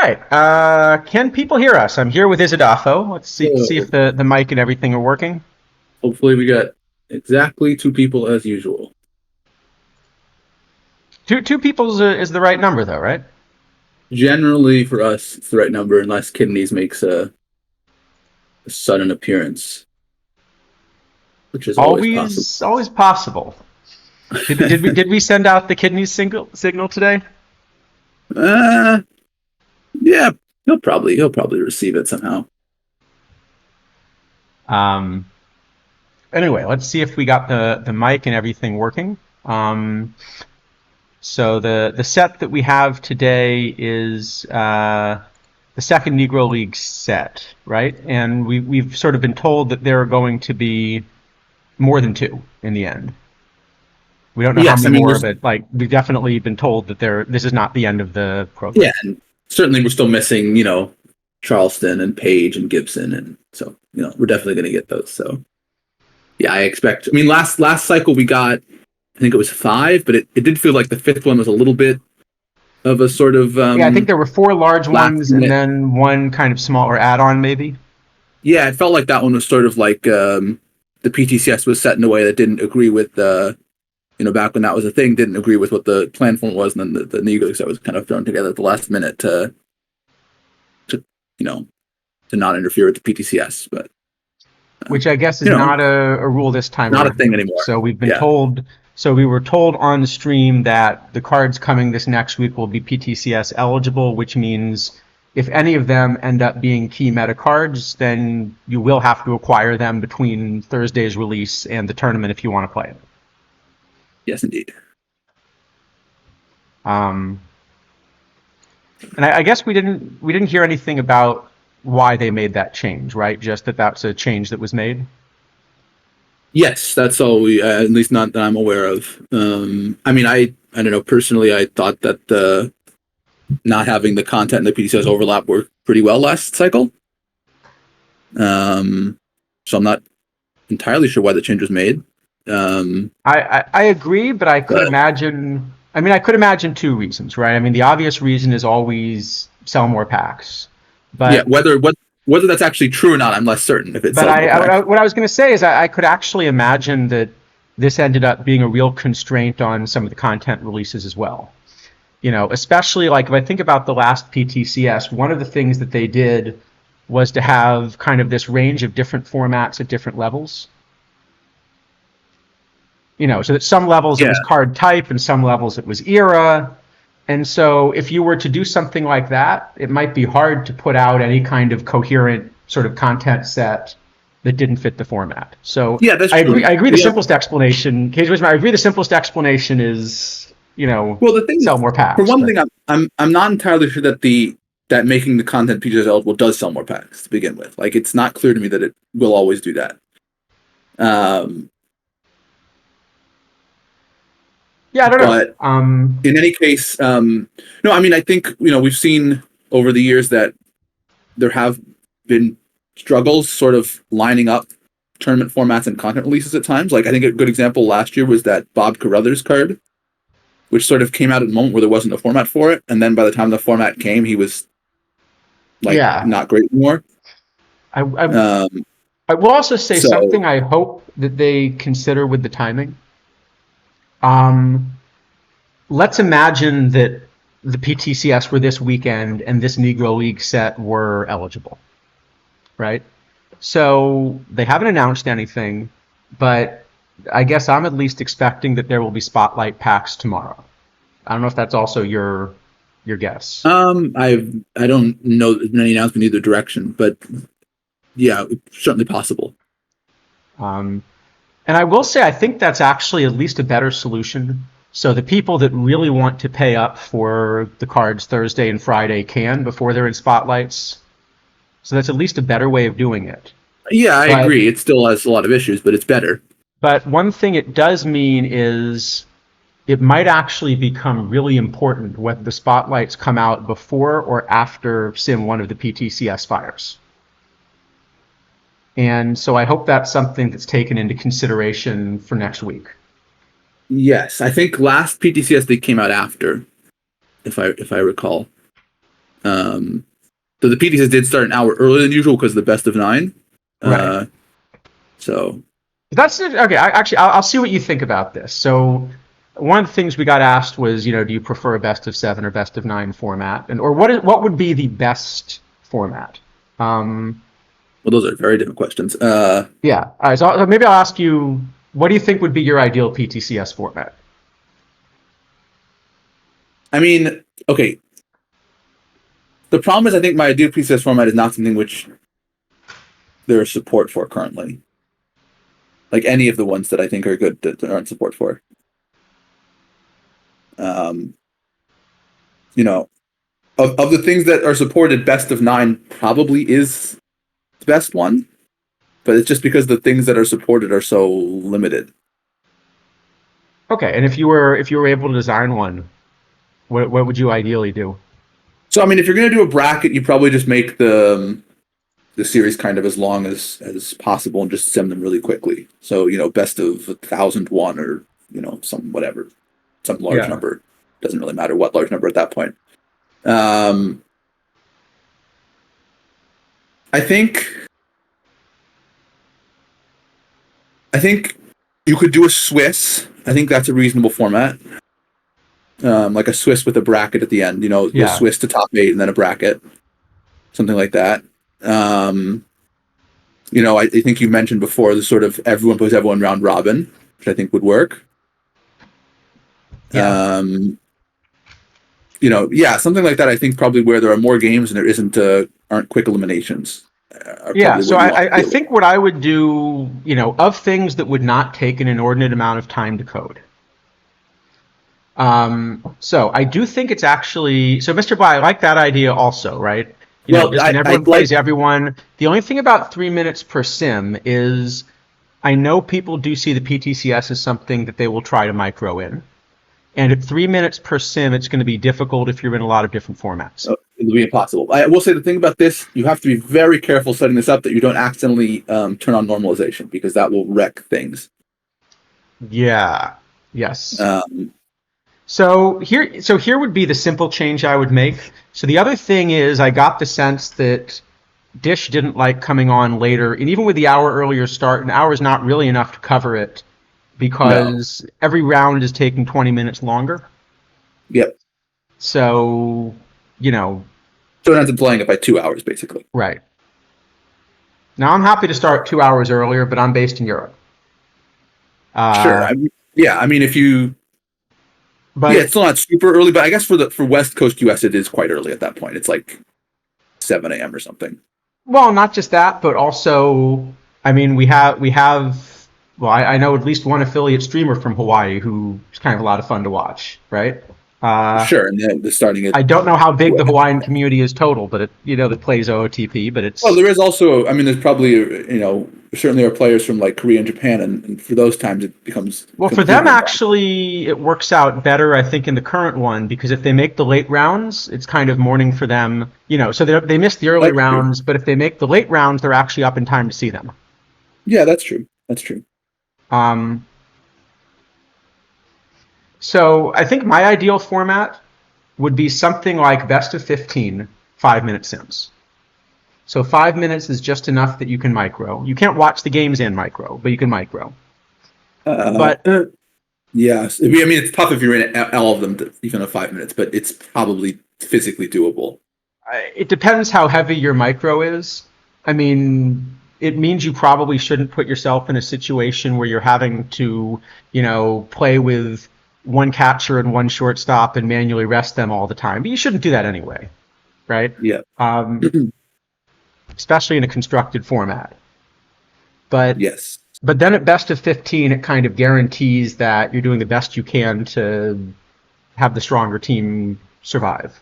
All right. Can people hear us? I'm here with Isidafo. Let's see if So the mic and everything are working. hopefully we got exactly two people as usual. Two people is the right number, though, right? Generally for us, it's the right number unless kidneys makes a sudden appearance, which is always possible. Always possible. Did we send out the kidney signal today? uh, yeah, he'll probably receive it somehow. Um. Anyway, let's see if we got the mic and everything working. So the set that we have today is the second Negro League set, right? And we've sort of been told that there are going to be more than two in the end. We don't know how Yes, many I mean more, but like we've definitely been told that this is not the end of the program. yeah, and certainly we're still missing, Charleston and Page and Gibson, and so we're definitely going to get those. So yeah, I expect. I mean, last cycle we got, I think it was five, but it did feel like the fifth one was a little bit of a sort of Yeah, I think there were four large last ones and minute. then one kind of smaller add-on, maybe. Yeah, it felt like that one was sort of like the PTCS was set in a way that didn't agree with back when that was a thing, didn't agree with what the plan for it was, and then the Negro that was kind of thrown together at the last minute to you know to not interfere with the PTCS, but Which I guess is you know, not a rule this time not a around. thing anymore. So we've been Yeah. told. So we were told on the stream that the cards coming this next week will be PTCS eligible, which means if any of them end up being key meta cards, then you will have to acquire them between Thursday's release and the tournament if you want to play it. Yes, indeed. Um, and I guess we didn't hear anything about why they made that change, right? Just that that's a change that was made. Yes, that's all we, at least not that I'm aware of. I mean, I don't know. Personally, I thought that the not having the content and the PTCS overlap worked pretty well last cycle. So I'm not entirely sure why the change was made. I agree, but I could But imagine. I mean, I could imagine two reasons, right? I mean, the obvious reason is always sell more packs, yeah, but whether that's actually true or not, I'm less certain if it but sells more packs. what I was going to say is I could actually imagine that this ended up being a real constraint on some of the content releases as well. Especially like if I think about the last PTCS, one of the things that they did was to have kind of this range of different formats at different levels. So that some levels it Yeah, was card type and some levels it was era. And so if you were to do something like that, it might be hard to put out any kind of coherent sort of content set that didn't fit the format. So yeah, that's I agree. true. I agree. The We have simplest explanation, Cage Wisdom, I agree. The simplest explanation is, Well, the thing sell is, more for packs. one But thing, I'm not entirely sure that that making the content PTCS eligible does sell more packs to begin with. Like, it's not clear to me that it will always do that. Um, yeah, I don't know. but in any case, no, I mean, I think we've seen over the years that there have been struggles sort of lining up tournament formats and content releases at times. Like, I think a good example last year was that Bob Carruthers card, which sort of came out at a moment where there wasn't a format for it, and then by the time the format came, he was like Yeah, not great anymore. I, I Um, I will also say so something I hope that they consider with the timing. Um, let's imagine that the PTCS were this weekend and this Negro League set were eligible, right? So they haven't announced anything, but I guess I'm at least expecting that there will be spotlight packs tomorrow. I don't know if that's also your guess. I don't know any announcement either direction, but yeah, it's certainly possible. Um, And I will say, I think that's actually at least a better solution. So the people that really want to pay up for the cards Thursday and Friday can before they're in spotlights. So that's at least a better way of doing it. Yeah, I But agree. It still has a lot of issues, but it's better. but one thing it does mean is it might actually become really important whether the spotlights come out before or after Sim 1 of the PTCS fires. And so I hope that's something that's taken into consideration for next week. Yes, I think last PTCS they came out after, if I recall. So the PTCS did start an hour earlier than usual because of the best of 9. Right. So That's okay. I'll see what you think about this. So, one of the things we got asked was, do you prefer a best of 7 or best of 9 format, or what would be the best format? well, those are very different questions. Yeah. All right. So maybe I'll ask you, what do you think would be your ideal PTCS format? I mean, okay. The problem is, I think my ideal PTCS format is not something which there is support for currently. Like any of the ones that I think are good that there aren't support for. You know, of the things that are supported, best of 9 probably is the best one, but it's just because the things that are supported are so limited. Okay. And if you were able to design one, what would you ideally do? So I mean, if you're gonna do a bracket, you probably just make the series kind of as long as possible and just send them really quickly. So best of 1,001 or some large Yeah. number. Doesn't really matter what large number at that point. Um, I think you could do a Swiss. I think that's a reasonable format. Like a Swiss with a bracket at the end. The Yeah. Swiss to top 8 and then a bracket, something like that. I think you mentioned before the sort of everyone plays everyone round robin, which I think would work. Yeah. Yeah, something like that. I think probably where there are more games and there aren't quick eliminations are Yeah, probably so what you want to I deal with. think what I would do, of things that would not take an inordinate amount of time to code. So I do think it's actually, so Mr. Bly, I like that idea also, right? Well, Just an I everyone like plays everyone. The only thing about 3 minutes per sim is I know people do see the PTCS as something that they will try to micro in. And at 3 minutes per sim, it's going to be difficult if you're in a lot of different formats. it'll be impossible. I will say the thing about this, you have to be very careful setting this up that you don't accidentally turn on normalization because that will wreck things. Yeah. Yes. Um, So here would be the simple change I would make. So the other thing is I got the sense that Dish didn't like coming on later, and even with the hour earlier start, an hour is not really enough to cover it no. because every round is taking 20 minutes longer. Yep. So, you know, So it ends up delaying it by 2 hours, basically. right. Now I'm happy to start 2 hours earlier, but I'm based in Europe. Sure. Uh, I mean, if you, yeah, but it's still not super early, but I guess for West Coast US, it is quite early at that point. It's like 7 a.m. or something. well, not just that, but also, I mean, we have. Well, I know at least one affiliate streamer from Hawaii who's kind of a lot of fun to watch, right? Uh, Sure. And then the starting it. I don't know how big the Hawaiian community is total, but that plays OOTP, but Well, it's there is also, I mean, there's probably, certainly are players from like Korea and Japan, and for those times it becomes well for them completely impossible. actually it works out better, I think, in the current one because if they make the late rounds, it's kind of morning for them, so they miss the early That's true. rounds, but if they make the late rounds, they're actually up in time to see them. Yeah, that's true. That's true. Um, so I think my ideal format would be something like best of 15 5-minute sims. So 5 minutes is just enough that you can micro. You can't watch the games in micro, but you can micro. Uh, But uh, yes. I mean, it's tough if you're in all of them, even at 5 minutes, but it's probably physically doable. it depends how heavy your micro is. I mean, it means you probably shouldn't put yourself in a situation where you're having to, play with one catcher and one shortstop and manually rest them all the time. But you shouldn't do that anyway, right? Yeah. Um, especially in a constructed format. But Yes. but then at best of 15, it kind of guarantees that you're doing the best you can to have the stronger team survive.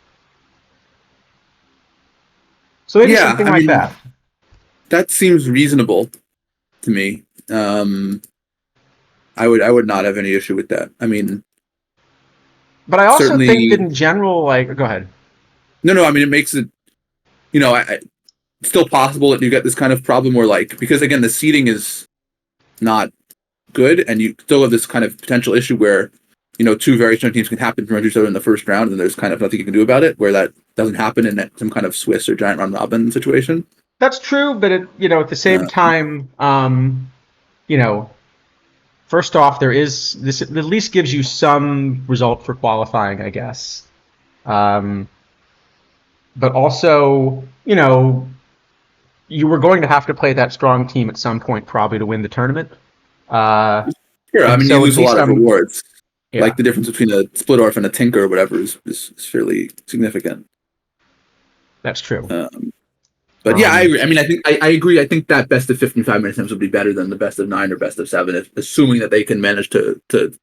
So maybe Yeah. something I like mean, that. that seems reasonable to me. I would not have any issue with that. I mean, But I also think that certainly, in general, like, go ahead. no. I mean, it makes it, it's still possible that you get this kind of problem where, like, because again, the seating is not good, and you still have this kind of potential issue where two very strong teams can happen from each other in the first round, and there's kind of nothing you can do about it. Where that doesn't happen in some kind of Swiss or giant round robin situation. That's true, but at the same time, first off, there is this at least gives you some result for qualifying, I guess. But also, you were going to have to play that strong team at some point, probably to win the tournament. Sure, I mean, you lose a lot of rewards. Yeah. Like the difference between a Splittorf and a Tinker or whatever is fairly significant. That's true. But yeah, I agree. I mean, I agree. I think that best of 55 minute times would be better than the best of 9 or best of 7, assuming that they can manage to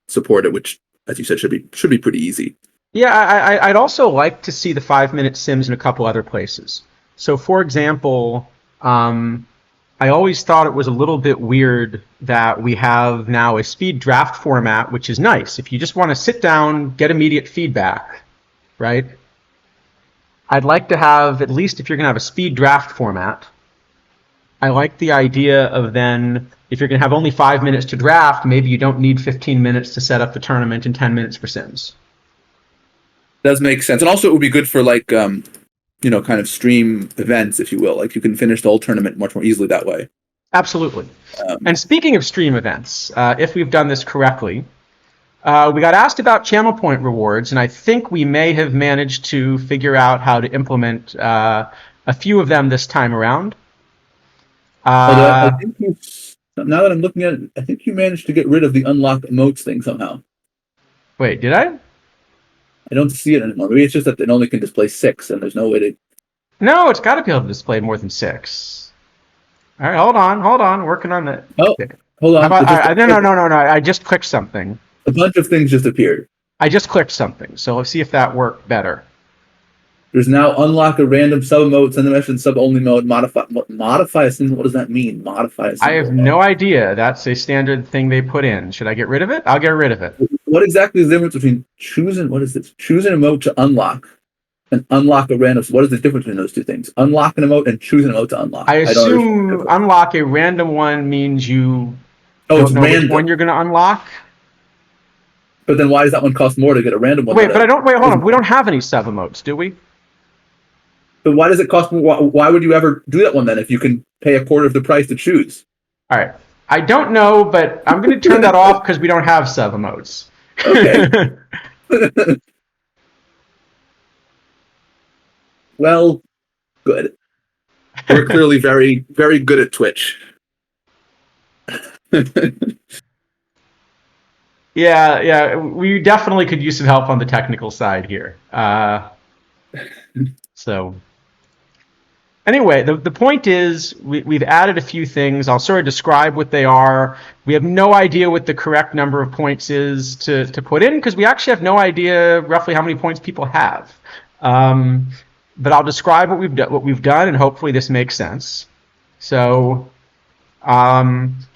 support it, which, as you said, should be pretty easy. Yeah, I'd also like to see the 5-minute sims in a couple other places. So, for example, I always thought it was a little bit weird that we have now a speed draft format, which is nice. If you just want to sit down, get immediate feedback, right? I'd like to have, at least if you're going to have a speed draft format, I like the idea of then, if you're going to have only 5 minutes to draft, maybe you don't need 15 minutes to set up the tournament and 10 minutes for sims. Does make sense. And also it would be good for kind of stream events, if you will. Like you can finish the whole tournament much more easily that way. Absolutely. And speaking of stream events, if we've done this correctly, we got asked about channel point rewards, and I think we may have managed to figure out how to implement a few of them this time around. I think now that I'm looking at it, I think you managed to get rid of the unlock emotes thing somehow. Wait, did I? I don't see it anymore. Maybe it's just that it only can display 6, and there's no way to... No, it's got to be able to display more than 6. All right, hold on. Working on that. Oh, hold on. No. I just clicked something. A bunch of things just appeared. I just clicked something, so let's see if that worked better. There's now unlock a random sub-emote, send a message in sub-only mode, modify a symbol. What does that mean, modify a symbol? I have no idea. That's a standard thing they put in. Should I get rid of it? I'll get rid of it. What exactly is the difference between choose an emote to unlock and unlock a random? What is the difference between those two things? Unlock an emote and choose an emote to unlock. I assume unlock a random one means you don't know which one you're going to unlock. But then why does that one cost more to get a random one? Wait, hold on. We don't have any sub emotes, do we? But why does it cost more? Why would you ever do that one then if you can pay a quarter of the price to choose? All right. I don't know, but I'm going to turn that off because we don't have sub emotes. Okay. Well, good. We're clearly very, very good at Twitch. Yeah, we definitely could use some help on the technical side here. So, anyway, the point is we've added a few things. I'll sort of describe what they are. We have no idea what the correct number of points is to put in because we actually have no idea roughly how many points people have. But I'll describe what we've done, and hopefully this makes sense. So,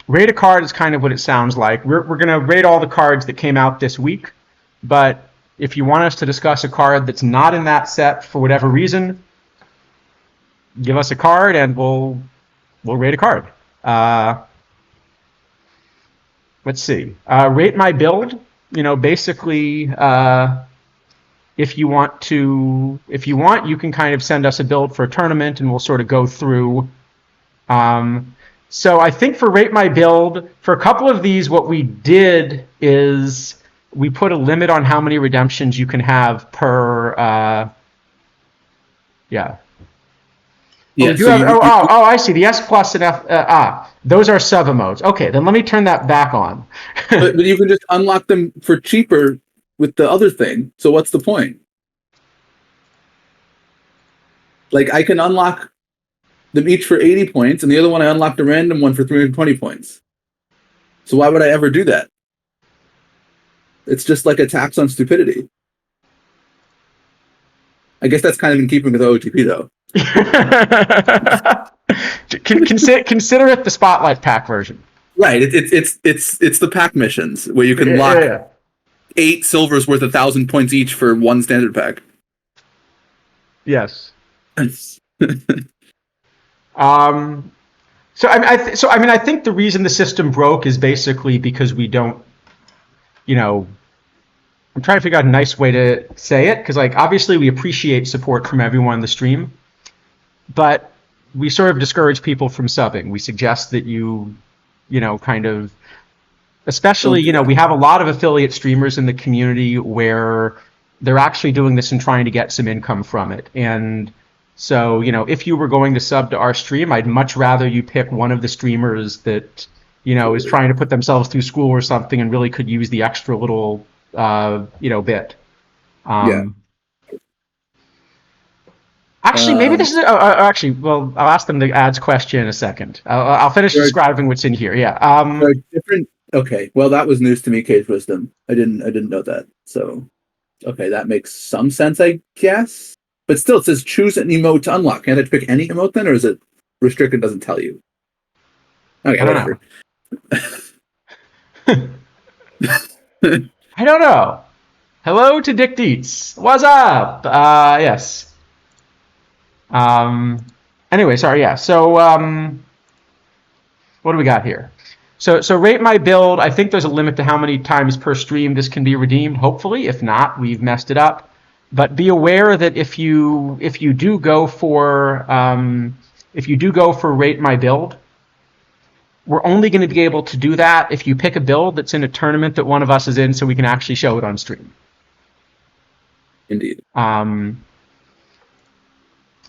rate a card is kind of what it sounds like. We're going to rate all the cards that came out this week, but if you want us to discuss a card that's not in that set for whatever reason, give us a card and we'll rate a card. Let's see. Rate my build. Basically, if you want, you can kind of send us a build for a tournament, and we'll sort of go through. So I think for Rate My Build, for a couple of these, what we did is we put a limit on how many redemptions you can have per. Yeah. I see. The S plus and F. Those are sub emotes. Okay, then let me turn that back on. but you can just unlock them for cheaper with the other thing. So what's the point? Like I can unlock them each for 80 points, and the other one I unlocked a random one for 320 points. So why would I ever do that? It's just like a tax on stupidity. I guess that's kind of in keeping with OTP, though. Consider it the Spotlight Pack version. Right. It's the pack missions where you can lock 8 silvers worth 1,000 points each for one standard pack. Yes. I think the reason the system broke is basically because we don't, I'm trying to figure out a nice way to say it, because like obviously we appreciate support from everyone in the stream, but we sort of discourage people from subbing. We suggest that kind of, especially, Don't do we that. have a lot of affiliate streamers in the community where they're actually doing this and trying to get some income from it. And so, if you were going to sub to our stream, I'd much rather you pick one of the streamers that, is Totally. trying to put themselves through school or something and really could use the extra little, bit. Yeah. Um, Actually, maybe Um, this is actually. Well, I'll ask them the ads question in a second. I'll finish there are, describing what's in here. Yeah. there are different. Okay. Well, that was news to me, Cage Wisdom. I didn't know that. So, okay, that makes some sense, I guess. But still, it says choose an emote to unlock. Can't I pick any emote then, or is it restricted? Doesn't tell you. Okay, I don't whatever. know. I don't know. Hello to Dick Dietz. What's up? Yes. Anyway, sorry. Yeah. So, what do we got here? So rate my build. I think there's a limit to how many times per stream this can be redeemed. Hopefully, if not, we've messed it up. But be aware that if you do go for rate my build, we're only going to be able to do that if you pick a build that's in a tournament that one of us is in, so we can actually show it on stream. Indeed. All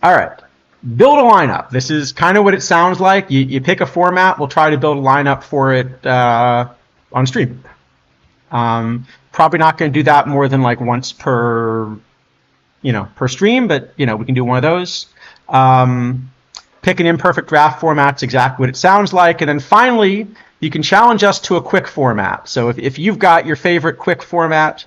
right. Build a lineup. This is kind of what it sounds like. You pick a format. We'll try to build a lineup for it on stream. Probably not going to do that more than like once per stream, but we can do one of those. Pick an imperfect draft format's exactly what it sounds like, and then finally you can challenge us to a quick format. So if you've got your favorite quick format,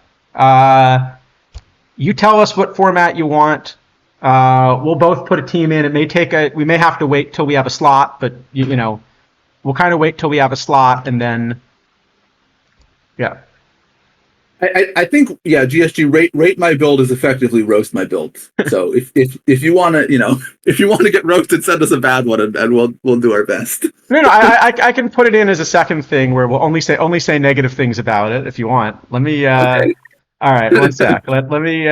you tell us what format you want. We'll both put a team in. We may have to wait till we have a slot, but we'll kind of wait till we have a slot, and then yeah. I think GSG rate my build is effectively roast my build. So if you want to if you want to get roasted, send us a bad one and we'll do our best. No, I can put it in as a second thing where we'll only say negative things about it if you want. Let me. Okay. All right, one sec. Let me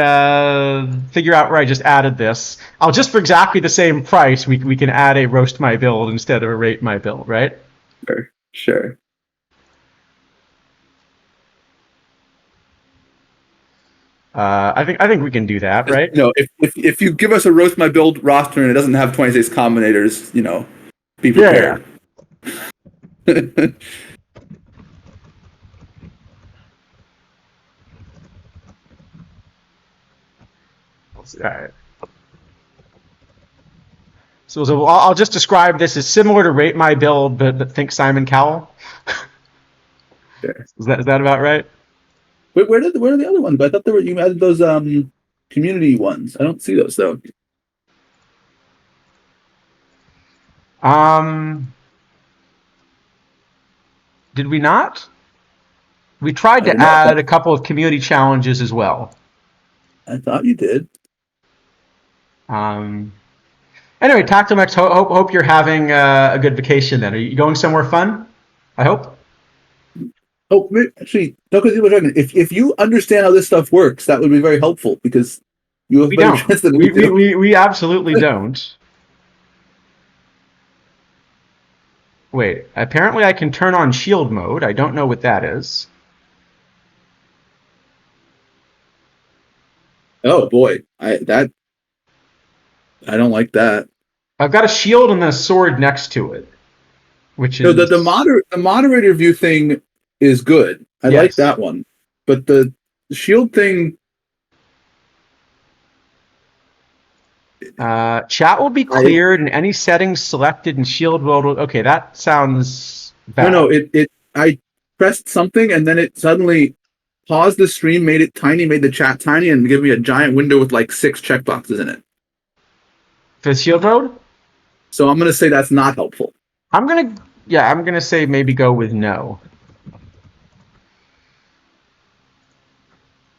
figure out where I just added this. I'll just for exactly the same price we can add a roast my build instead of a rate my build, right? Sure. I think we can do that, right? If you give us a roast my build roster and it doesn't have 26 combinators, be prepared. Yeah. All right. So I'll just describe this as similar to rate my build, but think Simon Cowell. Sure. Is that about right? Wait, where are the other ones? I thought you added those community ones. I don't see those though. Did we not? We tried to add a couple of community challenges as well. I thought you did. Anyway, Tactimex, hope you're having a good vacation then. Are you going somewhere fun? I hope. Oh, actually, if you understand how this stuff works, that would be very helpful because you have a better chance than we do. We absolutely don't. Wait, apparently I can turn on shield mode. I don't know what that is. Oh boy, I don't like that. I've got a shield and then a sword next to it, which is no, the moderator view thing is good. I like that one, but the shield thing. Chat will be cleared and any settings selected in shield mode. Okay, that sounds bad. No, I pressed something and then it suddenly paused the stream, made it tiny, made the chat tiny, and gave me a giant window with like 6 checkboxes in it. For shield mode? So I'm gonna say that's not helpful. I'm gonna say maybe go with no.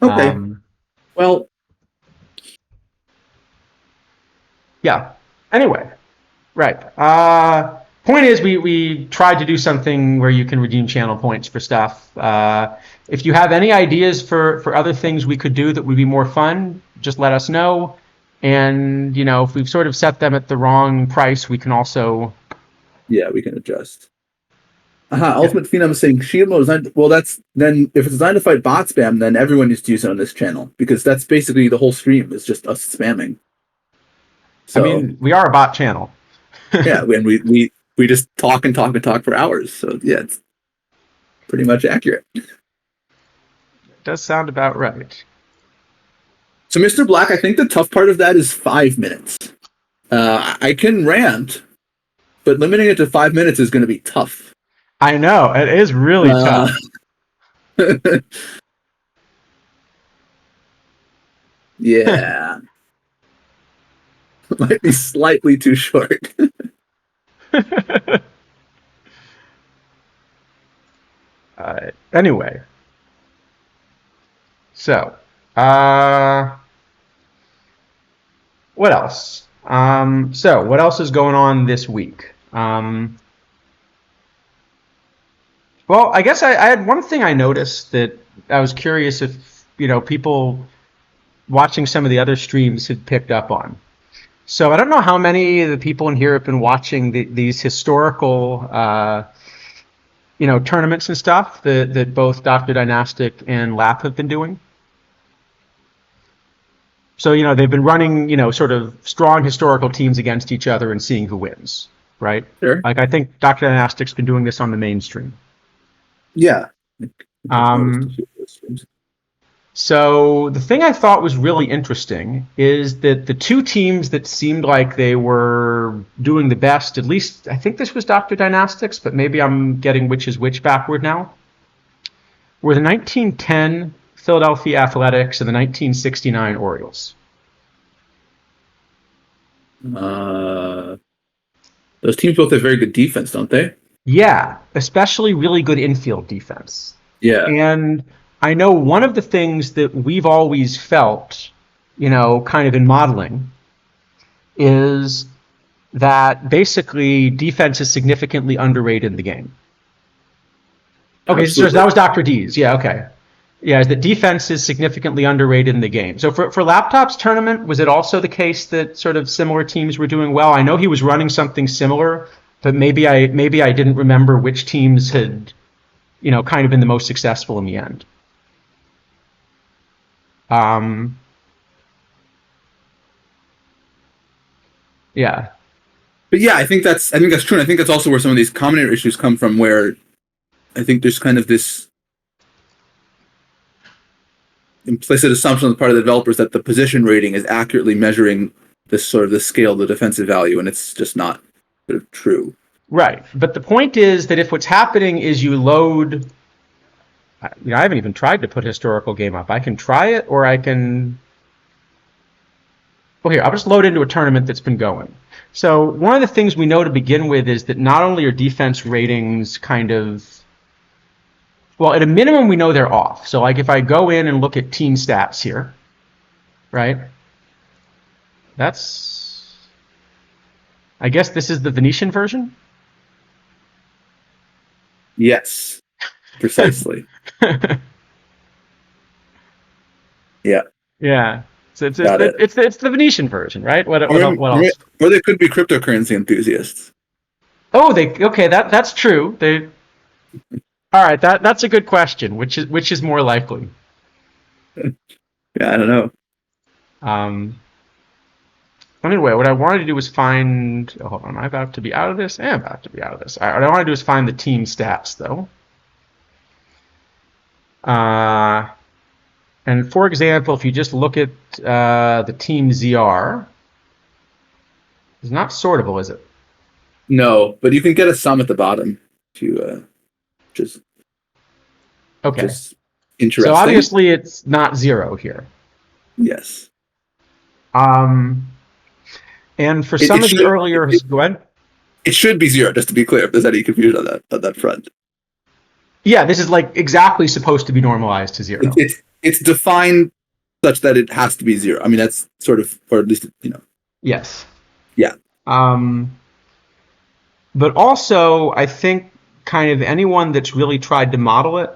Okay. Well. Yeah. Anyway, right. Point is, we tried to do something where you can redeem channel points for stuff. if you have any ideas for other things we could do that would be more fun, just let us know. And, if we've sort of set them at the wrong price, we can also. Yeah, we can adjust. Ultimate Phenom is saying shield mode is designed. Well, that's then if it's designed to fight bot spam, then everyone needs to use it on this channel because that's basically the whole stream is just us spamming. So, I mean, we are a bot channel. yeah, and we just talk and talk and talk for hours. So yeah, it's pretty much accurate. Does sound about right. So, Mr. Black, I think the tough part of that is 5 minutes. I can rant, but limiting it to 5 minutes is going to be tough. I know, it is really tough. Yeah. Might be slightly too short. Anyway. So, what else? So what else is going on this week? Well, I guess I had one thing I noticed that I was curious if, people watching some of the other streams had picked up on. So I don't know how many of the people in here have been watching these historical, tournaments and stuff that both Dr. Dynastic and Lap have been doing. So, they've been running, sort of strong historical teams against each other and seeing who wins, right? Sure. Like, I think Dr. Dynastic's been doing this on the mainstream. Yeah. So the thing I thought was really interesting is that the two teams that seemed like they were doing the best, at least I think this was Dr. Dynastics, but maybe I'm getting which is which backward now, were the 1910 Philadelphia Athletics and the 1969 Orioles. Those teams both have very good defense, don't they? Yeah, especially really good infield defense. Yeah. And I know one of the things that we've always felt, kind of in modeling, is that basically defense is significantly underrated in the game. Okay, so that was Dr. D's. Yeah, okay. Yeah, is that defense is significantly underrated in the game. So for Laptop's tournament, was it also the case that sort of similar teams were doing well? I know he was running something similar, but maybe I didn't remember which teams had, kind of been the most successful in the end. Yeah. But yeah, I think that's true. And I think that's also where some of these combinator issues come from, where I think there's kind of this implicit assumption on the part of the developers that the position rating is accurately measuring this sort of the scale of the defensive value, and it's just not sort of true. Right. But the point is that if what's happening is you load, I haven't even tried to put historical game up. I can try it, or I can, well, here, I'll just load into a tournament that's been going. So one of the things we know to begin with is that not only are defense ratings kind of, well, at a minimum, we know they're off. So like if I go in and look at team stats here, right? I guess this is the Venetian version? Yes, precisely. Yeah. Yeah. So it's the Venetian version, right? What else? Or they could be cryptocurrency enthusiasts. Oh, that's true. All right, that's a good question. Which is more likely? Yeah, I don't know. Anyway, what I wanted to do was find. Oh, hold on, am I about to be out of this? I am about to be out of this. All right, what I want to do is find the team stats, though. And for example, if you just look at the team ZR, it's not sortable, is it? No, but you can get a sum at the bottom if you just. Okay. Just interesting. So obviously it's not 0 here. Yes. And for some of the earlier, go ahead. It should be 0, just to be clear, if there's any confusion on that front. Yeah, this is like exactly supposed to be normalized to 0. It's defined such that it has to be 0. I mean, that's sort of, or at least, Yes. Yeah. But also, I think kind of anyone that's really tried to model it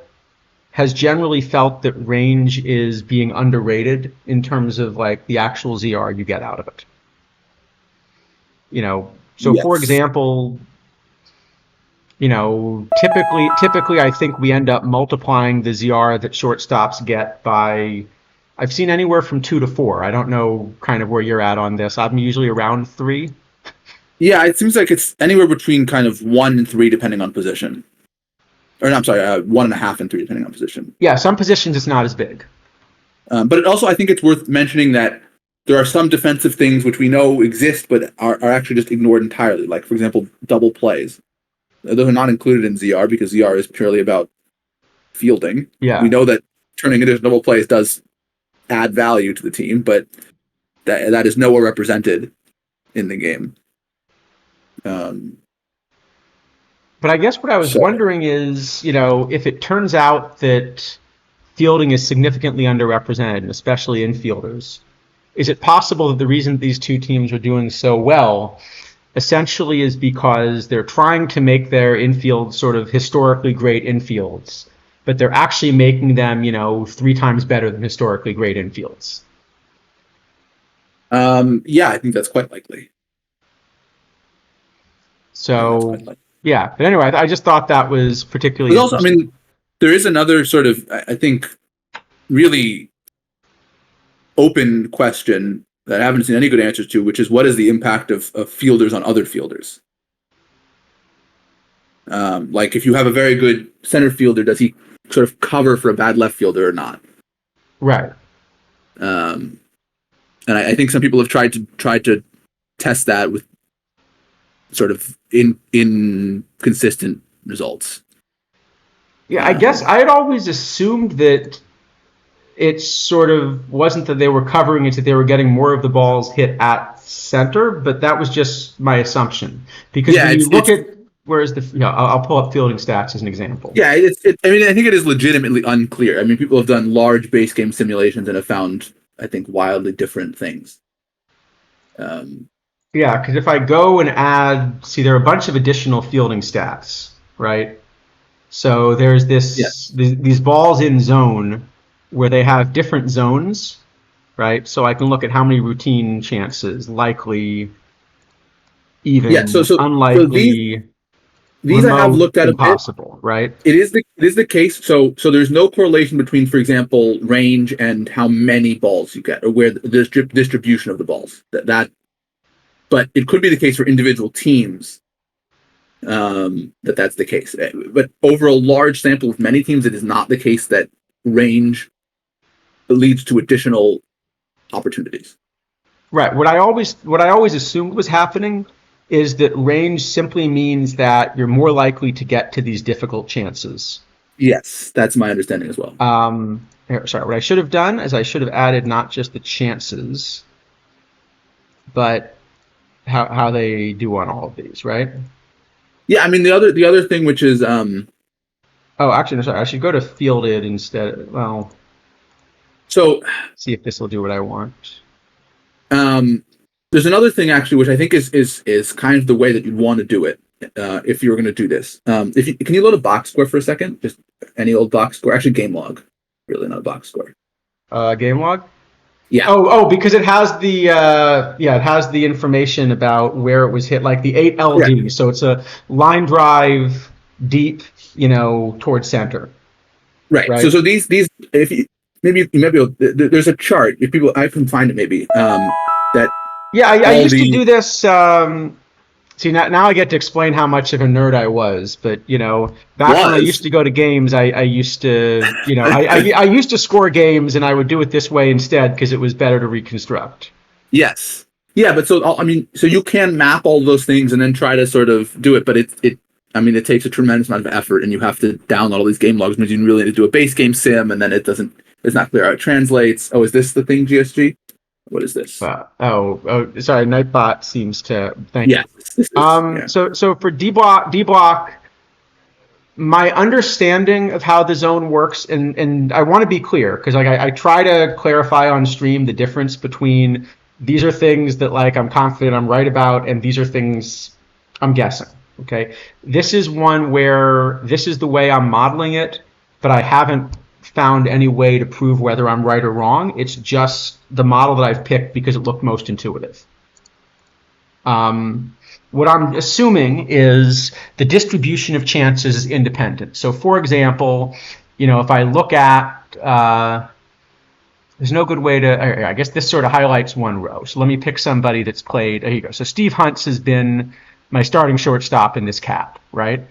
has generally felt that range is being underrated in terms of like the actual ZR you get out of it. So for Yes. example, typically I think we end up multiplying the ZR that shortstops get by, I've seen anywhere from 2 to 4. I don't know kind of where you're at on this. I'm usually around 3. Yeah, it seems like it's anywhere between kind of 1 and 3 depending on position. Or no, I'm sorry, 1.5 and 3 depending on position. Yeah, some positions it's not as big. But it also, I think it's worth mentioning that there are some defensive things which we know exist but are actually just ignored entirely. Like, for example, double plays. Those are not included in ZR because ZR is purely about fielding. Yeah. We know that turning into double plays does add value to the team, but that is nowhere represented in the game. But I guess what I was wondering is, if it turns out that fielding is significantly underrepresented, especially infielders, is it possible that the reason these two teams are doing so well essentially is because they're trying to make their infield sort of historically great infields, but they're actually making them, 3 times better than historically great infields? Yeah, I think that's quite likely. So, yeah. But anyway, I just thought that was particularly interesting. Also, I mean, there is another sort of, I think, really open question that I haven't seen any good answers to, which is what is the impact of fielders on other fielders? Like, if you have a very good center fielder, does he sort of cover for a bad left fielder or not? Right. And I think some people have tried to test that with sort of inconsistent results. Yeah, I guess I had always assumed that it sort of wasn't that they were covering it, that they were getting more of the balls hit at center, but that was just my assumption. Because when you look at, where's the, I'll pull up fielding stats as an example. Yeah, I mean, I think it is legitimately unclear. I mean, people have done large base game simulations and have found, I think, wildly different things. Yeah, because if I go and add, see, there are a bunch of additional fielding stats, right? So there's these balls in zone where they have different zones, right? So I can look at how many routine chances, likely, even, unlikely, these remote, I have looked at impossible, right? It is the case. So there's no correlation between, for example, range and how many balls you get, or where the distribution of the balls. But it could be the case for individual teams that's the case. But over a large sample of many teams, it is not the case that range leads to additional opportunities. Right. What I always assumed was happening is that range simply means that you're more likely to get to these difficult chances. Yes, that's my understanding as well. Sorry, what I should have done is I should have added not just the chances, but how they do on all of these, right? Yeah, I mean the other thing, which is oh, actually, no, sorry, I should go to fielded instead. Well, so see if this will do what I want. There's another thing actually, which I think is kind of the way that you'd want to do it if you were going to do this. Can you load a box score for a second? Just any old box score, actually game log, really not a box score. Game log. Yeah. Oh, because it has the information about where it was hit, like the 8 LD. Right. So it's a line drive deep, towards center. Right. So these if you maybe there's a chart, if people, I can find it maybe that. Yeah, I used to do this. See, now I get to explain how much of a nerd I was. But back when I used to go to games, I used to, I used to score games, and I would do it this way instead because it was better to reconstruct. Yes. Yeah, but so you can map all those things and then try to sort of do it, but it takes a tremendous amount of effort, and you have to download all these game logs because you really need to do a base game sim, and then it's not clear how it translates. Oh, is this the thing, GSG? What is this? Sorry, Nightbot seems to. Thank you. Yeah. So for D block, my understanding of how the zone works, and I want to be clear because I try to clarify on stream the difference between these are things that I'm confident I'm right about, and these are things I'm guessing. Okay, this is one where this is the way I'm modeling it, but I haven't found any way to prove whether I'm right or wrong. It's just the model that I've picked because it looked most intuitive. What I'm assuming is the distribution of chances is independent. So, for example, if I look at, there's no good way to, I guess this sort of highlights one row. So let me pick somebody that's played, here you go. So Steve Huntz has been my starting shortstop in this cap, right?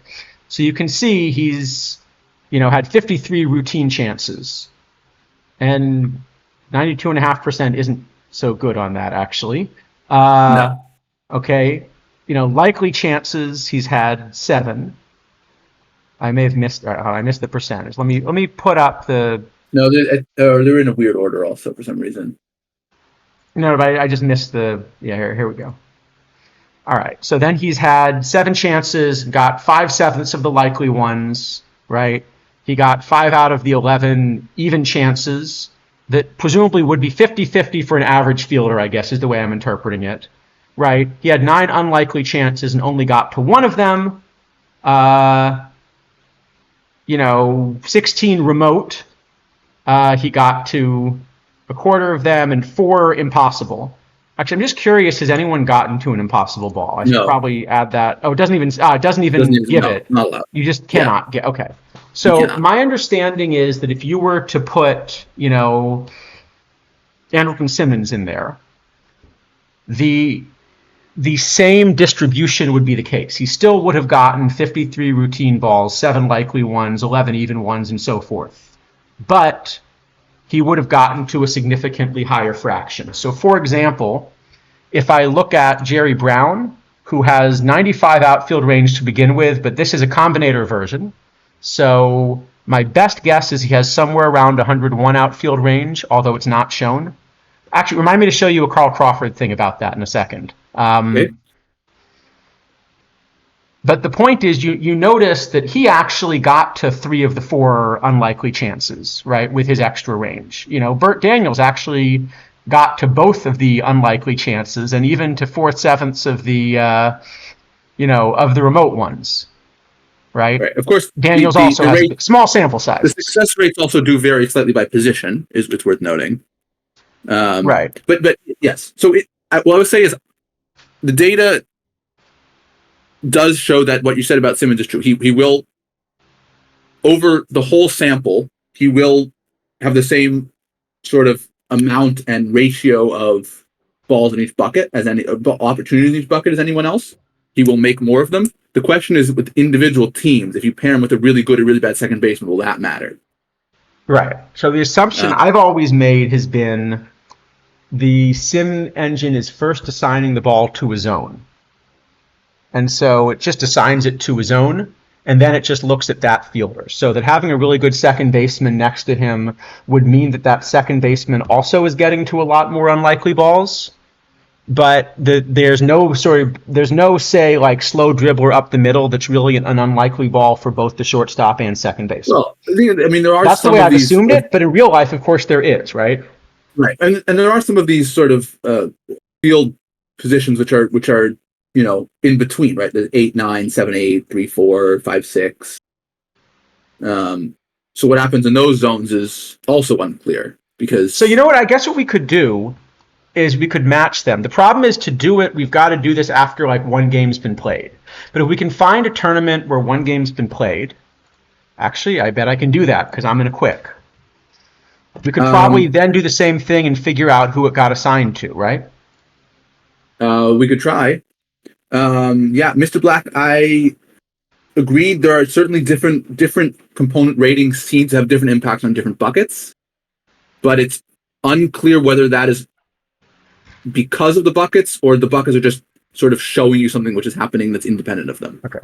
So you can see he's, had 53 routine chances. And 92.5% isn't so good on that, actually. No. Okay. Likely chances, he's had 7. I may have missed, I missed the percentage. Let me put up the. No, they're in a weird order also for some reason. No, but I just missed the. Yeah, here we go. All right. So then he's had 7 chances, got 5/7 of the likely ones, right? He got 5 out of the 11 even chances that presumably would be 50-50 for an average fielder, I guess, is the way I'm interpreting it, right? He had 9 unlikely chances and only got to 1 of them. 16 remote. He got to a quarter of them, and 4 impossible. Actually, I'm just curious, has anyone gotten to an impossible ball? I should probably add that. Oh, it doesn't even give it. Not allowed. You just cannot get. Okay. So my understanding is that if you were to put, Andrelton Simmons in there, the same distribution would be the case. He still would have gotten 53 routine balls, 7 likely ones, 11 even ones, and so forth. But he would have gotten to a significantly higher fraction. So, for example, if I look at Jerry Brown, who has 95 outfield range to begin with, but this is a combinator version. So my best guess is he has somewhere around 101 outfield range, although it's not shown. Actually, remind me to show you a Carl Crawford thing about that in a second. Okay. But the point is, you notice that he actually got to 3 of the 4 unlikely chances, right, with his extra range. Burt Daniels actually got to both of the unlikely chances and even to 4/7 of the, of the remote ones, right? Right. Of course, Daniels also has a small sample size. The success rates also do vary slightly by position, it's worth noting. Right. But yes. So what I would say is the data does show that what you said about Simmons is true. He will, over the whole sample, he will have the same sort of amount and ratio of balls in each bucket as any opportunities in each bucket as anyone else. He will make more of them. The question is with individual teams, if you pair him with a really good or really bad second baseman, will that matter? Right. So the assumption I've always made has been the sim engine is first assigning the ball to a zone. And so it just assigns it to a zone, and then it just looks at that fielder. So that having a really good second baseman next to him would mean that second baseman also is getting to a lot more unlikely balls. But there's no say like slow dribbler up the middle that's really an unlikely ball for both the shortstop and second baseman. Well, there are. That's the way I've assumed it, but in real life, of course, there is, right? Right, and there are some of these sort of field positions which are in between, right? The 8, 9, 7, 8, 3, 4, 5, 6. So what happens in those zones is also unclear because. So what? I guess what we could do is we could match them. The problem is to do it, we've got to do this after like one game's been played. But if we can find a tournament where one game's been played, actually, I bet I can do that because I'm in a quick. We could probably then do the same thing and figure out who it got assigned to, right? We could try. Mr. Black, I agreed. There are certainly different component ratings seem to have different impacts on different buckets, but it's unclear whether that is because of the buckets or the buckets are just sort of showing you something which is happening that's independent of them. Okay.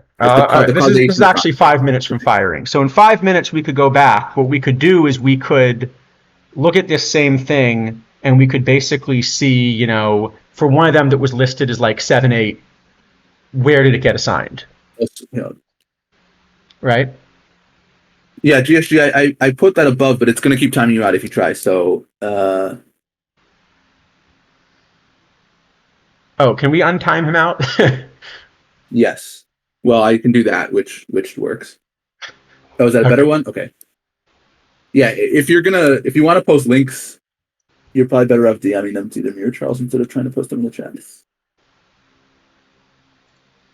This is actually 5 minutes from firing. So in 5 minutes, we could go back. What we could do is we could look at this same thing and we could basically see, for one of them that was listed as like 7, 8, where did it get assigned? Right? Yeah, GSG, I put that above, but it's going to keep timing you out if you try. So, Oh, can we untime him out? Yes. Well, I can do that, which works. Oh, is that a better one? Okay. Yeah, if you want to post links, you're probably better off DMing them to me or Charles instead of trying to post them in the chat.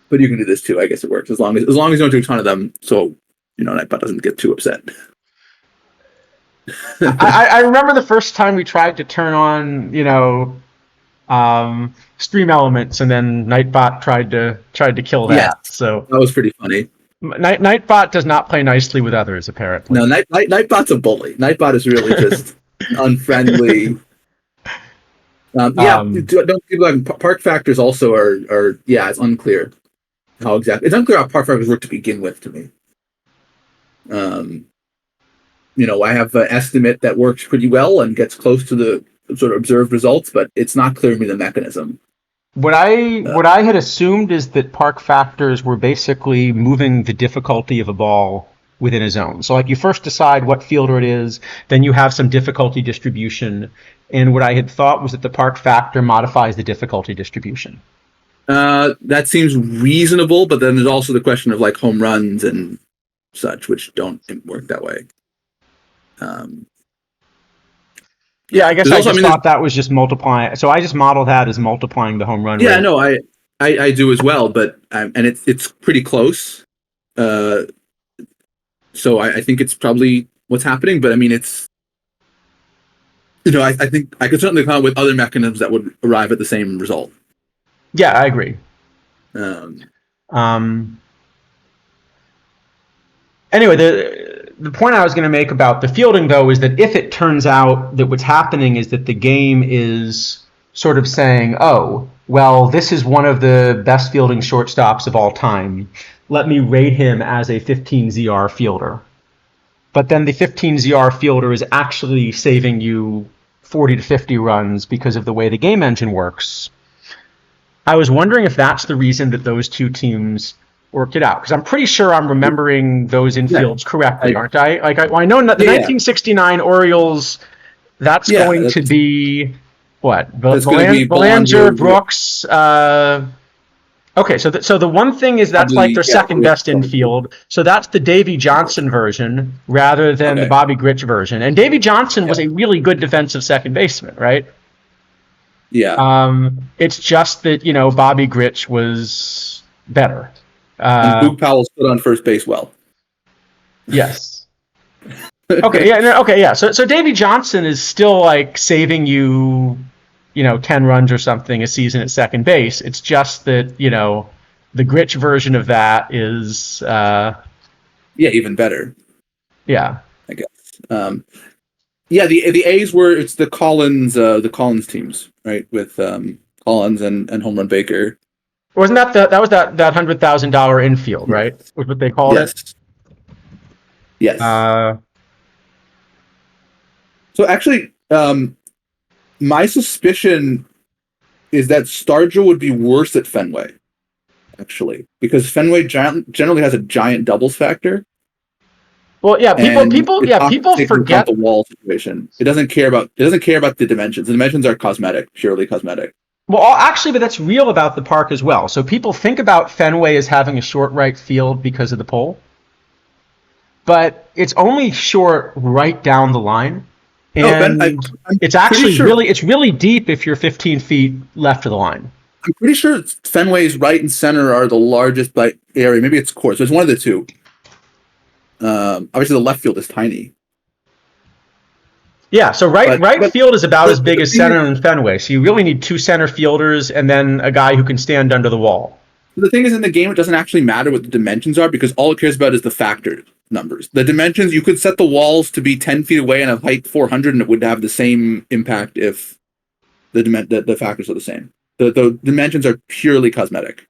But you can do this too. I guess it works as long as you don't do a ton of them, so Nightbot doesn't get too upset. I remember the first time we tried to turn on, stream elements, and then Nightbot tried to kill that. Yes, so that was pretty funny. Nightbot does not play nicely with others, apparently. No, Nightbot's a bully. Nightbot is really just unfriendly. Don't people like park factors also are it's unclear how exactly. It's unclear how park factors work to begin with to me. I have an estimate that works pretty well and gets close to the sort of observed results, but it's not clear to me the mechanism. What I had assumed is that park factors were basically moving the difficulty of a ball within a zone. So like you first decide what fielder it is, then you have some difficulty distribution. And what I had thought was that the park factor modifies the difficulty distribution. That seems reasonable, but then there's also the question of like home runs and such, which don't work that way. I guess I thought that was just multiplying. So I just modeled that as multiplying the home run rate. Yeah, no, I do as well, but and it's pretty close. So I think it's probably what's happening, but I mean it's I think I could certainly come up with other mechanisms that would arrive at the same result. Yeah, I agree. Anyway, the point I was going to make about the fielding, though, is that if it turns out that what's happening is that the game is sort of saying, oh, well, this is one of the best fielding shortstops of all time, let me rate him as a 15 ZR fielder. But then the 15 ZR fielder is actually saving you 40 to 50 runs because of the way the game engine works. I was wondering if that's the reason that those two teams worked it out, because I'm pretty sure I'm remembering those infields correctly, aren't I? I know the 1969 Orioles. That's going to be what? Belanger, Brooks. Okay, so the one thing is that's like their second best infield. So that's the Davey Johnson version rather than the Bobby Grich version. And Davey Johnson was a really good defensive second baseman, right? Yeah. It's just that Bobby Grich was better. And Boog Powell stood on first base well. Yes. Okay. Yeah. Okay. Yeah. So Davey Johnson is still like saving you, 10 runs or something a season at second base. It's just that the Grich version of that is even better. Yeah. I guess. The A's it's the Collins teams, right? With Collins and Home Run Baker. Wasn't that $100,000 infield, right? Was what they called it? Yes. So actually, my suspicion is that Stargell would be worse at Fenway, actually, because Fenway generally has a giant doubles factor. Well, yeah, people forget the wall situation. It doesn't care about the dimensions. The dimensions are purely cosmetic. Well, actually, but that's real about the park as well. So people think about Fenway as having a short right field because of the pole, but it's only short right down the line, and it's actually it's really deep if you're 15 feet left of the line. I'm pretty sure Fenway's right and center are the largest by area. Maybe it's court. So it's one of the two. Obviously, the left field is tiny. Yeah, so right field is about as big as center and Fenway. So you really need two center fielders and then a guy who can stand under the wall. The thing is, in the game, it doesn't actually matter what the dimensions are because all it cares about is the factor numbers. The dimensions, you could set the walls to be 10 feet away and a height 400, and it would have the same impact if the factors are the same. The dimensions are purely cosmetic.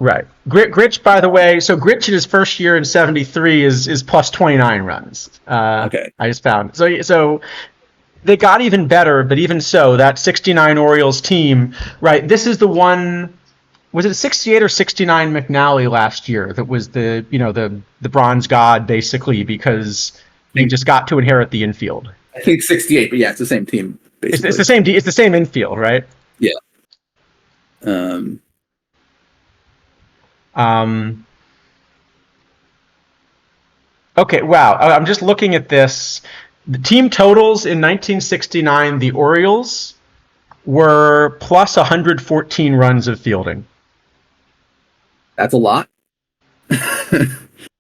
Right. Grich, by the way, so Grich in his first year in 73 is plus 29 runs. Okay. I just found. So they got even better, but even so, that 69 Orioles team, right, this is the one, was it 68 or 69 McNally last year that was the bronze god, basically, because they just got to inherit the infield. I think 68, but yeah, it's the same team, basically. It's the same infield, right? Yeah. Okay, wow. I'm just looking at this. The team totals in 1969, the Orioles were plus 114 runs of fielding. That's a lot.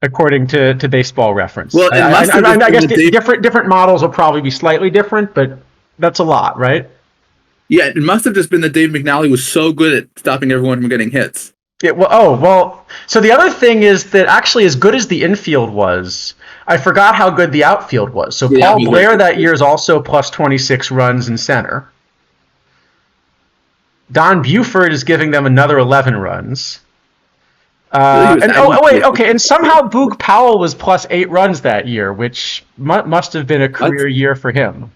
According to Baseball Reference. Well, it must have I guess been different models will probably be slightly different, but that's a lot, right? Yeah, it must have just been that Dave McNally was so good at stopping everyone from getting hits. Yeah, well. So the other thing is that actually, as good as the infield was, I forgot how good the outfield was. So Yeah, Paul Blair that year is also plus 26 runs in center. Don Buford is giving them another 11 runs. And somehow Boog Powell was plus 8 runs that year, which must have been a career year for him.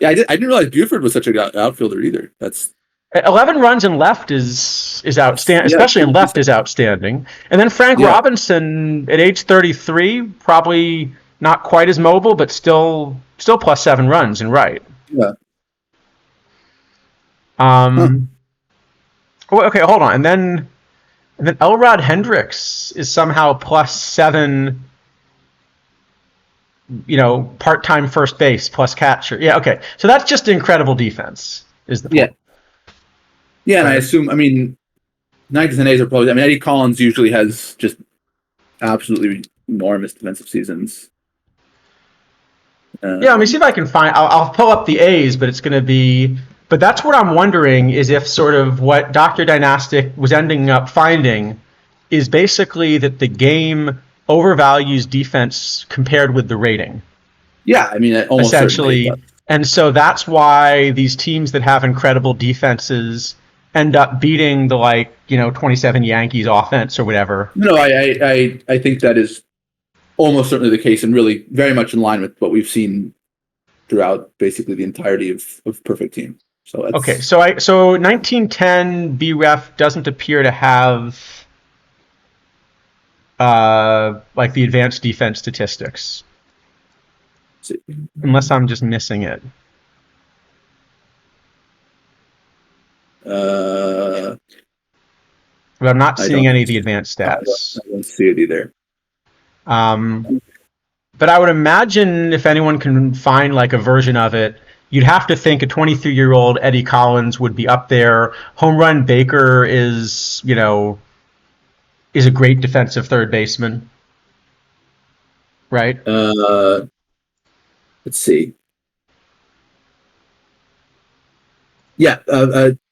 Yeah, I didn't realize Buford was such a good outfielder either. That's 11 runs in left is outstanding, especially in left is outstanding. And then Frank Robinson at age 33, probably not quite as mobile, but still plus 7 runs in right. Yeah. Okay, hold on, and then Elrod Hendricks is somehow plus 7. Part-time first base plus catcher. Yeah, okay. So that's just incredible defense. Is the point. Yeah, and I assume, 90s and 80s are probably, Eddie Collins usually has just absolutely enormous defensive seasons. Let me see if I can find, I'll pull up the A's, but it's going to be, but that's what I'm wondering is if sort of what Dr. Dynastic was ending up finding is basically that the game overvalues defense compared with the rating. Yeah, almost essentially. And so that's why these teams that have incredible defenses end up beating the 27 Yankees offense or whatever. No, I think that is almost certainly the case and really very much in line with what we've seen throughout basically the entirety of Perfect Team. So that's... Okay, so 1910 BREF doesn't appear to have the advanced defense statistics. Unless I'm just missing it. But I'm not seeing any of the advanced stats. I don't see it either. But I would imagine if anyone can find a version of it, you'd have to think a 23-year-old Eddie Collins would be up there. Home Run Baker is a great defensive third baseman, right? Let's see. Yeah,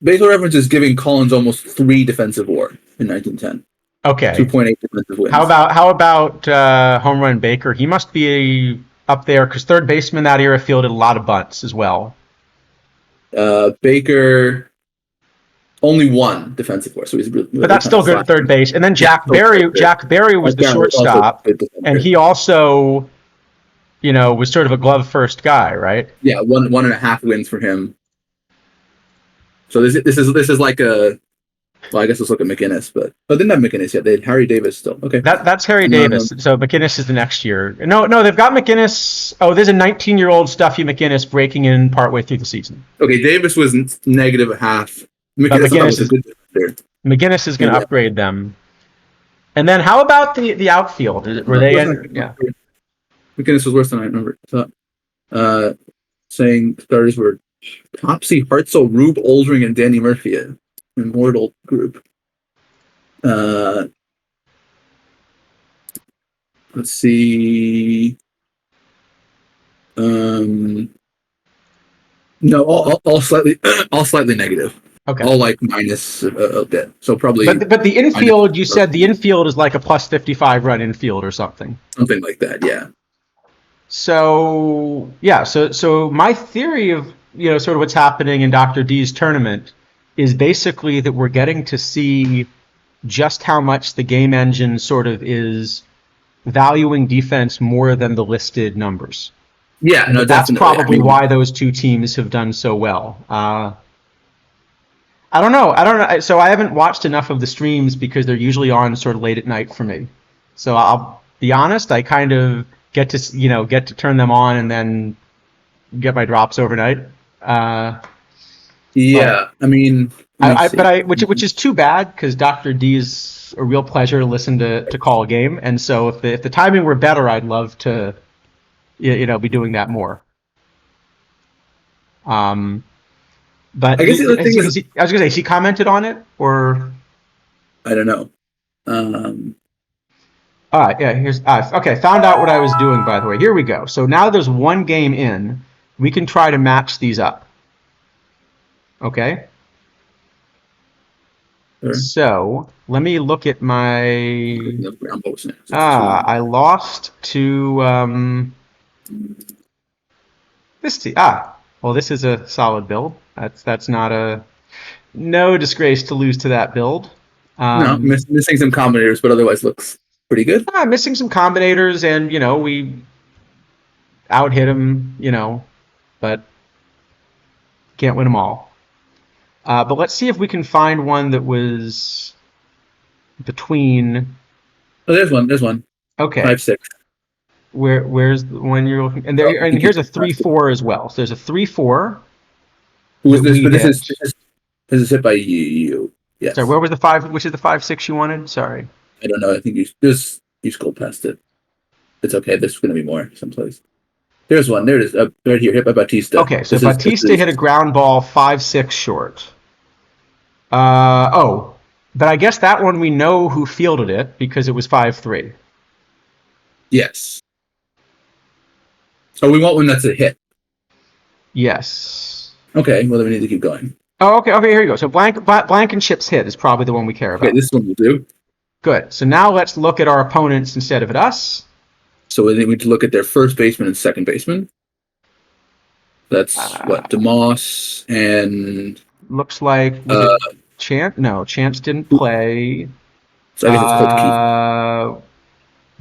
Baseball Reference is giving Collins almost 3 defensive WAR in 1910. Okay. 2.8 defensive wins. How about Home Run Baker? He must be up there because third baseman that era fielded a lot of bunts as well. Baker only 1 defensive WAR, so he's really but that's still good at third base. And then Jack Berry was the shortstop, and he also, was sort of a glove first guy, right? Yeah, 1.5 wins for him. So this is like a. Well, I guess let's look at McInnes, but they didn't have McInnes yet. They had Harry Davis still. Okay, that's Harry Davis. So McInnes is the next year. No, they've got McInnes. Oh, there's a 19-year-old Stuffy McInnes breaking in partway through the season. Okay, Davis was -0.5. McInnes is going to upgrade them. And then how about the outfield? Were they? McInnes was worse than I remember. Saying starters were Topsy, Hartzell, Rube Oldring, and Danny Murphy. Immortal group. Let's see. No, all slightly negative. Okay. All minus a bit. So probably. But the infield, you said the infield is like a plus 55 run infield or something. Something like that, yeah. So my theory of sort of what's happening in Dr. D's tournament is basically that we're getting to see just how much the game engine sort of is valuing defense more than the listed numbers. Yeah, no, that's probably why those two teams have done so well. I don't know. So I haven't watched enough of the streams because they're usually on sort of late at night for me. So I'll be honest, I kind of get to turn them on and then get my drops overnight. Yeah, which is too bad because Dr. D is a real pleasure to listen to call a game, and so if the timing were better, I'd love to, be doing that more. But I guess the other thing is, I was gonna say, has he commented on it or? I don't know. Um, Yeah. Here's okay. Found out what I was doing, by the way. Here we go. So now there's one game in. We can try to match these up. Okay. sure. So let me look at my. Looking up ground bolts now. It's two. I lost to this team. Well, this is a solid build. That's not a no disgrace to lose to that build. No, missing some combinators, but otherwise looks pretty good. Missing some combinators, and we out hit him. But can't win them all. But let's see if we can find one that was between. Oh, there's one. There's one. Okay. 5-6. Where's the one you're looking? And here's a 3-4 as well. So there's a 3-4. Who was this? But this is hit by you. Yes. Sorry, where was the 5? Which is the 5-6 you wanted? Sorry. I don't know. I think you scrolled past it. It's okay. There's going to be more someplace. There's one. There it is. Right here, hit by Batista. Okay, so Batista hit a ground ball 5-6 short. But I guess that one we know who fielded it because it was 5-3. Yes. So we want one that's a hit. Yes. Okay, well then we need to keep going. Oh, okay, here you go. So Blankenship's hit is probably the one we care about. Okay, this one will do. Good. So now let's look at our opponents instead of at us. So we need to look at their first baseman and second baseman. That's DeMoss and looks like Chance. No, Chance didn't play. So I guess it's called Keith.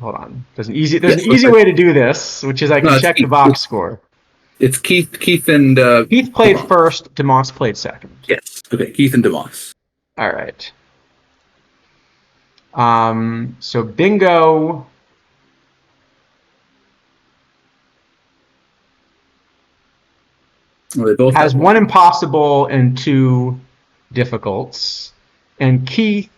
Hold on. There's an easy way to do this, which is I can check the box score. It's Keith. Keith and Keith played first. DeMoss played second. Yes. Okay. Keith and DeMoss. All right. So bingo. Well, they both has one impossible and 2 difficults, and Keith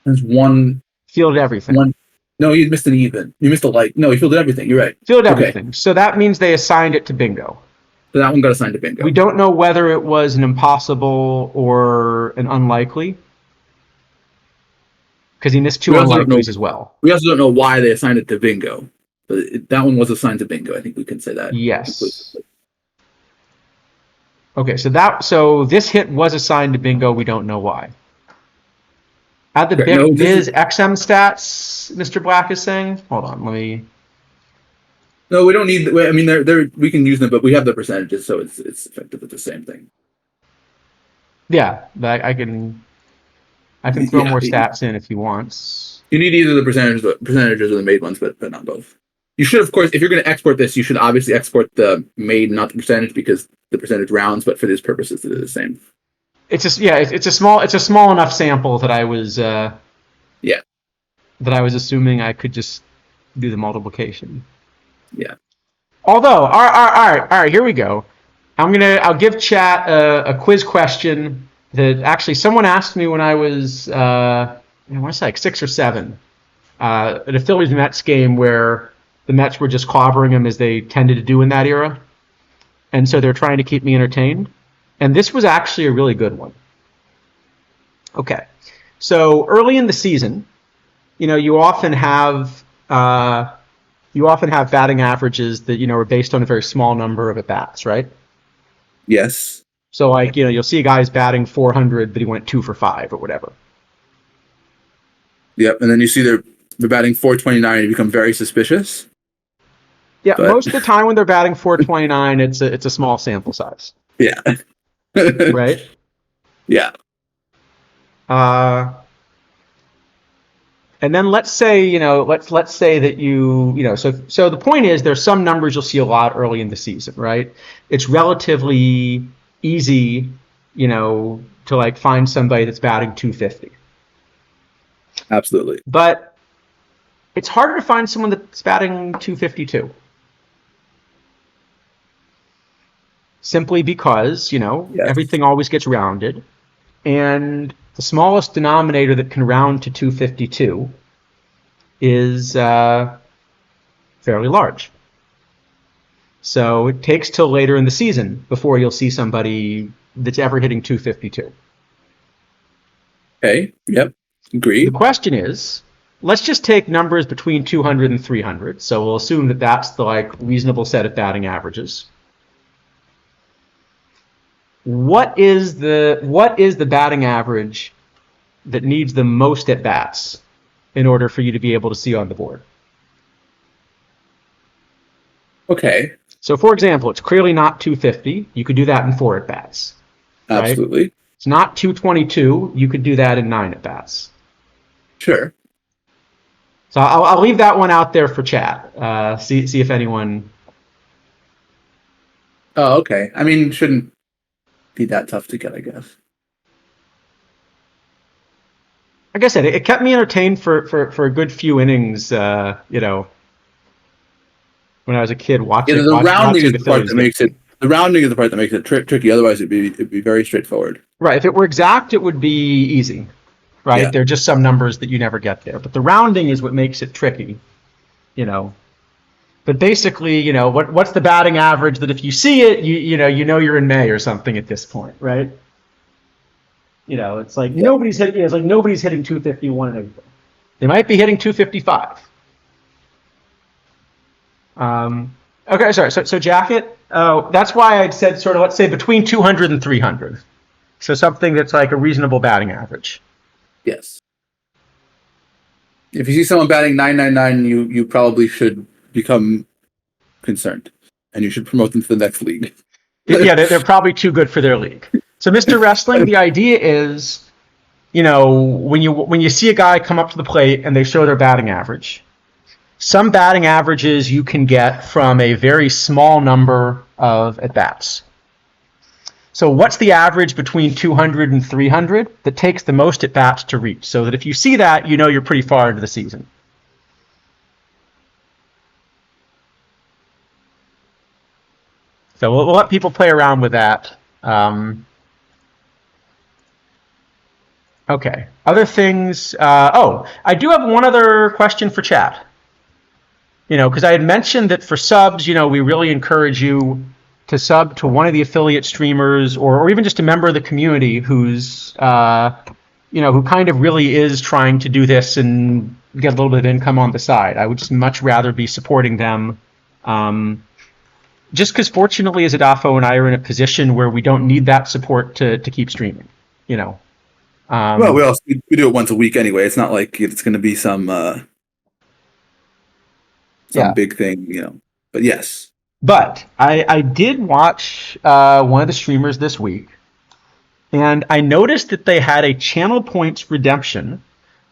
has one fielded everything. No, you missed an even. You missed a light. No, he fielded everything. You're right. Fielded everything. Okay. So that means they assigned it to bingo. So that one got assigned to bingo. We don't know whether it was an impossible or an unlikely, because he missed 2 unlikelies as well. We also don't know why they assigned it to bingo, but that one was assigned to bingo. I think we can say that. Yes. Okay, so this hit was assigned to bingo. We don't know why. Add the Biz XM stats, Mr. Black is saying. Hold on, let me. No, we don't need. I mean, we can use them, but we have the percentages, so it's effectively the same thing. Yeah, but I can throw more stats in if he wants. You need either the percentages or the made ones, but not both. You should, of course, if you're going to export this, you should obviously export the made, not the percentage, because the percentage rounds. But for these purposes, they're the same. It's a small enough sample that I was that I was assuming I could just do the multiplication. Yeah. Although, all right, here we go. I'll give chat a quiz question that actually someone asked me when I was I want to say like 6 or 7 at a Phillies Mets game where the Mets were just clobbering them as they tended to do in that era. And so they're trying to keep me entertained. And this was actually a really good one. Okay. So early in the season, you often have batting averages that, are based on a very small number of at-bats, right? Yes. So like, you'll see a guy's batting 400, but he went 2 for 5 or whatever. Yep. And then you see they're batting 429 and you become very suspicious. Yeah, most of the time when they're batting 429, it's a small sample size. Yeah. Right? Yeah. And then let's say, let's say that so the point is there's some numbers you'll see a lot early in the season, right? It's relatively easy, to like find somebody that's batting 250. Absolutely. But it's harder to find someone that's batting 252. Simply because, everything always gets rounded. And the smallest denominator that can round to 252 is fairly large. So it takes till later in the season before you'll see somebody that's ever hitting 252. Okay. Yep. The Agreed. question is, let's just take numbers between 200 and 300. So we'll assume that that's the reasonable set of batting averages. What is the batting average that needs the most at bats in order for you to be able to see on the board? Okay. So, for example, it's clearly not 250. You could do that in 4 at bats. Right? Absolutely. It's not 222. You could do that in 9 at bats. Sure. So I'll leave that one out there for chat. See if anyone. Oh, okay. I mean, shouldn't be that tough to get, I guess. Like I said, it kept me entertained for a good few innings. When I was a kid watching. Yeah, the rounding is the part Phillies that makes it. The rounding is the part that makes it tricky. Otherwise, it'd be very straightforward. Right. If it were exact, it would be easy. Right. Yeah. There are just some numbers that you never get there, but the rounding is what makes it tricky. But basically, what's the batting average that if you see it, you know you're in May or something at this point, right? It's like nobody's hitting. It's like nobody's hitting 251 and everything. They might be hitting 255. Okay, sorry. So jacket. That's why I said sort of, let's say between 200 and 300. So something that's like a reasonable batting average. Yes. If you see someone batting 999, you probably should become concerned, and you should promote them to the next league. Yeah, they're probably too good for their league. So, Mr. Wrestling, the idea is, when you see a guy come up to the plate and they show their batting average, some batting averages you can get from a very small number of at-bats. So what's the average between 200 and 300 that takes the most at-bats to reach? So that if you see that, you're pretty far into the season. So we'll let people play around with that. Okay. Other things. I do have one other question for chat. Because I had mentioned that for subs, we really encourage you to sub to one of the affiliate streamers or even just a member of the community who's, who kind of really is trying to do this and get a little bit of income on the side. I would just much rather be supporting them. Just because fortunately, Isidafo and I are in a position where we don't need that support to keep streaming, Well, we do it once a week anyway. It's not like it's going to be some big thing, But yes. But I did watch one of the streamers this week, and I noticed that they had a channel points redemption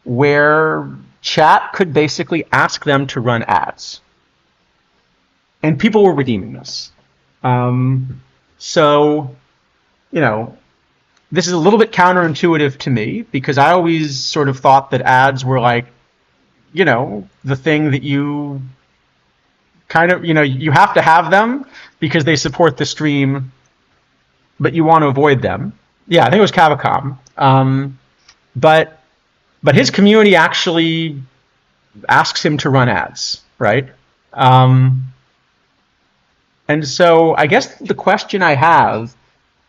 where chat could basically ask them to run ads. And people were redeeming this. So, this is a little bit counterintuitive to me because I always sort of thought that ads were like, the thing that you kind of, you have to have them because they support the stream, but you want to avoid them. Yeah, I think it was Cavacom. But his community actually asks him to run ads, right? And so I guess the question I have,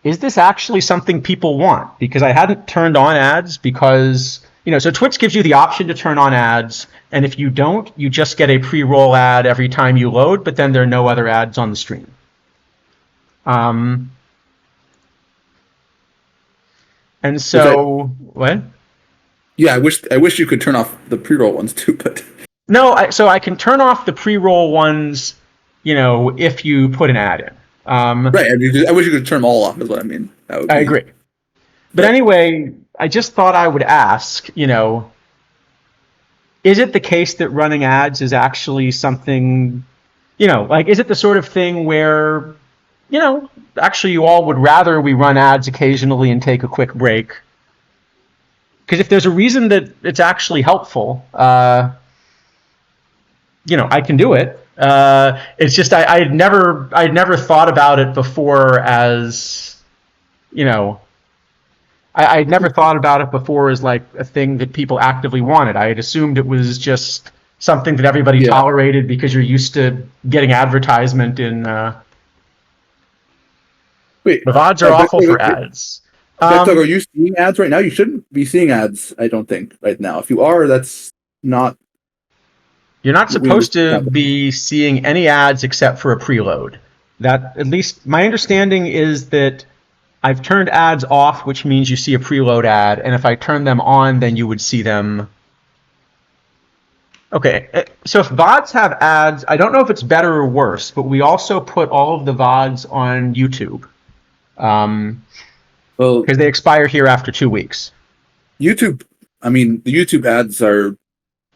is this actually something people want? Because I hadn't turned on ads because, so Twitch gives you the option to turn on ads. And if you don't, you just get a pre-roll ad every time you load, but then there are no other ads on the stream. And so, what? Yeah, I wish you could turn off the pre-roll ones too, but no. So I can turn off the pre-roll ones, if you put an ad in. Right. I wish you could turn them all off. Is what I mean. I agree. But anyway, I just thought I would ask, is it the case that running ads is actually something, is it the sort of thing where, actually you all would rather we run ads occasionally and take a quick break? Because if there's a reason that it's actually helpful, I can do it. It's just I'd never thought about it before as, I'd never thought about it before as like a thing that people actively wanted. I had assumed it was just something that everybody Yeah. tolerated because you're used to getting advertisement in. Wait, The VODs are awful for Beto, ads. are you seeing ads right now? You shouldn't be seeing ads, I don't think, right now. If you are, that's not You're not what we supposed understand to happening. be seeing any ads except for a preload. That, at least my understanding is that I've turned ads off, which means you see a preload ad, and if I turn them on, then you would see them. Okay, so if VODs have ads, I don't know if it's better or worse, but we also put all of the VODs on YouTube Well, because they expire here after 2 weeks. YouTube, I mean, the YouTube ads are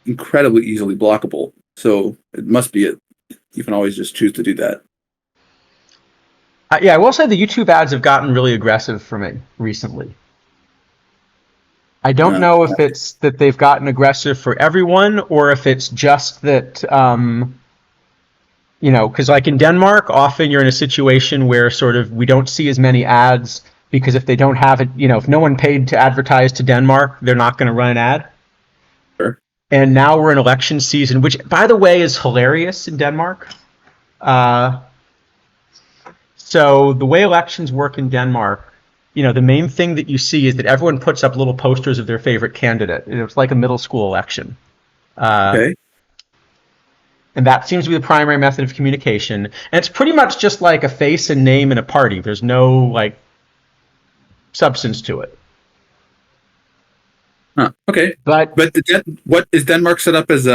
incredibly easily blockable. So it must be it. You can always just choose to do that. Yeah, I will say the YouTube ads have gotten really aggressive for me recently. I don't Uh, know if it's that they've gotten aggressive for everyone or if it's just that, because like in Denmark, often you're in a situation where sort of we don't see as many ads because if they don't have it, if no one paid to advertise to Denmark, they're not going to run an ad. sure. And now we're in election season, which, by the way, is hilarious in Denmark. Uh, so the way elections work in Denmark, the main thing that you see is that everyone puts up little posters of their favorite candidate. It's like a middle school election. Uh, Okay. and that seems to be the primary method of communication. And it's pretty much just like a face and name and a party. There's no like substance to it. Huh. Okay. But But what is Denmark set up as?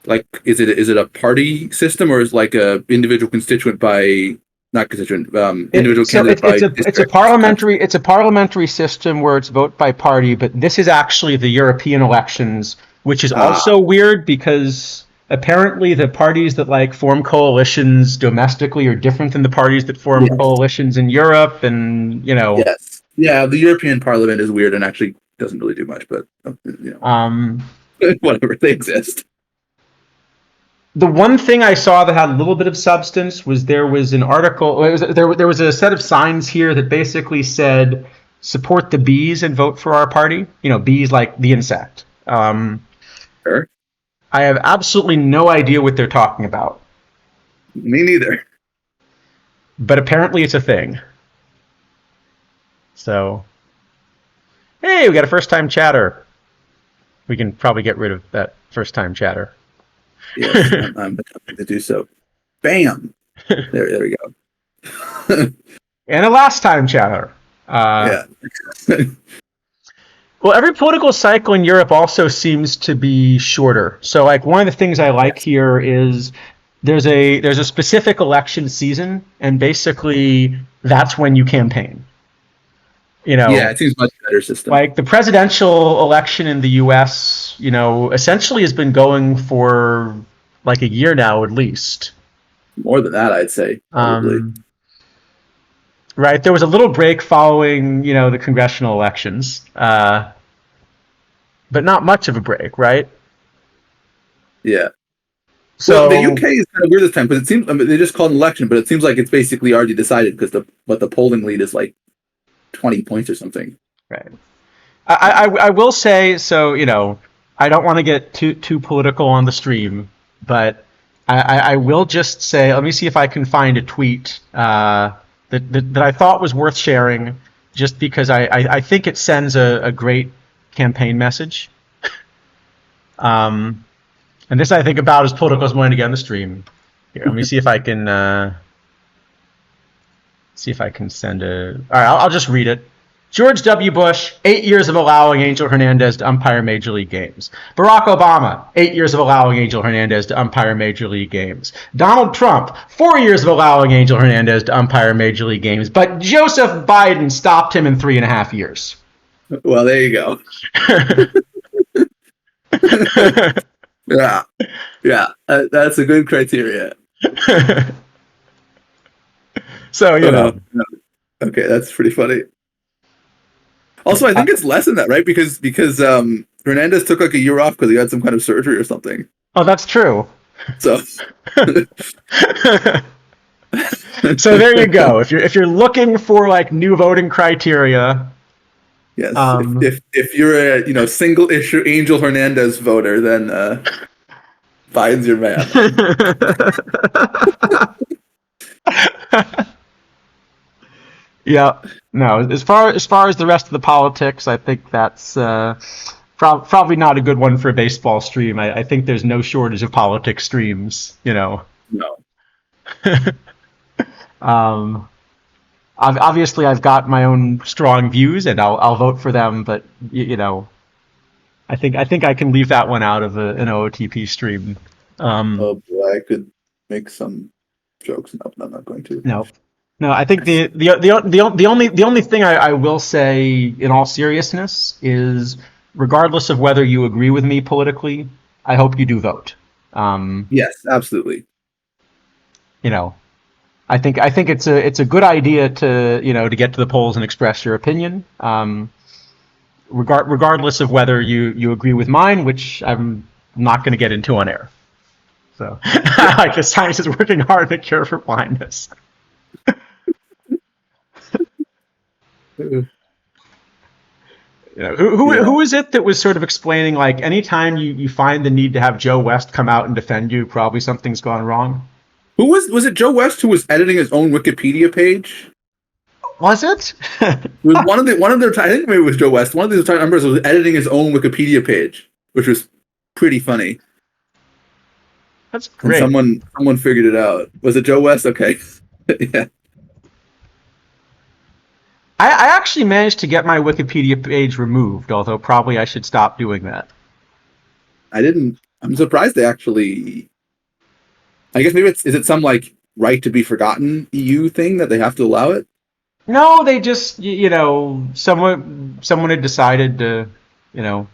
Like, is it a party system or is like a individual constituent by not constituent individual so candidate by it's a district? parliamentary system where it's vote by party. But this is actually the European elections, which is Ah, also weird because apparently the parties that like form coalitions domestically are different than the parties that form yes, coalitions in Europe, and yes, yeah. The European Parliament is weird and actually doesn't really do much, but um, whatever. They exist. the one thing I saw that had a little bit of substance was there was an article. There was a set of signs here that basically said support the bees and vote for our party. Bees like the insect. Sure. I have absolutely no idea what they're talking about, Me neither. but apparently it's a thing. So, hey, we got a first time chatter. We can probably get rid of that first time chatter. Yes, I'm attempting to do so. Bam. There we go. And a last time chatter. Yeah. Well, every political cycle in Europe also seems to be shorter. So, like, one of the things I like here is there's a specific election season, and basically that's when you campaign. Yeah, it seems much better system. Like the presidential election in the U.S., essentially has been going for like a year now at least. More than that, I'd say probably. Right, there was a little break following, the congressional elections, but not much of a break, right? Yeah. So Well, the UK is kind of weird this time, but it seems they just called an election, but it seems like it's basically already decided because the polling lead is like 20 points or something. right. I will say, so, I don't want to get too political on the stream, but I will just say, let me see if I can find a tweet that I thought was worth sharing, just because I think it sends a great campaign message. And this I think about as political as I'm going to get on the stream. Here, let me see if I can send a. All right, I'll just read it. George W. Bush, 8 years of allowing Angel Hernandez to umpire Major League Games. Barack Obama, 8 years of allowing Angel Hernandez to umpire Major League Games. Donald Trump, 4 years of allowing Angel Hernandez to umpire Major League Games. But Joseph Biden stopped him in 3.5 years. Well, there you go. Yeah, that's a good criteria. So, Okay, that's pretty funny. Also, I think it's less than that, right? Because Hernandez took like a year off because he had some kind of surgery or something. Oh, that's true. So, so there you go. If you're looking for like new voting criteria, Yes. Um, If you're a single issue Angel Hernandez voter, then Biden's your man. yeah. No, as far as the rest of the politics, I think that's probably not a good one for a baseball stream. I think there's no shortage of politics streams. No. Um, obviously, I've got my own strong views, and I'll vote for them. But I think I can leave that one out of an OOTP stream. Oh boy, I could make some jokes. No, I'm not going to. No, no. I think the only thing I will say in all seriousness is, regardless of whether you agree with me politically, I hope you do vote. Yes, absolutely. You know, I think it's a good idea to get to the polls and express your opinion. Regardless of whether you agree with mine, which I'm not going to get into on air. So, I guess science is working hard to cure for blindness. Uh, Who Yeah. is it that was sort of explaining, like, anytime you find the need to have Joe West come out and defend you, probably something's gone wrong? Who was it? Joe West who was editing his own Wikipedia page. Was it? It was one of their. I think maybe it was Joe West. One of the time members was editing his own Wikipedia page, which was pretty funny. That's And great. someone figured it out. Was it Joe West? Okay. Yeah. I actually managed to get my Wikipedia page removed, although probably I should stop doing that. I didn't. I'm surprised they actually. I guess maybe is it some like right to be forgotten EU thing that they have to allow it? No, they just, someone had decided to, you know,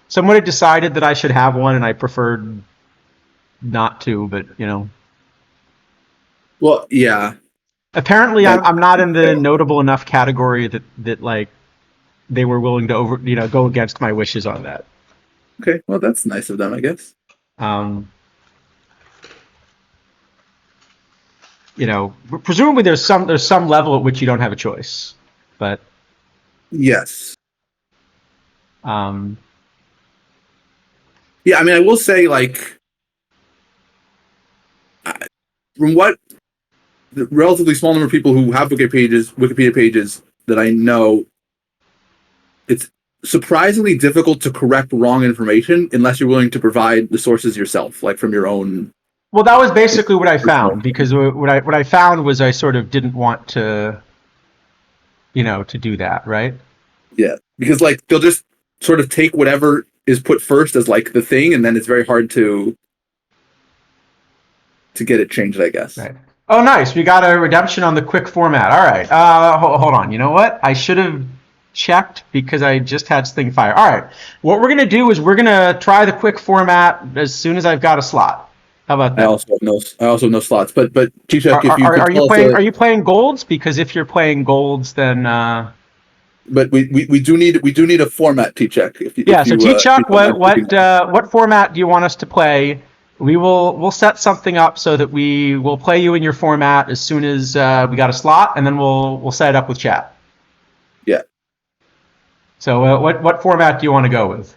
someone had decided that I should have one, and I preferred not to. But Well, yeah. apparently That I'm not in the notable enough category that like they were willing to go against my wishes on that. okay. Well, that's nice of them, I guess. Um, Presumably there's some level at which you don't have a choice, but Yes. um, Yeah. I mean, I will say like from what the relatively small number of people who have Wikipedia pages that I know, it's surprisingly difficult to correct wrong information unless you're willing to provide the sources yourself, like from your own. well, that was basically what I found, because what I found was I sort of didn't want to do that, right? Yeah, because like they'll just sort of take whatever is put first as like the thing, and then it's very hard to get it changed, I guess. Right. Oh, nice. We got a redemption on the quick format. All right. Hold on. You know what? I should have checked because I just had this thing fire. All right. What we're gonna do is we're gonna try the quick format as soon as I've got a slot. How about I that? also have no slots, but T-Check, if you could Are you tell us playing? Are you playing golds? Because if you're playing golds, then but we do need a format, T-Check. yeah. If So you, T-Chuck, if you what format do you want us to play? We'll set something up so that we will play you in your format as soon as we got a slot, and then we'll set it up with chat. Yeah. So what format do you want to go with?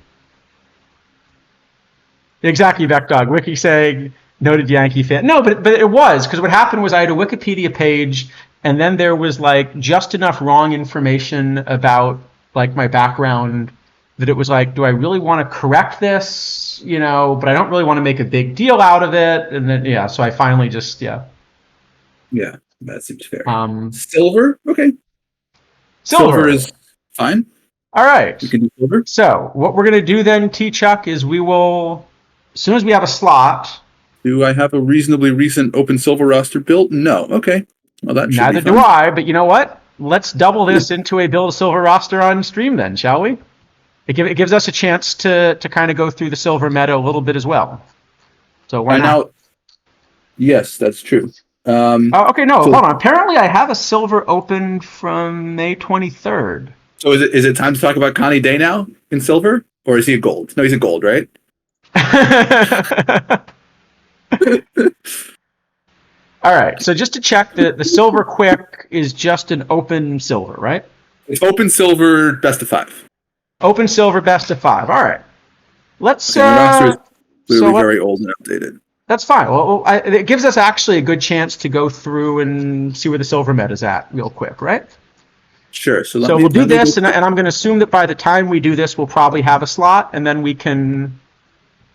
Exactly, Beckdog. Wiki saying noted Yankee fan. No, but it was, because what happened was I had a Wikipedia page, and then there was like just enough wrong information about like my background that it was like, do I really want to correct this? But I don't really want to make a big deal out of it. And then so I finally just Yeah, that seems fair. Um, Silver, okay. Silver is fine. All right. We can do silver. So what we're gonna do then, T-Chuck, is we will, as soon as we have a slot. Do I have a reasonably recent open silver roster built? No. Okay. Well, that should Neither be fun. do I, but you know what? Let's double this into a build a silver roster on stream then, shall we? It gives us a chance to kind of go through the silver meta a little bit as well. So why not? Now, yes, that's true. Oh, okay, no, so- hold on. Apparently I have a silver open from May 23rd. So is it time to talk about Connie Day now in silver? Or is he a gold? No, he's a gold, right? All right, so just to check, the silver quick is just an open silver, right? It's open silver, best of 5. Open silver, best of 5. All right. Let's. Okay, my roster is clearly so very old and outdated. that's fine. Well, it gives us actually a good chance to go through and see where the silver meta's at real quick, right? Sure. So We'll do this, and I'm going to assume that by the time we do this, we'll probably have a slot, and then we can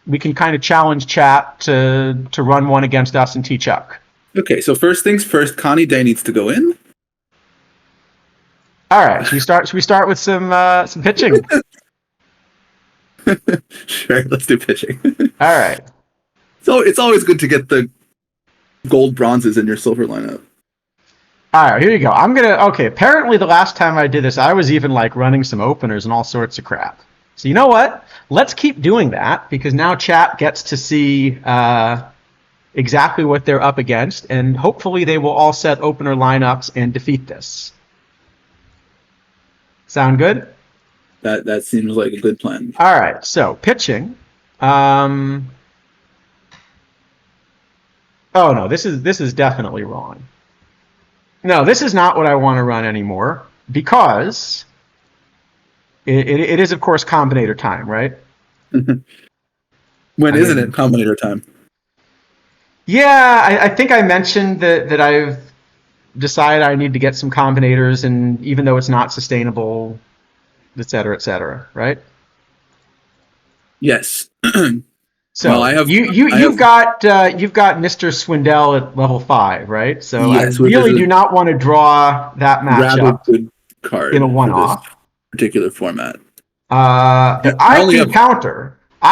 kind of challenge chat to run one against us and T-Chuck. Okay, so first things first, Connie Day needs to go in. All right. Should we start with some pitching? Sure, let's do pitching. All right. So it's always good to get the gold bronzes in your silver lineup. All right, here you go. Okay, apparently the last time I did this, I was even like running some openers and all sorts of crap. So you know what? Let's keep doing that because now chat gets to see exactly what they're up against, and hopefully they will all set opener lineups and defeat this. Sound good? That seems like a good plan. All right, so pitching. Oh no, this is definitely wrong. No, this is not what I want to run anymore because it is, of course, Combinator time, right? Isn't it Combinator time? Yeah, I think I mentioned that I've decided I need to get some Combinators, and even though it's not sustainable, et cetera, right? Yes. So well, you've got Mr. Swindell at level 5, right? So yes, I really do not want to draw that matchup good card in a one-off particular format. But I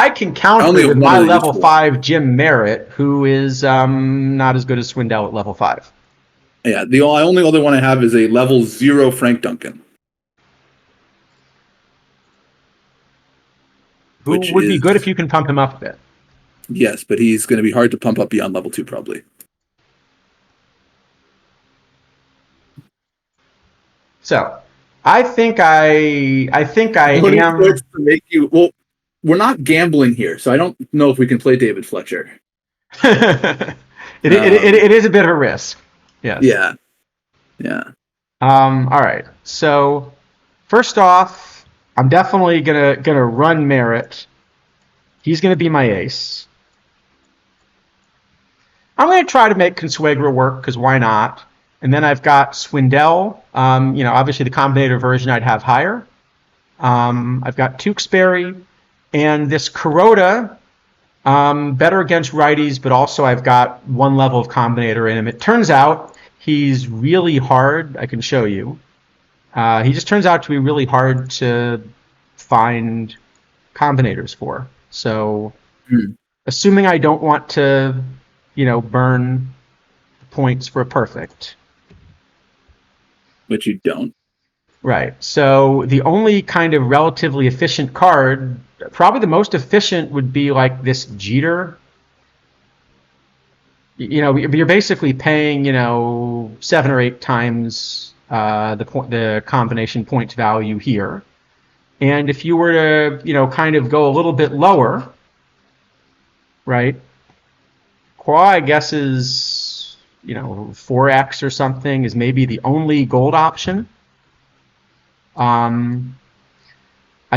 can counter with my level 5 Jim Merritt, who is not as good as Swindell at level 5. Yeah, the only other one I have is a level 0 Frank Duncan. Who would be good if you can pump him up a bit. Yes, but he's going to be hard to pump up beyond level 2 probably. So, I think I am. To make you, well, we're not gambling here, so I don't know if we can play David Fletcher. it is a bit of a risk. Yes. Yeah. All right. So, first off, I'm definitely gonna run Merritt. He's gonna be my ace. I'm going to try to make Consuegra work because why not? And then I've got Swindell. Obviously the Combinator version I'd have higher. I've got Tewksbury and this Kuroda, better against righties, but also I've got one level of Combinator in him. It turns out he's really hard. I can show you. He just turns out to be really hard to find Combinators for. So, assuming I don't want to burn points for a perfect. Which you don't. Right. So the only kind of relatively efficient card, probably the most efficient would be like this Jeter. You're basically paying, 7 or 8 times the combination points value here. And if you were to, kind of go a little bit lower, right? Qua, I guess, is 4x or something is maybe the only gold option. I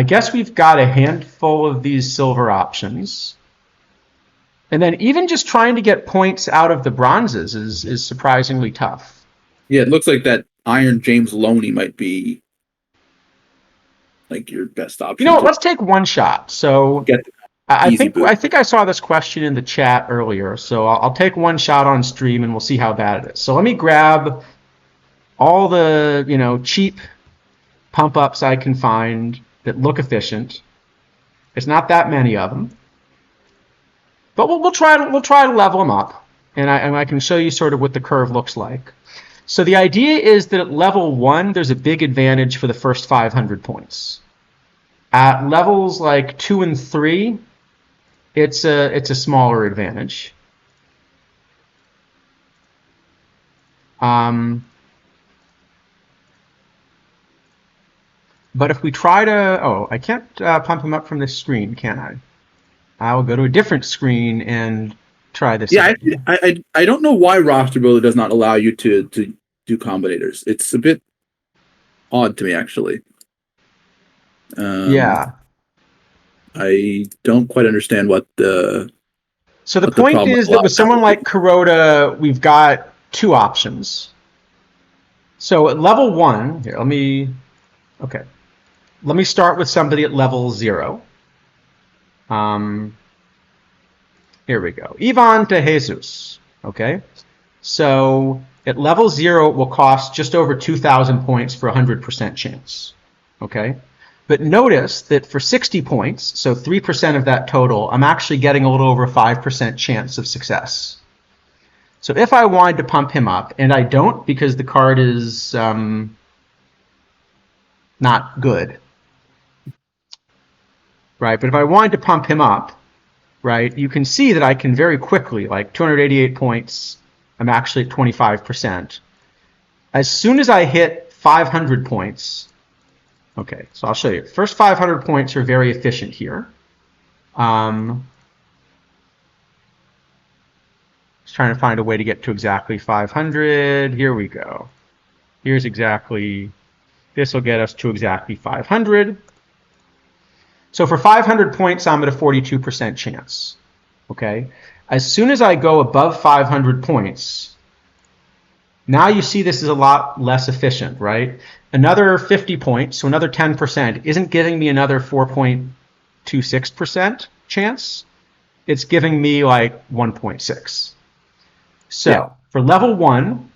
guess we've got a handful of these silver options. And then even just trying to get points out of the bronzes is surprisingly tough. Yeah, it looks like that Iron James Loney might be like your best option. Let's take one shot. So I think I saw this question in the chat earlier, so I'll take one shot on stream and we'll see how bad it is. So let me grab all the cheap pump ups I can find that look efficient. It's not that many of them, but we'll try to level them up, and I can show you sort of what the curve looks like. So the idea is that at level 1, there's a big advantage for the first 500 points. At levels like 2 and 3. It's a smaller advantage. But if we try to, I can't pump him up from this screen, can I? I'll go to a different screen and try this. Yeah, I don't know why Roster Builder does not allow you to do combinators. It's a bit odd to me, actually. Yeah. I don't quite understand what the So the what the point problem with is that with allowing that someone would like be. Kuroda, we've got two options. So at level 1, here, okay. Let me start with somebody at level 0. Here we go. Ivan de Jesus. Okay. So at level 0, it will cost just over 2,000 points for a 100% chance. Okay. But notice that for 60 points, so 3% of that total, I'm actually getting a little over 5% chance of success. So if I wanted to pump him up, and I don't because the card is not good, right? But if I wanted to pump him up, right, you can see that I can very quickly, like 288 points, I'm actually at 25%. As soon as I hit 500 points, okay, so I'll show you. First 500 points are very efficient here. Just trying to find a way to get to exactly 500. Here we go. Here's exactly, this will get us to exactly 500. So for 500 points, I'm at a 42% chance. Okay. As soon as I go above 500 points, now you see this is a lot less efficient, right? Another 50 points, so another 10%, isn't giving me another 4.26% chance. It's giving me like 1.6. Yeah. So for level 1,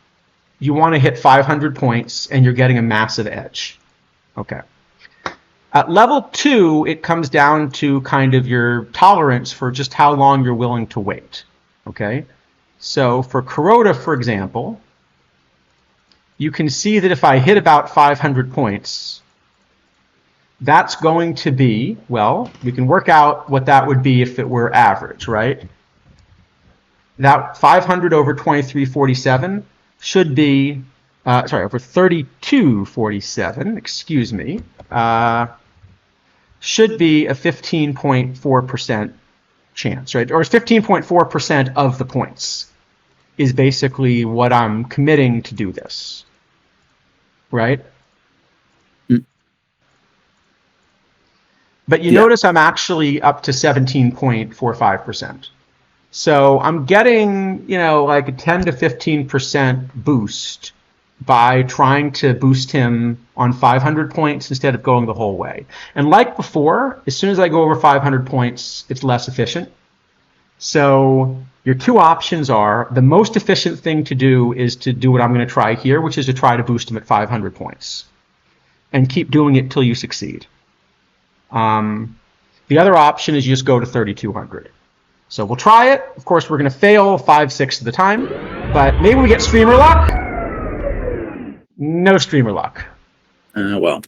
you want to hit 500 points and you're getting a massive edge. Okay. At level 2, it comes down to kind of your tolerance for just how long you're willing to wait. Okay. So for Kuroda, for example, you can see that if I hit about 500 points, that's going to be, well, we can work out what that would be if it were average, right? That 500 over 2347 should be, over 3247, excuse me, should be a 15.4% chance, right? Or 15.4% of the points is basically what I'm committing to do this, right? But you Yeah. notice I'm actually up to 17.45%. So I'm getting, like a 10 to 15% boost by trying to boost him on 500 points instead of going the whole way. And like before, as soon as I go over 500 points, it's less efficient. So your two options are, the most efficient thing to do is to do what I'm going to try here, which is to try to boost him at 500 points. And keep doing it till you succeed. The other option is you just go to 3,200. So we'll try it. Of course, we're going to fail 5/6 of the time, but maybe we get streamer luck. No streamer luck. Well,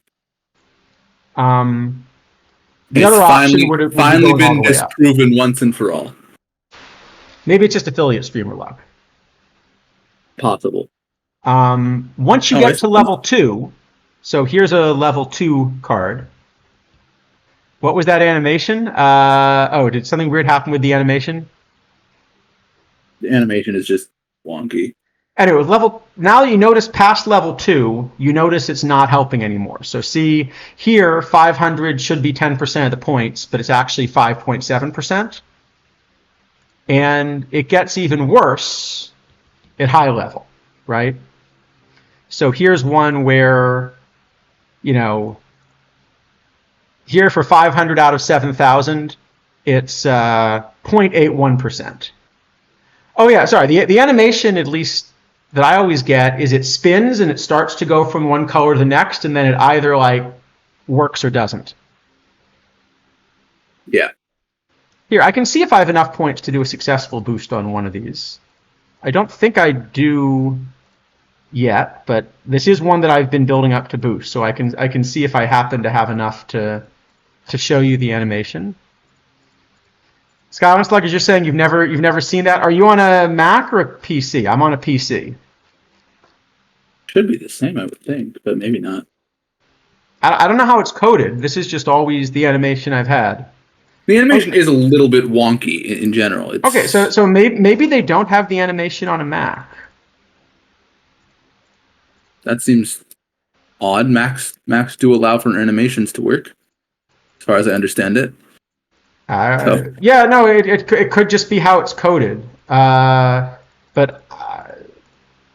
The it's other option would be finally going all been the way up. disproven once and for all. Maybe it's just affiliate streamer luck. Possible. Once you get to level 2, so here's a level 2 card. What was that animation? Did something weird happen with the animation? The animation is just wonky. Anyway, now that you notice past level 2, you notice it's not helping anymore. So see here, 500 should be 10% of the points, but it's actually 5.7%. And it gets even worse at high level, right? So here's one where, here for 500 out of 7,000, it's 0.81%. Oh yeah, sorry. The animation, at least that I always get, is it spins and it starts to go from one color to the next, and then it either like works or doesn't. Yeah. Here, I can see if I have enough points to do a successful boost on one of these. I don't think I do yet, but this is one that I've been building up to boost, so I can see if I happen to have enough to show you the animation. Scott, like as you're saying, you've never seen that. Are you on a Mac or a PC? I'm on a PC. Should be the same, I would think, but maybe not. I don't know how it's coded. This is just always the animation I've had. The animation is a little bit wonky in general. It's... Okay, so maybe they don't have the animation on a Mac. That seems odd. Max do allow for animations to work, as far as I understand it. So Yeah, no, it could just be how it's coded. But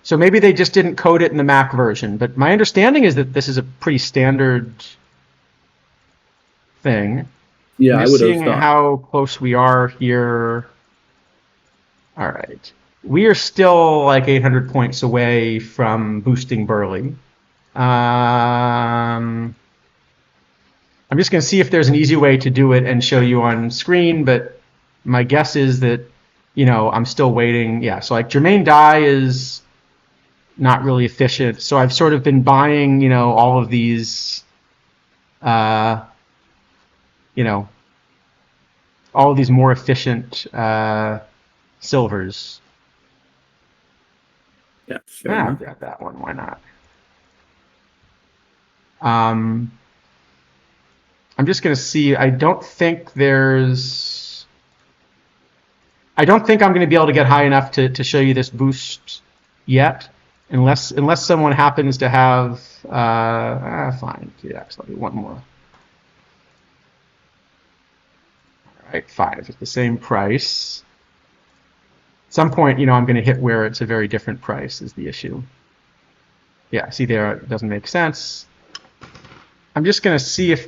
so maybe they just didn't code it in the Mac version. But my understanding is that this is a pretty standard thing. yeah, I'm I just would have seeing thought. how close we are here. All right. We are still like 800 points away from boosting Burley. I'm just going to see if there's an easy way to do it and show you on screen, but my guess is that, I'm still waiting. Yeah, so like Jermaine Dye is not really efficient. So I've sort of been buying, all of these, you know, all of these more efficient silvers. Yeah, fair enough. I've got that one. Why not? Um, I'm just going to see. I don't think I'm going to be able to get high enough to show you this boost yet, unless someone happens to have. Fine. Yeah, actually, one more. All right, fine. If it's the same price, at some point, I'm going to hit where it's a very different price is the issue. Yeah, see there, it doesn't make sense. I'm just going to see if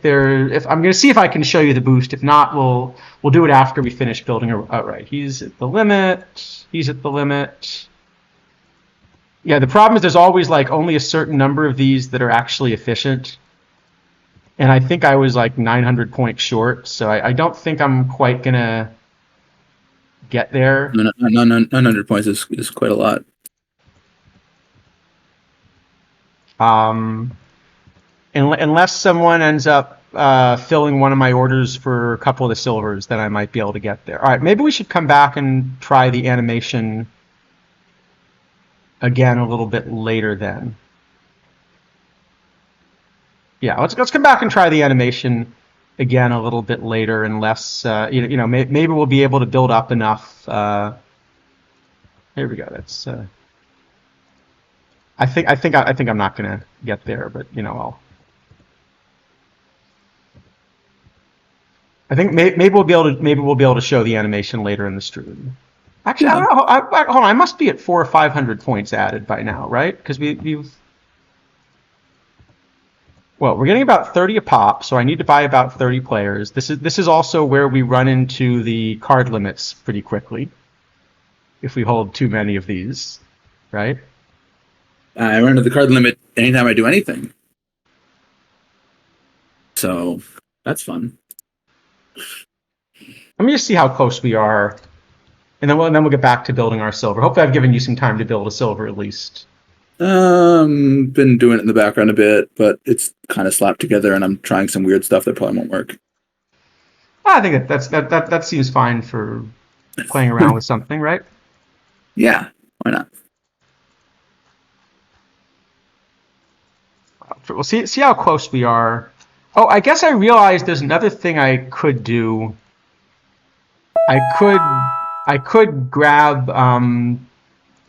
I can show you the boost. If not, we'll do it after we finish building. Right, he's at the limit. He's at the limit. Yeah, the problem is there's always like only a certain number of these that are actually efficient. And I think I was like 900 points short, so I don't think I'm quite going to get there. 900 points is quite a lot. Unless someone ends up filling one of my orders for a couple of the silvers, then I might be able to get there. All right, maybe we should come back and try the animation again a little bit later then. Yeah, let's come back and try the animation again a little bit later, unless maybe we'll be able to build up enough. Here we go. That's. I think I'm not gonna get there, but I think maybe we'll be able to show the animation later in the stream. Actually, Yeah. I don't know. Hold on, I must be at 400 or 500 points added by now, right? Because we're getting about 30 a pop, so I need to buy about 30 players. This is also where we run into the card limits pretty quickly if we hold too many of these, right? I run into the card limit anytime I do anything. So that's fun. Let me just see how close we are, and then we'll get back to building our silver. Hopefully, I've given you some time to build a silver at least. Been doing it in the background a bit, but it's kind of slapped together, and I'm trying some weird stuff that probably won't work. I think that seems fine for playing around with something, right? Yeah, why not? We'll see how close we are. Oh, I guess I realized there's another thing I could do. I could grab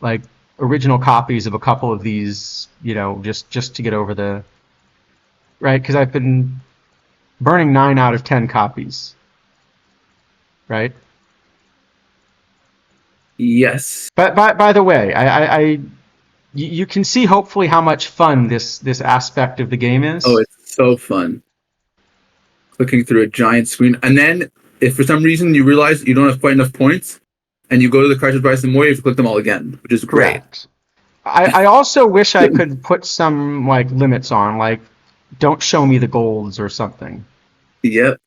like original copies of a couple of these, just to get over the right, because I've been burning 9 out of 10 copies, right? Yes. But by the way, you can see hopefully how much fun this aspect of the game is. Oh, it's so fun. Clicking through a giant screen, and then if for some reason you realize you don't have quite enough points, and you go to the cartridge buy some more, you have to click them all again, which is Correct. Great. I also wish I could put some like limits on, like don't show me the golds or something. Yep.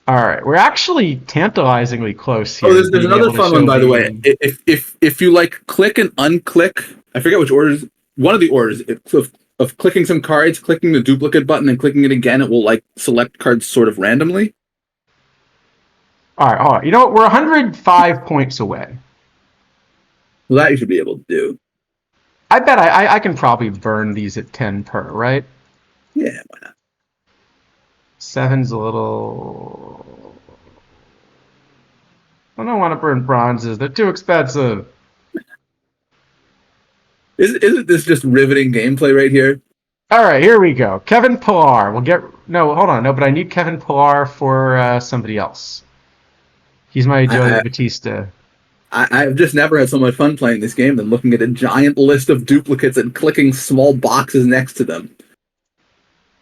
All right, we're actually tantalizingly close here. Oh, there's another fun one, by the way. If you like click and unclick, I forget which orders. One of the orders of clicking some cards, clicking the duplicate button, and clicking it again, it will like select cards sort of randomly. All right. You know what? We're 105 points away. Well, that you should be able to do. I bet I can probably burn these at 10 per, right? Yeah, why not? 7's a little. I don't want to burn bronzes. They're too expensive. Isn't this just riveting gameplay right here? All right, here we go. Kevin Pillar. No, hold on. No, but I need Kevin Pillar for somebody else. He's my Joey I, Batista. I've just never had so much fun playing this game than looking at a giant list of duplicates and clicking small boxes next to them.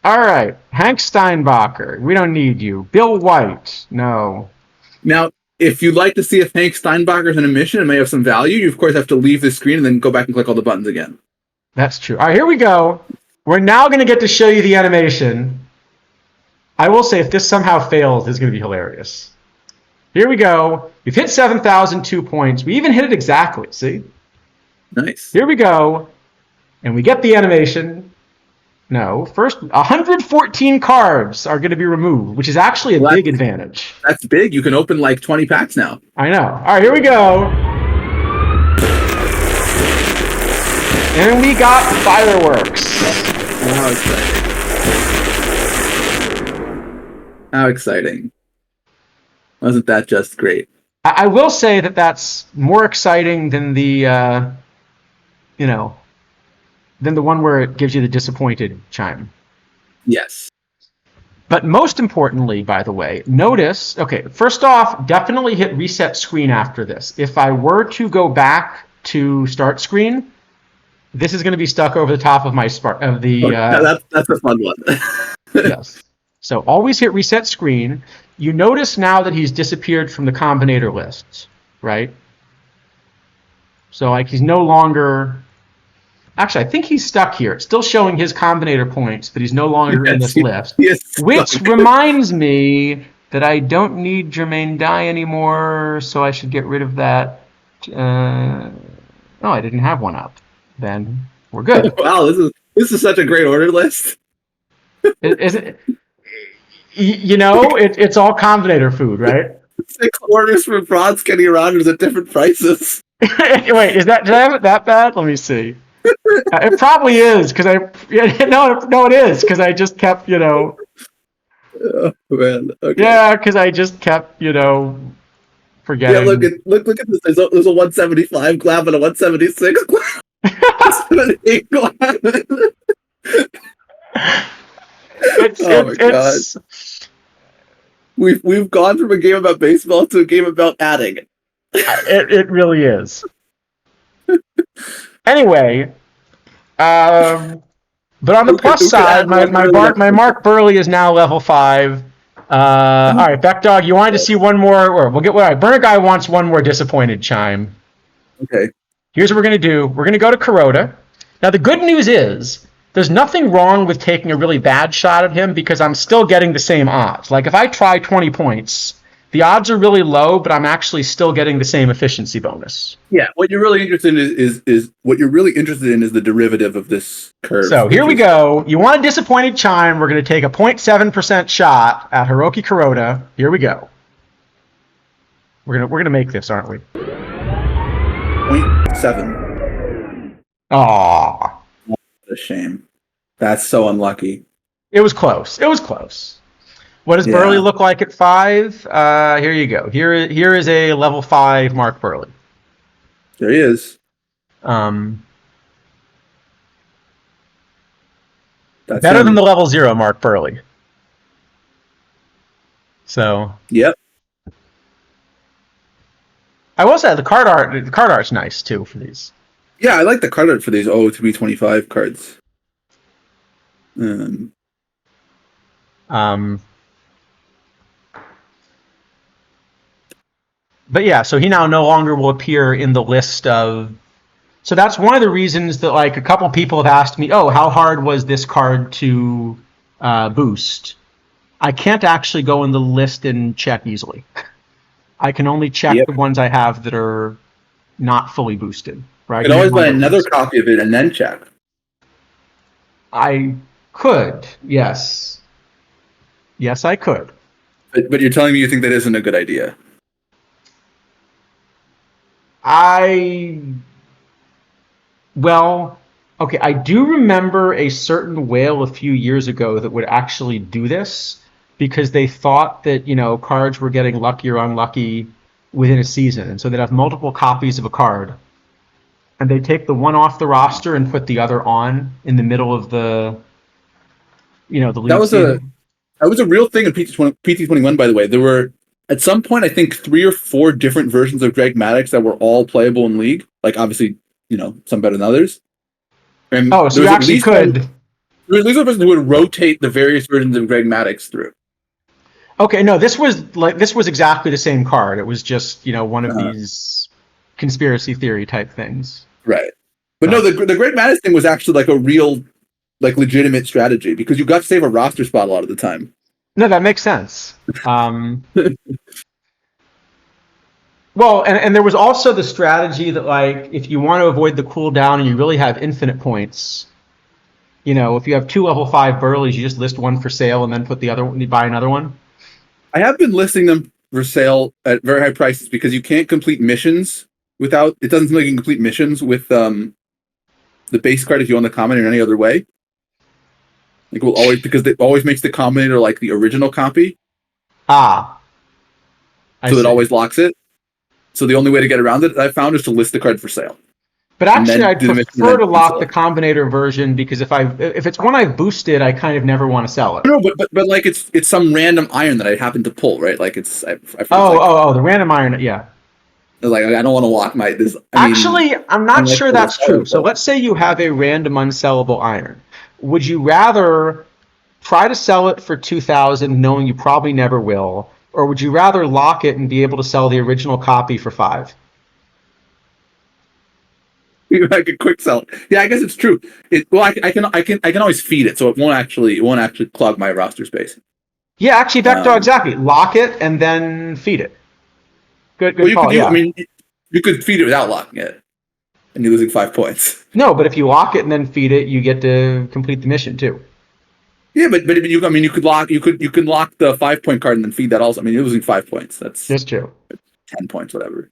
All right, Hank Steinbacher. We don't need you. Bill White. No. Now, if you'd like to see if Hank Steinbacher's in a mission and may have some value, you of course have to leave the screen and then go back and click all the buttons again. That's true. All right, here we go. We're now going to get to show you the animation. I will say if this somehow fails, this is going to be hilarious. Here we go. We've hit 7,002 points. We even hit it exactly, see? Nice. Here we go. And we get the animation. No, first 114 cards are going to be removed, which is actually a big advantage. That's big. You can open like 20 packs now. I know. All right, here we go. And we got fireworks. How exciting. How exciting. Wasn't that just great? I will say that that's more exciting than the, than the one where it gives you the disappointed chime. Yes. But most importantly, by the way, notice, okay, first off, definitely hit reset screen after this. If I were to go back to start screen, this is going to be stuck over the top of my that's a fun one. Yes. So always hit reset screen. You notice now that he's disappeared from the combinator lists, right? So like he's no longer. Actually, I think he's stuck here. It's still showing his combinator points, but he's no longer in this list. Which reminds me that I don't need Jermaine Dye anymore, so I should get rid of that. I didn't have one up. Then we're good. Wow, this is such a great order list. Is it? It's all combinator food, right? 6 orders for bronze getting around at different prices. Wait, did I have it that bad? Let me see. It probably is because it is because I just kept Oh man. Okay. Yeah, because I just kept forgetting. Yeah, look at this. There's a 175 glab and a 176 glab. It's We've gone from a game about baseball to a game about adding. It really is. Anyway, but on the plus side, my Mark Burley is now level 5. All right, Beckdog, you wanted to see one more, or we'll get. All right, Burner Guy wants one more disappointed chime. Okay. Here's what we're going to do. We're going to go to Kuroda. Now, the good news is there's nothing wrong with taking a really bad shot at him because I'm still getting the same odds. Like if I try 20 points, the odds are really low, but I'm actually still getting the same efficiency bonus. Yeah, what you're really interested in is the derivative of this curve. So here we go. You want a disappointed chime? We're going to take a 0.7% shot at Hiroki Kuroda. Here we go. We're gonna make this, aren't we? 0.7. Aww. What a shame. That's so unlucky. It was close. What does Burley look like at 5? Here you go. Here is a level 5 Mark Burley. There he is. That's better him. than the level 0 Mark Burley. So. Yep. I will say the card art's nice too for these. Yeah, I like the card art for these 0-325 cards. But yeah, so he now no longer will appear in the list of. So that's one of the reasons that like a couple people have asked me, oh, how hard was this card to boost? I can't actually go in the list and check easily. I can only check the ones I have that are not fully boosted. Right? You could always buy another copy of it and then check. I could, yes. Yes, I could. But you're telling me you think that isn't a good idea? Well, okay, I do remember a certain whale a few years ago that would actually do this because they thought that, cards were getting lucky or unlucky within a season. And so they'd have multiple copies of a card. And they take the one off the roster and put the other on in the middle of the the That league was a season. that was a real thing in PT21. By the way, there were at some point I think 3 or 4 different versions of Greg Maddux that were all playable in league. Like obviously, some better than others. And Oh, so there you was at actually least one. could. There was at least one person who would rotate the various versions of Greg Maddux through. Okay, no, this was exactly the same card. It was just one of Uh, these conspiracy theory type things. right. But no, But the Greg Maddux thing was actually like a real, like legitimate strategy because you got to save a roster spot a lot of the time. no, that makes sense. Well, and there was also the strategy that like if you want to avoid the cooldown and you really have infinite points, if you have 2 level 5 Burleys, you just list one for sale and then put the other one, you buy another one. I have been listing them for sale at very high prices because you can't complete missions without. It doesn't seem like you can complete missions with the base card if you own the common in any other way. Like will always because it always makes the combinator like the original copy, Ah, I so it see. always locks it. So the only way to get around it I found is to list the card for sale But and actually, then I'd do the mission and prefer then to lock cancel the it. combinator version because if it's one I've boosted, I kind of never want to sell it. No, but like it's some random iron that I happen to pull, right? Like it's Oh, like oh, oh, the random iron. Yeah. I don't want to lock my this. I mean, Actually, I'm I not might sure be able to that's sell true. it, So but let's say you have a random unsellable iron. Would you rather try to sell it for 2,000, knowing you probably never will, or would you rather lock it and be able to sell the original copy for 5? like a quick sell. Yeah, I guess it's true. I can always feed it, so it won't actually clog my roster space. Yeah, actually, Vector, Um, exactly. Lock it and then feed it. Good, well, good call. I Yeah. mean, you could feed it without locking it, and you're losing 5 points. No, but if you lock it and then feed it, you get to complete the mission too. Yeah, but you can lock the 5 point card and then feed that also. I mean, you're losing 5 points. That's That's true. 10 points, whatever.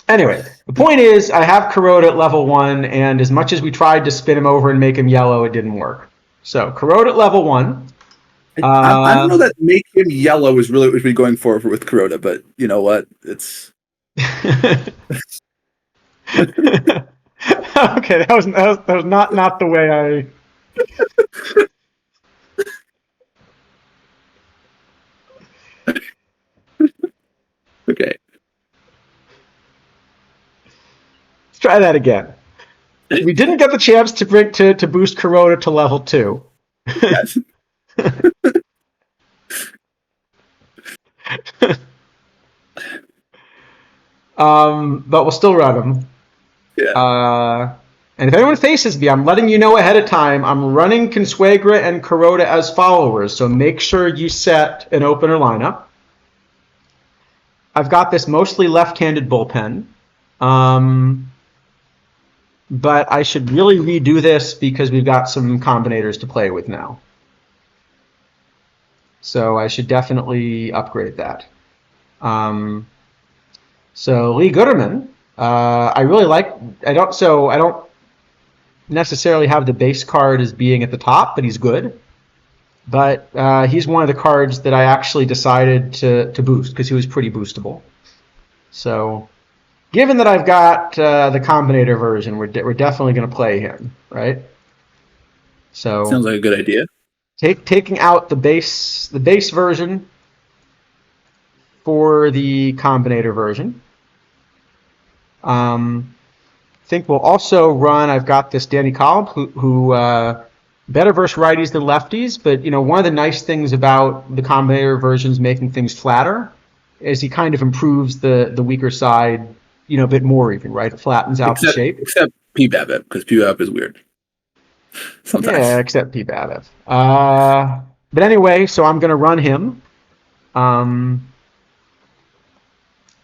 Anyway, the point is, I have Corrode at level 1, and as much as we tried to spin him over and make him yellow, it didn't work. So, Corrode at level 1. I don't know that make him yellow is really what we're going for with Kuroda, but you know what? It's Okay, that was not the way I. okay. Let's try that again. We didn't get the chance to boost Corona to level 2. Yes. But we'll still run them. Yeah. And if anyone faces me, I'm letting you know ahead of time. I'm running Consuegra and Kuroda as followers, so make sure you set an opener lineup. I've got this mostly left-handed bullpen, but I should really redo this because we've got some combinators to play with now. So I should definitely upgrade that. So Lee Gooderman, I really like. I don't necessarily have the base card as being at the top, but he's good. But he's one of the cards that I actually decided to boost because he was pretty boostable. So given that I've got the Combinator version, we're definitely going to play him, right? So Sounds like a good idea. taking out the base version for the Combinator version. I think we'll also run. I've got this Danny Kolb who better versus righties than lefties, but one of the nice things about the Combinator versions making things flatter is he kind of improves the weaker side, a bit more even, right? It flattens out the Except shape. except PBAB because PBAB is weird Yeah, sometimes. except P-Babiv. But anyway, so I'm going to run him.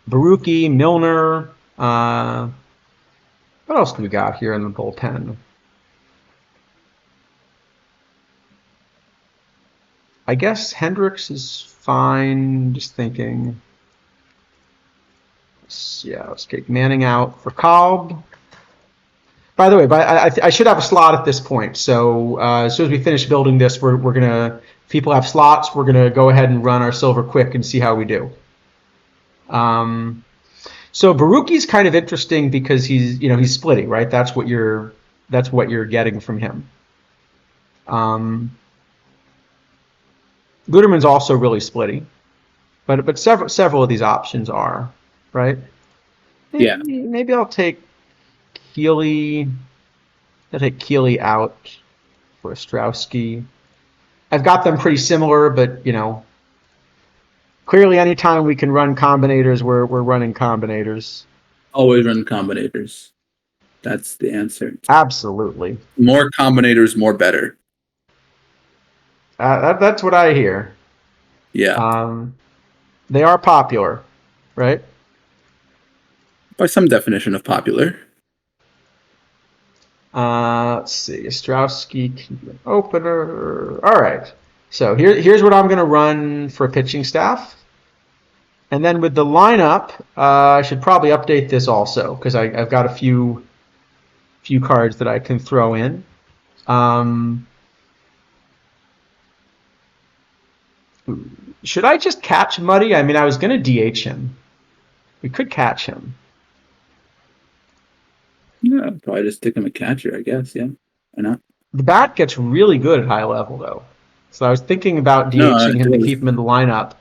Baruki, Milner. What else do we got here in the bullpen? I guess Hendricks is fine. Just thinking. Let's take Manning out for Kolb. By the way, I should have a slot at this point. So as soon as we finish building this, we're gonna. If people have slots, we're gonna go ahead and run our silver quick and see how we do. So Baruki's kind of interesting because he's splitting, right? That's what you're getting from him. Guterman's also really splitty, but several of these options are, right? Yeah. Maybe I'll take Keeley. I'll take Keeley out for Ostrowski. I've got them pretty similar, but clearly anytime we can run combinators, we're running combinators. Always run combinators. That's the answer. Absolutely. More combinators, more better. That's what I hear. Yeah. They are popular, right? By some definition of popular. Let's see. Ostrowski opener. All right. So here's what I'm going to run for pitching staff. And then with the lineup, I should probably update this also because I've got a few cards that I can throw in. Should I just catch Muddy? I mean, I was going to DH him. We could catch him. Yeah, probably just stick him a catcher, I guess. Yeah, why not? The bat gets really good at high level, though. So I was thinking about DHing him to keep him in the lineup,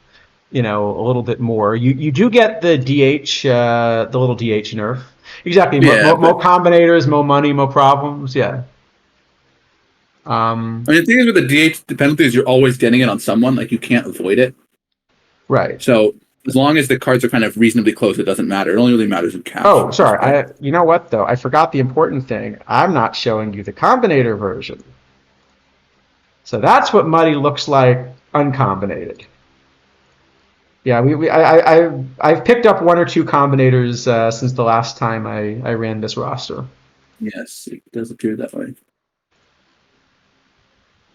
a little bit more. You do get the DH, the little DH nerf. Exactly. Yeah, more combinators, more money, more problems. Yeah. I mean, the thing is with the DH, the penalty is you're always getting it on someone. Like, you can't avoid it. Right. So as long as the cards are kind of reasonably close, it doesn't matter. It only really matters in cash. Oh, sorry. You know what, though? I forgot the important thing. I'm not showing you the combinator version. So that's what Muddy looks like uncombinated. Yeah, I've picked up one or two combinators since the last time I ran this roster. Yes, it does appear that way.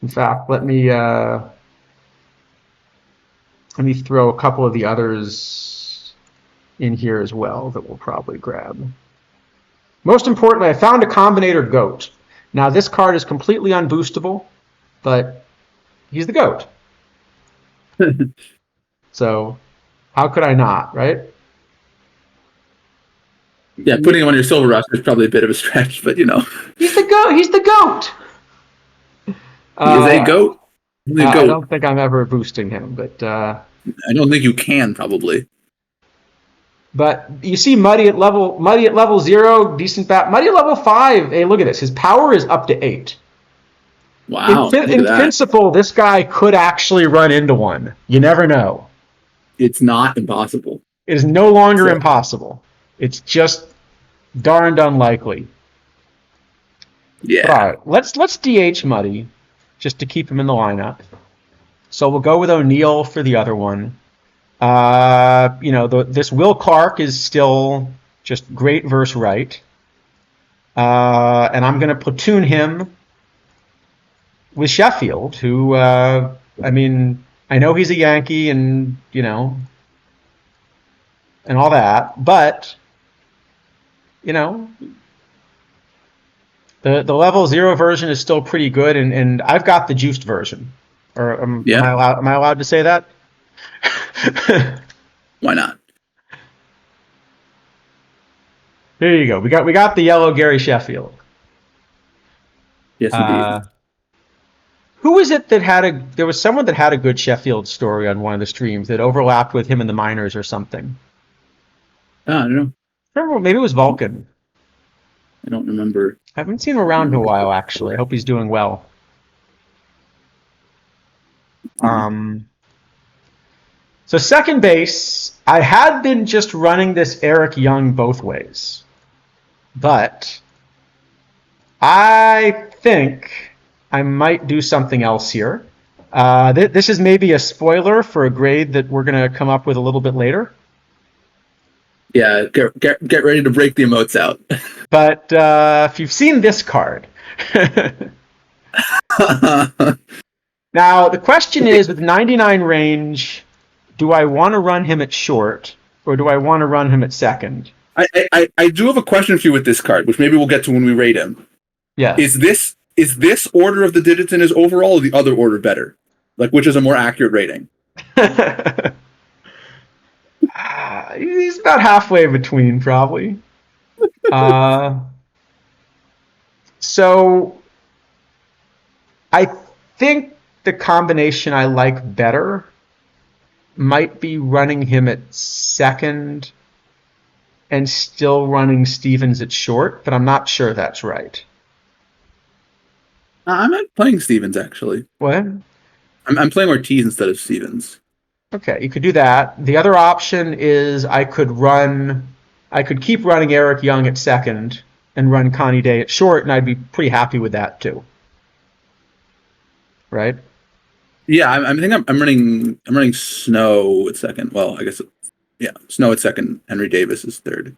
In fact, let me throw a couple of the others in here as well that we'll probably grab. Most importantly, I found a combinator goat. Now this card is completely unboostable, but he's the goat. So how could I not, right? Yeah, putting him on your silver roster is probably a bit of a stretch, but He's the goat. He's the goat. He is a goat. I don't think I'm ever boosting him, but I don't think you can probably. But you see Muddy at level 0, decent bat. Muddy at level 5. Hey, look at this. His power is up to 8. Wow. In principle, this guy could actually run into one. You never know. It's not impossible. It is no longer impossible. It's just darned unlikely. Yeah. All right, let's DH Muddy just to keep him in the lineup. So we'll go with O'Neill for the other one. This Will Clark is still just great versus right. And I'm going to platoon him with Sheffield, who, I know he's a Yankee and, and all that, but, the level 0 version is still pretty good, and I've got the juiced version. Or am I allowed to say that? Why not? There you go. We got the yellow Gary Sheffield. Yes, indeed. Who was it that there was someone that had a good Sheffield story on one of the streams that overlapped with him in the minors or something. I don't know. Remember, maybe it was Vulcan. I don't remember. I haven't seen him around in a while, actually. I hope he's doing well. So second base, I had been just running this Eric Young both ways. But I think I might do something else here. This is maybe a spoiler for a grade that we're going to come up with a little bit later. Yeah, get ready to break the emotes out. But if you've seen this card... Now, the question is, with 99 range, do I want to run him at short, or do I want to run him at second? I do have a question for you with this card, which maybe we'll get to when we rate him. Yeah. Is this order of the digits in his overall, or the other order better? Like, which is a more accurate rating? He's about halfway between, probably. So, I think the combination I like better might be running him at second and still running Stevens at short, but I'm not sure that's right. I'm not playing Stevens actually. What? I'm playing Ortiz instead of Stevens. Okay, you could do that. The other option is I could keep running Eric Young at second and run Connie Day at short, and I'd be pretty happy with that too. Right? Yeah, I'm running Snow at second. Well, I guess yeah, Snow at second. Henry Davis is third.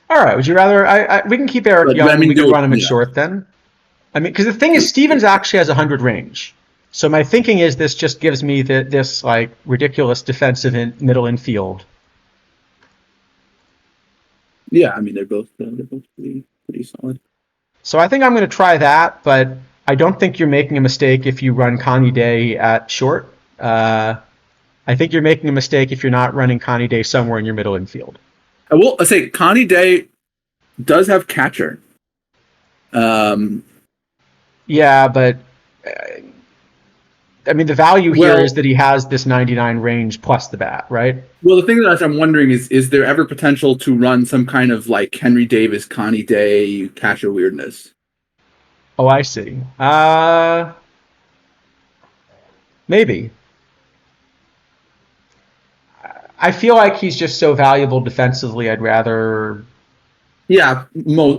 All right. Would you rather? We can keep Eric But Young. I mean, We can do it, run him at yeah. short then. I mean, because the thing is, Stevens actually has 100 range. So my thinking is this just gives me this like ridiculous defensive middle infield. Yeah, I mean they're both pretty solid. So I think I'm going to try that, but I don't think you're making a mistake if you run Connie Day at short. I think you're making a mistake if you're not running Connie Day somewhere in your middle infield. I will say Connie Day does have catcher. Yeah, but I mean the value here is that he has this 99 range plus the bat, right? Well, the thing that I'm wondering is there ever potential to run some kind of like Henry Davis, Connie Day catcher weirdness? Oh, I see. Maybe. I feel like he's just so valuable defensively. I'd rather. Yeah,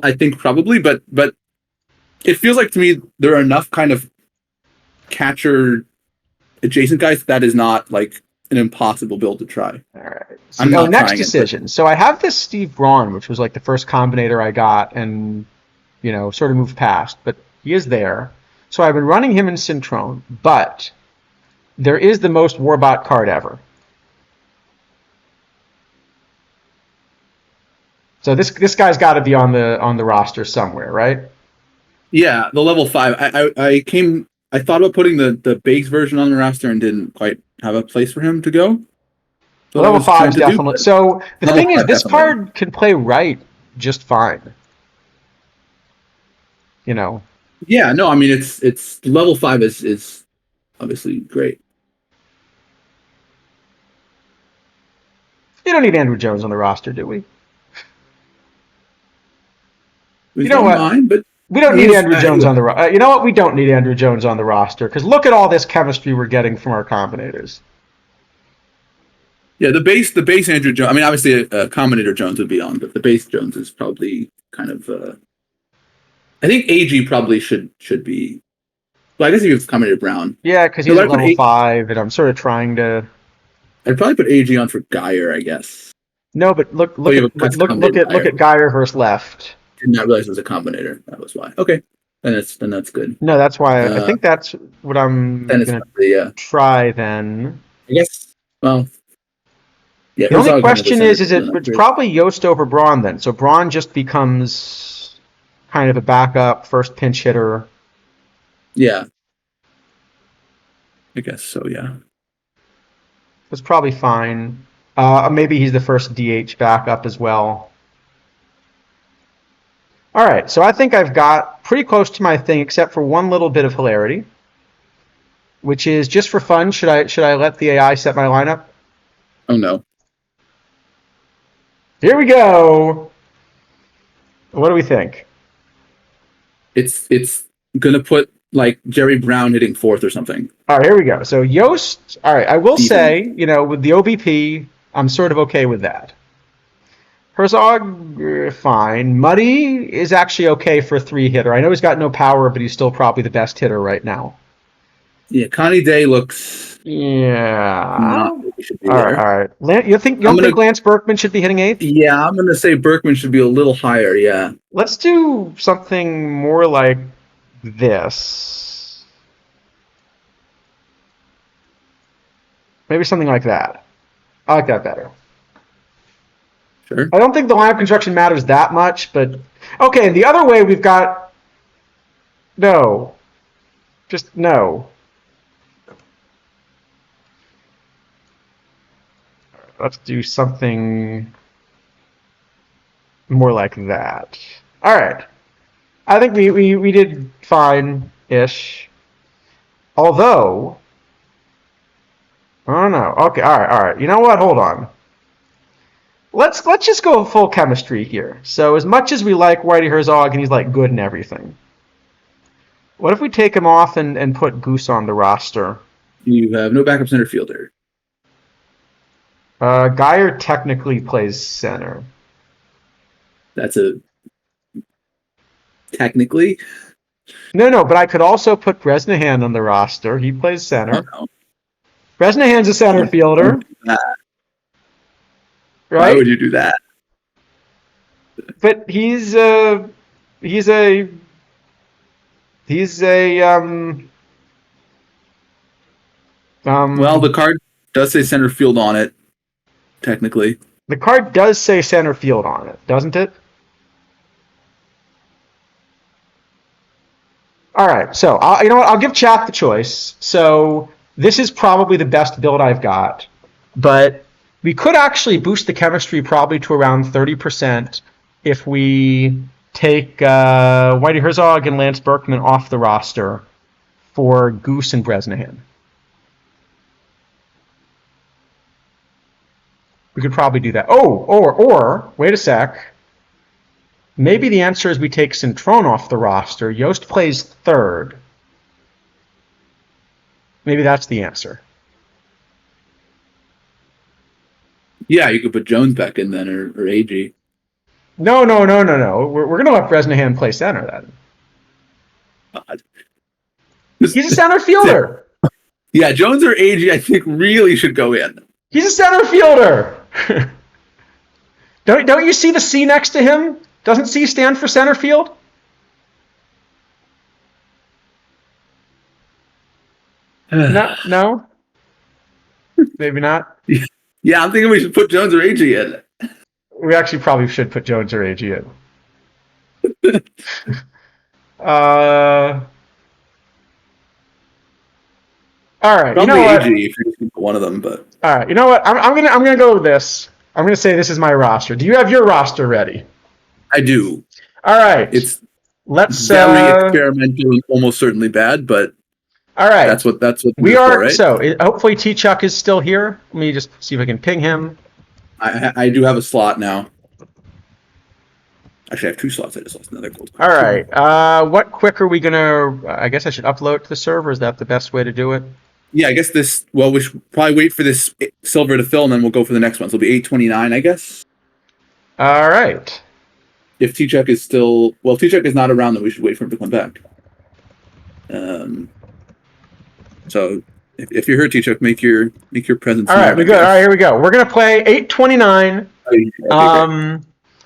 I think probably, but it feels like to me there are enough kind of catcher adjacent guys that is not like an impossible build to try. All right. So, next decision. So I have this Steve Braun, which was like the first combinator I got, and sort of moved past, but he is there. So I've been running him in Cintrone, but there is the most Warbot card ever. So this guy's got to be on the roster somewhere, right? Yeah, the level 5. I thought about putting the base version on the roster and didn't quite have a place for him to go. So level 5 is definitely. So the thing is, this card can play right just fine. Yeah, no, I mean it's level 5 is obviously great. You don't need Andrew Jones on the roster, do we? You know what? But we don't need Andrew Jones on the roster. You know what? We don't need Andrew Jones on the roster because look at all this chemistry we're getting from our combinators. Yeah, the base Andrew Jones. I mean, obviously a combinator Jones would be on, but the base Jones is probably kind of. I think AG probably should be. Well, I guess he was combinator Brown. Yeah, because he's at level 5, and I'm sort of trying to. I'd probably put AG on for Geyer, I guess. No, but look at Geyerhurst left. Did not realize it was a combinator. That was why. Okay, then that's good. No, that's why I think that's what I'm gonna try then. I guess. Well, yeah. The only question is it's probably Yost over Braun then. So Braun just becomes kind of a backup first pinch hitter. Yeah. I guess so. Yeah. That's probably fine. Maybe he's the first DH backup as well. All right, so I think I've got pretty close to my thing, except for one little bit of hilarity, which is just for fun. Should I let the AI set my lineup? Oh no! Here we go. What do we think? It's gonna put like Jerry Brown hitting fourth or something. All right, here we go. So Yost. All right, I will say, with the OBP, I'm sort of okay with that. Herzog, fine. Muddy is actually okay for a 3-hitter. I know he's got no power, but he's still probably the best hitter right now. Yeah, Connie Day looks. Yeah. All right. You don't think Lance Berkman should be hitting 8th? Yeah, I'm gonna say Berkman should be a little higher. Yeah. Let's do something more like this. Maybe something like that. I like that better. Sure. I don't think the lineup construction matters that much, but okay. And the other way we've got no. Let's do something more like that. All right. I think we did fine. ish. Although, I don't know. Okay, all right, all right. You know what? Hold on. Let's just go full chemistry here. So as much as we like Whitey Herzog and he's like good and everything, what if we take him off and put Goose on the roster? You have no backup center fielder. Geyer technically plays center. That's a technically. No, but I could also put Bresnahan on the roster. He plays center. Oh, no. Bresnahan's a center fielder, Why right? would you do that? But he's a Well, the card does say center field on it, technically. the card does say center field on it, doesn't it? All right, so you know what? I'll give chat the choice. So this is probably the best build I've got, but we could actually boost the chemistry probably to around 30% if we take Whitey Herzog and Lance Berkman off the roster for Goose and Bresnahan. We could probably do that. Oh, or wait a sec. Maybe the answer is we take Centron off the roster. Yost plays third. Maybe that's the answer. Yeah, you could put Jones back in then, or AG. No. We're going to let Bresnahan play center then. God. He's a center fielder. Yeah, Jones or AG, I think, really should go in. He's a center fielder. Don't you see the C next to him? Doesn't C stand for center field? No? Maybe not? Yeah, I'm thinking we should put Jones or AG in. We actually probably should put Jones or AG in. All right, Probably you know what? AG if you're just one of them, but All right, you know what? I'm gonna go with this. I'm gonna say this is my roster. Do you have your roster ready? I do. All right. Let's very experimental and almost certainly bad, but all right. That's what we are. For, right? So hopefully T Chuck is still here. Let me just see if I can ping him. I do have a slot now. Actually, I have 2 slots. I just lost another gold. All right. What quick are we gonna? I guess I should upload to the server. Is that the best way to do it? Yeah, I guess this. Well, we should probably wait for this silver to fill, and then we'll go for the next one. So it'll be 8:29, I guess. All right. If T-Chuck is still... Well, T-Chuck is not around, then we should wait for him to come back. So, if you're here, T-Chuck, make your presence All right, we go. All right, here we go. We're going to play 8:29.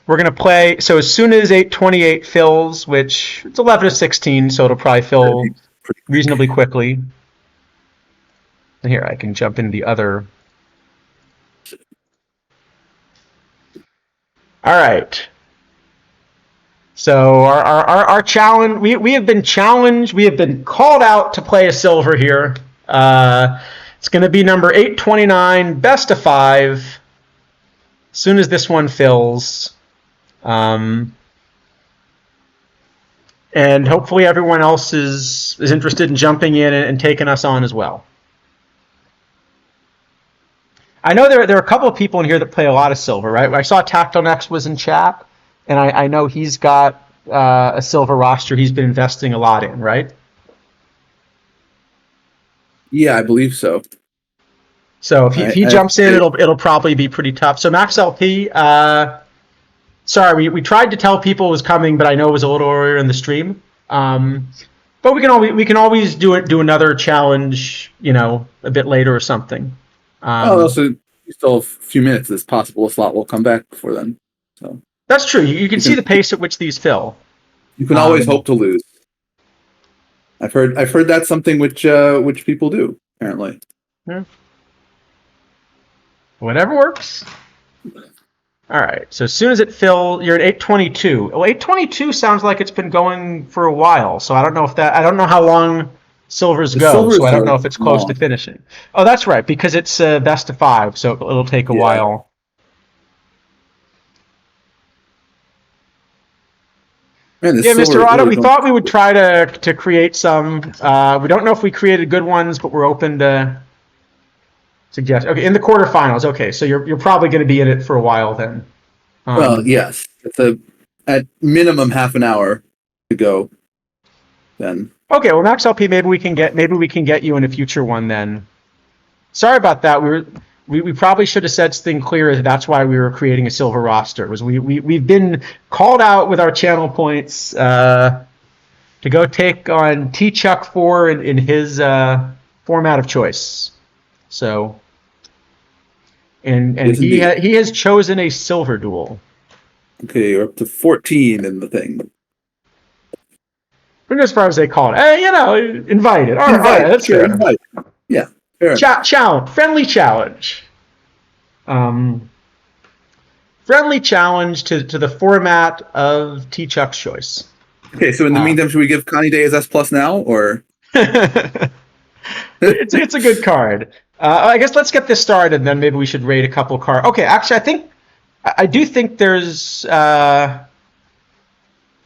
We're going to play... So as soon as 8:28 fills, which it's 11:16, so it'll probably fill reasonably quickly. Here, I can jump into the other... All right. So our challenge, we have been challenged, we have been called out to play a silver here. It's going to be number 829, best of 5. As soon as this one fills. And hopefully everyone else is interested in jumping in and taking us on as well. I know there are a couple of people in here that play a lot of silver, right? I saw Tactile Next was in chat. And I know he's got a silver roster he's been investing a lot in, right? Yeah, I believe so. So if he jumps in, it'll probably be pretty tough. So Max LP, sorry, we tried to tell people it was coming, but I know it was a little earlier in the stream. But we can always do another challenge, a bit later or something. So you still have a few minutes. It's possible a slot will come back before then. So. That's true. You can see the pace at which these fill. You can always hope to lose. I've heard that's something which people do apparently. Yeah. Whatever works. All right. So as soon as it fills, you're at 822. Well, 822 sounds like it's been going for a while. So I don't know how long silvers go. So I don't know if it's close to finishing. Oh, that's right, because it's best of 5, so it'll take a while. Man, this Yeah, Mr. silver is Otto, really we going. thought we would try to create some. We don't know if we created good ones, but we're open to suggest. Okay, in the quarterfinals. Okay, so you're probably going to be in it for a while then. Well, Um, yes, it's a at minimum half an hour to go. Then okay, well, Max LP, maybe we can get you in a future one then. Sorry about that. We probably should have said something clearer. That's why we were creating a silver roster. Was we've been called out with our channel points to go take on T Chuck 4 in his format of choice. So and yes, he indeed. he has chosen a silver duel. Okay, you're up to 14 in the thing. As far as they call it, invited. All right, Invite, that's sure, fair. invite. Yeah, fair enough. Challenge, um, friendly challenge to the format of T Chuck's choice. Okay, so in the meantime, should we give Connie Day his S plus now, or It's a good card. I guess let's get this started, and then maybe we should rate a couple cards. Okay, actually, I do think there's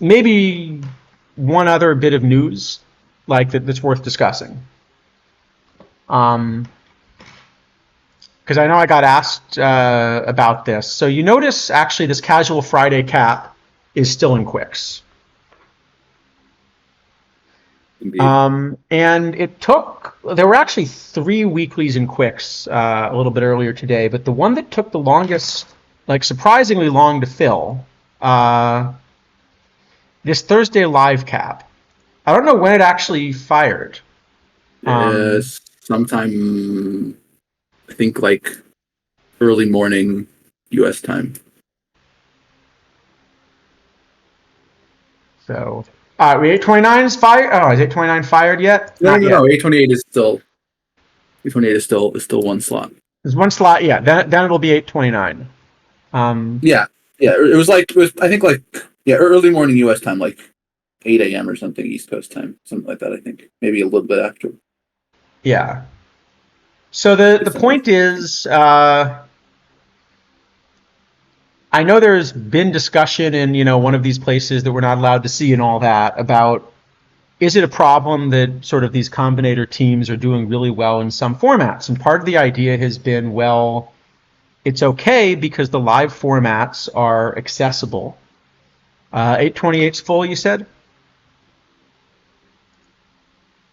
maybe one other bit of news that's worth discussing. Because I know I got asked about this. So you notice actually this Casual Friday cap is still in Quicks. indeed? And there were actually 3 weeklies in Quicks a little bit earlier today, but the one that took the longest, like surprisingly long to fill, this Thursday live cap. I don't know when it actually fired. Sometime I think like early morning U.S. time. So, 829 is fired. Oh, is 829 fired yet? No, Not no, yet. no. 828 is still 828 is still one slot. There's one slot. Yeah, then it'll be 829. Yeah, yeah. It was I think like yeah early morning U.S. time, like 8 a.m. or something East Coast time, something like that. I think maybe a little bit after. Yeah. So the point is, I know there's been discussion in one of these places that we're not allowed to see and all that about, is it a problem that sort of these combinator teams are doing really well in some formats? And part of the idea has been, well, it's okay because the live formats are accessible. 828's full, you said?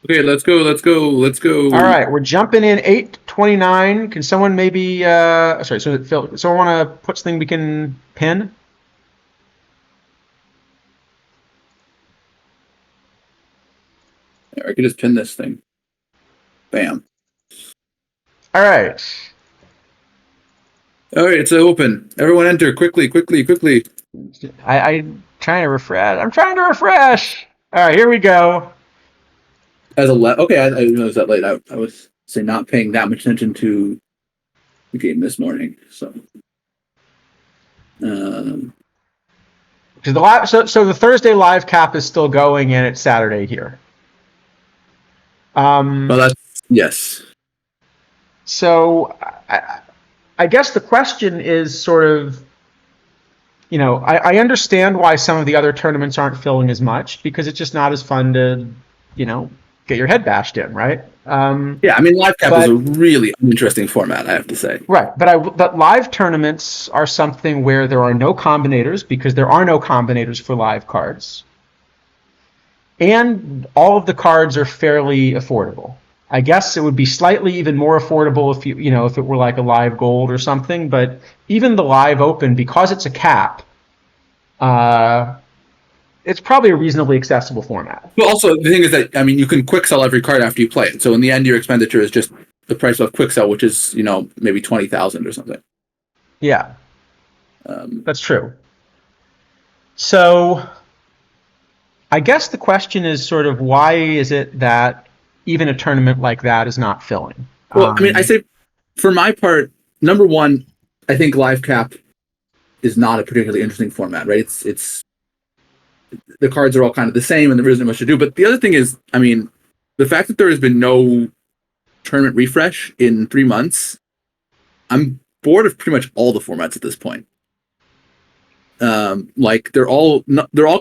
Okay, let's go. Let's go. Let's go. All right, we're jumping in 829. Can someone maybe, sorry, so Phil, someone want to put something we can pin? I could just pin this thing. Bam. All right. All right, it's open. Everyone enter quickly, quickly, quickly. I'm trying to refresh. All right, here we go. Okay, I didn't know it was that late. I was say not paying that much attention to the game this morning. So, So the Thursday live cap is still going, and it's Saturday here. well, that's yes. So I guess the question is sort of, I understand why some of the other tournaments aren't filling as much because it's just not as fun to, get your head bashed in, right? Yeah, I mean, live cap is a really uninteresting format, I have to say. Right, but live tournaments are something where there are no combinators because there are no combinators for live cards, and all of the cards are fairly affordable. I guess it would be slightly even more affordable if it were like a live gold or something. But even the live open, because it's a cap, it's probably a reasonably accessible format. Well, also the thing is that I mean, you can quick sell every card after you play it. So in the end, your expenditure is just the price of quick sell, which is maybe 20,000 or something. Yeah, that's true. So I guess the question is sort of why is it that even a tournament like that is not filling? Well, I mean, I say for my part, number one, I think live cap is not a particularly interesting format, right? It's the cards are all kind of the same and there isn't much to do. But the other thing is, I mean, the fact that there has been no tournament refresh in 3 months, I'm bored of pretty much all the formats at this point. Like they're all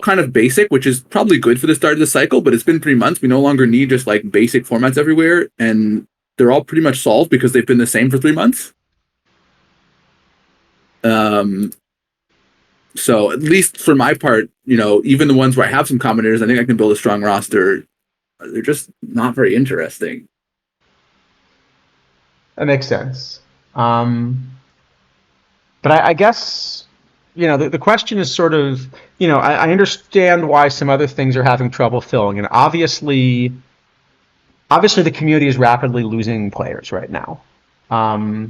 kind of basic, which is probably good for the start of the cycle. But it's been 3 months. We no longer need just like basic formats everywhere, and they're all pretty much solved because they've been the same for 3 months. So at least for my part, even the ones where I have some combinators, I think I can build a strong roster. They're just not very interesting. That makes sense. But I guess, the question is sort of, I understand why some other things are having trouble filling. And obviously the community is rapidly losing players right now. I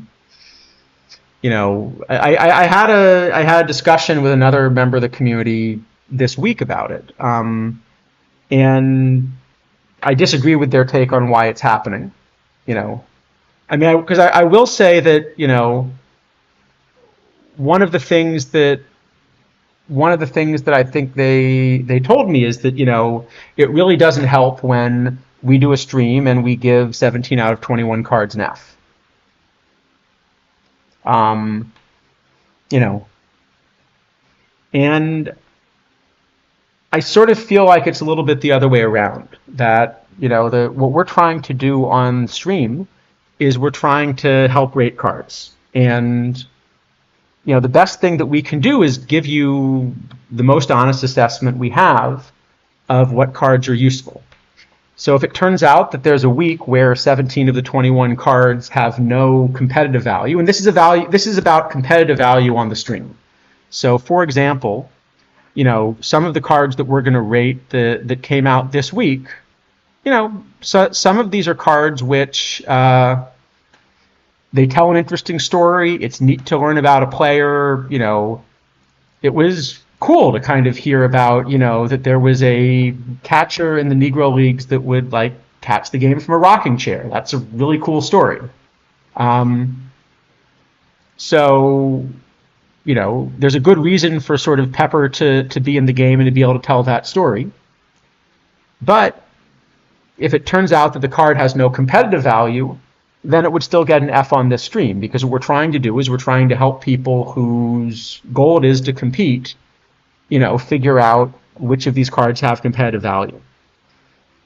had a discussion with another member of the community this week about it. And I disagree with their take on why it's happening. Because I will say that, one of the things that I think they told me is that, it really doesn't help when we do a stream and we give 17 out of 21 cards an F. And I sort of feel like it's a little bit the other way around, that, what we're trying to do on stream is we're trying to help rate cards. And, the best thing that we can do is give you the most honest assessment we have of what cards are useful. So if it turns out that there's a week where 17 of the 21 cards have no competitive value, and this is about competitive value on the stream. So for example, some of the cards that we're going to rate that came out this week, so some of these are cards which they tell an interesting story. It's neat to learn about a player. It was cool to kind of hear about, that there was a catcher in the Negro Leagues that would like catch the game from a rocking chair. That's a really cool story. So, there's a good reason for sort of Pepper to be in the game and to be able to tell that story. But if it turns out that the card has no competitive value, then it would still get an F on this stream, because what we're trying to do is we're trying to help people whose goal it is to compete, figure out which of these cards have competitive value.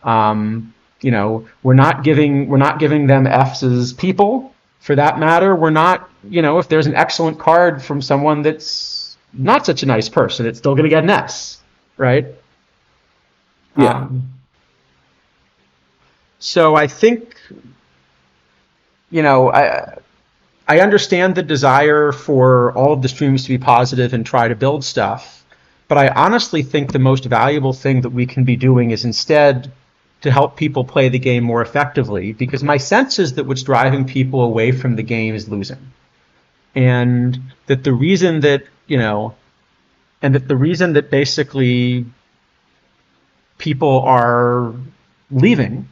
We're not giving them Fs as people. For that matter, we're not, if there's an excellent card from someone that's not such a nice person, it's still going to get an S, right? Yeah. So I think, I understand the desire for all of the streams to be positive and try to build stuff, but I honestly think the most valuable thing that we can be doing is instead to help people play the game more effectively, because my sense is that what's driving people away from the game is losing. And that the reason that, basically people are leaving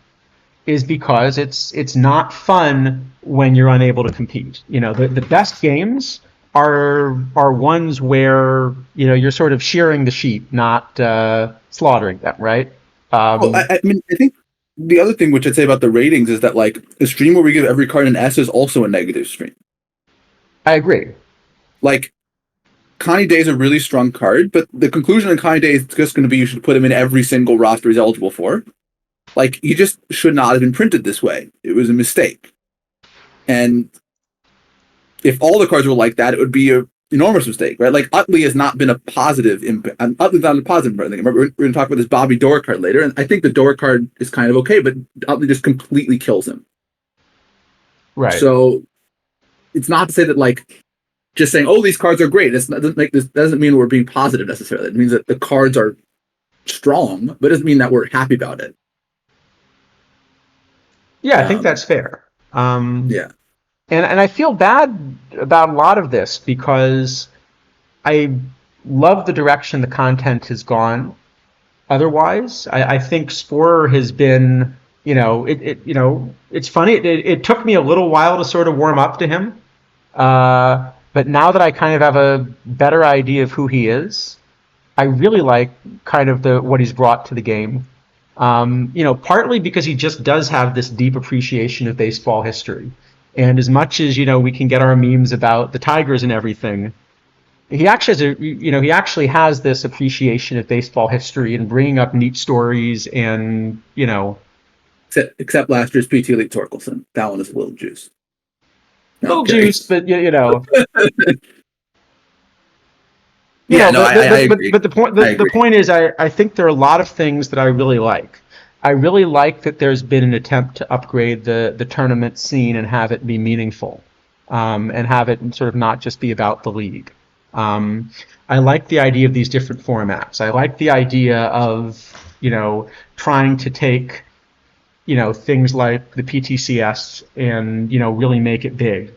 is because it's not fun when you're unable to compete. The best games are ones where you're sort of shearing the sheep, not slaughtering them, right? I think the other thing which I'd say about the ratings is that like a stream where we give every card an S is also a negative stream. I agree. Like Connie Day is a really strong card, but the conclusion on Connie Day is just going to be you should put him in every single roster he's eligible for. Like, he just should not have been printed this way. It was a mistake. And if all the cards were like that, it would be an enormous mistake, right? Like, Utley has not been a positive impact. Utley's not a positive impact. Remember, we're going to talk about this Bobby Dorr card later, and I think the Dorr card is kind of okay, but Utley just completely kills him. Right. So, it's not to say that, like, just saying, oh, these cards are great. This doesn't mean we're being positive necessarily. It means that the cards are strong, but it doesn't mean that we're happy about it. Yeah, I think that's fair. Yeah. And I feel bad about a lot of this because I love the direction the content has gone. Otherwise, I think Sporer has been, it's funny. It took me a little while to sort of warm up to him. But now that I kind of have a better idea of who he is, I really like kind of what he's brought to the game. Partly because he just does have this deep appreciation of baseball history. And as much as, we can get our memes about the Tigers and everything, he actually has he actually has this appreciation of baseball history and bringing up neat stories and Except last year's PT League Torkelson. That one is a little juice. No, little juice, but Yeah, no, I agree. but the point I the agree. point is I think there are a lot of things that I really like. I really like that there's been an attempt to upgrade the tournament scene and have it be meaningful, and have it sort of not just be about the league. I like the idea of these different formats. I like the idea of trying to take things like the PTCS and really make it big.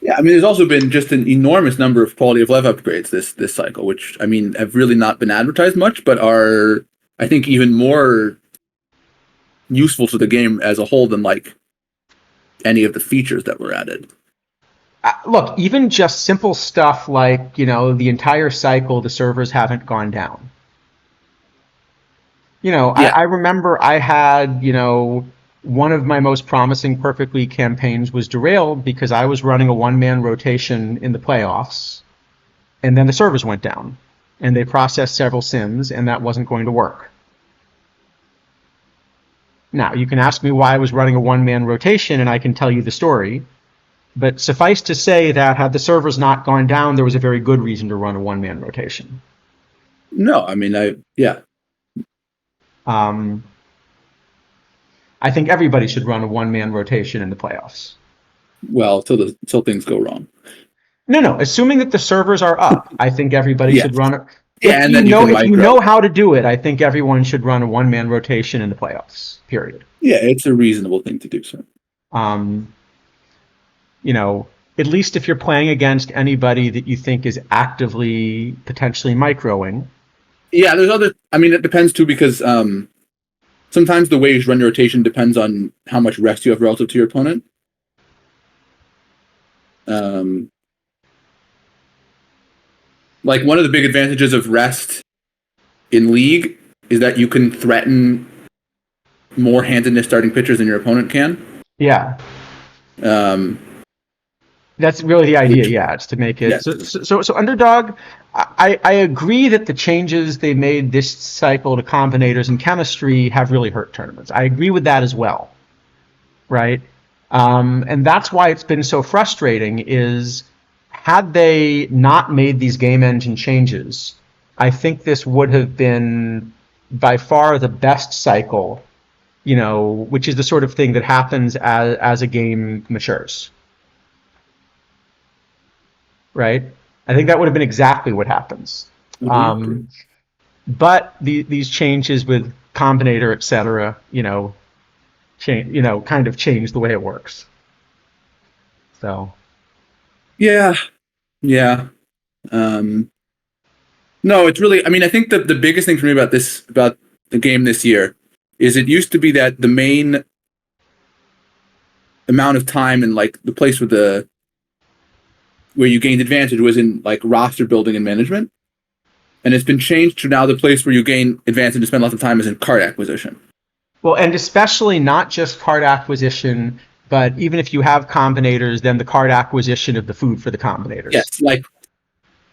Yeah, I mean, there's also been just an enormous number of quality of life upgrades this cycle, which I mean have really not been advertised much, but are I think even more useful to the game as a whole than like any of the features that were added. Look, even just simple stuff like the entire cycle the servers haven't gone down. Yeah, I remember I had one of my most promising Perfect League campaigns was derailed because I was running a one-man rotation in the playoffs, and then the servers went down, and they processed several sims, and that wasn't going to work. Now, you can ask me why I was running a one-man rotation, and I can tell you the story, but suffice to say that had the servers not gone down, there was a very good reason to run a one-man rotation. no, I mean, yeah. Um, I think everybody should run a one-man rotation in the playoffs. Well, till things go wrong. No. Assuming that the servers are up, I think everybody Yeah. should run it. Yeah, and then you can if you micro. know how to do it, I think everyone should run a one-man rotation in the playoffs. Period. Yeah, it's a reasonable thing to do. So, at least if you're playing against anybody that you think is actively potentially microing. yeah, there's other. I mean, it depends too because sometimes the way you run your rotation depends on how much rest you have relative to your opponent. Like one of the big advantages of rest in League is that you can threaten more handedness starting pitchers than your opponent can. Yeah. That's really the idea. Yeah, it's to make it. Yes. So Underdog, I agree that the changes they made this cycle to combinators and chemistry have really hurt tournaments. I agree with that as well, right? And that's why it's been so frustrating is had they not made these game engine changes, I think this would have been by far the best cycle, which is the sort of thing that happens as a game matures. Right? I think that would have been exactly what happens. But these changes with Combinator, et cetera, kind of change the way it works. So. Yeah. No, it's really. I mean, I think the biggest thing for me about the game this year is it used to be that the main amount of time and like the place where you gained advantage was in like roster building and management, and it's been changed to now the place where you gain advantage and spend lots of time is in card acquisition. Well, and especially not just card acquisition, but even if you have combinators, then the card acquisition of the food for the combinators. Yes, like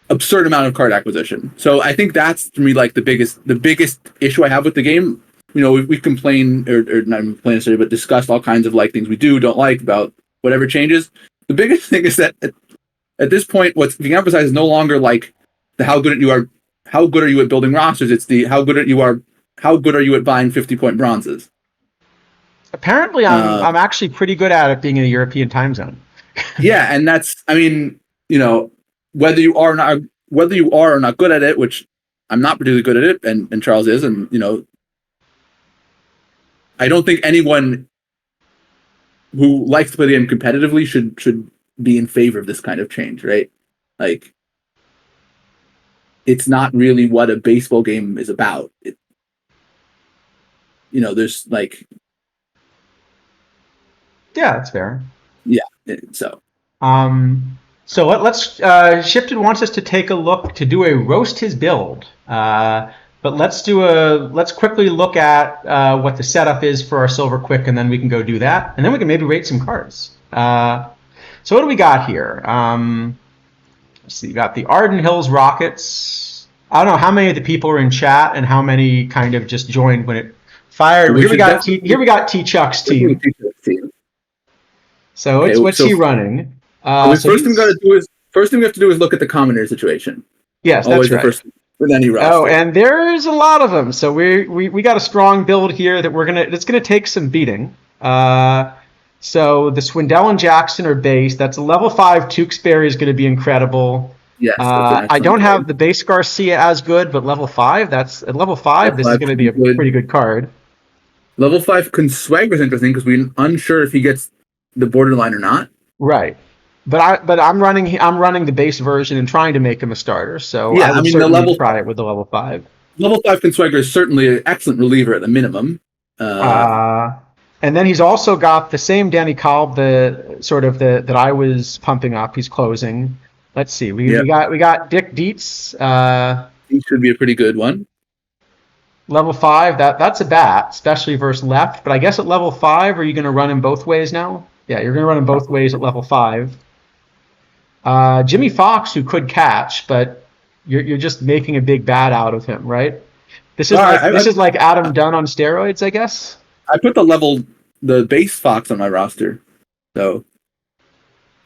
absurd amount of card acquisition. So I think that's for me like the biggest issue I have with the game. We complain or not complain necessarily, but discussed all kinds of like things we don't like about whatever changes. The biggest thing is that at this point, what's being emphasized is no longer like the how good are you at building rosters. It's the how good are you at buying 50-point bronzes. Apparently, I'm actually pretty good at it being in a European time zone. Yeah, and that's whether you are or not good at it, which I'm not particularly good at it, and Charles is, and I don't think anyone who likes to play the game competitively should be in favor of this kind of change, right? Like, it's not really what a baseball game is about. There's like, yeah, that's fair. Yeah, so. So let's Shifted wants us to take a look to do a roast his build. But let's quickly look at what the setup is for our Silver Quick, and then we can go do that, and then we can maybe rate some cards. So what do we got here? Let's see, you got the Arden Hills Rockets. I don't know how many of the people are in chat and how many kind of just joined when it fired. Here we got T Chuck's team. So Okay, what's he running? First thing we have to do is look at the commoner situation. Yes, always that's right. the first with any roster. Oh, and there's a lot of them. So we got a strong build here that it's gonna take some beating. So the Swindell and Jackson are base. That's a level 5 Tewksbury is going to be incredible. Yes, I don't have the base Garcia as good, but level 5. This is going to be a pretty good card. Level 5 Conswagger is interesting because we're unsure if he gets the borderline or not. Right. But I'm running the base version and trying to make him a starter. So yeah, I would certainly try it with the level 5. Level 5 Conswagger is certainly an excellent reliever at the minimum. And then he's also got the same Danny Kolb, that I was pumping up. He's closing. Let's see. We got Dick Dietz. He should be a pretty good one. Level 5. That's a bat, especially versus left. But I guess at level 5, are you going to run him both ways now? Yeah, you're going to run him both ways at level 5. Jimmy Fox, who could catch, but you're just making a big bat out of him, right? This is like Adam Dunn on steroids, I guess. I put the base Fox on my roster, so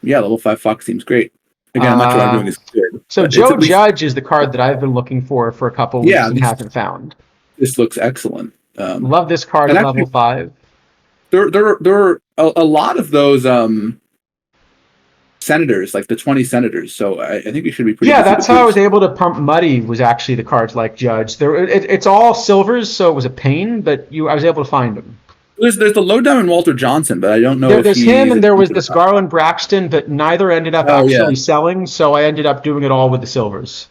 yeah, level 5 Fox seems great. Again, I'm not sure I'm doing as good. So Joe Judge is the card that I've been looking for a couple weeks and haven't found. This looks excellent. Love this card at level 5. There are a lot of those senators, like the 20 senators. So I think we should be pretty. Yeah, that's how I was able to pump Muddy. Was actually the cards like Judge. It's all silvers, so it was a pain, but I was able to find them. There's the lowdown and Walter Johnson, but I don't know. There's him, and there was this Garland Braxton, but neither ended up actually selling. So I ended up doing it all with the silvers.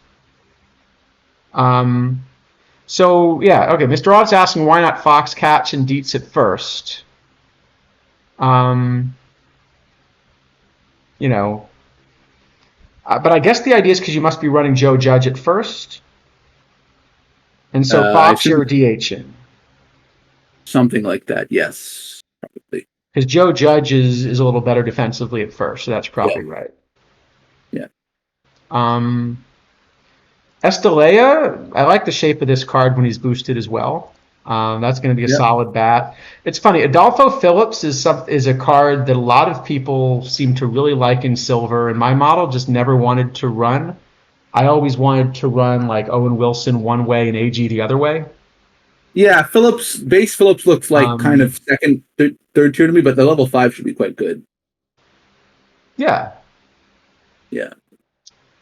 So yeah, okay. Mr. Odd's asking why not Fox, Catch, and Dietz at first. But I guess the idea is because you must be running Joe Judge at first, and so Fox you're DHing. Something like that, yes, probably. Because Joe Judge is a little better defensively at first, so that's probably right. Yeah. Estalella, I like the shape of this card when he's boosted as well. That's going to be a solid bat. It's funny. Adolfo Phillips is a card that a lot of people seem to really like in silver, and my model just never wanted to run. I always wanted to run like Owen Wilson one way and AG the other way. Yeah, base Phillips looks like kind of second, third tier to me, but the level 5 should be quite good. Yeah. Yeah.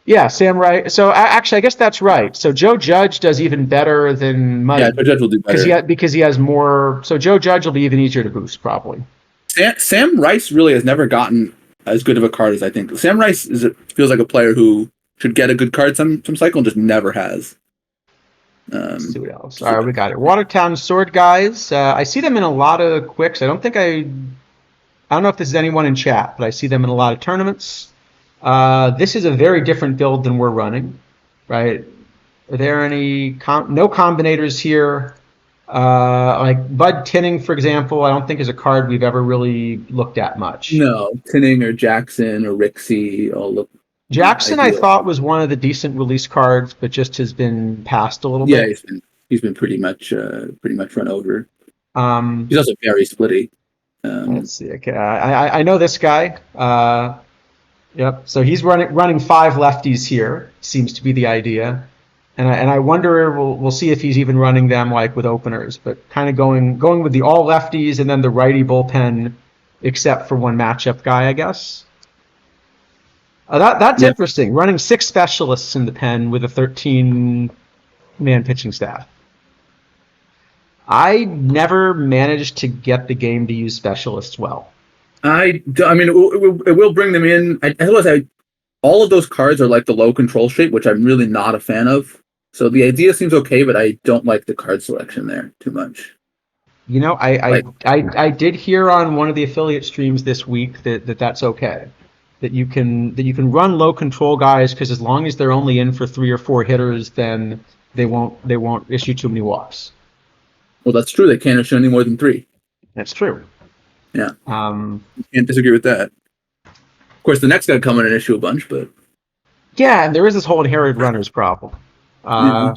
Yeah, Sam Wright. So actually, I guess that's right. So Joe Judge does even better than Muddy. Yeah, Joe Judge will do better. Because he has more. So Joe Judge will be even easier to boost, probably. Sam Rice really has never gotten as good of a card as I think. Sam Rice feels like a player who should get a good card some cycle and just never has. Let's see what else. All right, we got it. Watertown Sword Guys. I see them in a lot of quicks. I don't know if this is anyone in chat, but I see them in a lot of tournaments. This is a very different build than we're running, right? Are there any no combinators here? Like Bud Tinning, for example, I don't think is a card we've ever really looked at much. No, Tinning or Jackson or Rixie all look. Jackson, I thought, was one of the decent release cards, but just has been passed a little bit. Yeah, he's been pretty much run over. He's also very splitty. Let's see. Okay, I know this guy. Yep. So he's running 5 lefties here. Seems to be the idea, and I wonder we'll see if he's even running them like with openers, but kind of going with the all lefties and then the righty bullpen, except for one matchup guy, I guess. That's interesting. Running 6 specialists in the pen with a 13-man pitching staff. I never managed to get the game to use specialists well. I mean, it will bring them in. All of those cards are like the low control shape, which I'm really not a fan of. So the idea seems okay, but I don't like the card selection there too much. You know, I did hear on one of the affiliate streams this week that's okay. That you can run low control guys because as long as they're only in for 3 or 4 hitters, then they won't issue too many walks. Well, that's true. They can't issue any more than 3. That's true. Yeah. Can't disagree with that. Of course, the next guy come in and issue a bunch, but Yeah, and there is this whole inherited runners problem. Yeah.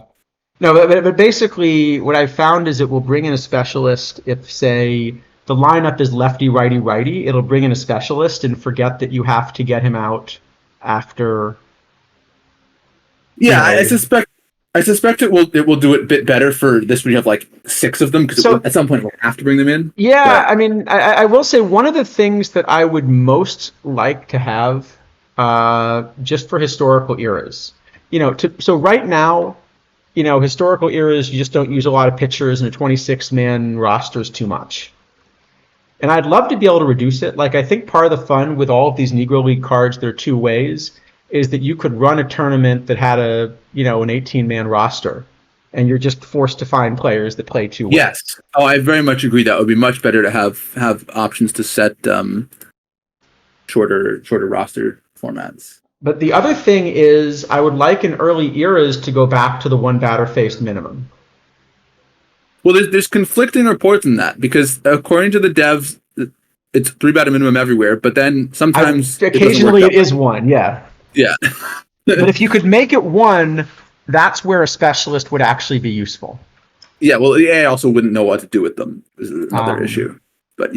No, but basically, what I've found is it will bring in a specialist if, say, the lineup is lefty, righty, righty. It'll bring in a specialist and forget that you have to get him out after, you Yeah, know. I suspect it will do it a bit better for this when you have like 6 of them because So, at some point we'll have to bring them in. yeah, But I mean, I will say one of the things that I would most like to have, just for historical eras, so right now, historical eras, you just don't use a lot of pitchers, and a 26-man roster is too much. And I'd love to be able to reduce it. Like, I think part of the fun with all of these Negro League cards, there are two ways, is that you could run a tournament that had an 18-man roster, and you're just forced to find players that play two ways. yes, oh, I very much agree. That would be much better to have options to set shorter roster formats. But the other thing is, I would like in early eras to go back to the one batter faced minimum. Well, there's conflicting reports in that because according to the devs, it's 3 batter minimum everywhere. But then sometimes Occasionally it is one, yeah. Yeah. But if you could make it one, that's where a specialist would actually be useful. Yeah, well, the AI also wouldn't know what to do with them. Is another issue, but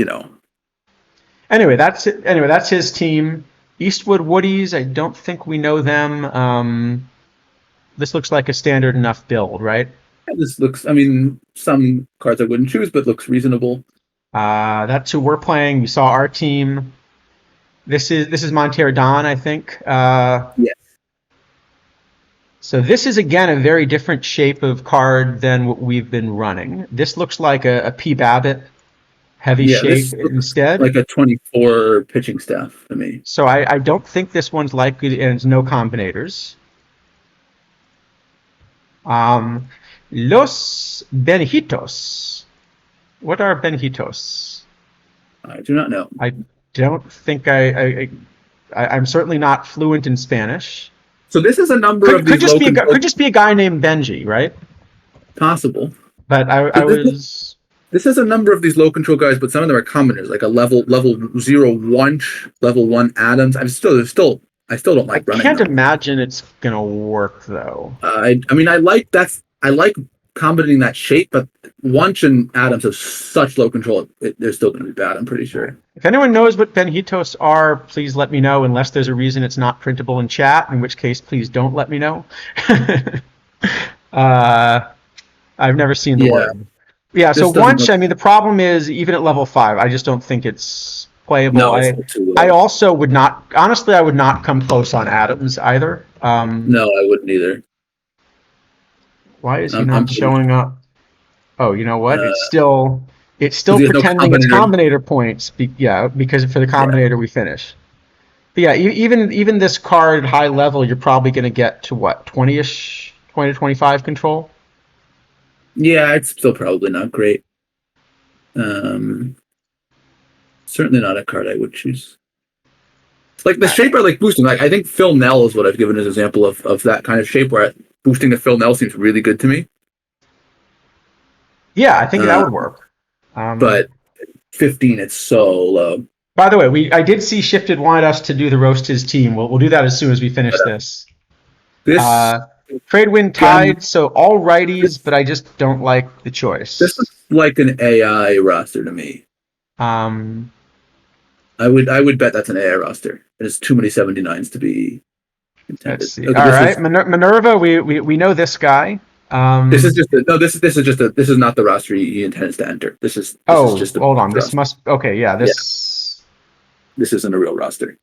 Anyway, that's it. Anyway, that's his team. Eastwood Woodies, I don't think we know them. This looks like a standard enough build, right? This looks. I mean, some cards I wouldn't choose, but looks reasonable. That's who we're playing. We saw our team. This is Monterey Don, I think. Yes. So this is again a very different shape of card than what we've been running. This looks like a P. Babbitt heavy shape instead. Like a 24 pitching staff to me. So I don't think this one's likely, and it's no combinators. Los Benjitos. What are Benjitos? I do not know. I don't think I'm certainly not fluent in Spanish. So this is a number of these could just be a guy named Benji, right? Possible. But This is a number of these low control guys, but some of them are commoners, like a level 0 Wunsch, level 1 Adams. I still don't like running. I can't imagine it's gonna work though. I like combining that shape, but Wunsch and Adams have such low control; they're still going to be bad. I'm pretty sure. If anyone knows what Benjitos are, please let me know. Unless there's a reason it's not printable in chat, in which case, please don't let me know. I've never seen the word. Yeah, so Wunsch, I mean, the problem is, even at level 5, I just don't think it's playable. No, it's too low. I also would not, honestly, I would not come close on Adams either. No, I wouldn't either. Why is he not showing up? Oh, you know what? It's still pretending it's combinator points. Because for the combinator we finish. But yeah, even this card high level, you're probably going to get to what, 20-ish, 20 to 25 control? Yeah, it's still probably not great. Certainly not a card I would choose. Like the shape I like boosting. Like I think Phil Nell is what I've given as an example of that kind of shape where boosting the Phil Nell seems really good to me. Yeah, I think that would work. But 15, it's so low. By the way, I did see Shifted wanted us to do the roast his team. We'll do that as soon as we finish this. Trade wind tied, so all righties, but I just don't like the choice. This looks like an AI roster to me. I would bet that's an AI roster. There's too many 79s to be intended. Let's see. Okay, all right, Minerva. We know this guy. This is not the roster he intends to enter. This is just hold on. This must This isn't a real roster.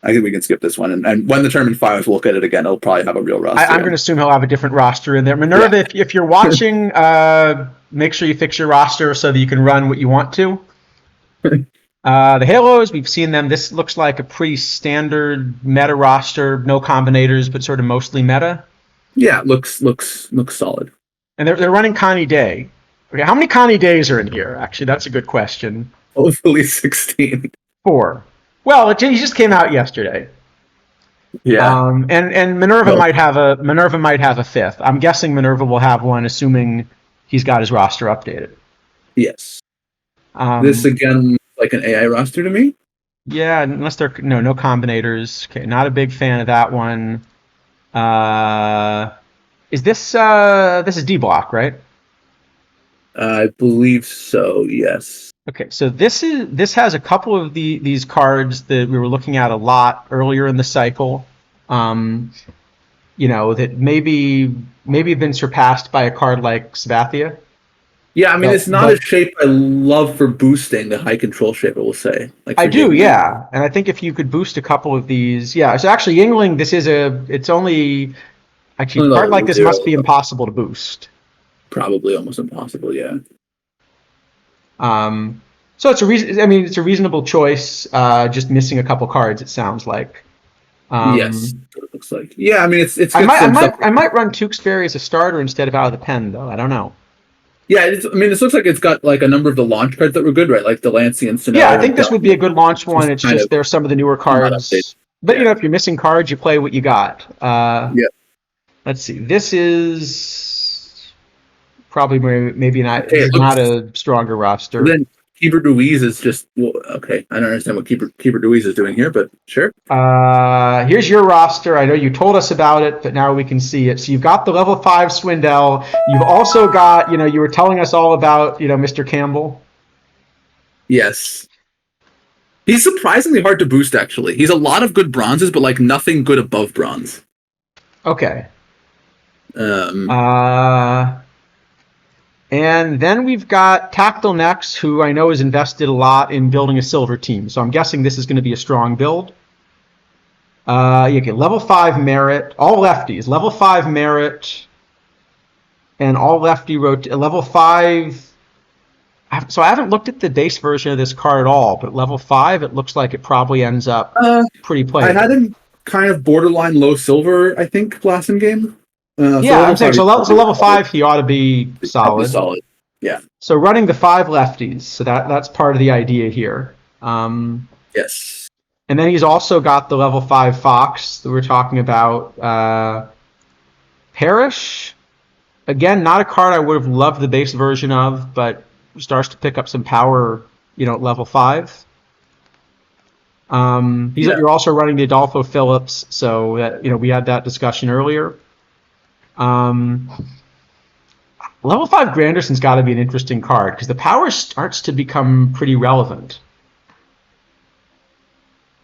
I think we can skip this one, and when the tournament finals, we'll look at it again. It'll probably have a real roster. I'm going to assume he'll have a different roster in there. Minerva, if you're watching, make sure you fix your roster so that you can run what you want to. The Halos, we've seen them. This looks like a pretty standard meta roster, no combinators, but sort of mostly meta. Yeah, looks solid. And they're running Connie Day. Okay, how many Connie Days are in here? Actually, that's a good question. Hopefully 16. 4. Well, he just came out yesterday. Yeah. And Minerva might have a 5th. I'm guessing Minerva will have one, assuming he's got his roster updated. Yes. This again like an AI roster to me. Yeah, unless they're no combinators. Okay, not a big fan of that one. Uh, is this is D block, right? I believe so. Yes. Okay, so this has a couple of these cards that we were looking at a lot earlier in the cycle. Um, that maybe have been surpassed by a card like Sabathia. Yeah, I mean, But it's not a but shape I love for boosting the high control shape. I will say, like I for do, Yingling. yeah. And I think if you could boost a couple of these, yeah. So actually, Yingling, it's only actually a Only card like level this must zero, be impossible to boost. probably almost impossible. Yeah. Um, so it's a reason. I mean, it's a reasonable choice. Just missing a couple cards. It sounds like. Yes. Um, It looks like. Yeah, I mean, it's I got might, I some might, stuff. I might run Tewksbury as a starter instead of out of the pen, though. I don't know. Yeah, I mean, this looks like it's got like a number of the launch cards that were good, right? Like Delancey and Yeah, I Sano and think this would be a Dominant. good launch one. Just It's kind just of there's some of the newer not updated. cards. But Yeah. if you're missing cards, you play what you got. Yeah. Let's see. This is probably maybe not. Okay. This It is not looks. a stronger roster. Then Keeper Ruiz is just well, okay. I don't understand what Keeper Ruiz is doing here, but sure. Here's your roster. I know you told us about it, but now we can see it. So you've got the level 5 Swindell. You've also got, you were telling us all about, Mr. Campbell. Yes. He's surprisingly hard to boost, actually. He's a lot of good bronzes, but like nothing good above bronze. Okay. Um, Uh, and then we've got Tactile Next, who I know has invested a lot in building a silver team. So I'm guessing this is going to be a strong build. Okay, level 5 Merit, all lefties. Level 5 Merit and all lefty level 5. So I haven't looked at the base version of this card at all, but level 5, it looks like it probably ends up uh, pretty I had playable. him kind of borderline low silver, I think, last in game. So Yeah, I'm level saying five, so. he's So probably, level 5, he ought to be probably solid. solid. Yeah. So running the 5 lefties, so that's part of the idea here. Um, Yes. and then he's also got the level 5 Fox that we're talking about. Perish, again, not a card I would have loved the base version of, but starts to pick up some power, at level 5. Yeah. You're also running the Adolfo Phillips, so that we had that discussion earlier. Um, Level 5 Granderson's got to be an interesting card because the power starts to become pretty relevant.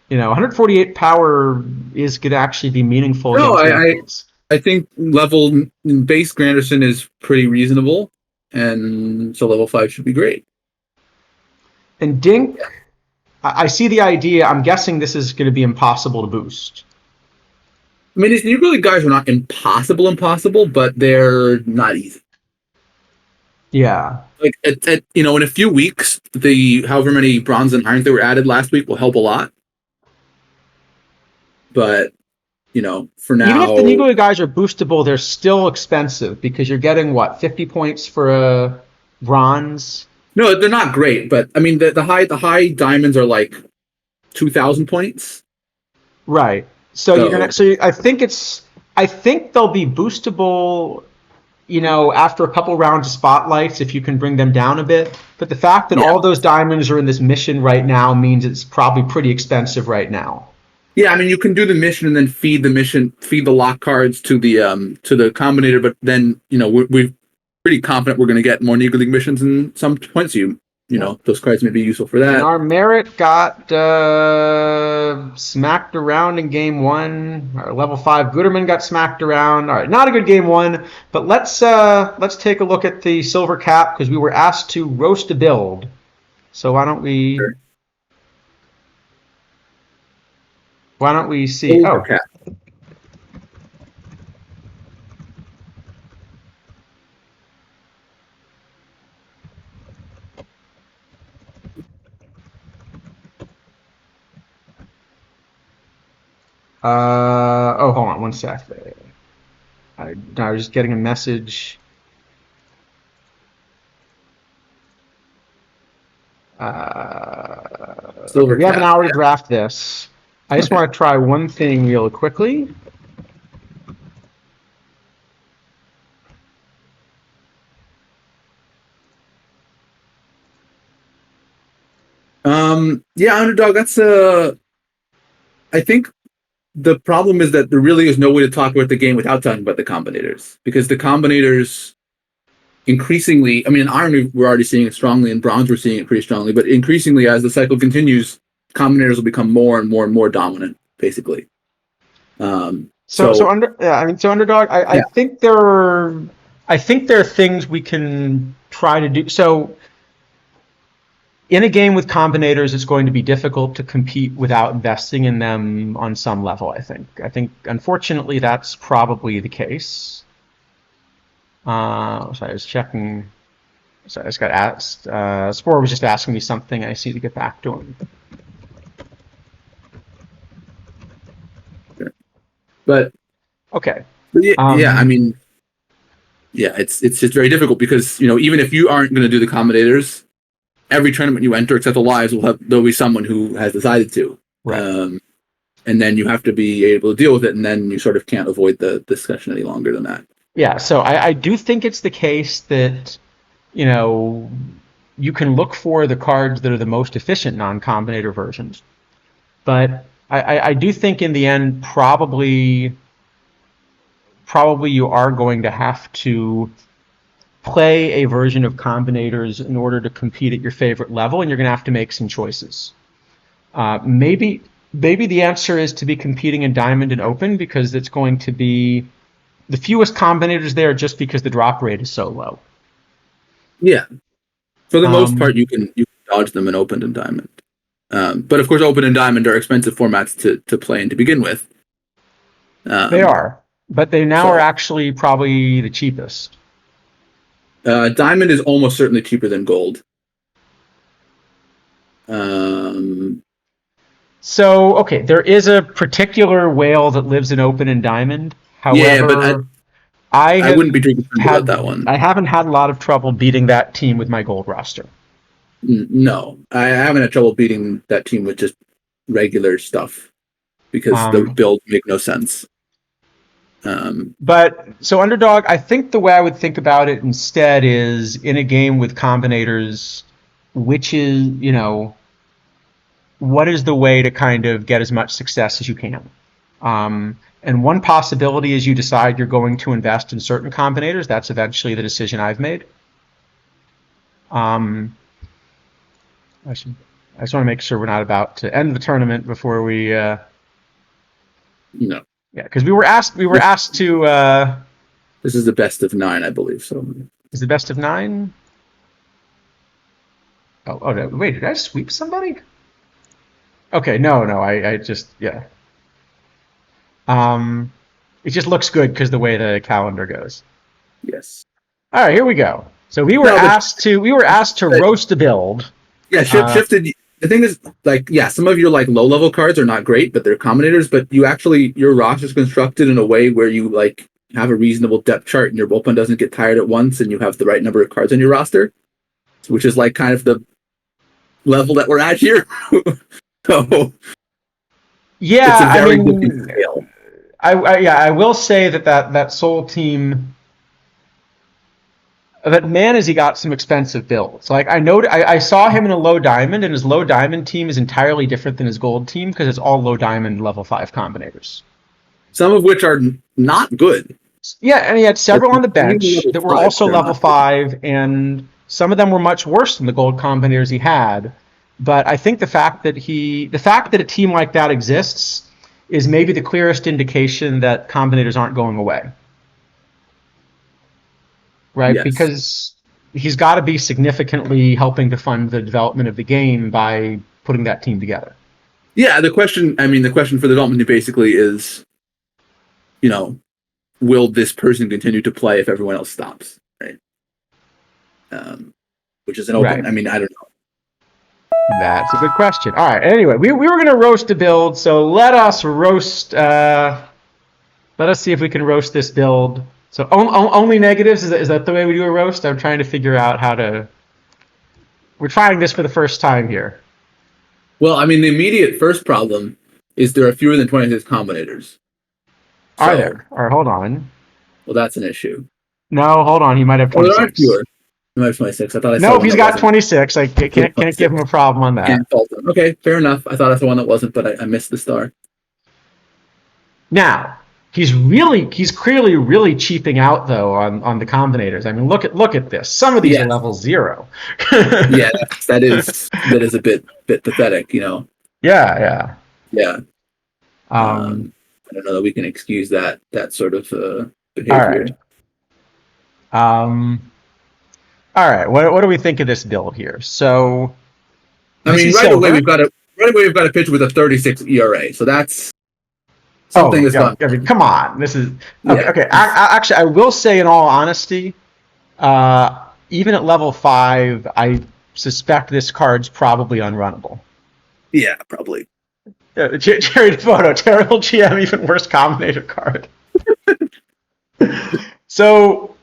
148 power is going to actually be meaningful No, against I lefties. I think level base Granderson is pretty reasonable, and so level 5 should be great. And Dink, I see the idea. I'm guessing this is going to be impossible to boost. I mean, these new league guys are not impossible, but they're not easy. Yeah. Like in a few weeks, the however many bronze and irons that were added last week will help a lot. But for Even if the now, Negro guys are boostable, they're still expensive because you're getting what 50 points for a bronze. no, they're not great. But I mean, the high diamonds are like 2,000 points. Right. So you're gonna. So So I think they'll be boostable. After a couple rounds of spotlights, if you can bring them down a bit. But the fact that yeah, all those diamonds are in this mission right now means it's probably pretty expensive right now. yeah. I mean, you can do the mission and then feed the lock cards to the combinator. But then we're pretty confident we're going to get more Negro League missions in some points. Yeah. Those cards may be useful for And that. our Merit got smacked around in game one. Our level 5 Gooderman got smacked around. All right, not a good game one, but let's take a look at the silver cap because we were asked to roast a build. So Sure. why don't we see? Silver Oh, cap. hold on one sec. I was just getting a message. Okay, Silver we have an cap. hour to draft this. I just Okay. want to try one thing real quickly. Yeah, underdog. I think the problem is that there really is no way to talk about the game without talking about the combinators, because the combinators increasingly, I mean, in iron we're already seeing it strongly, in bronze we're seeing it pretty strongly, but increasingly as the cycle continues, combinators will become more and more and more dominant, basically. So underdog. I Yeah, think there are things we can try to do. So in a game with combinators, it's going to be difficult to compete without investing in them on some level. I think unfortunately that's probably the case. So I was checking. So I just got asked. Spore was just asking me something. I just need to get back to him. but Okay. yeah, I Um, mean, yeah, it's just very difficult because even if you aren't going to do the combinators, every tournament you enter except the lives there'll be someone who has decided to, right. and then you have to be able to deal with it, and then you sort of can't avoid the discussion any longer than that. Yeah. So I do think it's the case that you know you can look for the cards that are the most efficient non-combinator versions, but I do think in the end probably you are going to have to play a version of combinators in order to compete at your favorite level, and you're going to have to make some choices. Maybe the answer is to be competing in Diamond and Open because it's going to be the fewest combinators there just because the drop rate is so low. Yeah, for the most part, Um, you can dodge them in open and diamond. But of course, open and diamond are expensive formats to play in to begin with. they Um, are, but they now are so actually probably the cheapest. diamond is almost certainly cheaper than gold. Um, So, okay, there is a particular whale that lives in Open and Diamond. yeah, but However, I I have wouldn't be too concerned about that one. I haven't had a lot of trouble beating that team with my gold roster. No, I haven't had trouble beating that team with just regular stuff because the Um, builds make no sense. Um, but so underdog, I think the way I would think about it instead is in a game with combinators, which is what is the way to kind of get as much success as you can. And one possibility is you decide you're going to invest in certain combinators. That's eventually the decision I've made. Um, I just want to make sure we're not about to end the tournament before we. no, Yeah, because we were asked to. this is the best of 9, I believe. So Is the best of nine? Oh no! Wait, did I sweep somebody? Okay, no, I just yeah. Um, it just looks good because the way the calendar goes. yes, All right, here we go. So no, but we were asked to roast a build. yeah, Uh, shifted. The thing is, like, yeah, some of your like low level cards are not great, but they're combinators. But your roster is constructed in a way where you like have a reasonable depth chart, and your bullpen doesn't get tired at once, and you have the right number of cards on your roster, which is like kind of the level that we're at here. So it's a yeah, I very different mean, scale. I will say that Soul team. But man, has he got some expensive builds. Like I saw him in a low diamond, and his low diamond team is entirely different than his gold team because it's all low diamond level 5 combinators. Some of which are not good. Yeah, and he had Like several on the even bench level that were fives, also they're level not good. 5, and some of them were much worse than the gold combinators he had. But I think the fact that a team like that exists is maybe the clearest indication that combinators aren't going away, right? Yes. Because he's got to be significantly helping to fund the development of the game by putting that team together. Yeah. The question for the development basically is, you know, will this person continue to play if everyone else stops? Right. Um, which is an open. Right. I mean, I don't know. That's a good question. All right. Anyway, we were going to roast a build, so let us roast. Let us see if we can roast this build. So only negatives? Is that the way we do a roast? I'm trying to figure out how to. We're trying this for the first time here. Well, I mean, the immediate first problem is there are fewer than 26 combinators. Are So, there? Or hold on. well, that's an issue. No, hold on. He might have Oh, there are 26. fewer. He might have 26. I thought I saw Nope, one he's that got wasn't. 26. I can't give him a problem on that. Can't fault him. Okay, fair enough. I thought I saw one that wasn't, but I missed the star. Now, he's clearly really cheaping out though on the combinators. I mean, look at this. Some of these are Yes. level 0. Yeah, that is a bit pathetic, you know. Yeah. Yeah. Um, I don't know that we can excuse that sort of all right. behavior. All right. What do we think of this build here? So I this mean, is right away silver. we've got a pitcher with a 36 ERA, so that's something Oh, that's yeah. gone. I mean, come on. This is okay. Yeah. Okay. Actually, I will say, in all honesty, even at level 5, I suspect this card's probably unrunnable. Yeah, probably. Jerry DeVoto, terrible GM, even worse combinator card. So,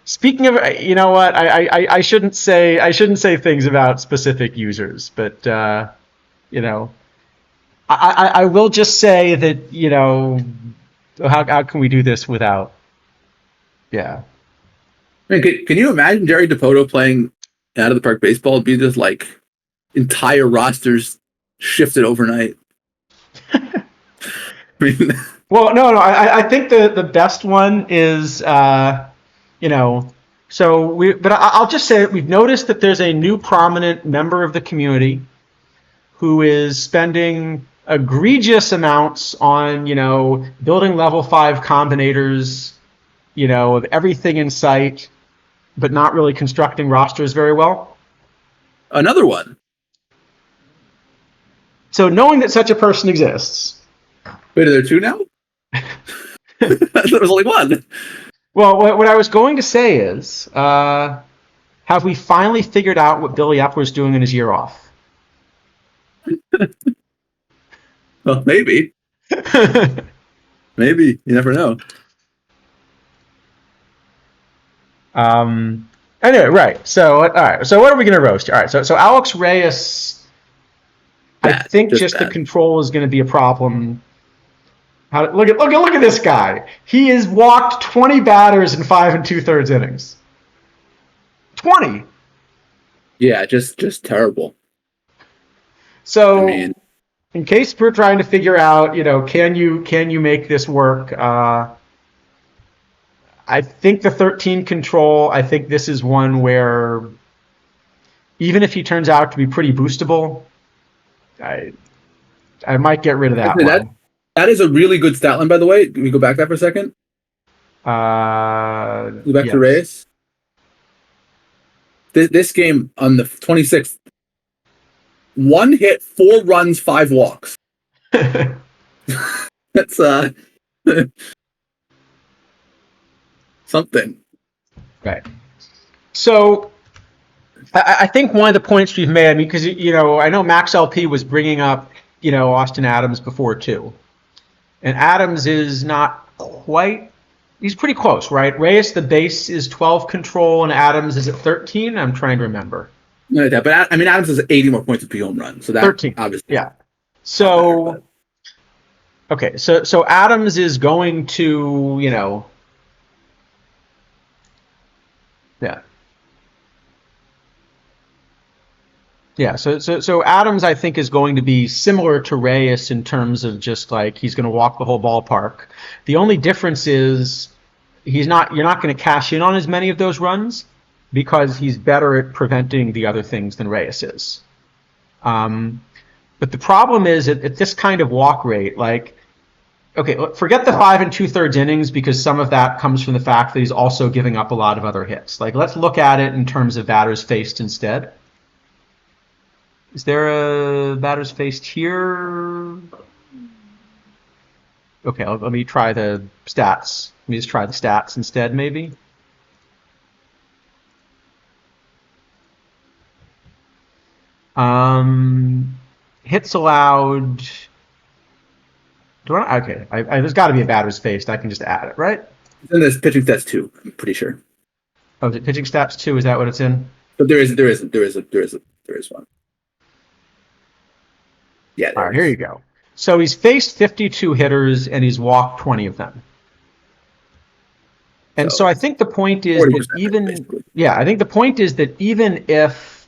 speaking of, you know what, I shouldn't say things about specific users, but you know, I will just say that, you know, how can we do this without? Yeah. I mean, can you imagine Jerry DeVoto playing out of the park baseball? It'd be just like entire rosters shifted overnight. I mean, Well, no. I think the best one is, you know, but I'll just say we've noticed that there's a new prominent member of the community who is spending egregious amounts on, you know, building level 5 combinators, you know, of everything in sight, but not really constructing rosters very well. another one. So knowing that such a person exists. Wait, are there two now? There was only one. Well, what I was going to say is, have we finally figured out what Billy Epler's doing in his year off? Well, maybe. Maybe. You never know. Anyway, right. So, all right. So, what are we going to roast? All right. So Alex Reyes, I Bad. think just the Bad. control is going to be a problem. Look at this guy. He has walked 20 batters in 5 2/3 innings. 20. Yeah, just terrible. So, I mean, in case we're trying to figure out, you know, can you make this work? I think the 13 control. I think this is one where even if he turns out to be pretty boostable, I might get rid of that one. that is a really good stat line, by the way. Can we go back that for a second? Go back to Yes. Reyes. This game on the 26th, 1 hit, 4 runs, 5 walks. That's something. Right. So I think one of the points we've made, I mean, because, you know, I know Max LP was bringing up, you know, Austin Adams before too. And Adams is not quite, he's pretty close, right? Reyes, the base is 12 control, and Adams is at 13. I'm trying to remember. Like that. But I mean, Adams has 80 more points per home run. So that 13. obviously. Yeah. So, okay. So Adams is going to, you know, yeah. Yeah, so Adams, I think, is going to be similar to Reyes in terms of just like he's going to walk the whole ballpark. The only difference is you're not going to cash in on as many of those runs because he's better at preventing the other things than Reyes is. But the problem is at this kind of walk rate, like, okay, forget the 5 2/3 innings because some of that comes from the fact that he's also giving up a lot of other hits. Like, let's look at it in terms of batters faced instead. Is there a batters faced here? Okay, let me try the stats. Let me just try the stats instead, maybe. Hits allowed. Okay, there's got to be a batters faced. I can just add it, right? And there's pitching stats too. I'm pretty sure. Oh, is it pitching stats too? Is that what it's in? But there is one. Yeah. All right, here you go. So he's faced 52 hitters and he's walked 20 of them. And so I think the point is that 40%, basically. I think the point is that even if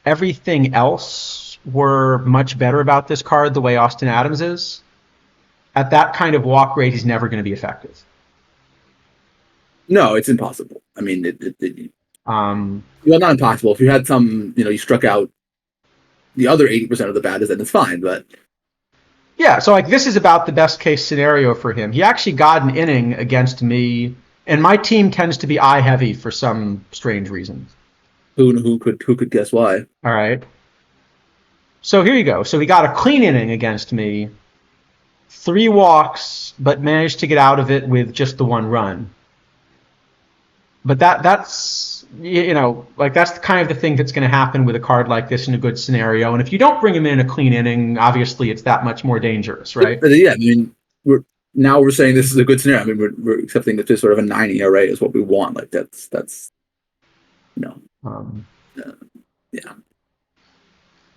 everything else were much better about this card the way Austin Adams is, at that kind of walk rate, he's never going to be effective. No, it's impossible. I mean, Um, well, not impossible. If you had some, you struck out the other 80% of the batters, then it's fine. But yeah, so like this is about the best case scenario for him. He actually got an inning against me, and my team tends to be eye heavy for some strange reason. who could guess why? All right. So here you go. So he got a clean inning against me, 3 walks, but managed to get out of it with just the 1 run. But that's that's the kind of the thing that's going to happen with a card like this in a good scenario. And if you don't bring him in a clean inning, obviously it's that much more dangerous, right? But yeah, I mean, we're saying this is a good scenario. I mean, we're accepting that this sort of a 9 ERA is what we want. Like that's yeah.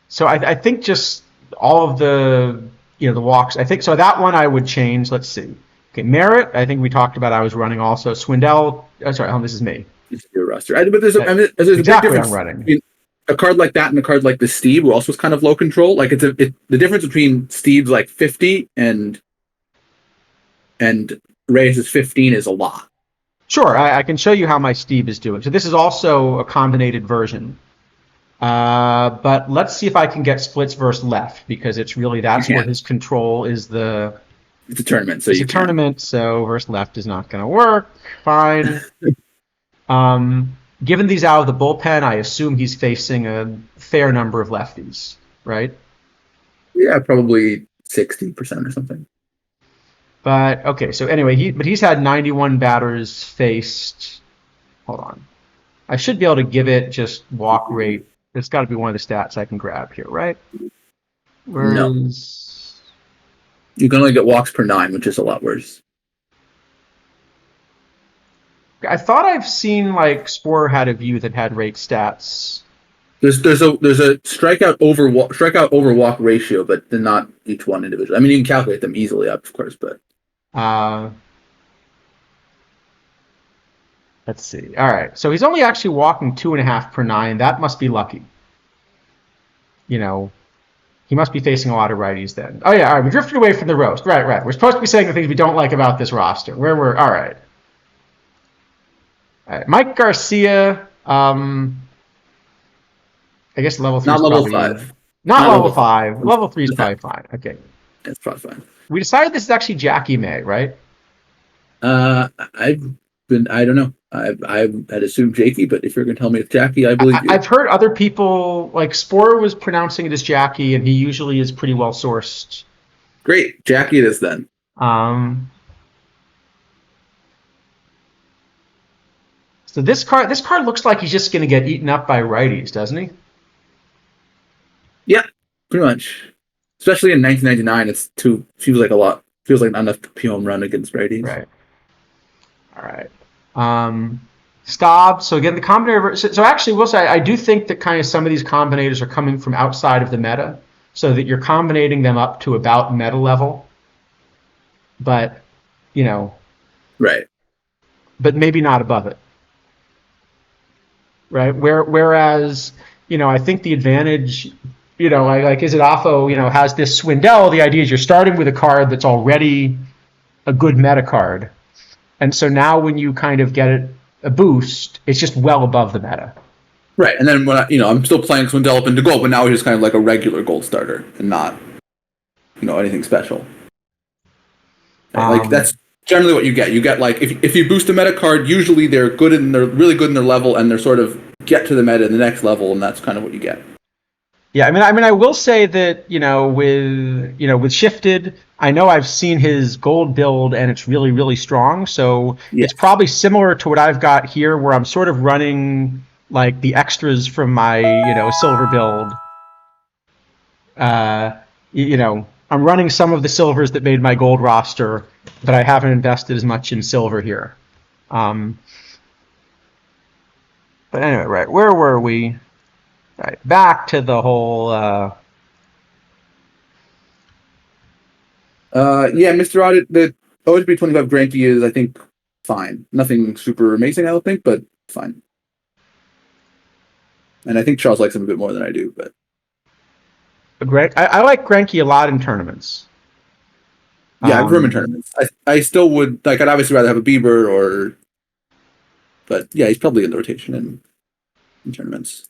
So I think just all of the the walks. I think so that one I would change. Let's see. Okay, Merritt. I think we talked about. I was running also. Swindell. Oh, sorry, this is me. It's your roster. But there's a exactly big difference. I'm running. Between a card like that and a card like the Steve, who also is kind of low control. Like the difference between Steve's like 50 and Reyes' 15 is a lot. Sure, I can show you how my Steve is doing. So this is also a combinated version. But let's see if I can get splits versus left, because it's really that's where his control is. It's a tournament, so it's a tournament, so versus left is not going to work. Fine. Given these out of the bullpen, I assume he's facing a fair number of lefties, right? Yeah, probably 60% or something. But okay, so anyway, he's had 91 batters faced. Hold on, I should be able to give it just walk rate. It's got to be one of the stats I can grab here, right? No, you can only get walks per 9, which is a lot worse. I thought I've seen like Sporer had a view that had rate stats. There's a strikeout over walk ratio, but they're not each one individually. I mean, you can calculate them easily, of course, but let's see. All right, so he's only actually walking 2.5 per 9. That must be lucky. He must be facing a lot of righties then. Oh yeah, all right. We drifted away from the roast. Right. We're supposed to be saying the things we don't like about this roster. All right. All right. Mike Garcia. I guess level 3 not is level probably 5. Not level 5. Level 3 is probably fine. Okay. It's probably fine. We decided this is actually Jackie May, right? I don't know. I'd assume Jakey, but if you're going to tell me it's Jackie, I believe you. I've heard other people, like Sporer was pronouncing it as Jackie, and he usually is pretty well sourced. Great, Jackie it is then. So this card looks like he's just going to get eaten up by righties, doesn't he? Yeah, pretty much. Especially in 1999, feels like a lot. Feels like not enough to home run against righties. Right. All right. Staub. So again, the combinator. So actually, we'll say I do think that kind of some of these combinators are coming from outside of the meta, so that you're combinating them up to about meta level. But, right. But maybe not above it. Right. Whereas, I think the advantage, like isidafo, has this Swindell. The idea is you're starting with a card that's already a good meta card. And so now when you kind of get it a boost, it's just well above the meta. Right. And then when I'm still playing Swindell up into gold, but now he's just kind of like a regular gold starter and not, anything special. Right? Like that's generally what you get. You get like if you boost a meta card, usually they're really good in their level, and they're sort of get to the meta in the next level, and that's kind of what you get. Yeah, I mean, I will say that with Shifted, I know I've seen his gold build, and it's really, really strong. So It's probably similar to what I've got here, where I'm sort of running like the extras from my silver build. I'm running some of the silvers that made my gold roster, but I haven't invested as much in silver here. But anyway, right, where were we? Right, back to the whole. Mr. Audit, the OSB 25 grantee is, I think, fine. Nothing super amazing, I don't think, but fine. And I think Charles likes him a bit more than I do, but I like Greinke a lot in tournaments. yeah, I've room in tournaments. I still would like. I'd obviously rather have a Bieber but yeah, he's probably in the rotation in tournaments.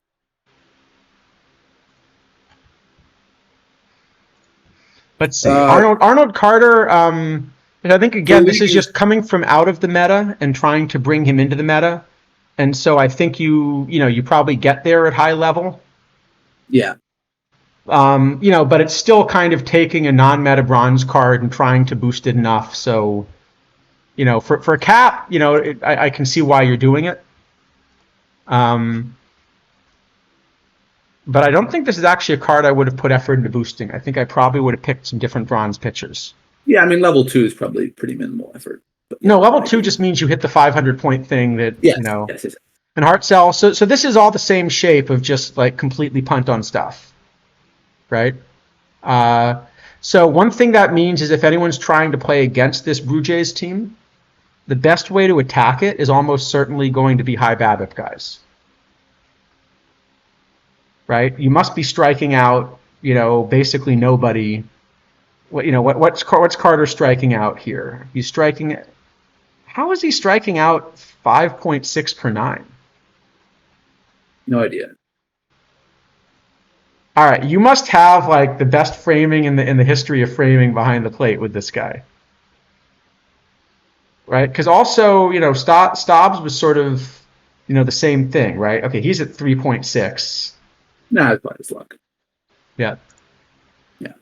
Let's see. Arnold Carter. I think again, this is just coming from out of the meta and trying to bring him into the meta, and so I think you probably get there at high level. Yeah. But it's still kind of taking a non-meta bronze card and trying to boost it enough. So, for a cap, I can see why you're doing it. But I don't think this is actually a card I would have put effort into boosting. I think I probably would have picked some different bronze pitchers. Yeah, I mean, level 2 is probably pretty minimal effort. But no, level 2 just means you hit the 500-point thing that, yes. And Heart Cell. So this is all the same shape of just like completely punt on stuff. Right? So one thing that means is if anyone's trying to play against this Blue Jays team, the best way to attack it is almost certainly going to be high BABIP guys. Right? You must be striking out, basically nobody. What's Carter striking out here? He's striking. How is he striking out 5.6 per 9? No idea. All right, you must have like the best framing in the history of framing behind the plate with this guy, right? Because also, Stobbs was sort of, the same thing, right? Okay, he's at 3.6. Nah, it's probably his luck. Yeah. Yeah.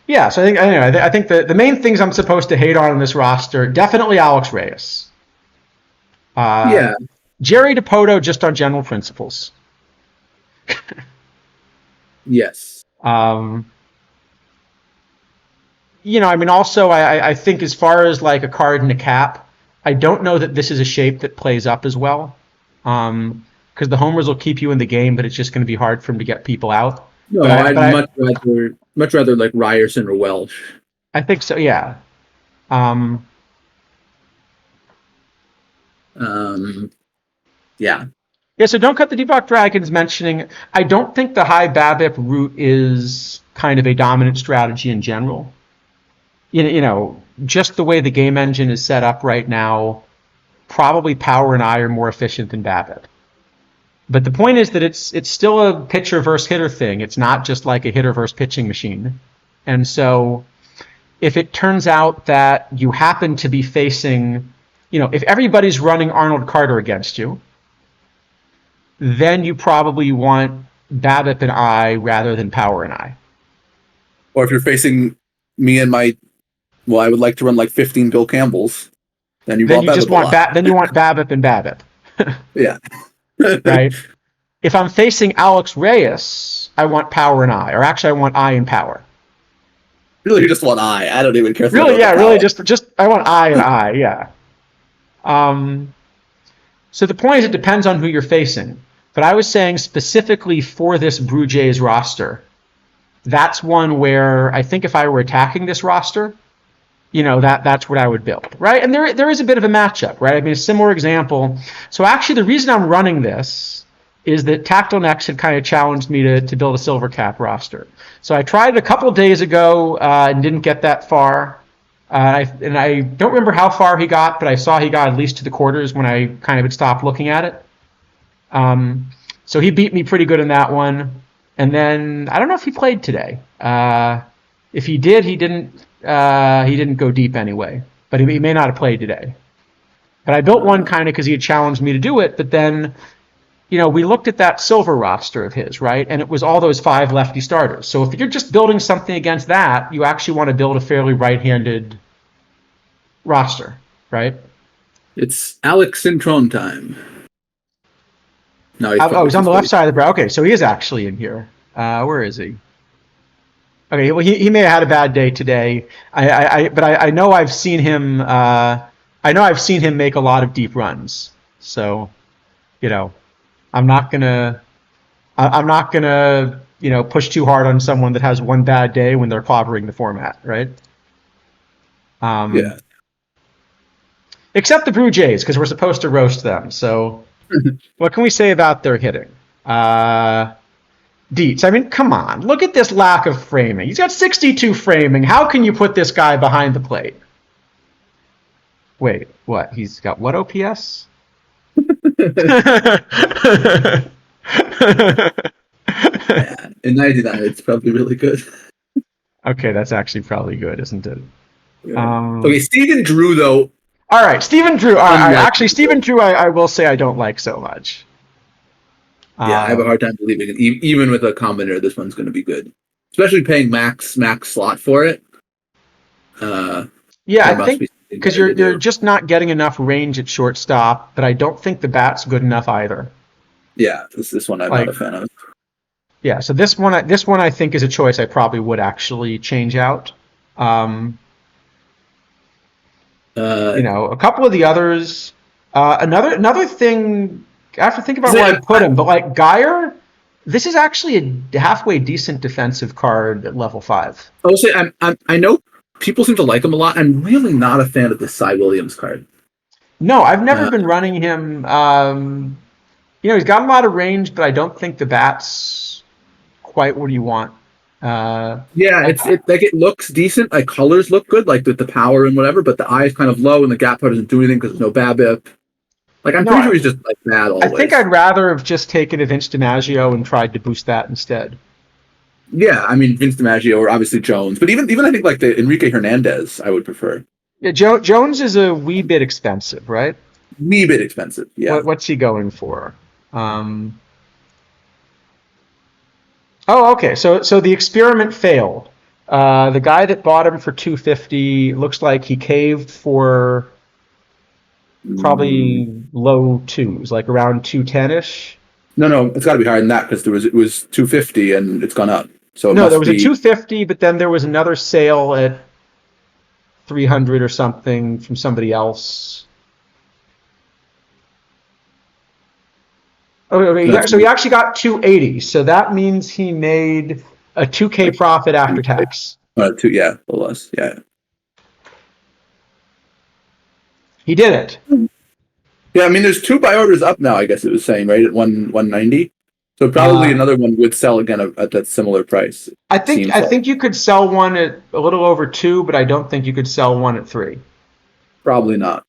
Yeah. So I think the main things I'm supposed to hate on in this roster, definitely Alex Reyes. Yeah. Jerry Dipoto just on general principles. Yes. Also, I think as far as like a card and a cap, I don't know that this is a shape that plays up as well. Because the homers will keep you in the game, but it's just going to be hard for him to get people out. No, I'd much rather like Ryerson or Welsh. I think so, yeah. Yeah. Yeah, so Don't Cut the Deepak Dragons mentioning, I don't think the high BABIP route is kind of a dominant strategy in general. Just the way the game engine is set up right now, probably Power and I are more efficient than BABIP. But the point is that it's still a pitcher versus hitter thing. It's not just like a hitter versus pitching machine. And so if it turns out that you happen to be facing, if everybody's running Arnold Carter against you, then you probably want BABIP and I rather than Power and I. Or if you're facing me and I would like to run like 15 Bill Campbells. Then you want BABIP and BABIP. Yeah. Right? If I'm facing Alex Reyes, I want Power and I, or actually I want I and Power. Really, you just want I don't even care. Really, yeah, really, just I want I and I, yeah. So the point is, it depends on who you're facing. But I was saying specifically for this Blue Jays roster, that's one where I think if I were attacking this roster, that's what I would build, right? And there is a bit of a matchup, right? I mean, a similar example. So actually, the reason I'm running this is that Tactile Next had kind of challenged me to build a silver cap roster. So I tried it a couple of days ago and didn't get that far. I don't remember how far he got, but I saw he got at least to the quarters when I kind of had stopped looking at it. So he beat me pretty good in that one. And then I don't know if he played today. If he did, he didn't go deep anyway. But he may not have played today. But I built one kind of because he had challenged me to do it. But then, we looked at that silver roster of his, right? And it was all those 5 lefty starters. So if you're just building something against that, you actually want to build a fairly right-handed roster, right? It's Alex Cintron time. No, he's on the left side of the bracket. Okay, so he is actually in here. Where is he? Okay, well, he may have had a bad day today. But I know I've seen him. I know I've seen him make a lot of deep runs. So, I'm not gonna push too hard on someone that has one bad day when they're clobbering the format, right? Yeah. Except the Blue Jays, because we're supposed to roast them. So what can we say about their hitting? Dietz, I mean, come on. Look at this lack of framing. He's got 62 framing. How can you put this guy behind the plate? Wait, what? He's got what OPS? Yeah. In 99, it's probably really good. Okay, that's actually probably good, isn't it? Yeah. Okay, Stephen Drew, though. All right, Stephen Drew. Actually, Stephen Drew. Drew, I will say I don't like so much. Yeah, I have a hard time believing it. Even with a combinator, this one's going to be good. Especially paying max slot for it. Yeah, I think because you're just not getting enough range at shortstop, but I don't think the bat's good enough either. Yeah, this one I'm not a fan of. Yeah, so this one I think is a choice I probably would actually change out. A couple of the others. Another thing I have to think about where I put him, but like Geyer, this is actually a halfway decent defensive card at level 5. I will say I know people seem to like him a lot. I'm really not a fan of the Cy Williams card. No, I've never been running him. He's got a lot of range, but I don't think the bat's quite what you want. It looks decent. Like colors look good, like the power and whatever, but the eye is kind of low and the gap power doesn't do anything because there's no BABIP. Like I'm pretty sure he's just like bad always. I think I'd rather have just taken a Vince DiMaggio and tried to boost that instead. Yeah, I mean Vince DiMaggio or obviously Jones, but even I think like the Enrique Hernandez I would prefer. Yeah, Jones is a wee bit expensive, right? Wee bit expensive. Yeah. What's he going for? Oh, okay. So the experiment failed. The guy that bought him for $250 looks like he caved for probably low twos, like around 210-ish. No, it's got to be higher than that because it was 250 and it's gone up. So there was a 250, but then there was another sale at 300 or something from somebody else. Okay, so he actually got 280. So that means he made a 2K profit after tax. A little less. Yeah. He did it. Yeah, I mean, there's 2 buy orders up now. I guess it was saying right at 190. So probably another one would sell again at that similar price. I think you could sell one at a little over 2, but I don't think you could sell one at 3. Probably not.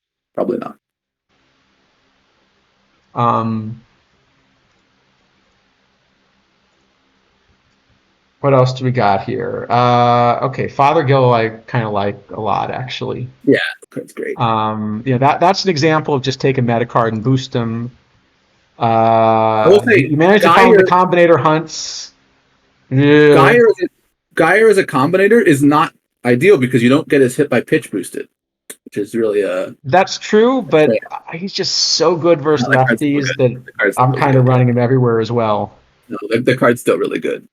What else do we got here? Okay, Fothergill I kind of like a lot actually. Yeah, that's great. That's an example of just take a meta card and boost them. You managed to find the combinator hunts. Yeah. Geyer as a combinator is not ideal because you don't get his hit by pitch boosted, which is really That's true, but he's just so good versus lefties that I'm kind of running him everywhere as well. No, the card's still really good.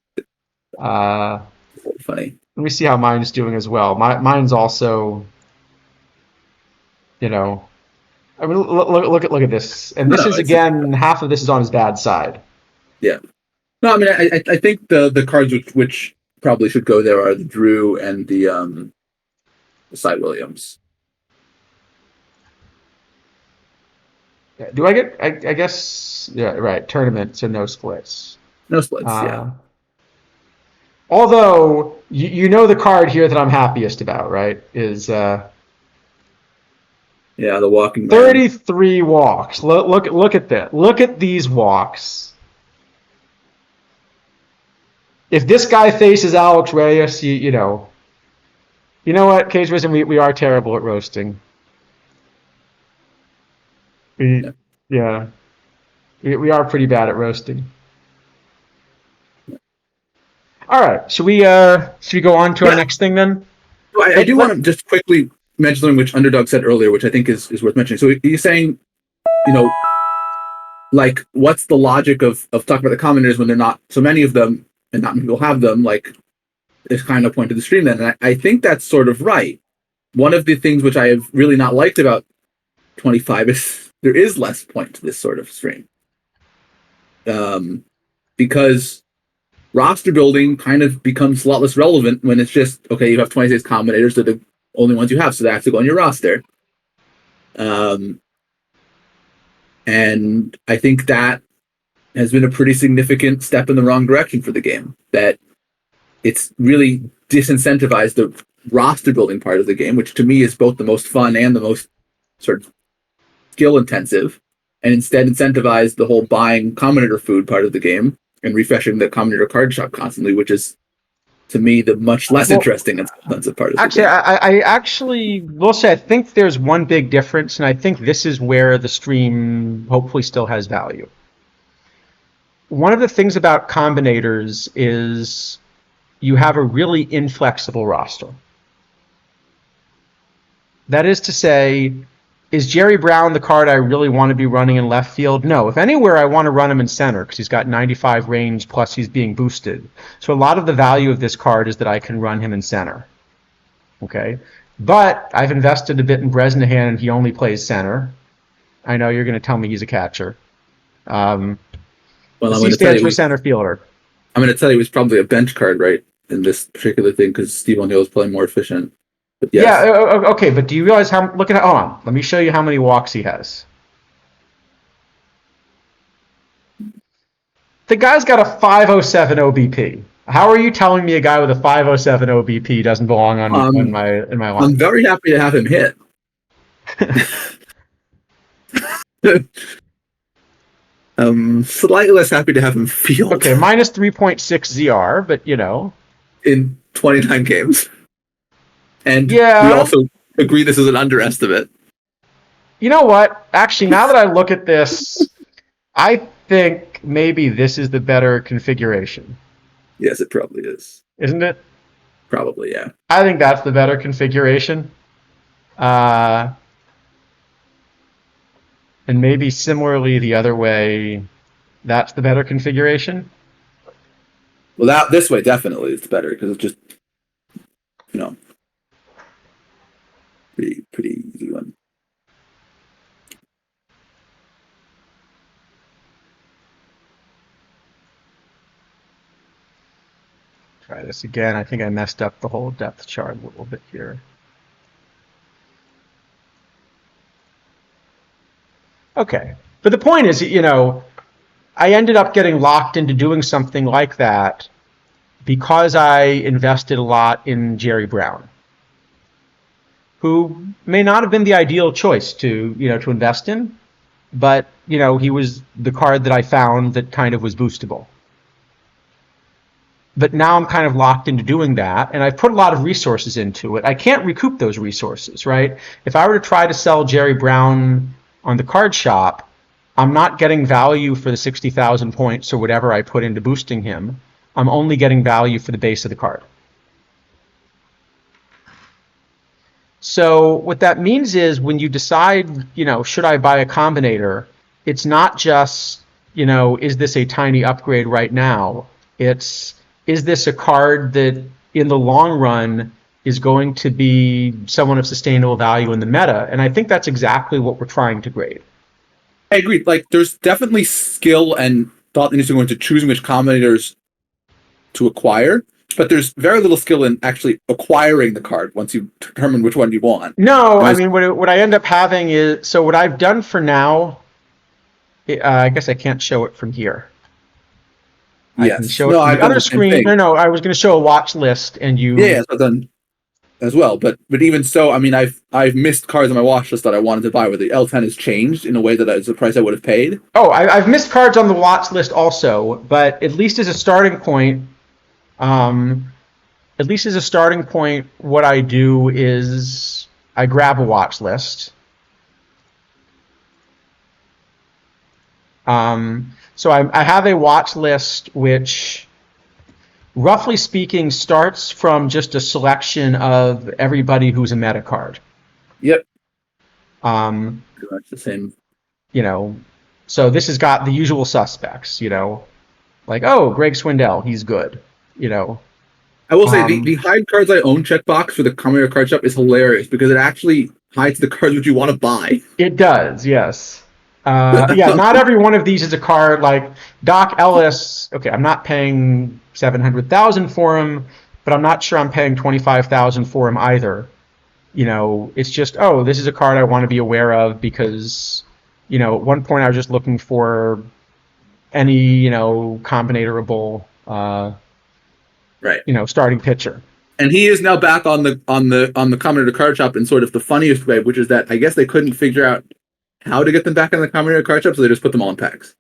Funny. Let me see how mine's doing as well. Mine's also, I mean, look at this, and this is again half of this is on his bad side. Yeah. No, I mean, I think the cards which probably should go there are the Drew and the Cy Williams. Yeah, do I get? I guess right. Tournament, so no splits. No splits. Yeah. Although the card here that I'm happiest about, right, is the walking 33 walks. Look at that. Look at these walks. If this guy faces Alex Reyes, you know what, Cage Wisdom, we are terrible at roasting. We are pretty bad at roasting. All right, should we go on to our next thing then? I do want to just quickly mention something which Underdog said earlier, which I think is worth mentioning. So he's saying, like, what's the logic of talking about the combinators when they're not so many of them and not many people have them? Like, is kind of point to the stream then. And I think that's sort of right. One of the things which I have really not liked about 25 is there is less point to this sort of stream. Because roster building kind of becomes a lot less relevant when it's just, okay, you have 26 combinators that only ones you have, so they have to go on your roster. And I think that has been a pretty significant step in the wrong direction for the game. That it's really disincentivized the roster building part of the game, which to me is both the most fun and the most sort of skill intensive, and instead incentivized the whole buying Combinator food part of the game and refreshing the Combinator card shop constantly, which is to me the much less interesting and expensive part of the game. I actually will say I think there's one big difference, and I think this is where the stream hopefully still has value. One of the things about Combinators is you have a really inflexible roster. That is to say, is Jerry Brown the card I really want to be running in left field? No. If anywhere, I want to run him in center because he's got 95 range plus he's being boosted. So a lot of the value of this card is that I can run him in center. Okay? But I've invested a bit in Bresnahan and he only plays center. I know you're going to tell me he's a catcher. Well, he stands for center fielder. I'm going to tell you it's probably a bench card, right, in this particular thing because Steve O'Neill is playing more efficient. But yes. Yeah, okay, but do you realize how, hold on, let me show you how many walks he has. The guy's got a 507 OBP. How are you telling me a guy with a 507 OBP doesn't belong in my line? I'm very happy to have him hit. Slightly less happy to have him field. Okay, minus 3.6 ZR, but you know. In 29 games. And yeah. We also agree this is an underestimate. You know what? Actually, now that I look at this, I think maybe this is the better configuration. Yes, it probably is. Isn't it? Probably, yeah. I think that's the better configuration. And maybe similarly the other way, that's the better configuration. Well, this way definitely is better because it's just, you know, pretty easy one. Try this again. I think I messed up the whole depth chart a little bit here. Okay. But the point is, you know, I ended up getting locked into doing something like that because I invested a lot in Jerry Brown, who may not have been the ideal choice to invest in, but, you know, he was the card that I found that kind of was boostable. But now I'm kind of locked into doing that, and I've put a lot of resources into it. I can't recoup those resources, right? If I were to try to sell Jerry Brown on the card shop, I'm not getting value for the 60,000 points or whatever I put into boosting him. I'm only getting value for the base of the card. So what that means is when you decide, you know, should I buy a Combinator, it's not just, you know, is this a tiny upgrade right now? It's, is this a card that in the long run is going to be someone of sustainable value in the meta? And I think that's exactly what we're trying to grade. I agree. Like, there's definitely skill and thought that needs to go into choosing which Combinators to acquire, but there's very little skill in actually acquiring the card once you determine which one you want. No, I mean, what I end up having is, so what I've done for now, I guess I can't show it from here. Yes. I can show it from the other screen. No, I was going to show a watch list, and you. Yeah, so then as well. But even so, I mean, I've missed cards on my watch list that I wanted to buy where the L10 has changed in a way that is the price I would have paid. Oh, I've missed cards on the watch list also, but at least as a starting point, what I do is I grab a watch list. So I have a watch list which, roughly speaking, starts from just a selection of everybody who's a meta card. Yep. Pretty much the same. You know, so this has got the usual suspects, you know, like, oh, Greg Swindell, he's good, you know. I will say the hide cards I own checkbox for the Combinator card shop is hilarious because it actually hides the cards which you want to buy. It does, yes. Yeah, not every one of these is a card like Doc Ellis. Okay, I'm not paying 700,000 for him, but I'm not sure I'm paying 25,000 for him either. It's just, oh, this is a card I want to be aware of because, at one point I was just looking for any, combinatorable, Right. starting pitcher. And he is now back on the Combinator card shop in sort of the funniest way, which is that I guess they couldn't figure out how to get them back on the Combinator card shop, so they just put them all in packs.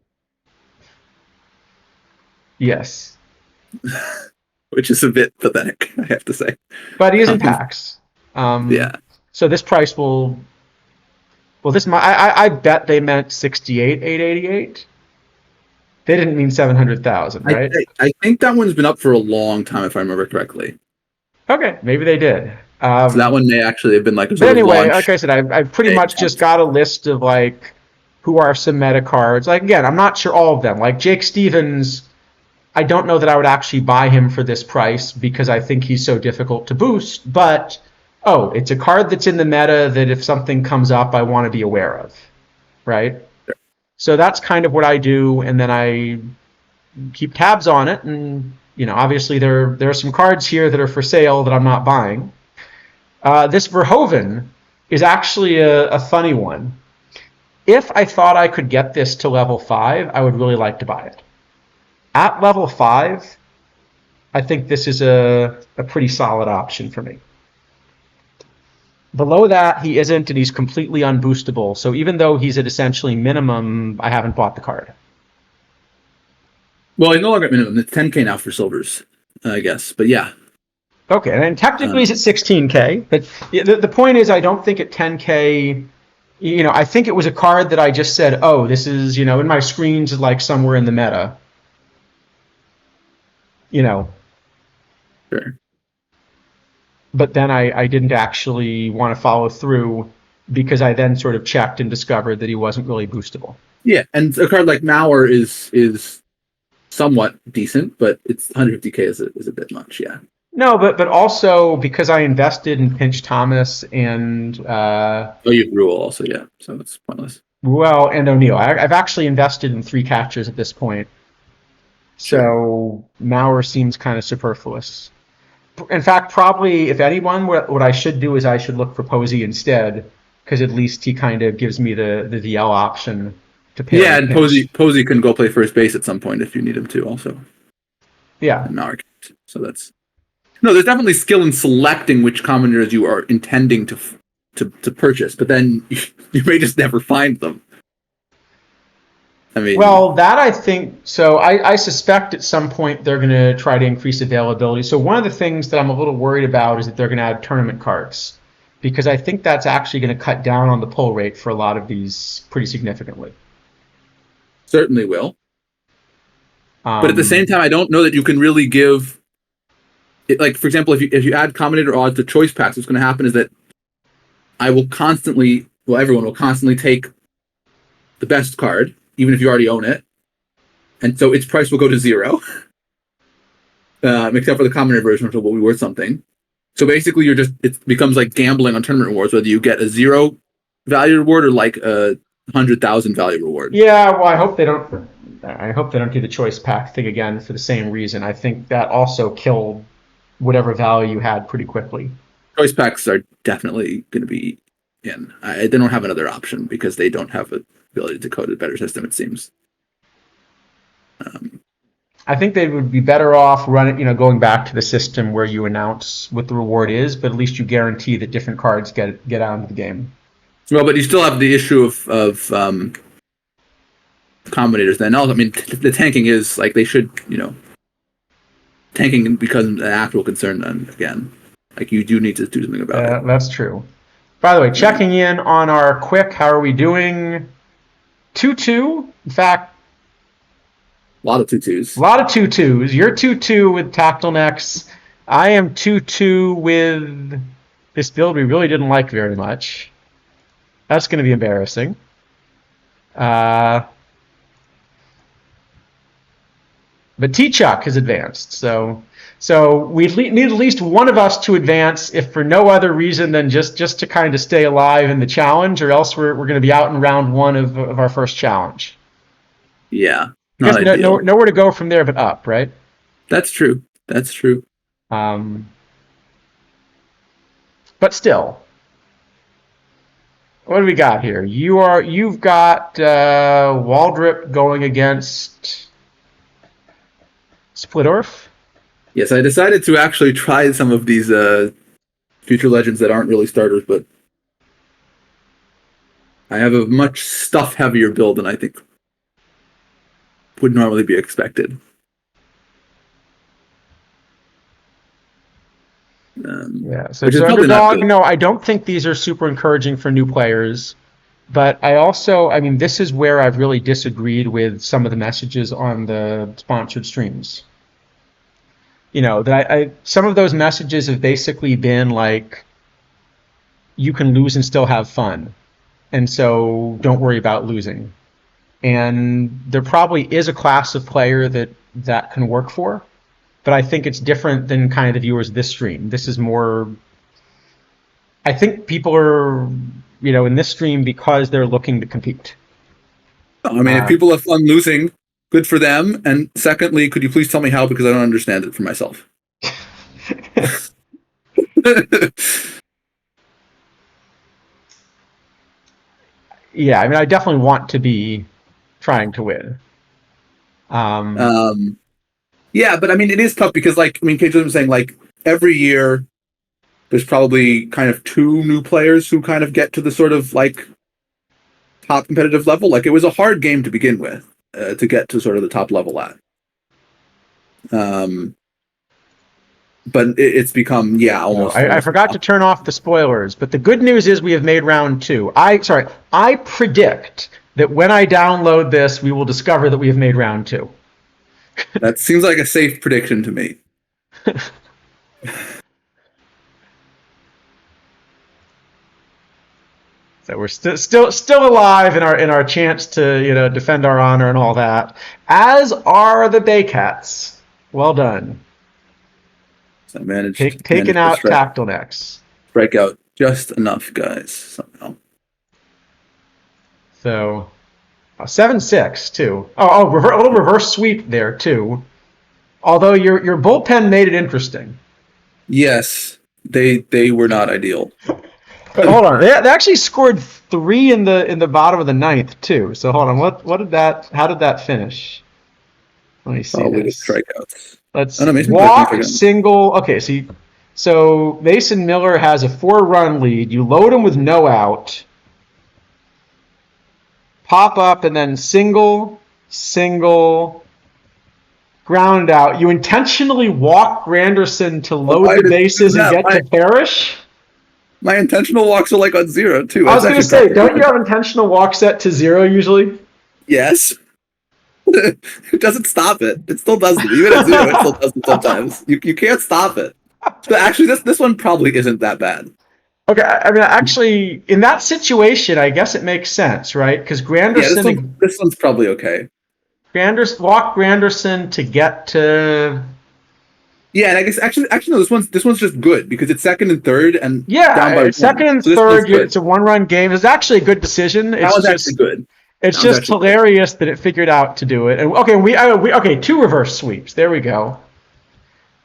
Yes. Which is a bit pathetic, I have to say. But he is in packs. Yeah. So this price will. Well, I bet they meant 68,888. They didn't mean 700,000, right? I think that one's been up for a long time, if I remember correctly. Okay, maybe they did. So that one may actually have been like a But sort anyway, of launch. like I said, I've pretty much just got a list of like who are some meta cards. Like again, I'm not sure all of them. Like Jake Stevens, I don't know that I would actually buy him for this price because I think he's so difficult to boost. But it's a card that's in the meta that if something comes up, I want to be aware of, right? So that's kind of what I do, and then I keep tabs on it. And obviously there are some cards here that are for sale that I'm not buying. This Verhoeven is actually a funny one. If I thought I could get this to level 5, I would really like to buy it. At level 5, I think this is a pretty solid option for me. Below that, he isn't, and he's completely unboostable. So even though he's at essentially minimum, I haven't bought the card. Well, he's no longer at minimum. It's 10K now for silvers, I guess. But yeah. Okay, and technically he's at 16K. But the point is, I don't think at 10K, I think it was a card that I just said, oh, this is, in my screens like somewhere in the meta. Sure. But then I didn't actually want to follow through because I then sort of checked and discovered that he wasn't really boostable. Yeah, and a card like Mauer is somewhat decent, but it's 150K is a bit much, yeah. No, but also because I invested in Pinch Thomas and... you have Rule also, yeah, so it's pointless. Well, and O'Neill. I've actually invested in 3 catchers at this point. So Mauer seems kind of superfluous. In fact, probably, if anyone, what I should do is I should look for Posey instead, because at least he kind of gives me the VL option to pair. Yeah, and Posey can go play first base at some point if you need him to also. Yeah. And Mauer can't. So that's... No, there's definitely skill in selecting which combinators you are intending to purchase, but then you may just never find them. I mean... Well, that I think... So I suspect at some point they're going to try to increase availability. So one of the things that I'm a little worried about is that they're going to add tournament cards, because I think that's actually going to cut down on the pull rate for a lot of these pretty significantly. Certainly will. But at the same time, I don't know that you can really give... Like, for example, if you add combinator odds to choice packs, what's going to happen is that everyone will constantly take the best card, even if you already own it. And so its price will go to 0. Except for the combinator version, which will be worth something. So basically, it becomes like gambling on tournament rewards, whether you get a 0 value reward or like a 100,000 value reward. Yeah, well, I hope they don't do the choice pack thing again for the same reason. I think that also killed whatever value you had pretty quickly. Choice packs are definitely going to be in. They don't have another option because they don't have the ability to code a better system, it seems. I think they would be better off going back to the system where you announce what the reward is, but at least you guarantee that different cards get out of the game. Well, but you still have the issue of combinators then. I mean, the tanking is like they should, tanking becomes an actual concern then again. Like you do need to do something about it. That's true. By the way, checking in on our quick, how are we doing? 2-2. In fact, a lot of 2-2s. A lot of 2-2s. You're 2-2 with Tactile Necks. I am 2-2 with this build we really didn't like very much. That's going to be embarrassing. But T-Chuck has advanced, so we need at least one of us to advance, if for no other reason than just to kind of stay alive in the challenge, or else we're going to be out in round 1 of our first challenge. Yeah, nowhere to go from there but up, right? That's true. But still, What do we got here? You've got Waldrip going against Splittorf. Yes, I decided to actually try some of these future legends that aren't really starters, but I have a much stuff heavier build than I think would normally be expected. Yeah, so, Which is so probably not underdog. good. No, I don't think these are super encouraging for new players. But I mean, this is where I've really disagreed with some of the messages on the sponsored streams. That some of those messages have basically been like, you can lose and still have fun, and so don't worry about losing. And there probably is a class of player that can work for, but I think it's different than kind of the viewers of this stream. This is more. I think people are, in this stream because they're looking to compete. I mean, if people have fun losing, good for them. And secondly, could you please tell me how? Because I don't understand it for myself. Yeah, I mean, I definitely want to be trying to win. Yeah, but I mean, it is tough because, like, I mean, KJ was saying, like, every year there's probably kind of two new players who kind of get to the sort of like top competitive level. Like, it was a hard game to begin with to get to sort of the top level at. But it's become, yeah, almost. I forgot to turn off the spoilers, but the good news is we have made round two. I predict that when I download this, we will discover that we have made round two. That seems like a safe prediction to me. So we're still alive in our chance to defend our honor and all that. As are the Baycats. Well done. So I managed Taking out Tactile Necks. Strike out just enough guys somehow. So 7-6 too. A little reverse sweep there too. Although your bullpen made it interesting. Yes, they were not ideal. But hold on, they actually scored 3 in the bottom of the ninth too. So hold on, how did that finish? Let me see. Probably the strikeouts. Let's walk, single. Okay, so Mason Miller has a 4-run lead. You load him with no out. Pop up and then single, ground out. You intentionally walk Granderson to load the bases and get to Parrish? My intentional walks are like on 0 too. I was going to say, don't you have intentional walk set to 0 usually? Yes. It doesn't stop it. It still does it. Even at 0, it still does it sometimes. You can't stop it. But actually, this one probably isn't that bad. Okay, I mean, actually, in that situation, I guess it makes sense, right? Because Granderson... Yeah, this one's probably okay. Walk Granderson to get to... Yeah, and I guess actually no, this one's just good because it's second and third and down by second and third. It's a 1-run game. It's actually a good decision. That was actually good. It's just hilarious that it figured out to do it. And okay, 2 reverse sweeps. There we go.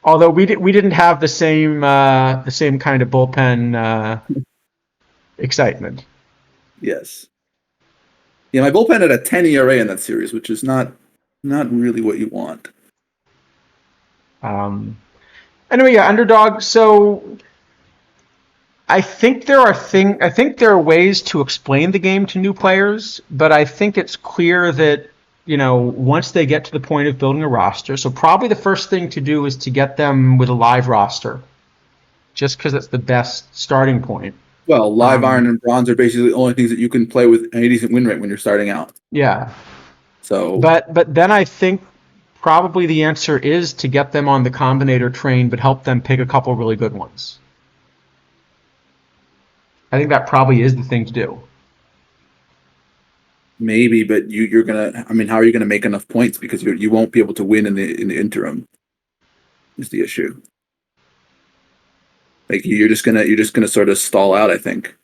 Although we didn't have the same kind of bullpen excitement. Yes. Yeah, my bullpen had a 10 ERA in that series, which is not really what you want. Anyway, yeah, underdog. So I think there are ways to explain the game to new players, but I think it's clear that once they get to the point of building a roster, so probably the first thing to do is to get them with a live roster, just because it's the best starting point. Well, live iron and bronze are basically the only things that you can play with any decent win rate when you're starting out. Yeah. So. But then I think probably the answer is to get them on the combinator train, but help them pick a couple really good ones. I think that probably is the thing to do. Maybe, but you're gonna. I mean, how are you gonna make enough points? Because you won't be able to win in the interim. Is the issue. Like you're just gonna sort of stall out, I think.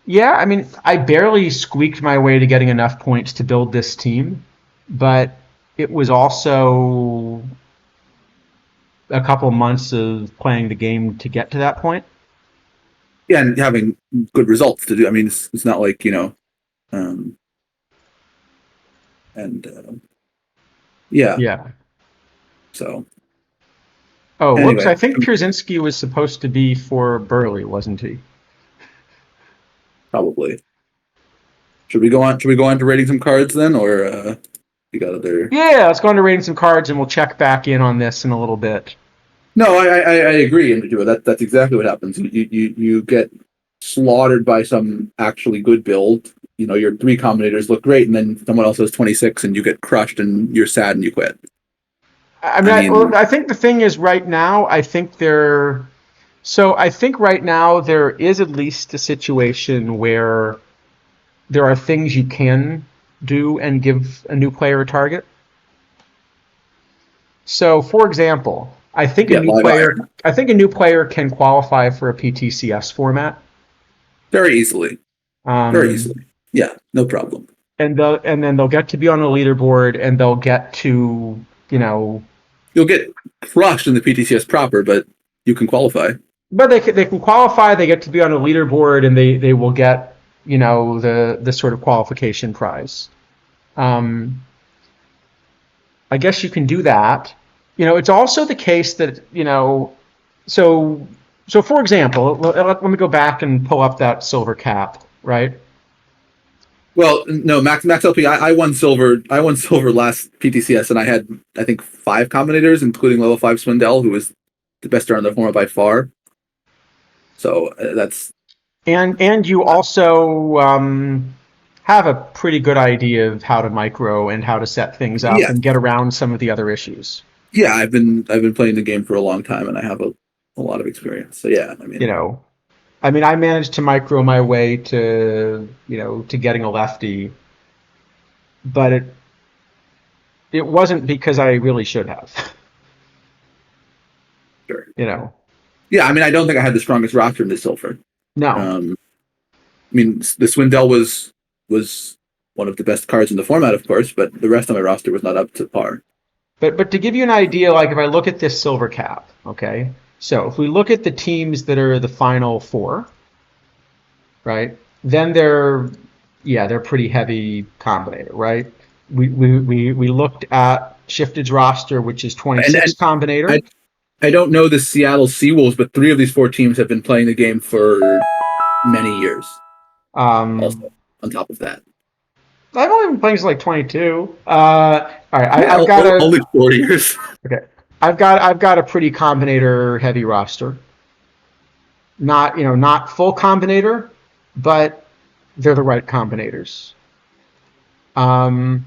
Yeah, I mean, I barely squeaked my way to getting enough points to build this team, but it was also a couple months of playing the game to get to that point. Yeah, and having good results to do. I mean, it's not like, um, and yeah. Yeah. So Oh, whoops. anyway, I think Pierzynski was supposed to be for Burley, wasn't he? probably should we go on? Should we go on to rating some cards then, or you got other? Yeah, let's go on to rating some cards and we'll check back in on this in a little bit. No, I agree, and that's exactly what happens. You get slaughtered by some actually good build. Your three combinators look great, and then someone else has 26, and you get crushed, and you're sad, and you quit. I mean, I well, mean, I think the thing is right now, I think right now there is at least a situation where there are things you can do and give a new player a target. So, for example, yeah, live iron I think a new player can qualify for a PTCS format. very easily, very Um, easily. Yeah, no problem. and then they'll get to be on the leaderboard and they'll get to, you know, You'll get crushed in the PTCS proper, but you can qualify. but they can qualify. They get to be on a leaderboard, and they will get the sort of qualification prize. Um, I guess you can do that. It's also the case that so so for example, let me go back and pull up that silver cap, right? Well, no, Max LP. I won silver. I won silver last PTCS, and I had, I think, 5 combinators, including level 5 Swindell, who was the best star in the format by far. So that's And you also have a pretty good idea of how to micro and how to set things up yeah, and get around some of the other issues. yeah. I've been playing the game for a long time, and I have a lot of experience. So yeah, I You mean, know, I mean, I managed to micro my way to getting a lefty, but it wasn't because I really should have. sure. You know, Yeah, I mean, I don't think I had the strongest roster in the silver. no. Um, I mean, the Swindell was one of the best cards in the format, of course, but the rest of my roster was not up to par. But to give you an idea, like if I look at this silver cap, okay, so if we look at the teams that are the final four, right, then they're pretty heavy combinator, right? We looked at Shifted's roster, which is And 26 combinator. I don't know the Seattle Seawolves, but 3 of these 4 teams have been playing the game for many years. Um, Also, on top of that, I've only been playing since like 22. All right, yeah, I've got a only 4 years. okay. I've got a pretty combinator heavy roster. Not full combinator, but they're the right combinators. Um,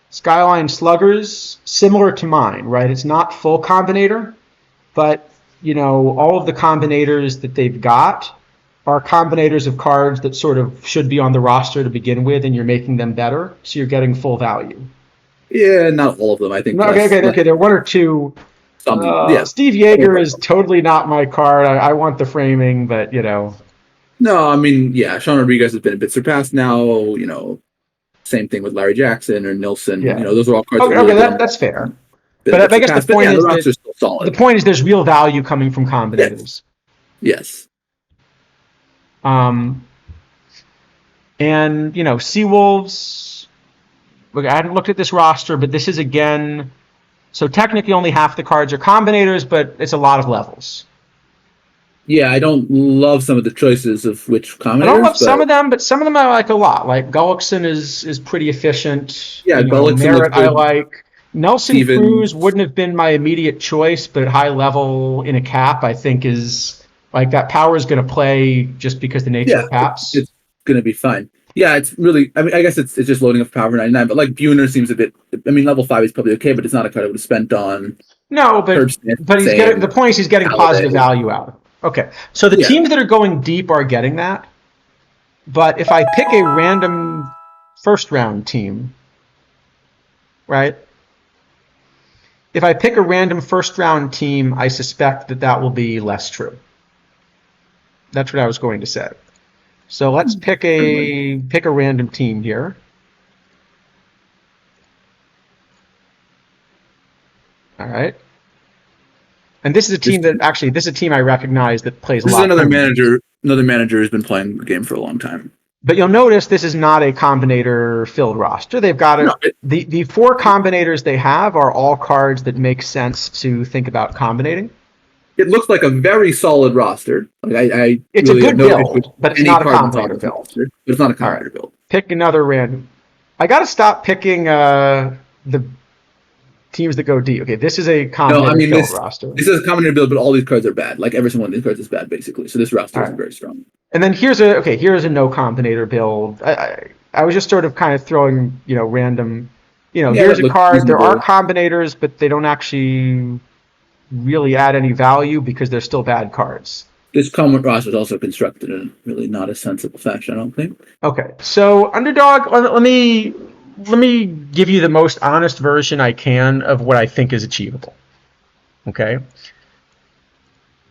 Skyline Sluggers, similar to mine, right? It's not full combinator, but all of the combinators that they've got are combinators of cards that sort of should be on the roster to begin with, and you're making them better, so you're getting full value. Yeah, not all of them. I think No, less, less okay. There are one or two. some. Yeah. Steve Yeager is totally not my card. I want the framing, but No, I mean, yeah, Sean Rodriguez has been a bit surpassed now. Same thing with Larry Jackson or Nilsson. yeah. Those are all cards that Okay, really that's fair. been a But bit I guess the surpassed. But point yeah, the is that roster's still solid. there's real value coming from combinators. Yes. Um, and Seawolves. Look, I hadn't looked at this roster, but this is again. So technically, only half the cards are combinators, but it's a lot of levels. Yeah, I don't love some of the choices of which I don't love combinators, some but of them, but some of them I like a lot. Like Gullickson is pretty efficient. yeah, Gullickson looks Merritt I good. like. Nelson Steven, Cruz wouldn't have been my immediate choice, but at high level in a cap, I think is like that power is going to play just because the nature yeah, of caps. it's gonna be fine. Yeah, it's really. I mean, I guess it's just loading up power for 99, but like Buhner seems a bit. I mean, level 5 is probably okay, but it's not a card I would have spent on No, Herb Smith. but he's getting the Same. point is he's getting positive Halliday. value out of it. Okay, so the Yeah, teams that are going deep are getting that. But if I pick a random first round team, right? If I pick a random first round team, I suspect that will be less true. That's what I was going to say. So let's pick a random team here. All right. And this is a team I recognize that plays a This lot. is another manager. Another manager who's been playing the game for a long time. But you'll notice this is not a combinator-filled roster. They've got the 4 combinators they have are all cards that make sense to think about combinating. It looks like a very solid roster. Like it's really a good build, but it's not a combinator build. Roster, but it's not a combinator build. Pick another random. I got to stop picking the teams that go deep. Okay, this is a combinator build roster. This is a combinator build, but all these cards are bad. Like every single one of these cards is bad, basically. So this roster is very strong. And then here's a no combinator build. I was just sort of kind of throwing random. Here's a card. There are combinators, but they don't actually really add any value because they're still bad cards. This common roster is also constructed in really not a sensible fashion, I don't think. Okay, so Underdog, let me give you the most honest version I can of what I think is achievable. Okay.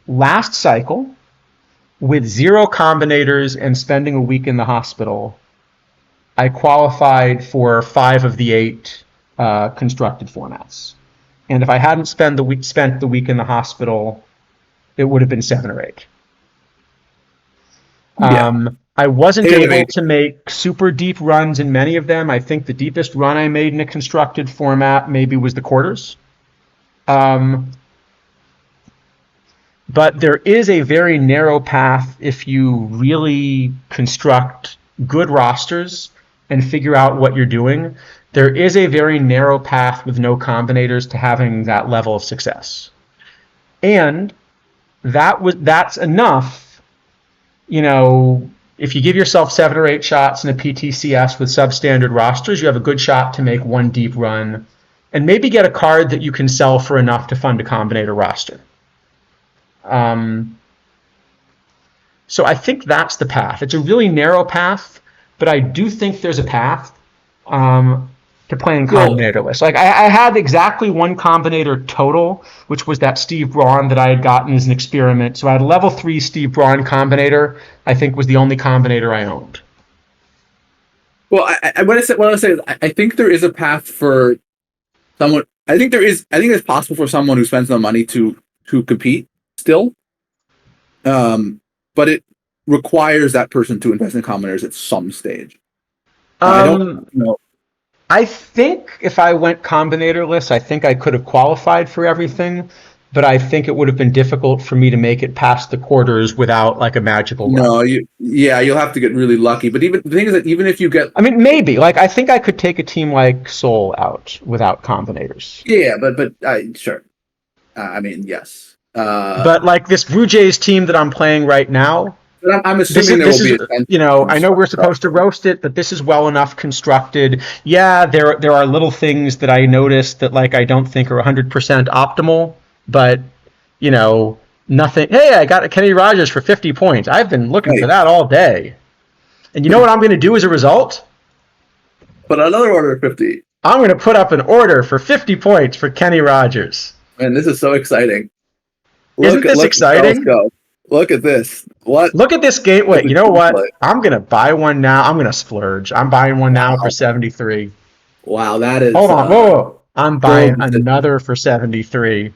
Last cycle, with 0 combinators and spending a week in the hospital, I qualified for 5 of the 8 constructed formats. And if I hadn't spent the week in the hospital, it would have been 7 or 8. I wasn't able to make super deep runs in many of them. I think the deepest run I made in a constructed format maybe was the quarters. But there is a very narrow path if you really construct good rosters and figure out what you're doing. There is a very narrow path with no combinators to having that level of success. And that's enough, if you give yourself 7 or 8 shots in a PTCS with substandard rosters, you have a good shot to make 1 deep run and maybe get a card that you can sell for enough to fund a combinator roster. So I think that's the path. It's a really narrow path, but I do think there's a path to playing combinator lists. Like I had exactly 1 combinator total, which was that Steve Braun that I had gotten as an experiment. So I had a level 3 Steve Braun combinator. I think was the only combinator I owned. Well, what I say is I think there is a path for someone. I think it's possible for someone who spends no money to compete still. But it requires that person to invest in combinators at some stage. I don't know. I think if I went combinatorless, I think I could have qualified for everything, but I think it would have been difficult for me to make it past the quarters without like a magical run. No, you'll have to get really lucky. But the thing is that even if you get, maybe I think I could take a team like Seoul out without combinators. Yeah, but sure. Yes. But like this Blue Jays team that I'm playing right now. I'm assuming there will be. I know we're supposed to roast it, but this is well enough constructed. Yeah, there are little things that I noticed that I don't think are 100% optimal, but nothing. Hey, I got Kenny Rogers for 50 points. I've been looking for that all day. And you know what I'm going to do as a result? Put another order of 50. I'm going to put up an order for 50 points for Kenny Rogers. Man, this is so exciting. Isn't this exciting? Look at this. What? Look at this game. Wait, you know what? I'm going to buy one now. I'm going to splurge. I'm buying one now for 73. Wow, that is... Hold on. Whoa. I'm buying another for 73.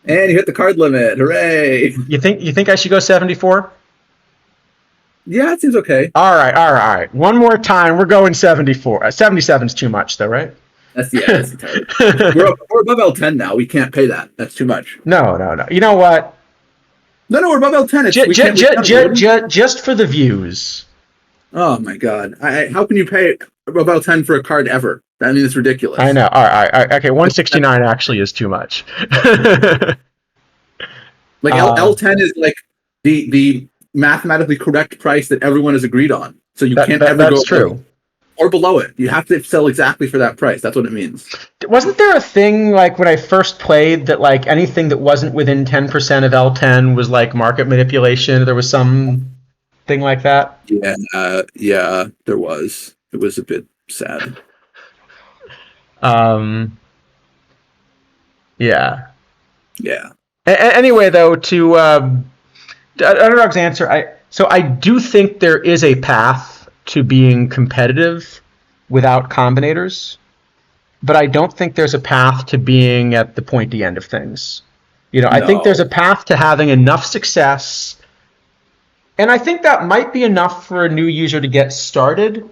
And you hit the card limit. Hooray. You think I should go 74? Yeah, it seems okay. All right. One more time. We're going 74. 77 is too much, though, right? That's we're above L10 now. We can't pay that. That's too much. No. You know what? No, we're above L10. Just for the views. Oh my God! How can you pay above L10 for a card ever? It's ridiculous. I know. All right. Okay, 169 actually is too much. L10 is like the mathematically correct price that everyone has agreed on. So you can't ever go true. Or below it. You have to sell exactly for that price. That's what it means. Wasn't there a thing when I first played that anything that wasn't within 10% of L10 was market manipulation? There was some thing like that? Yeah, there was. It was a bit sad. Yeah. Yeah. Anyway, though, to Underdog's answer, I do think there is a path to being competitive without combinators, but I don't think there's a path to being at the pointy end of things. I think there's a No. path to having enough success, and I think that might be enough for a new user to get started.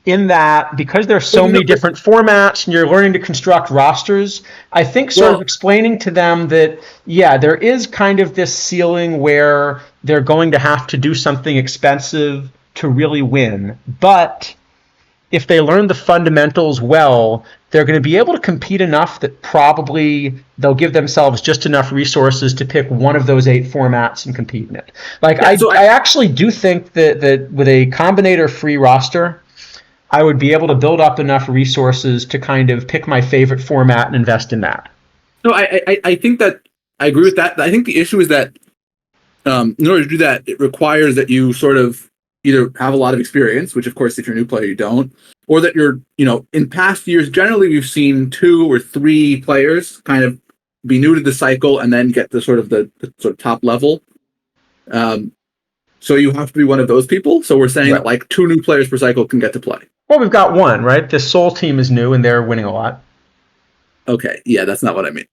In that, because there's But so no, many different formats and you're learning to construct rosters, I think sort of well, explaining to them that, yeah, there is kind of this ceiling where they're going to have to do something expensive to really win. But if they learn the fundamentals well, they're going to be able to compete enough that probably they'll give themselves just enough resources to pick one of those 8 formats and compete in it. Like, yeah. I actually do think that with a combinator free roster, I would be able to build up enough resources to kind of pick my favorite format and invest in that. No, I think that I agree with that. I think the issue is that in order to do that, it requires that you sort of either have a lot of experience, which of course, if you're a new player, you don't, or that you're, in past years, generally we've seen 2 or 3 players kind of be new to the cycle and then get the sort of the sort of top level. Um, so you have to be one of those people. So we're saying Right. that like 2 new players per cycle can get to play. Well, we've got one, right? The Soul team is new and they're winning a lot. Okay, yeah, that's not what I mean.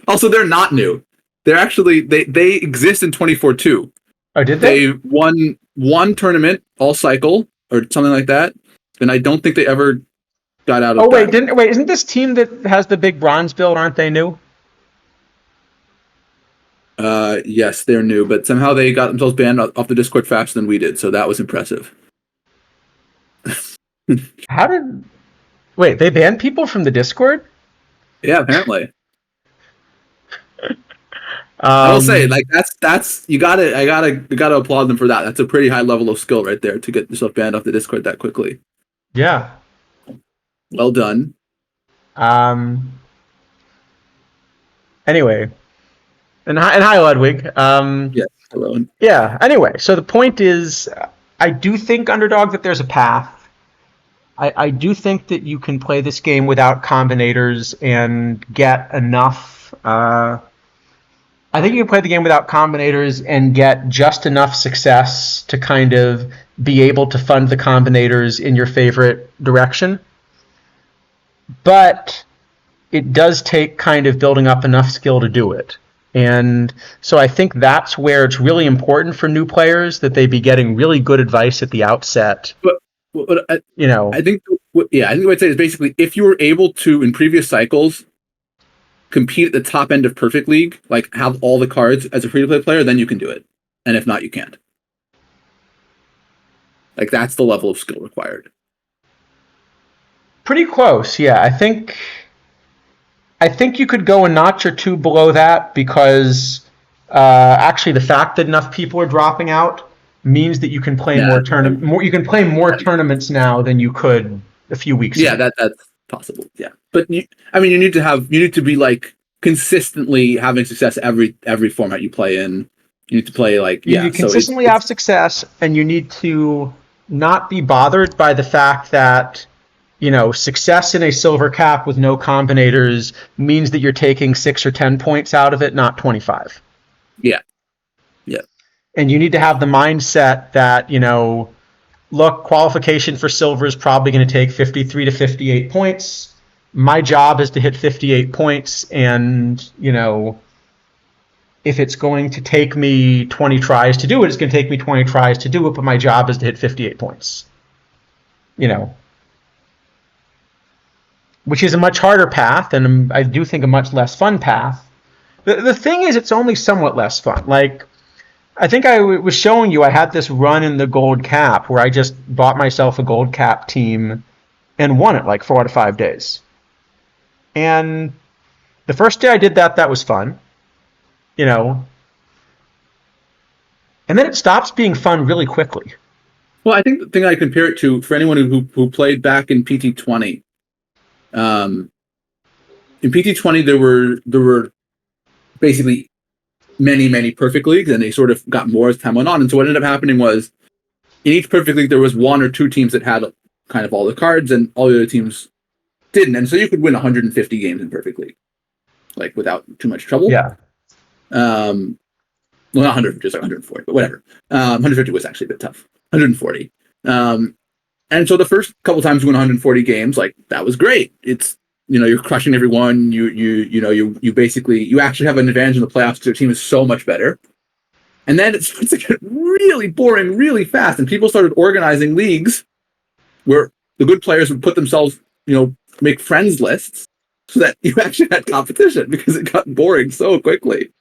Also, they're not new. They're actually they exist in 24 too. Oh, did they? They won one tournament all cycle or something like that, and I don't think they ever got out of Oh, wait, that. isn't this team that has the big bronze build, aren't they new? Yes, they're new, but somehow they got themselves banned off the Discord faster than we did, so that was impressive. How did Wait, they banned people from the Discord? Yeah, apparently. I will say, Um, like that's you gotta applaud them for that. That's a pretty high level of skill right there to get yourself banned off the Discord that quickly. yeah. Well done. Um, anyway, and hi Ludwig. Yes, hello. Yeah. Anyway, so the point is, I do think underdog that there's a path. I do think that you can play this game without combinators and get enough. I think you can play the game without combinators and get just enough success to kind of be able to fund the combinators in your favorite direction. But it does take kind of building up enough skill to do it. And so I think that's where it's really important for new players that they be getting really good advice at the outset. But You know, I think, yeah, I think what I'd say is basically if you were able to in previous cycles compete at the top end of Perfect League, like have all the cards as a free to play player, then you can do it. And if not, you can't. Like that's the level of skill required. pretty close. Yeah, I think you could go a notch or two below that because actually the fact that enough people are dropping out means that you can play Yeah, You can play more tournaments now than you could a few weeks yeah, ago. that's possible. Yeah, but I mean, you need to be like consistently having success every format you play in. You need to play like You need yeah. to So consistently have success, and you need to not be bothered by the fact that success in a silver cap with no combinators means that you're taking 6 or 10 points out of it, not 25. yeah, yeah, And you need to have the mindset that, look, qualification for silver is probably going to take 53 to 58 points. My job is to hit 58 points, and, if it's going to take me 20 tries to do it, it's going to take me 20 tries to do it, but my job is to hit 58 points. Which is a much harder path, and I do think a much less fun path. The thing is, it's only somewhat less fun. Like, I think I was showing you I had this run in the gold cap where I just bought myself a gold cap team and won it like 4 out of 5 days. And the first day I did that, that was fun, you know, and then it stops being fun really quickly. Well, I think the thing I compare it to for anyone who played back in PT20, in PT20 there were basically many perfect leagues, and they sort of got more as time went on. And so what ended up happening was in each perfect league there was 1 or 2 teams that had kind of all the cards, and all the other teams didn't. And so you could win 150 games in perfect league, like without too much trouble. Yeah. Well, not 150, just like 140, but whatever. 150 was actually a bit tough. 140. And so the first couple times we won 140 games, like that was great. It's you're crushing everyone. You basically you actually have an advantage in the playoffs because your team is so much better. And then it starts to get really boring really fast, and people started organizing leagues where the good players would put themselves, make friends lists so that you actually had competition because it got boring so quickly.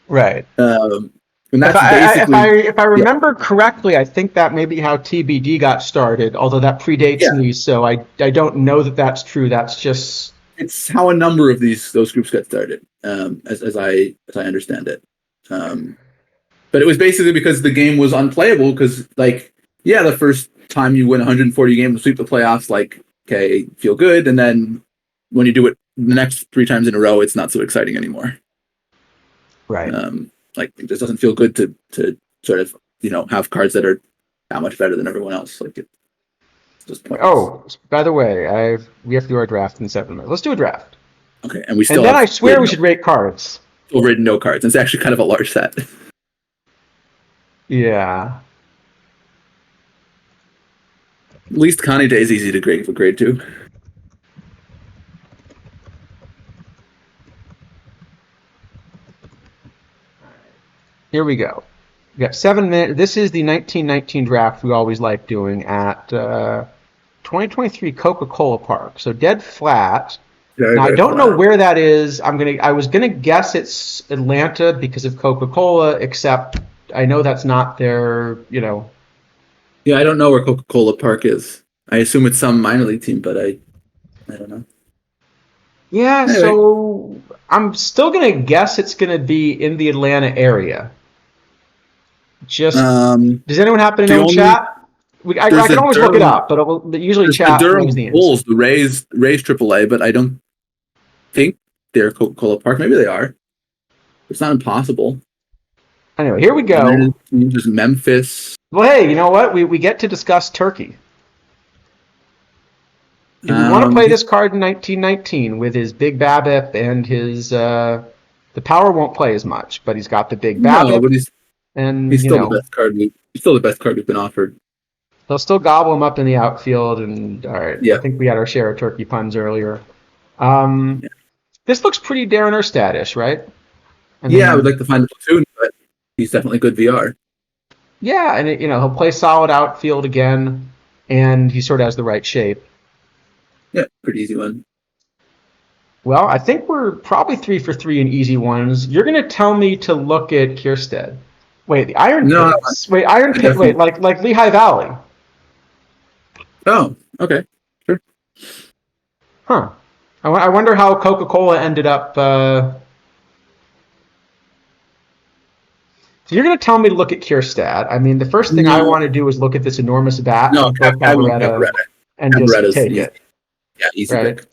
Right. And that's basically if I remember correctly, I think that may be how TBD got started, although that predates me, so I don't know that that's true. That's just it's how a number of those groups got started, as I understand it. But it was basically because the game was unplayable because, the first time you win 140 games and sweep the playoffs, okay, feel good. And then when you do it the next 3 times in a row, it's not so exciting anymore. right. It just doesn't feel good to sort of, have cards that are that much better than everyone else. It's just pointless. Oh, by the way, we have to do our draft in 7 minutes. Let's do a draft. Okay, and we still. And then I swear we should rate cards. Still rated no cards. It's actually kind of a large set. Yeah. At least Connie Day is easy to grade for grade 2. Here we go. We got 7 minutes. This is the 1919 draft we always like doing at 2023 Coca-Cola Park. So dead flat. Now, I don't know where that is. I was gonna guess it's Atlanta because of Coca-Cola, except I know that's not their, Yeah, I don't know where Coca-Cola Park is. I assume it's some minor league team, but I don't know. Yeah, Anyway. So I'm still gonna guess it's gonna be in the Atlanta area. Just does anyone happen to know in chat? I can always look it up, but usually chat knows the answer. Bulls, the Rays AAA, but I don't think they're Coca-Cola Park. Maybe they are. It's not impossible. Anyway, here we go. There's Memphis. Well, hey, you know what? We get to discuss Turkey. If you want to play this card in 1919 with his big BABIP and his the power won't play as much, but he's got the big BABIP. No, but he's still the best card. He's still the best card we've been offered. They'll still gobble him up in the outfield, and all right. Yeah. I think we had our share of Turkey puns earlier. This looks pretty Darren Erstad-ish, right? I would like to find the platoon, but he's definitely good VR. Yeah, and he'll play solid outfield again, and he sort of has the right shape. Yeah, pretty easy one. Well, I think we're probably 3 for 3 in easy ones. You're going to tell me to look at Kierstead. Wait, the Iron Pits? Wait, Iron Pit. Wait, like Lehigh Valley. Oh, okay, sure. Huh. I wonder how Coca-Cola ended up. So you're going to tell me to look at Kierstead. I mean, the first thing I want to do is look at this enormous bat. No, Cabaretta. And just take it. Yeah, easy pick.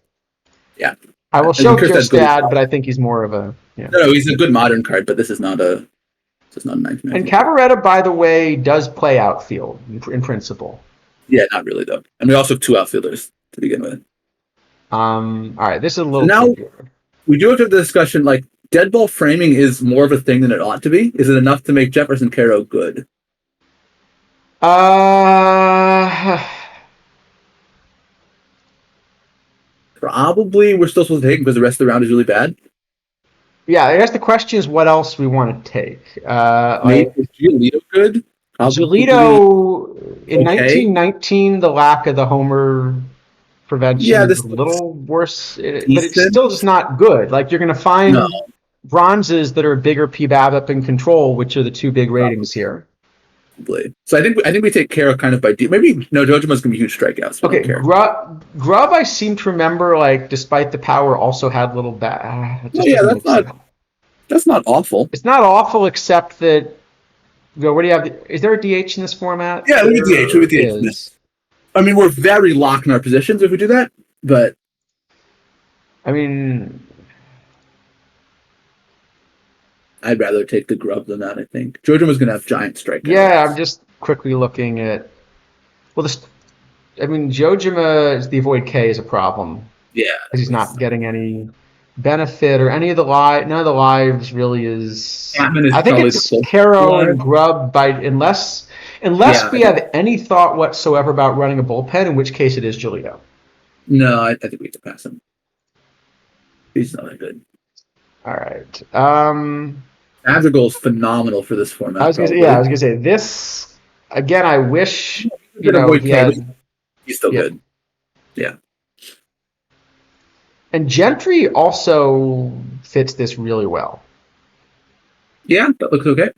Yeah. I will show Kierstead, but I think he's more of a. Yeah. No, he's a good modern card, but this is not a nice man. And Cabaretta, by the way, does play outfield in principle. Yeah, not really though. And we also have 2 outfielders to begin with. All right, this is a little. Now we do have to have the discussion. Dead ball framing is more of a thing than it ought to be. Is it enough to make Jefferson Caro good? Probably we're still supposed to take him because the rest of the round is really bad. Yeah, I guess the question is what else we want to take. Maybe is Giolito good? Giolito in 1919, the lack of the homer prevention is a little worse, but it's still just not good. You're going to find bronzes that are bigger PBABIP and control, which are the 2 big ratings here. So I think we take Caro kind of by deep. Maybe Jojima's gonna be huge strikeouts. Okay, Grubb. I seem to remember, despite the power, also had little bat. That's not awful. It's not awful, except that. What do you have? Is there a DH in this format? Yeah, we get DH. in this. I mean, we're very locked in our positions if we do that, but I mean, I'd rather take the Grubb than that, I think. Jojima's going to have giant strikeouts. Yeah, I'm just quickly looking at. Well, Jojima, the avoid K is a problem. Yeah. Because he's not getting any benefit or any of the none of the lives really is. I think it's Caro and Grubb unless we have any thought whatsoever about running a bullpen, in which case it is Giolito. No, I think we have to pass him. He's not that good. All right. Madrigal is phenomenal for this format. I was probably. gonna say this again. I wish He's gonna avoid he K, but had. he's still Yeah. good. Yeah. And Gentry also fits this really well. Yeah, that looks okay.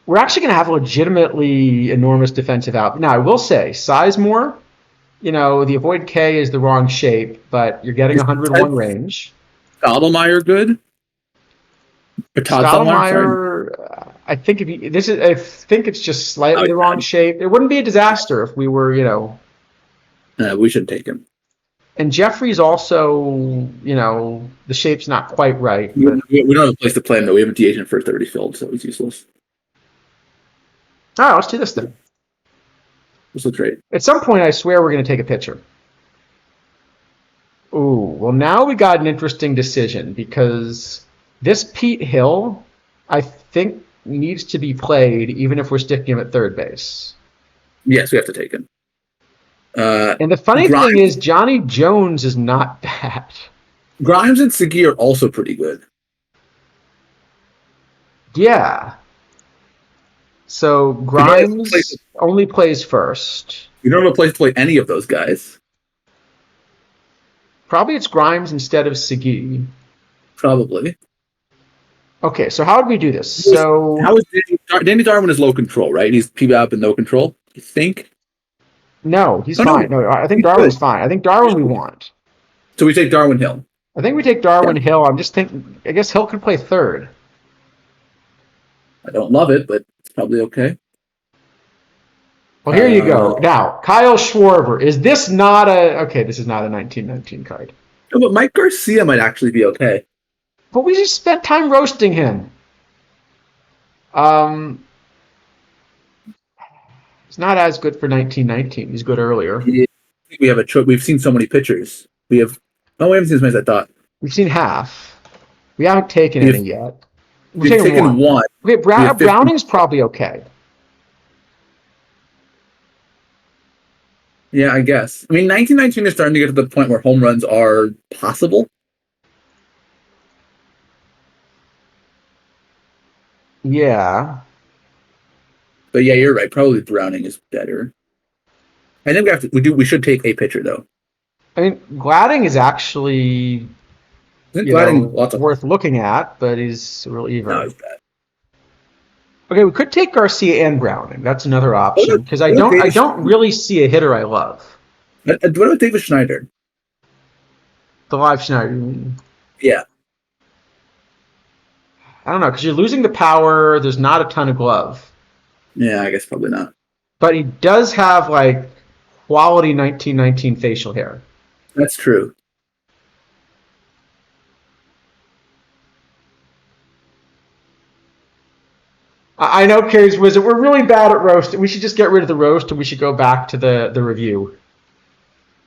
We're actually going to have a legitimately enormous defensive out. Now, I will say, Sizemore, the avoid K is the wrong shape, but you're getting Is 101 range. Stottlemyre good? Or Todd Stottlemyre, sorry. Stottlemyre, I think I think it's just slightly the wrong shape. It wouldn't be a disaster if we were, We should take him. And Jeffrey's also, the shape's not quite right. We But don't have a place to play him, though. We have a DH in for 30 filled, so it's useless. all right, let's do this then. This looks great. At some point, I swear we're going to take a picture. Ooh, well, now we got an interesting decision because this Pete Hill, I think, needs to be played even if we're sticking him at third base. Yes, we have to take him. And the funny thing is, Johnny Jones is not bad. Grimes and Segui are also pretty good. Yeah. So Grimes only plays first. We don't have a place to play any of those guys. Probably it's Grimes instead of Segui. Probably. Okay, so how would we do this? So how is Danny Darwin is low control, right? He's PBAP and no control. You think? No, he's fine. No, I think Darwin's fine. I think Darwin we want. So we take Darwin Hill. I think we take Darwin Hill. I'm just thinking. I guess Hill could play third. I don't love it, but it's probably okay. Well, here you go. Now, Kyle Schwarber. Is this not a... Okay, this is not a 1919 card. No, but Mike Garcia might actually be okay. But we just spent time roasting him. He's not as good for 1919. He's good earlier. Yeah, we have a choice. We've seen so many pictures. We haven't seen as many as I thought. We've seen half. We haven't taken any yet. We've taken one. Okay, Browning's probably okay. Yeah, I guess. I mean, 1919 is starting to get to the point where home runs are possible. Yeah. But yeah, you're right. Probably Browning is better. I think we should take a pitcher though. I mean, Gladding is actually worth looking at, but he's real even. No, he's bad. Okay, we could take Garcia and Browning. That's another option because I don't really see a hitter I love. What about David Schneider? The live Schneider, you mean? Yeah. I don't know because you're losing the power. There's not a ton of glove. Yeah, I guess probably not. But he does have like quality 1919 facial hair. That's true. I know Carrie's Wizard. We're really bad at roasting. We should just get rid of the roast and we should go back to the review.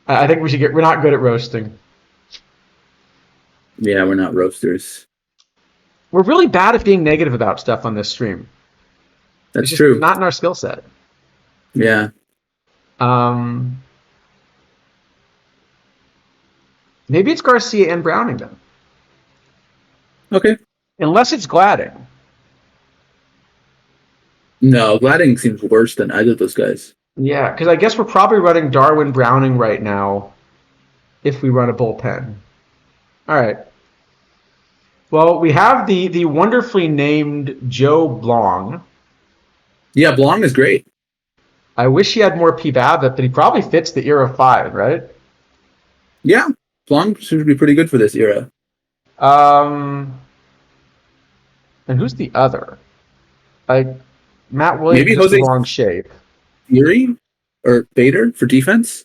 I think we're not good at roasting. Yeah, we're not roasters. We're really bad at being negative about stuff on this stream. That's true. Not in our skill set. Yeah. Maybe it's Garcia and Browning then. Okay. Unless it's Gladding. No, Gladding seems worse than either of those guys. Yeah, because I guess we're probably running Darwin Browning right now if we run a bullpen. All right. Well, we have the wonderfully named Joe Blong. Yeah, Blong is great. I wish he had more P-BABIP, but he probably fits the era 5, right? Yeah, Blong seems to be pretty good for this era. And who's the other? Matt Williams is the wrong shape. Fury or Bader for defense?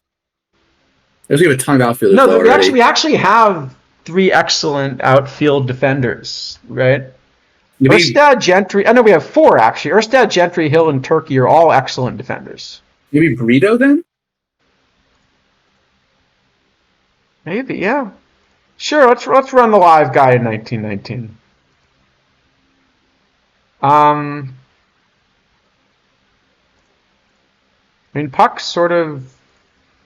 There's even a ton of outfielders. No, we actually have 3 excellent outfield defenders, right? Erstad, Gentry. I know we have 4 actually. Erstad, Gentry, Hill, and Turkey are all excellent defenders. Maybe Brito then? Maybe, yeah. Sure, let's run the live guy in 1919. I mean, Puck's sort of...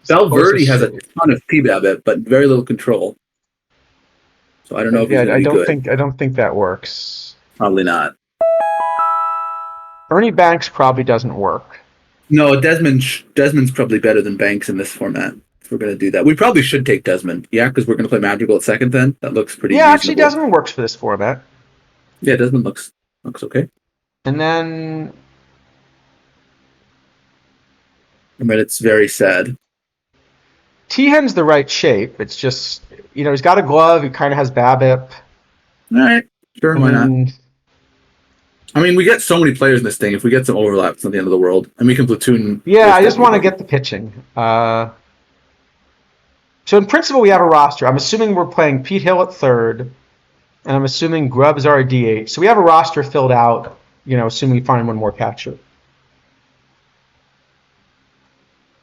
Valverde has a ton of PBABIP, but very little control. So I don't know if he's Yeah, going to be good. I don't think that works. Probably not. Ernie Banks probably doesn't work. No, Desmond's probably better than Banks in this format. If we're going to do that, we probably should take Desmond. Yeah, because we're going to play Madrigal at second. Then that looks pretty Yeah, actually, reasonable. Desmond works for this format. Yeah, Desmond looks okay. And then I mean, it's very sad. Teahen's the right shape. It's just, he's got a glove. He kind of has BABIP. All right, sure, And why not? then, I mean, we get so many players in this thing. If we get some overlap, it's not the end of the world. And we can platoon. yeah, I just want to get the pitching. So in principle, we have a roster. I'm assuming we're playing Pete Hill at third, and I'm assuming Grubb's our DH. So we have a roster filled out, assuming we find one more catcher.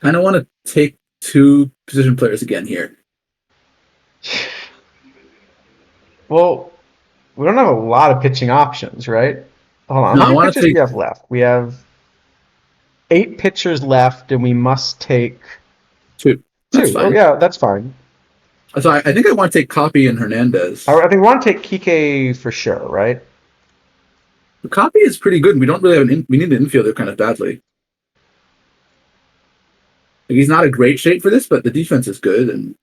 I don't want to take two position players again here. Well, we don't have a lot of pitching options, right? Hold on. No, How many pitchers do we have left? We have 8 pitchers left, and we must take two. That's fine. Oh, yeah, that's fine. So I think I want to take Copy and Hernandez. I think we want to take Kike for sure, right? The Copy is pretty good. We don't really have we need an infielder kind of badly. Like, he's not a great shape for this, but the defense is good. And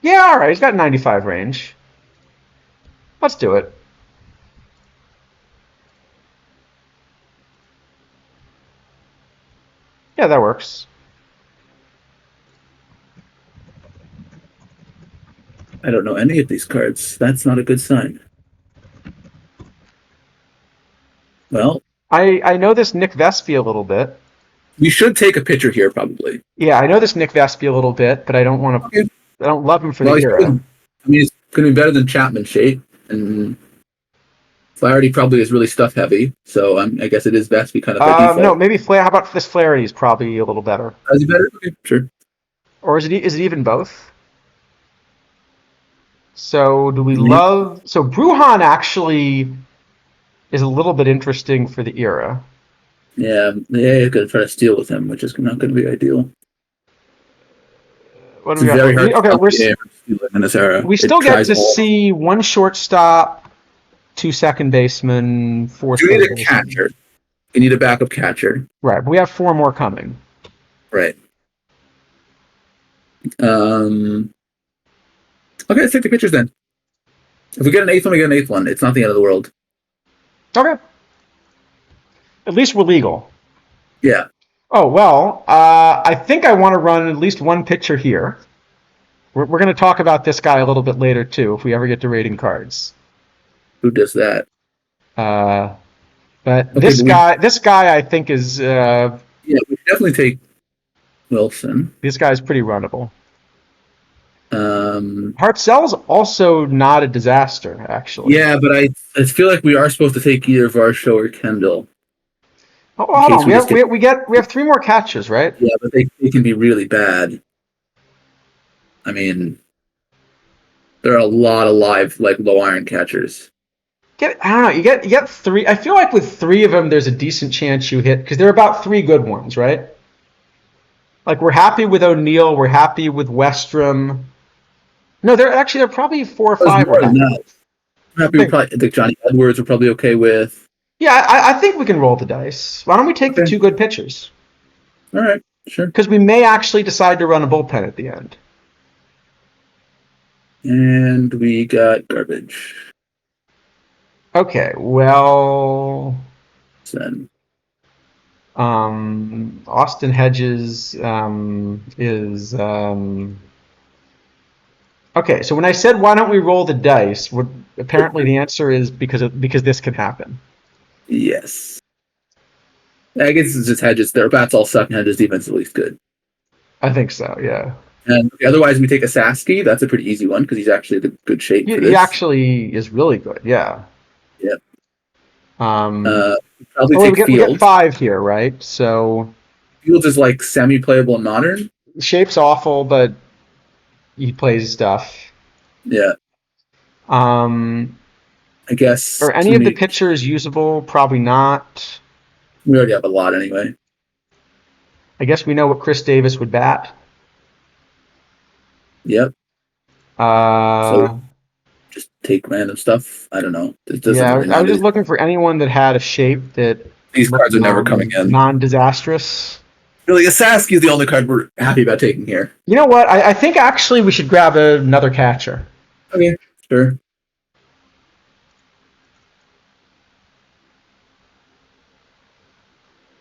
yeah, all right. He's got 95 range. Let's do it. Yeah, that works. I don't know any of these cards. That's not a good sign. Well, I know this Nick Vespi a little bit. We should take a pitcher here, probably. Yeah, I know this Nick Vespi a little bit, but I don't want to. Okay. I don't love him for the era. I mean, he's going to be better than Chapman shape, and Flaherty probably is really stuff heavy. So I guess it is Vespi kind of by default. No, maybe How about this Flaherty is probably a little better. Is he better? Okay, sure. Or is it even both? So do we love? So Bruhan actually is a little bit interesting for the era. Yeah, they're going to try to steal with him, which is not going to be ideal. What do we got? In this era. We still get to see 1 shortstop, 2 second basemen, 4 third basemen. You need a catcher. You need a backup catcher. Right, but we have 4 more coming. Right. Okay, let's take the pitchers then. If we get an 8th one, we get an 8th one. It's not the end of the world. Okay. At least we're legal. Yeah. Oh, well, I think I want to run at least 1 pitcher here. We're going to talk about this guy a little bit later, too, if we ever get to rating cards. Who does that? But okay, this guy, I think, is... yeah, we should definitely take Wilson. This guy's pretty runnable. Hartzell's also not a disaster, actually. Yeah, but I feel like we are supposed to take either Varsho or Kendall. Oh, hold on. We have 3 more catches, right? Yeah, but they can be really bad. I mean, there are a lot of live, like, low iron catchers. I don't know. You get 3. I feel like with 3 of them, there's a decent chance you hit, because there are about 3 good ones, right? Like, we're happy with O'Neill. We're happy with Westrom. No, they're probably 4 or 5. I'm happy with probably Johnny Edwards. We're probably okay with. Yeah, I think we can roll the dice. Why don't we take the 2 good pitchers? All right, sure. Because we may actually decide to run a bullpen at the end. And we got garbage. Okay, well... Then. Austin Hedges is... Okay, so when I said why don't we roll the dice, apparently the answer is because this can happen. Yes. I guess it's just Hedges. Their bats all suck and Hedges' defense is at least good. I think so, yeah. And otherwise, we take a Sasky. That's a pretty easy one because he's actually the good shape for this. He actually is really good, yeah. Yep. Probably take Fields. We get 5 here, right? So Fields is like semi-playable and modern. Shape's awful, but he plays stuff. Yeah. I guess. Are any of the pitchers usable? Probably not. We already have a lot anyway. I guess we know what Chris Davis would bat. Yep. just take random stuff. I don't know. It doesn't Yeah, really I was matter. just looking for anyone that had a shape that These looked cards are never coming in. non-disastrous. Really, Asaski is the only card we're happy about taking here. You know what? I think actually we should grab another catcher. Okay, sure.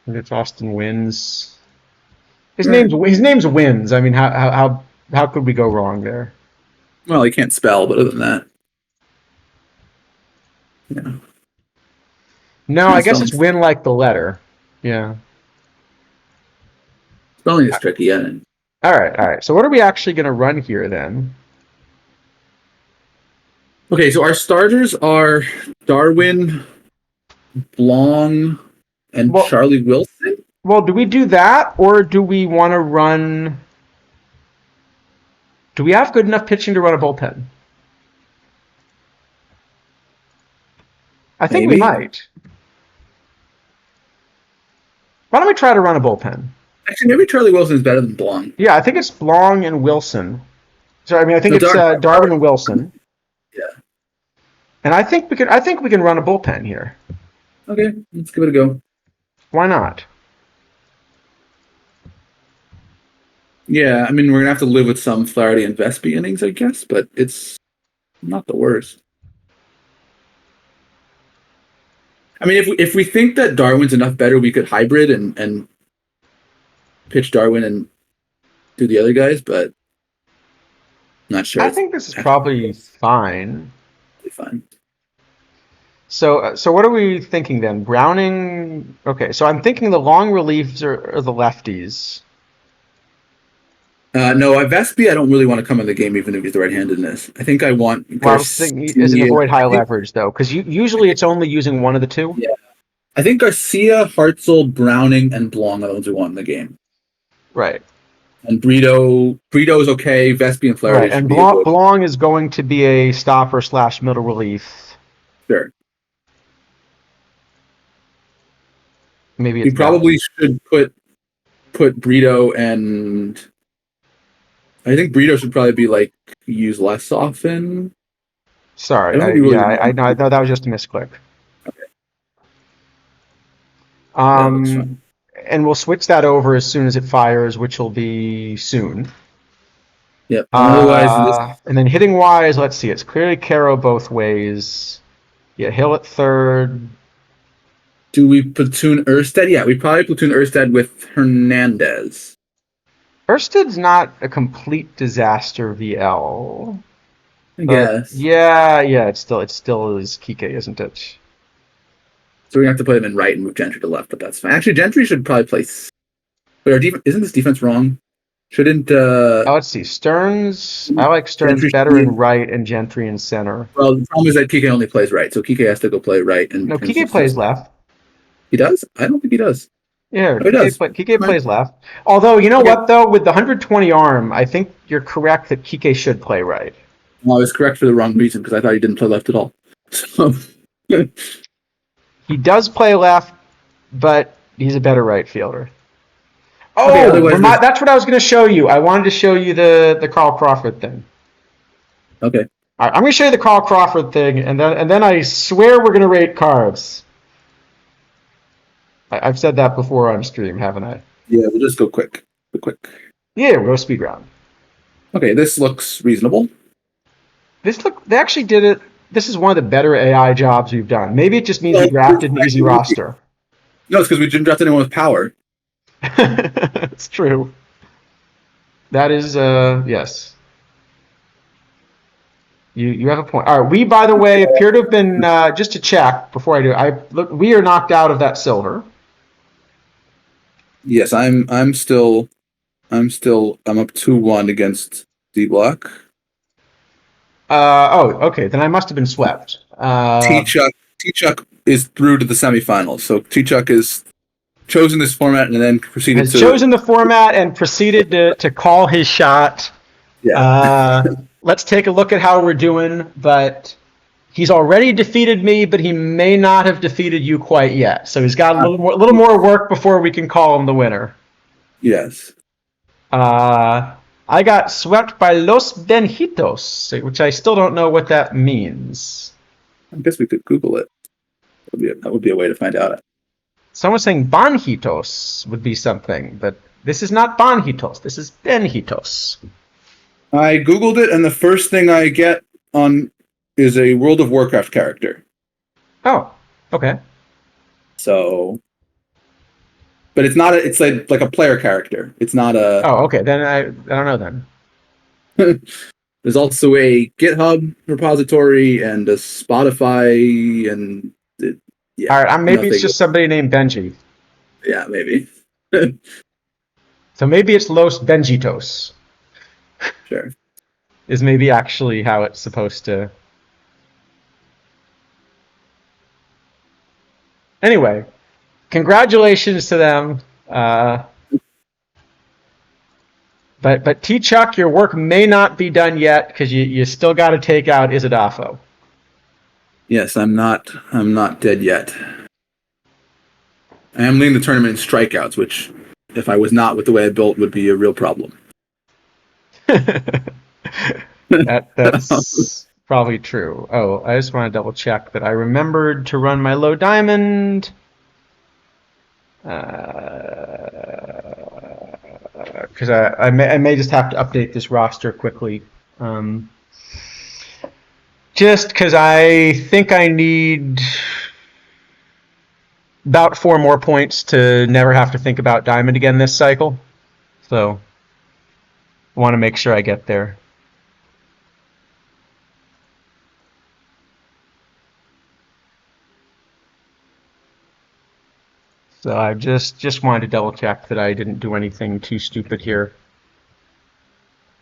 And it's Austin Wins. His Right. name's Wins. I mean, how could we go wrong there? Well, he can't spell, but other than that, yeah. No, Yeah, I guess it's Win like the letter. Yeah. spelling is tricky. Yeah. All right. So what are we actually going to run here then? Okay, so our starters are Darwin, Blong, and Well, Charlie Wilson. Well, do we do that, or do we want to run? Do we have good enough pitching to run a bullpen? I think we Maybe. might. Why don't we try to run a bullpen? Actually, maybe Charlie Wilson is better than Blong. Yeah, I think it's Blong and Wilson. Sorry, I mean I think So it's Darwin and Wilson. Yeah. And I think we can run a bullpen here. Okay, let's give it a go. Why not? Yeah, I mean we're gonna have to live with some Flaherty and Vespi innings, I guess, but it's not the worst. I mean, if we think that Darwin's enough better, we could hybrid and pitch Darwin and do the other guys, but I'm not sure. I think this is probably fine. Fine. So what are we thinking then? Browning. Okay, so I'm thinking the long reliefs are the lefties. No, Vespi, I don't really want to come in the game even if he's the right-handedness. I think I want. Well, I was thinking is an avoid high leverage though, because usually it's only using one of the two. Yeah, I think Garcia, Hartzell, Browning, and Blong are the ones we want in the game. Right. And Brito is okay. Vespi and Flaherty. Right, and Blong is going to be a stopper / middle relief. Sure. Maybe we probably should put Brito and I think Brito should probably be like used less often. Sorry, I know that was just a misclick. Okay. And we'll switch that over as soon as it fires, which will be soon. Yep. Otherwise, and then hitting wise, let's see. It's clearly Caro both ways. Yeah, Hill at third. Do we platoon Erstad? Yeah, we probably platoon Erstad with Hernandez. Erstad's not a complete disaster VL. I guess. Yeah. It still is Kike, isn't it? So we're gonna have to put him in right and move Gentry to left, but that's fine. Actually, Gentry should probably play. But isn't this defense wrong? Shouldn't? Let's see. Stearns. I like Stearns better in right and Gentry in center. Well, the problem is that Kike only plays right, so Kike has to go play right. No, Kike plays left. He does? I don't think he does. Yeah, Kike plays left. Although, you know what, though? With the 120 arm, I think you're correct that Kike should play right. Well, I was correct for the wrong reason, because I thought he didn't play left at all. So he does play left, but he's a better right fielder. Okay, that's what I was going to show you. I wanted to show you the Carl Crawford thing. Okay. All right, I'm going to show you the Carl Crawford thing, and then I swear we're going to rate cards. I've said that before on stream, haven't I? Yeah, we'll just go quick. Yeah, we'll go speed round. Okay, this looks reasonable. They actually did it. This is one of the better AI jobs we've done. Maybe it just means we drafted an easy roster. No, it's because we didn't draft anyone with power. It's true. That is, yes. You have a point. All right, we, by the way, appear to have been, just to check before I do, we are knocked out of that silver. Yes, I'm up 2-1 against D-Block. Okay, then I must have been swept. T-Chuck is through to the semifinals, so T-Chuck is chosen this format and then proceeded chosen the format and proceeded to call his shot. Yeah. Let's take a look at how we're doing, but he's already defeated me, but he may not have defeated you quite yet. So he's got a little more work before we can call him the winner. Yes. I I got swept by Los Benjitos, which I still don't know what that means. I guess we could Google it. That would be a way to find out. Someone's saying Banjitos would be something, but this is not Banjitos. This is Benjitos. I Googled it, and the first thing I get on is a World of Warcraft character. Oh, okay. So, but it's not. It's like a player character. It's not a. Oh, okay. Then I don't know then. There's also a GitHub repository and a Spotify and yeah. All right, maybe nothing. it's just somebody named Benji. Yeah, maybe. So maybe it's Los Benjitos. Sure. Is maybe actually how it's supposed to. Anyway, congratulations to them. But T Chuck, your work may not be done yet because you still got to take out Isidafo. Yes, I'm not dead yet. I am leading the tournament in strikeouts, which, if I was not with the way I built, would be a real problem. That's probably true. Oh, I just want to double check that I remembered to run my low diamond. Because I may just have to update this roster quickly. Just because I think I need about 4 more points to never have to think about diamond again this cycle. So I want to make sure I get there. So I just wanted to double check that I didn't do anything too stupid here.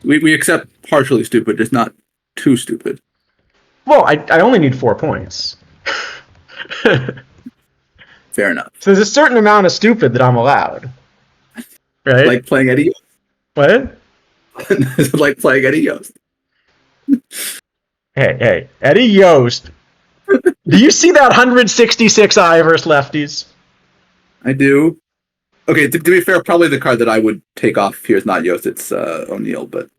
We accept partially stupid, just not too stupid. Well, I only need 4 points. Fair enough. So there's a certain amount of stupid that I'm allowed. Right? Like playing Eddie Yost. What? Like playing Eddie Yost. Hey, Eddie Yost. Do you see that 166 I versus lefties? I do. Okay, to be fair, probably the card that I would take off here is not Yost, it's O'Neill, but...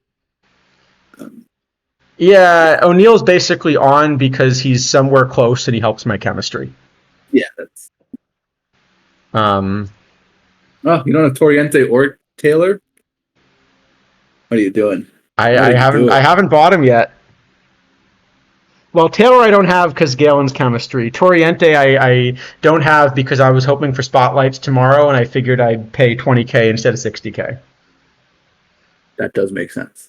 Yeah, O'Neill's basically on because he's somewhere close and he helps my chemistry. Yeah, that's... Oh, you don't have Toriente or Taylor? What are you doing? I haven't bought him yet. Well, Taylor I don't have because Galen's chemistry. Toriente I don't have because I was hoping for spotlights tomorrow and I figured I'd pay 20K instead of 60K. That does make sense.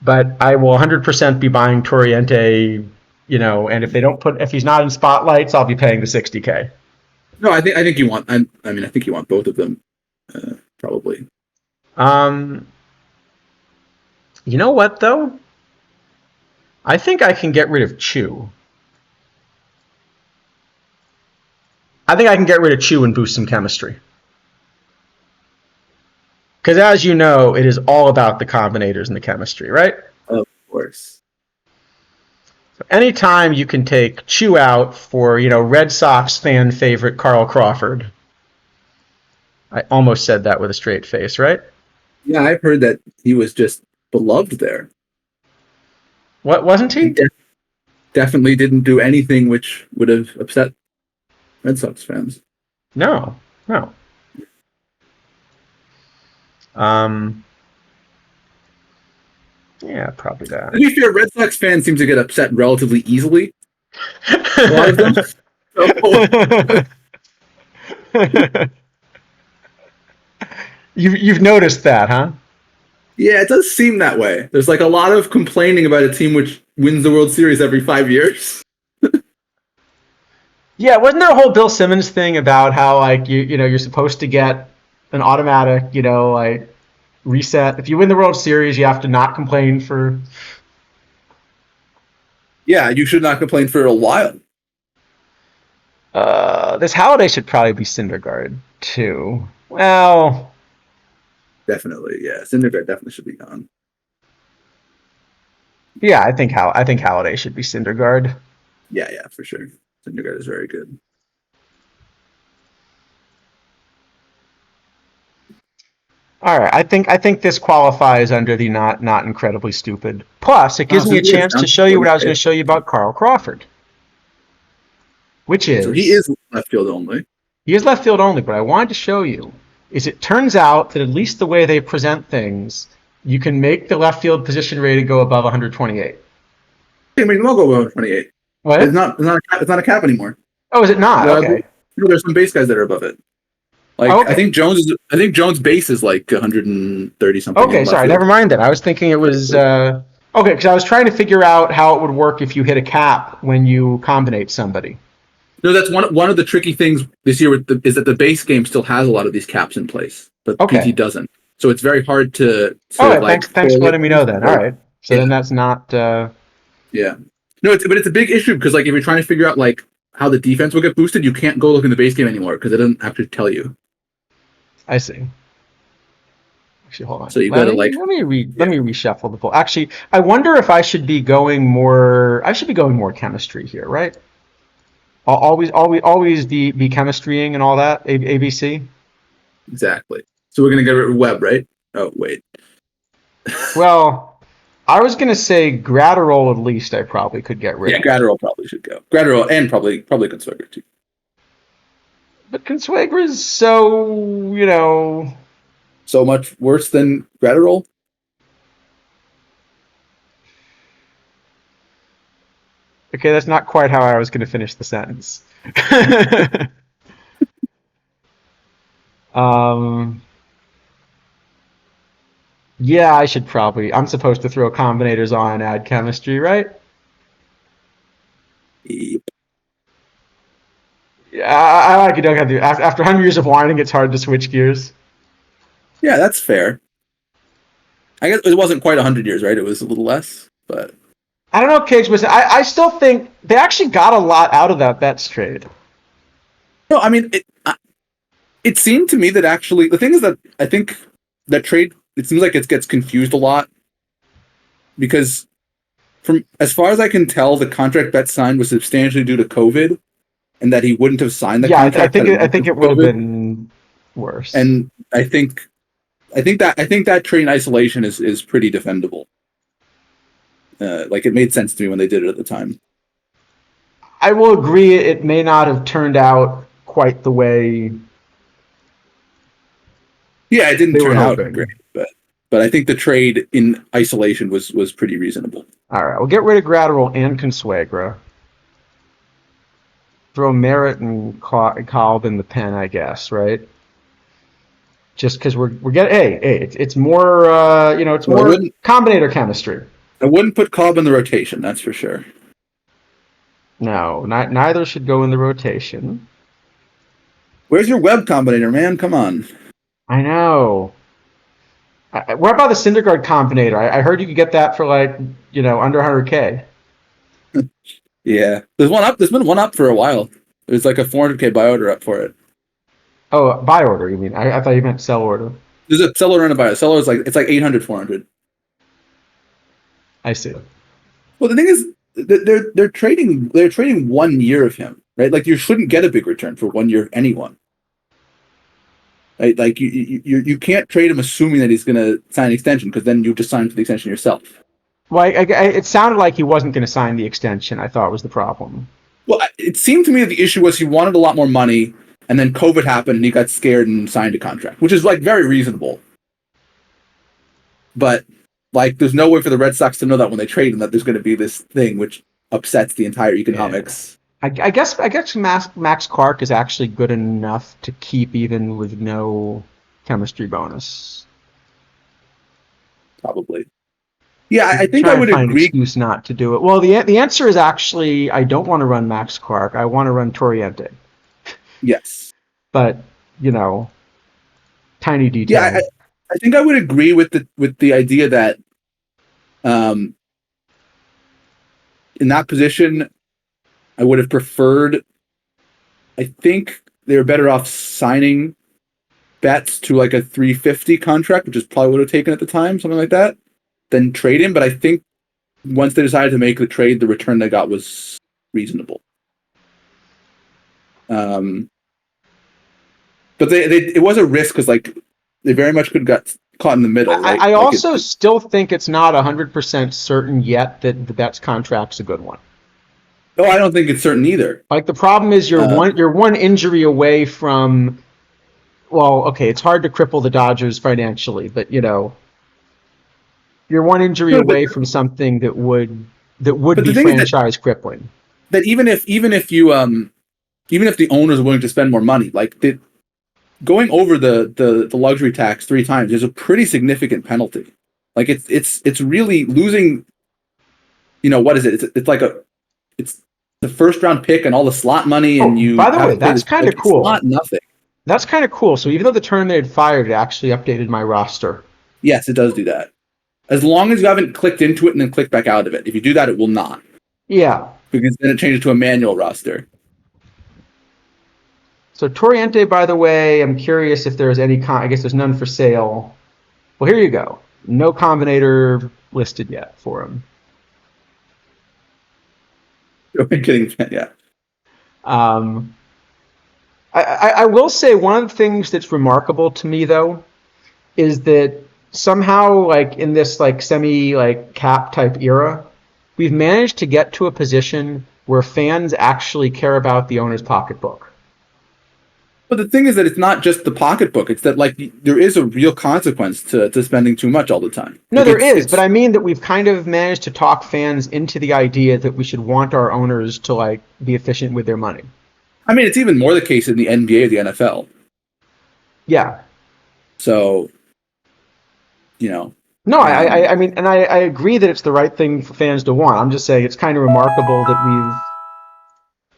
But I will 100% be buying Toriente, and if he's not in spotlights, I'll be paying the 60K. No, I think you want. I think you want both of them, probably. You know what though? I think I can get rid of Chew. I think I can get rid of Chew and boost some chemistry. Because as you know, it is all about the combinators and the chemistry, right? Of course. So anytime you can take Chew out for, Red Sox fan favorite Carl Crawford. I almost said that with a straight face, right? Yeah, I've heard that he was just beloved there. What, wasn't he? Definitely didn't do anything which would have upset Red Sox fans. No. Yeah, probably that. To be fair, Red Sox fans seem to get upset relatively easily. A lot of them. You've noticed that, huh? Yeah, it does seem that way. There's like a lot of complaining about a team which wins the World Series every 5 years. Yeah, wasn't there a whole Bill Simmons thing about how you're supposed to get an automatic, reset? If you win the World Series, you have to not complain for. Yeah, you should not complain for a while. This holiday should probably be Syndergaard too. Well, definitely, yeah. Syndergaard definitely should be gone. Yeah, I think Holiday should be Syndergaard. Yeah, for sure. Syndergaard is very good. All right, I think this qualifies under the not incredibly stupid. Plus, it Oh, gives so me a he is chance down to to show you what I was going 48. to show you about Carl Crawford, which So he is is left field only. he is left field only. But I wanted to show you is it turns out that at least the way they present things, you can make the left field position rating go above 128. I mean, we'll go over 28. It's What? not. It's not a cap anymore. Oh, is it not? The, Okay. there's some base guys that are above it. Oh, Like I okay. think Jones is. I think Jones base is like 130 something Okay, in left sorry, field. never mind then. I was thinking it was okay because I was trying to figure out how it would work if you hit a cap when you combinate somebody. No, that's one of the tricky things this year is that the base game still has a lot of these caps in place, but PT Okay. doesn't. So it's very hard All to right. like Thanks for correlate letting me know things. then. All Like, right. So yeah, then that's not. yeah. No, but it's a big issue because like if you're trying to figure out like how the defense will get boosted, you can't go look in the base game anymore because it doesn't actually tell you. I see. Actually, hold on. So you Let gotta me like, let me re, let yeah, me reshuffle the poll. Actually, I wonder if I should be going more. I should be going more chemistry here, right? Always be chemistrying and all that. ABC. exactly. So we're gonna get rid of Webb, right? Oh wait, Well, I was gonna say Gratterol at least. I probably could get rid yeah, of. Gratterall probably should go. Gratterall and probably Consuegra too. But Consuegra's so, So much worse than Gratterall. okay, that's not quite how I was going to finish the sentence. um, yeah, I should probably. I'm supposed to throw combinators on and add chemistry, right? Yep. Yeah, I like it. Don't have to. After 100 years of whining, it's hard to switch gears. Yeah, that's fair. I guess it wasn't quite 100 years, right? It was a little less, but I don't know, Cage, but I still think they actually got a lot out of that Betts trade. no, I mean it seemed to me that actually the thing is that I think that trade it seems like it gets confused a lot because from as far as I can tell, the contract Bet signed was substantially due to COVID, and that he wouldn't have signed the Yeah, contract had it I not think been it for would have COVID. been worse. And I think that trade in isolation is pretty defendable. Like it made sense to me when they did it at the time. I will agree it may not have turned out quite the way Yeah, it didn't they were turn out great, hoping. but I think the trade in isolation was pretty reasonable. All right, we'll get rid of Gratterol and Consuegra. Throw Merritt and Kolb in the pen, I guess, right? Just because we're getting hey, it's more it's Well, more combinator chemistry. I wouldn't put Cobb in the rotation, that's for sure. No, neither should go in the rotation. Where's your web combinator, man? Come on. I know. What about the Syndergaard combinator? I heard you could get that for like under 100K. Yeah, there's one up. There's been one up for a while. There's like a 400K buy order up for it. Oh, buy order, you mean? I thought you meant sell order. There's a seller and a buyer. Seller is like it's like 800, 400. I see. Well, the thing is, they're trading 1 year of him, right? Like you shouldn't get a big return for 1 year of anyone. Right? Like you can't trade him assuming that he's going to sign an extension because then you just sign for the extension yourself. Well, it sounded like he wasn't going to sign the extension. I thought was the problem. Well, it seemed to me that the issue was he wanted a lot more money, and then COVID happened, and he got scared and signed a contract, which is like very reasonable. But like, there's no way for the Red Sox to know that when they trade him that there's going to be this thing which upsets the entire Yeah. economics. I guess Max Clark is actually good enough to keep even with no chemistry bonus. Probably. Yeah, I think I Try and would find an agree. excuse not to do it. Well, the answer is actually I don't want to run Max Clark. I want to run Toriente. Yes. But tiny Yeah, detail. I think I would agree with the idea that um, in that position, I would have preferred. I think they were better off signing Betts to like a 350 contract, which is probably would have taken at the time, something like that, than trade him. But I think once they decided to make the trade, the return they got was reasonable. But it was a risk because like they very much could have got caught in the middle, right? I also still think it's not 100% certain yet that the Betts contract's a good one. No, I don't think it's certain either. Like the problem is you're one injury away from. Well, okay, it's hard to cripple the Dodgers financially, but you're one injury away from something that would be franchise crippling. That even if the owners are willing to spend more money, like going over the luxury tax 3 times is a pretty significant penalty. Like it's really losing. What is it? It's the first round pick and all the slot money, and you. By the way, that's kind of cool. It's not nothing. That's kind of cool. So even though the term they had fired, it actually updated my roster. Yes, it does do that. As long as you haven't clicked into it and then clicked back out of it. If you do that, it will not. Yeah. Because then it changes to a manual roster. So Toriente, by the way, I'm curious if there's any. I guess there's none for sale. Well, here you go. No combinator listed yet for him. Yeah. I will say one of the things that's remarkable to me though is that somehow like in this like semi like cap type era, we've managed to get to a position where fans actually care about the owner's pocketbook. But the thing is that it's not just the pocketbook. It's that like there is a real consequence to spending too much all the time. No, there is, but I mean that we've kind of managed to talk fans into the idea that we should want our owners to like be efficient with their money. I mean, it's even more the case in the NBA or the NFL. Yeah. So, No, I mean, and I agree that it's the right thing for fans to want. I'm just saying it's kind of remarkable that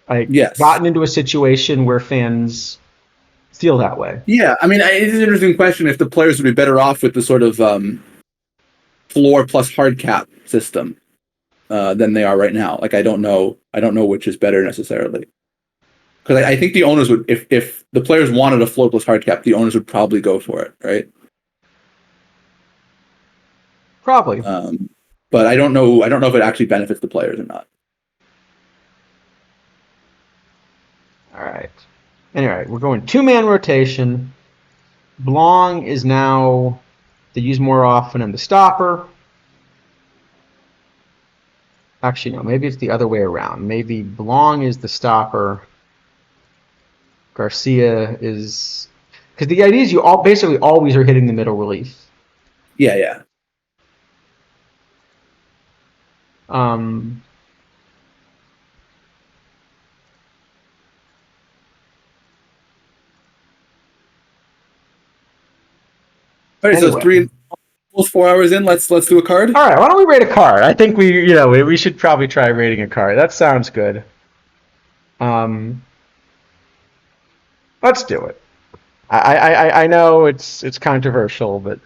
we've gotten into a situation where fans feel that way. Yeah, I mean, it's an interesting question if the players would be better off with the sort of floor plus hard cap system than they are right now. Like, I don't know which is better necessarily. Because I think the owners would, if the players wanted a floor plus hard cap, the owners would probably go for it, right? Probably. But I don't know if it actually benefits the players or not. All right. Anyway, we're going 2-man rotation. Blong is now the use more often and the stopper. Actually, no, maybe it's the other way around. Maybe Blong is the stopper. Garcia is... Because the idea is you basically always are hitting the middle relief. Yeah. All right, anyway. So almost 4 hours in. Let's do a card. All right, why don't we rate a card? I think we should probably try rating a card. That sounds good. Let's do it. I know it's controversial, but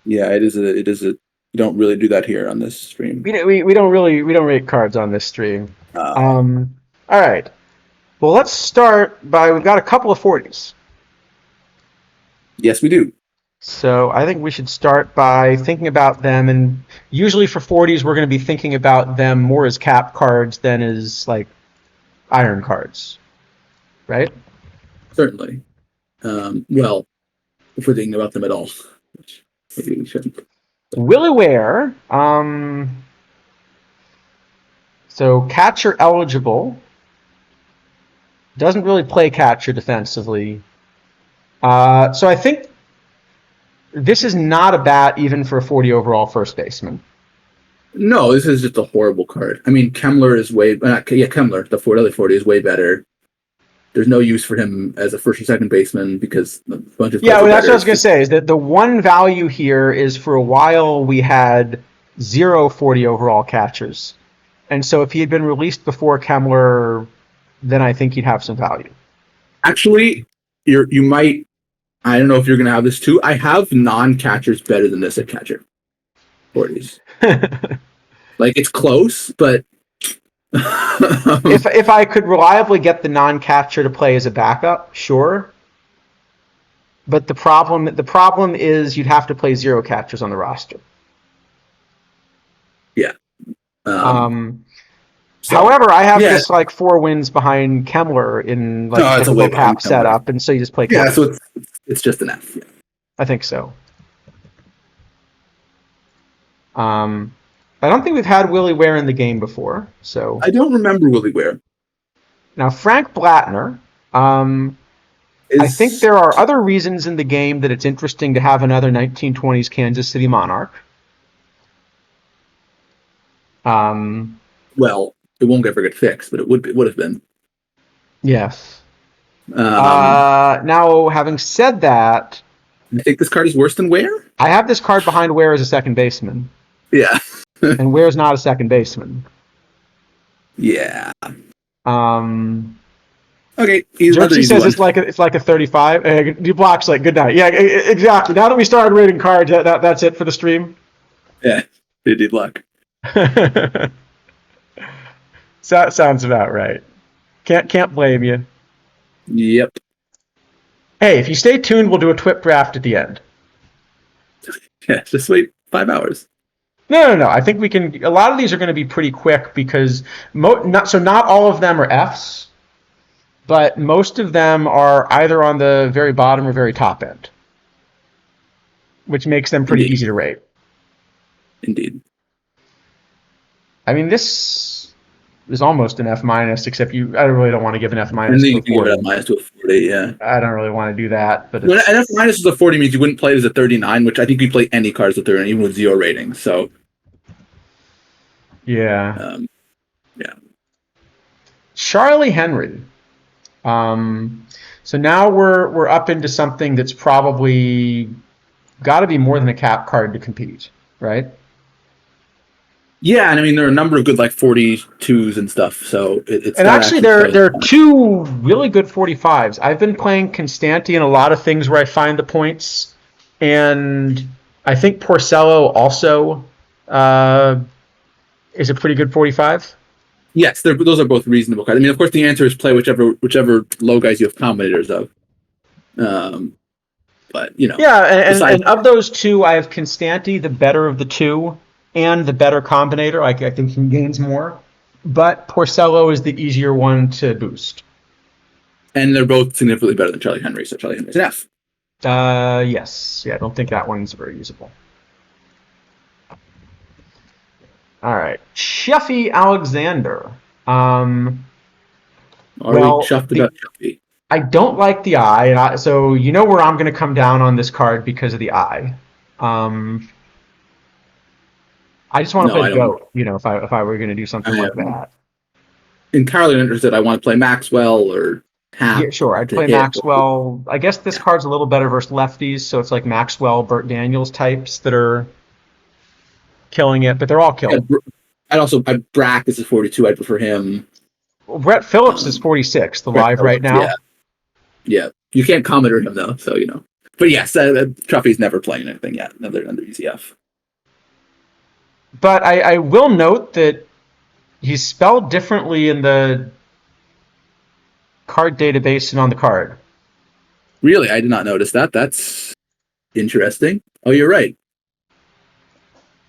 yeah, it is a. You don't really do that here on this stream. We don't rate cards on this stream. All right. Well, let's start by we've got a couple of 40s. Yes, we do. So I think we should start by thinking about them, and usually for 40s we're going to be thinking about them more as cap cards than as like iron cards, right? Certainly. Well, if we're thinking about them at all, which maybe we shouldn't. Willie Ware, so catcher eligible, doesn't really play catcher defensively. So I think this is not a bat even for a 40 overall first baseman. No, this is just a horrible card. I mean, Kemmler is Kemmler, the other 40 is way better. There's no use for him as a first or second baseman because a bunch of that's what I was going to say. Is that the one value here is for a while we had 0 40 overall catchers, and so if he had been released before Kemmler, then I think he'd have some value. Actually, you might. I don't know if you're going to have this too. I have non-catchers better than this at catcher 40s. Like it's close, but. if I could reliably get the non-catcher to play as a backup, sure. But the problem is you'd have to play 0 catchers on the roster. Yeah. However, I have this like 4 wins behind Kemmler in like a typical cap setup, and so you just play. Yeah, so It's just an F. Yeah. I think so. I don't think we've had Willie Ware in the game before. So I don't remember Willie Ware. now Frank Blattner. I think there are other reasons in the game that it's interesting to have another 1920s Kansas City Monarch. Well, it won't ever get fixed, but it would have been. Yes. Um, Now, having said that, I think this card is worse than Ware. I have this card behind Ware as a second baseman, Yeah. and Ware's not a second baseman. Yeah. Okay. Another Jerky easy says one. it's like a 35. You blocks like good night. Yeah, exactly. Now that we started rating cards, that's it for the stream. Yeah, they did luck. So, sounds about right. Can't blame you. Yep. Hey, if you stay tuned, we'll do a TWIP draft at the end. Yeah, just wait 5 hours. No. I think we can. A lot of these are going to be pretty quick because not all of them are Fs, but most of them are either on the very bottom or very top end, which makes them pretty easy to rate. Indeed. I mean, this is almost an F minus, except I really don't want to give an F minus. And then you can give it a minus to a 40, yeah. I don't really want to do that, but an F minus is a 40 means you wouldn't play it as a 39, which I think you play any cards with 39, even with 0 rating. So yeah. Yeah. Charlie Henry. So now we're up into something that's probably got to be more than a cap card to compete, right? Yeah, and I mean there are a number of good like 42s and stuff. So it's and actually there are two really good 45s. I've been playing Constanti in a lot of things where I find the points, and I think Porcello also is a pretty good 45. Yes, those are both reasonable cards. I mean, of course, the answer is play whichever low guys you have combinators of. But you know, yeah, and of those two, I have Constanti, the better of the two, and the better combinator. I think he gains more, but Porcello is the easier one to boost. And they're both significantly better than Charlie Henry, so Charlie Henry's an F. Yes. Yeah, I don't think that one's very usable. All right. Sheffy Alexander. Chuffed about Sheffy. I don't like the eye, so you know where I'm going to come down on this card because of the eye. I just want to play the GOAT, if I were going to do something like that. Entirely interested. I want to play Maxwell or Hap. Yeah, sure. I'd play Maxwell. I guess this card's a little better versus lefties, so it's like Maxwell, Burt Daniels types that are killing it, but they're all killed. Brack is a 42. I'd prefer him. Well, Brett Phillips is 46, live right now. Yeah. You can't commenter him though, so you know. But yes, Truffy's never playing anything yet. Another ECF. But I will note that he's spelled differently in the card database and on the card. Really? I did not notice that. That's interesting. Oh, you're right.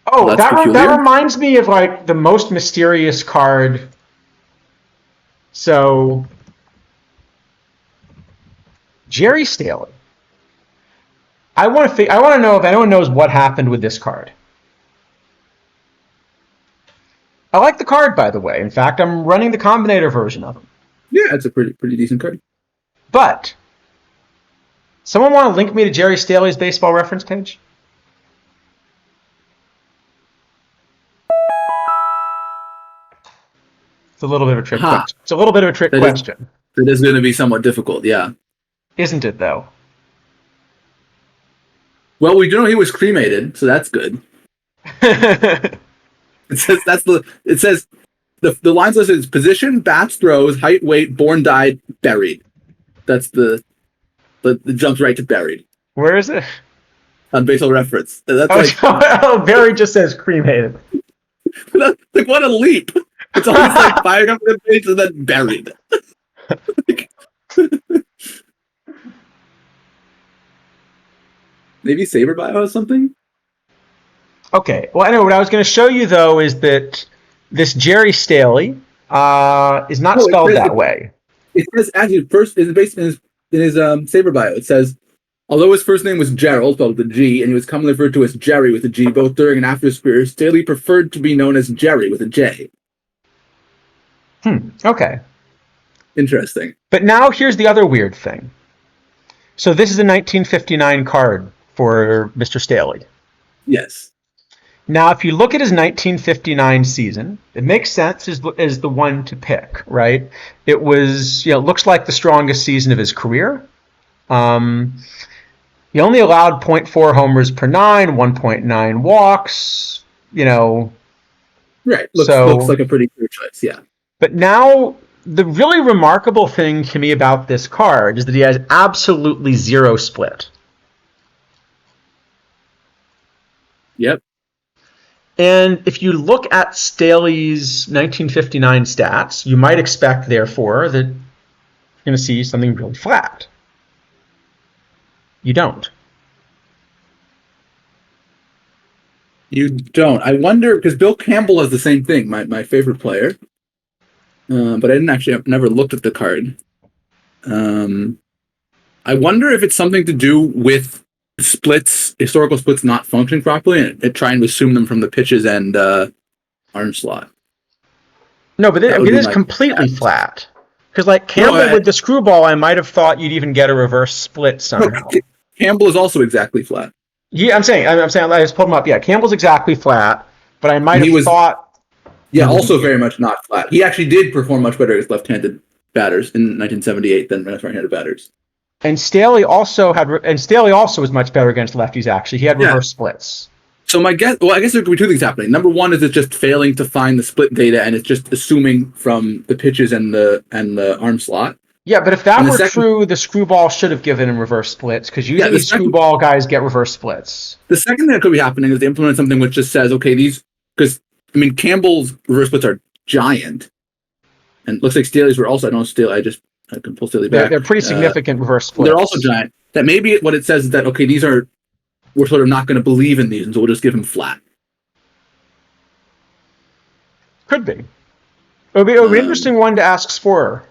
Oh, that reminds me of like the most mysterious card. So, Jerry Staley. I want to know if anyone knows what happened with this card. I like the card, by the way. In fact, I'm running the Combinator version of him. Yeah, it's a pretty decent card. But, someone want to link me to Jerry Staley's baseball reference page? It's a little bit of a trick question. It's a little bit of a trick question. It is going to be somewhat difficult, yeah. Isn't it, though? Well, we do know he was cremated, so that's good. It says the lines listed is position, bats, throws, height, weight, born, died, buried. That's the jumps right to buried. Where is it? On Baseball Reference. That's buried just says cremated. Like what a leap! It's always like firing up the page and then buried. Maybe Saber Bio or something. Okay. Well, anyway, what I was going to show you though is that this Jerry Staley is not spelled that way. It says actually first in his Saber Bio. It says Although his first name was Gerald, spelled with a G, and he was commonly referred to as Jerry with a G, both during and after his career, Staley preferred to be known as Jerry with a J. Okay. Interesting. But now here's the other weird thing. So this is a 1959 card for Mr. Staley. Yes. Now, if you look at his 1959 season, it makes sense as the one to pick, right? It was, it looks like the strongest season of his career. He only allowed 0.4 homers per 9, 1.9 walks, Right. Looks like a pretty clear choice, yeah. But now, the really remarkable thing to me about this card is that he has absolutely zero split. Yep. And if you look at Staley's 1959 stats, you might expect, therefore, that you're going to see something really flat. You don't. You don't. I wonder, because Bill Campbell has the same thing, my favorite player. But I've never looked at the card. I wonder if it's something to do with historical splits not functioning properly, and trying to assume them from the pitches and arm slot. No, but it is completely flat. Because Campbell with the screwball, I might have thought you'd even get a reverse split somehow. No, Campbell is also exactly flat. Yeah, I'm saying I just pulled him up. Yeah, Campbell's exactly flat, but I might have thought. Yeah, also very much not flat. He actually did perform much better against left-handed batters in 1978 than right-handed batters. And Staley also was much better against lefties. Actually, he had reverse splits. So I guess there could be two things happening. Number one is it's just failing to find the split data, and it's just assuming from the pitches and the arm slot. Yeah, but if that were true, the screwball should have given him reverse splits, because usually screwball guys get reverse splits. The second thing that could be happening is they implement something which just says, okay, Campbell's reverse splits are giant, and it looks like Staley's were also. I don't know Staley. I can pull Staley back. They're pretty significant reverse splits. They're also giant. That maybe what it says is that, okay, we're sort of not going to believe in these, and so we'll just give him flat. Could be. It would be an interesting one to ask Sporer.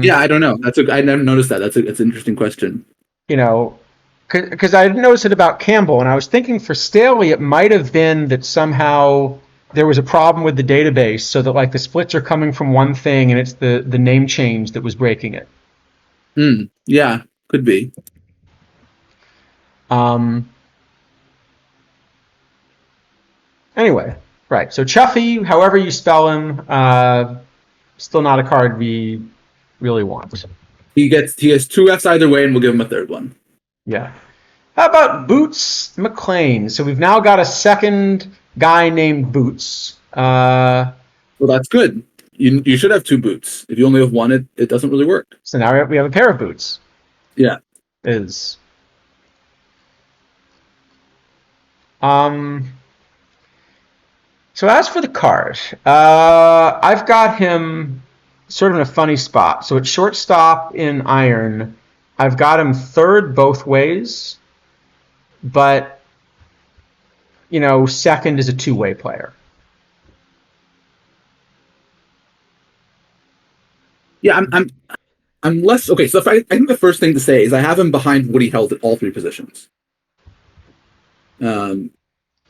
Yeah, I don't know. I never noticed that. That's an interesting question. Because I didn't notice it about Campbell, and I was thinking for Staley, it might have been that somehow there was a problem with the database, so that the splits are coming from one thing, and it's the name change that was breaking it. Yeah, could be. Anyway, right. So Chuffy, however you spell him, still not a card we really want. He has two Fs either way, and we'll give him a third one. Yeah. How about Boots McLean? So we've now got a second guy named Boots. Well, that's good. You should have two Boots. If you only have one, it doesn't really work. So now we have a pair of Boots. Yeah. So as for the card, I've got him sort of in a funny spot. So at shortstop in iron, I've got him third both ways, but second is a two-way player. Yeah, I'm less okay. So I think the first thing to say is I have him behind Woody Held at all three positions.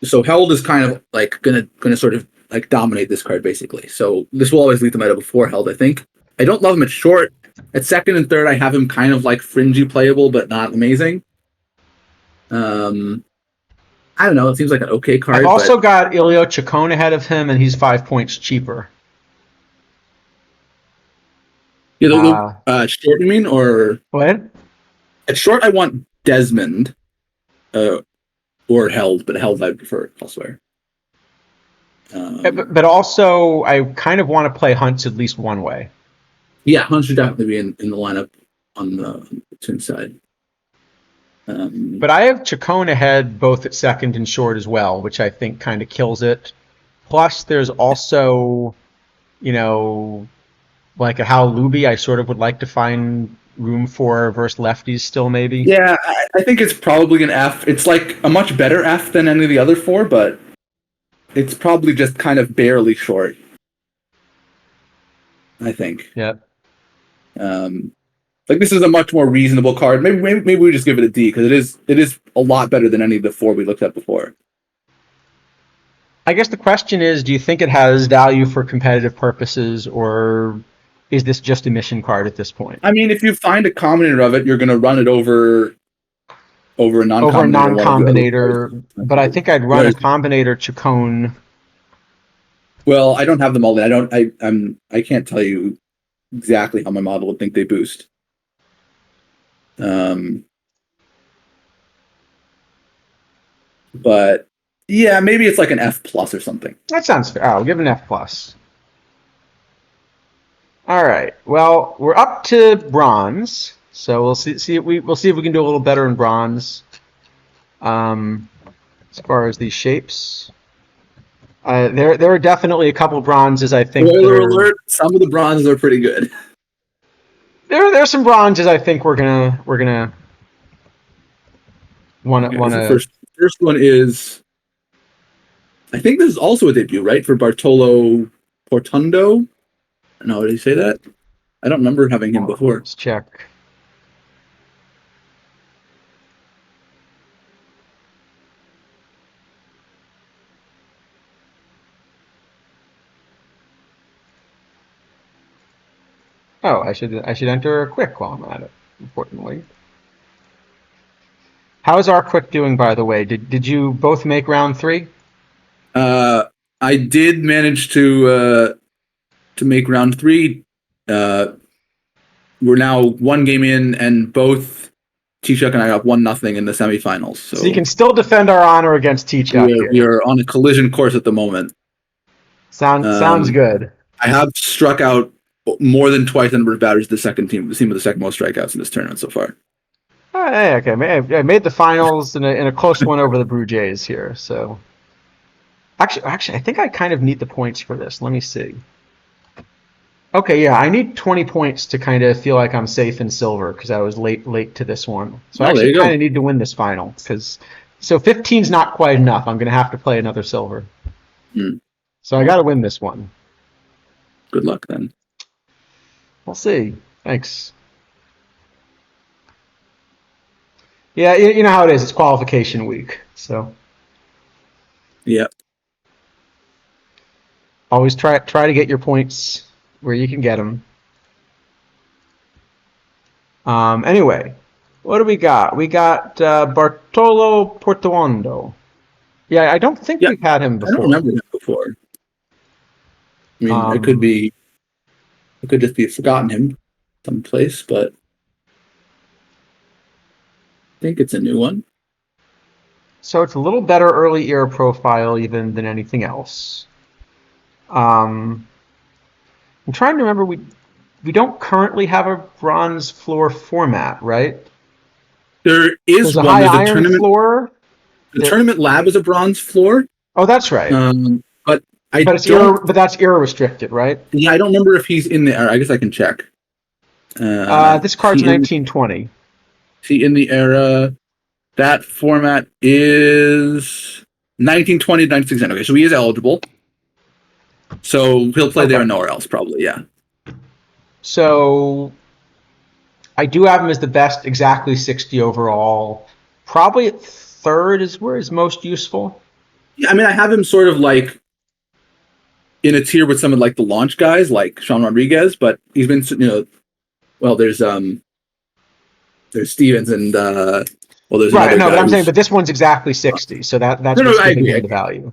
So Held is kind of gonna sort of dominate this card basically. So this will always lead the meta before Held, I think. I don't love him at short. At second and third, I have him kind of fringy playable, but not amazing. I don't know. It seems like an okay card. I've also got Ilio Chacon ahead of him, and he's 5 points cheaper. Yeah, short, you mean, or what? At short, I want Desmond, or Held, but Held I prefer elsewhere. But also, I kind of want to play Hunt's at least one way. Yeah, Hunt should definitely be in the lineup on the Toon side. But I have Chacon ahead both at second and short as well, which I think kind of kills it. Plus, there's also, a Hal Luby I sort of would like to find room for versus lefties still, maybe. Yeah, I think it's probably an F. It's a much better F than any of the other four, but it's probably just kind of barely short, I think. Yep. Like this is a much more reasonable card. Maybe we just give it a D because it is a lot better than any of the 4 we looked at before. I guess the question is, do you think it has value for competitive purposes, or is this just a mission card at this point? I mean, if you find a combinator of it, you're going to run it over a non-combinator. Over a non-combinator, but I think I'd run a combinator Chacon. Well, I don't have them all. I can't tell you exactly how my model would think they boost. But yeah, maybe it's like an F+ or something. That sounds fair. I'll give it an F+. All right. Well, we're up to bronze, so we'll see if we can do a little better in bronze. As far as these shapes, there are definitely a couple bronzes I think. Spoiler alert! Some of the bronzes are pretty good. There's some bronzes I think we're gonna want to. First one is, I think this is also a debut, right, for Bartolo Portuondo. No, did he say that? I don't remember having him before. Let's check. Oh, I should enter a quick while I'm at it. Importantly, how is our quick doing, by the way? Did you both make round 3? I did manage to make round 3. We're now 1 game in, and both T-Chuck and I got 1-0 in the semifinals. So you can still defend our honor against T-Chuck. We are on a collision course at the moment. Sounds good. I have struck out more than twice the number of batters the team with the second most strikeouts in this tournament so far. Okay, I made the finals in a close one over the Blue Jays here. So actually, I think I kind of need the points for this. Let me see. Okay, yeah, I need 20 points to kind of feel like I'm safe in silver because I was late to this one. So I actually kind of need to win this final so 15's not quite enough. I'm going to have to play another silver. So I got to win this one. Good luck then. We'll see. Thanks. Yeah, you know how it is. It's qualification week, so. Yep. Always try to get your points where you can get them. Anyway, what do we got? We got Bartolo Portuondo. Yeah, I don't think we've had him before. I don't remember him before. I mean, I could just be forgotten him someplace, but I think it's a new one. So it's a little better early era profile even than anything else. I'm trying to remember, we don't currently have a bronze floor format, right? There is one. There's a high iron floor. The tournament lab is a bronze floor. Oh, that's right. But that's era restricted, right? Yeah, I don't remember if he's in there. I guess I can check. This card's 1920. See, in the era, that format is 1920 to 1969. Okay, so he is eligible. So he'll play there and nowhere else, probably, yeah. So I do have him as the best, exactly 60 overall. Probably at third is where he's most useful. Yeah, I mean, I have him sort of like in a tier with some of like the launch guys, like Sean Rodriguez, but he's been, well, there's Stevens and there's right. No, but I'm saying, but this one's exactly 60, so that's what's giving him the value.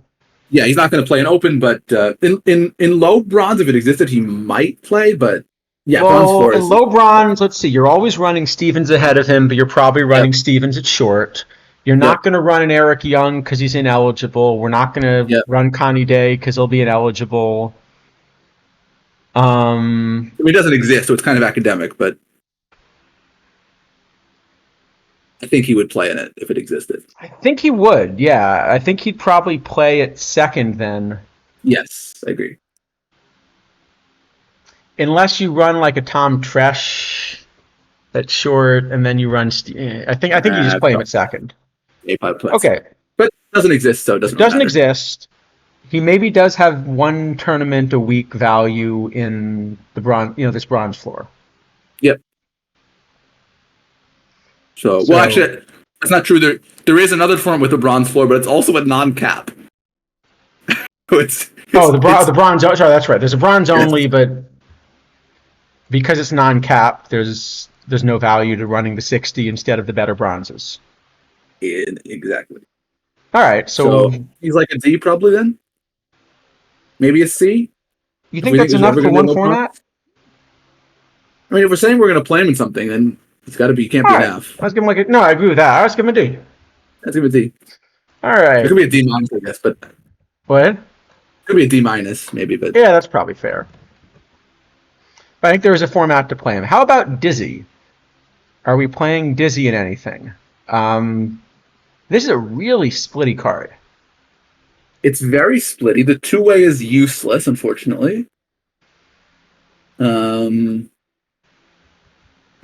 Yeah, he's not going to play an open, but in low bronze, if it existed, he might play. But yeah, bronze floor in low bronze. Let's see, you're always running Stevens ahead of him, but you're probably running Stevens at short. You're not going to run an Eric Young because he's ineligible. We're not going to run Connie Day because he'll be ineligible. He doesn't exist, so it's kind of academic, but I think he would play in it if it existed. I think he would, yeah. I think he'd probably play at second then. Yes, I agree. Unless you run like a Tom Tresh at short, and then you run. I think you just play him at second. Okay, but it doesn't exist, so it doesn't exist. He maybe does have one tournament a week value in the bronze, this bronze floor. Yep. So, So- well, actually, that's not true. There is another format with a bronze floor, but it's also a non-cap. So it's the bronze. Sorry, that's right. There's a bronze only, but because it's non-cap, there's no value to running the 60 instead of the better bronzes. exactly. All right, so he's like a D probably then. Maybe a C. you think that's enough for one format? I mean, if we're saying we're going to play him in something, then it's got to be. Can't be an F. Let's give him no, I agree with that. Let's give him a D. Let's give him a D. All right. It could be a D minus, I guess, but what? It could be a D minus, maybe. But yeah, that's probably fair. But I think there is a format to play him. How about Dizzy? Are we playing Dizzy in anything? This is a really splitty card. It's very splitty. The two-way is useless, unfortunately.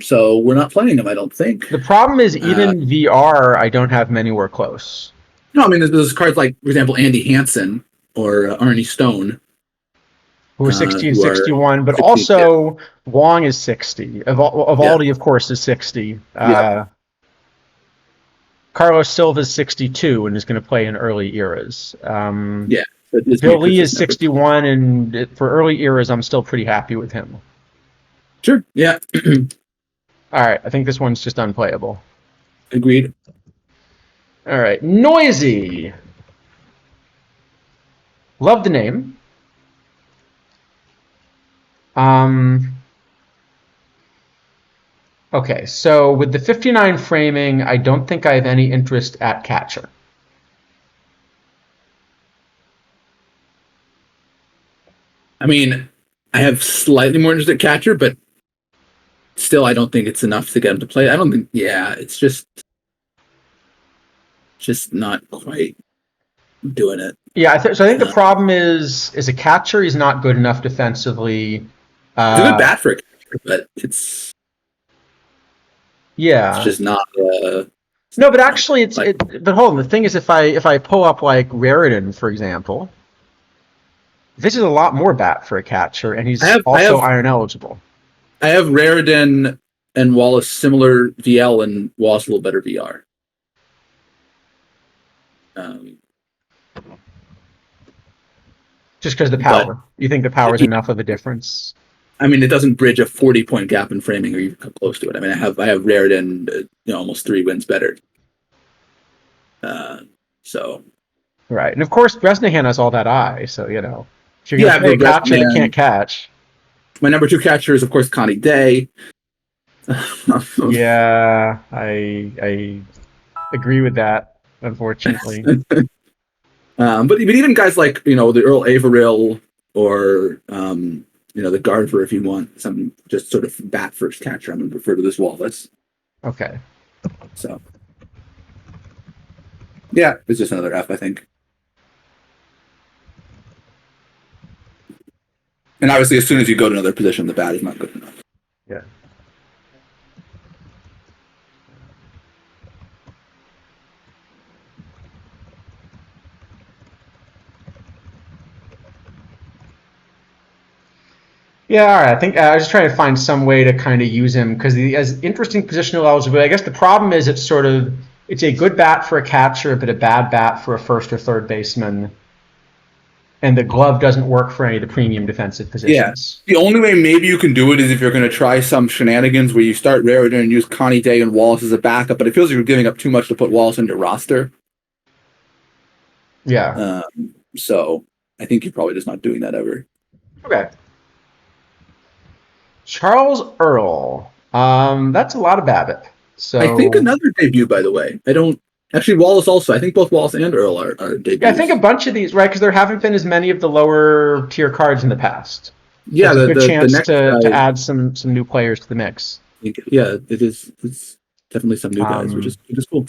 So we're not playing him, I don't think. The problem is even VR, I don't have many anywhere close. No, I mean there's cards like, for example, Andy Hansen or Arnie Stone, who are 60 and 61, but 60, also yeah. Wong is 60. Evaldi, of course, is 60. Carlos Silva is 62 and is going to play in early eras. Bill Lee is 61, and for early eras, I'm still pretty happy with him. Sure, yeah. All right, I think this one's just unplayable. Agreed. All right, Noisy. Love the name. Okay, so with the 59 framing, I don't think I have any interest at catcher. I mean, I have slightly more interest at catcher, but still, I don't think it's enough to get him to play. I don't think, it's just not quite doing it. Yeah, so I think the problem is a catcher. He's not good enough defensively. It's a good bat for a catcher, but it's just not. No, but actually, but hold on. The thing is, if I pull up like Raritan, for example, this is a lot more bat for a catcher, and he's also iron eligible. I have Raritan and Wallace similar VL, and Wallace a little better VR. Just because the power. You think the power is enough of a difference? I mean, it doesn't bridge a 40-point gap in framing, or even come close to it. I mean, I have Raritan, almost 3 wins better. So. Right, and of course Bresnahan has all that eye, so if you're going to play a catcher that can't catch. My number 2 catcher is, of course, Connie Day. Yeah, I agree with that, unfortunately. But even guys like, the Earl Averill or, the Garver, if you want some just sort of bat first catcher, I'm going to prefer to this Wallace. Okay. So. Yeah, it's just another F, I think. And obviously, as soon as you go to another position, the bat is not good enough. Yeah. Yeah, all right. I think I was just trying to find some way to kind of use him because he has interesting positional eligibility. I guess the problem is it's a good bat for a catcher, but a bad bat for a first or third baseman. And the glove doesn't work for any of the premium defensive positions. Yeah. The only way maybe you can do it is if you're going to try some shenanigans where you start Raritan and use Connie Day and Wallace as a backup, but it feels like you're giving up too much to put Wallace into your roster. Yeah. So I think you're probably just not doing that ever. Okay. Charles Earl. That's a lot of BABIP. So I think another debut, by the way. Actually, Wallace also. I think both Wallace and Earl are debuts. Yeah, I think a bunch of these, right? Because there haven't been as many of the lower tier cards in the past. Yeah, it's a good chance to add some new players to the mix. Yeah, it is. It's definitely some new guys, which is cool.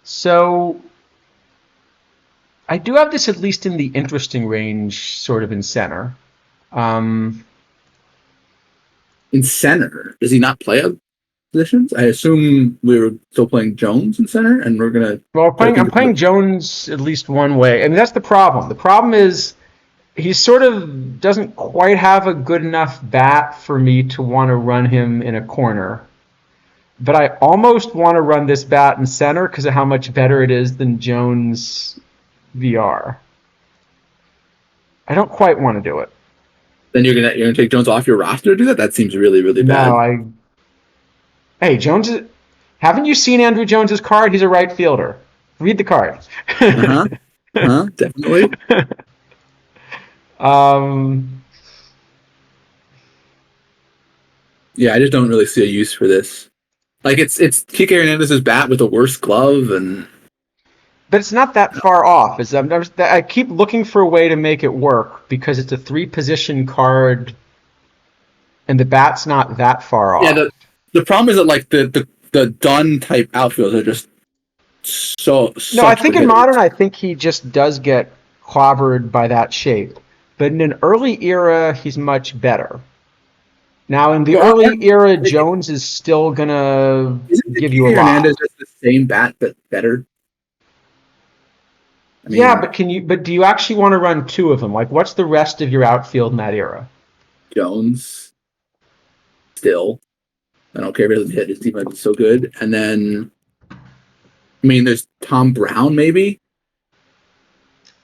So I do have this at least in the interesting range, sort of in center. In center, does he not play a positions? I assume we were still playing Jones in center, and we're gonna. Well, I'm playing Jones at least one way. I mean, that's the problem. The problem is he sort of doesn't quite have a good enough bat for me to want to run him in a corner. but I almost want to run this bat in center because of how much better it is than Jones VR. I don't quite want to do it. Then you're gonna take Jones off your roster to do that? That seems really, really No, bad. Hey, Jones. Haven't you seen Andrew Jones's card? He's a right fielder. Read the card. Uh-huh. Uh-huh. Definitely. um, Yeah, I just don't really see a use for this. Like it's Kike Hernandez's bat with a worse glove, and but it's not that far off. I keep looking for a way to make it work because it's a 3-position card, and the bat's not that far yeah, off. the problem is that like the Dunn type outfields are just so. No, I think in modern, I think he just does get clobbered by that shape. But in an early era, he's much better. Now, in the early era, Jones is still gonna give you a lot. Hernandez just the same bat but better? I mean, Yeah, but do you actually want to run 2 of them? Like, what's the rest of your outfield in that era? Jones still. I don't care if he doesn't hit. His team might be so good. And then, I mean, there's Tom Brown maybe.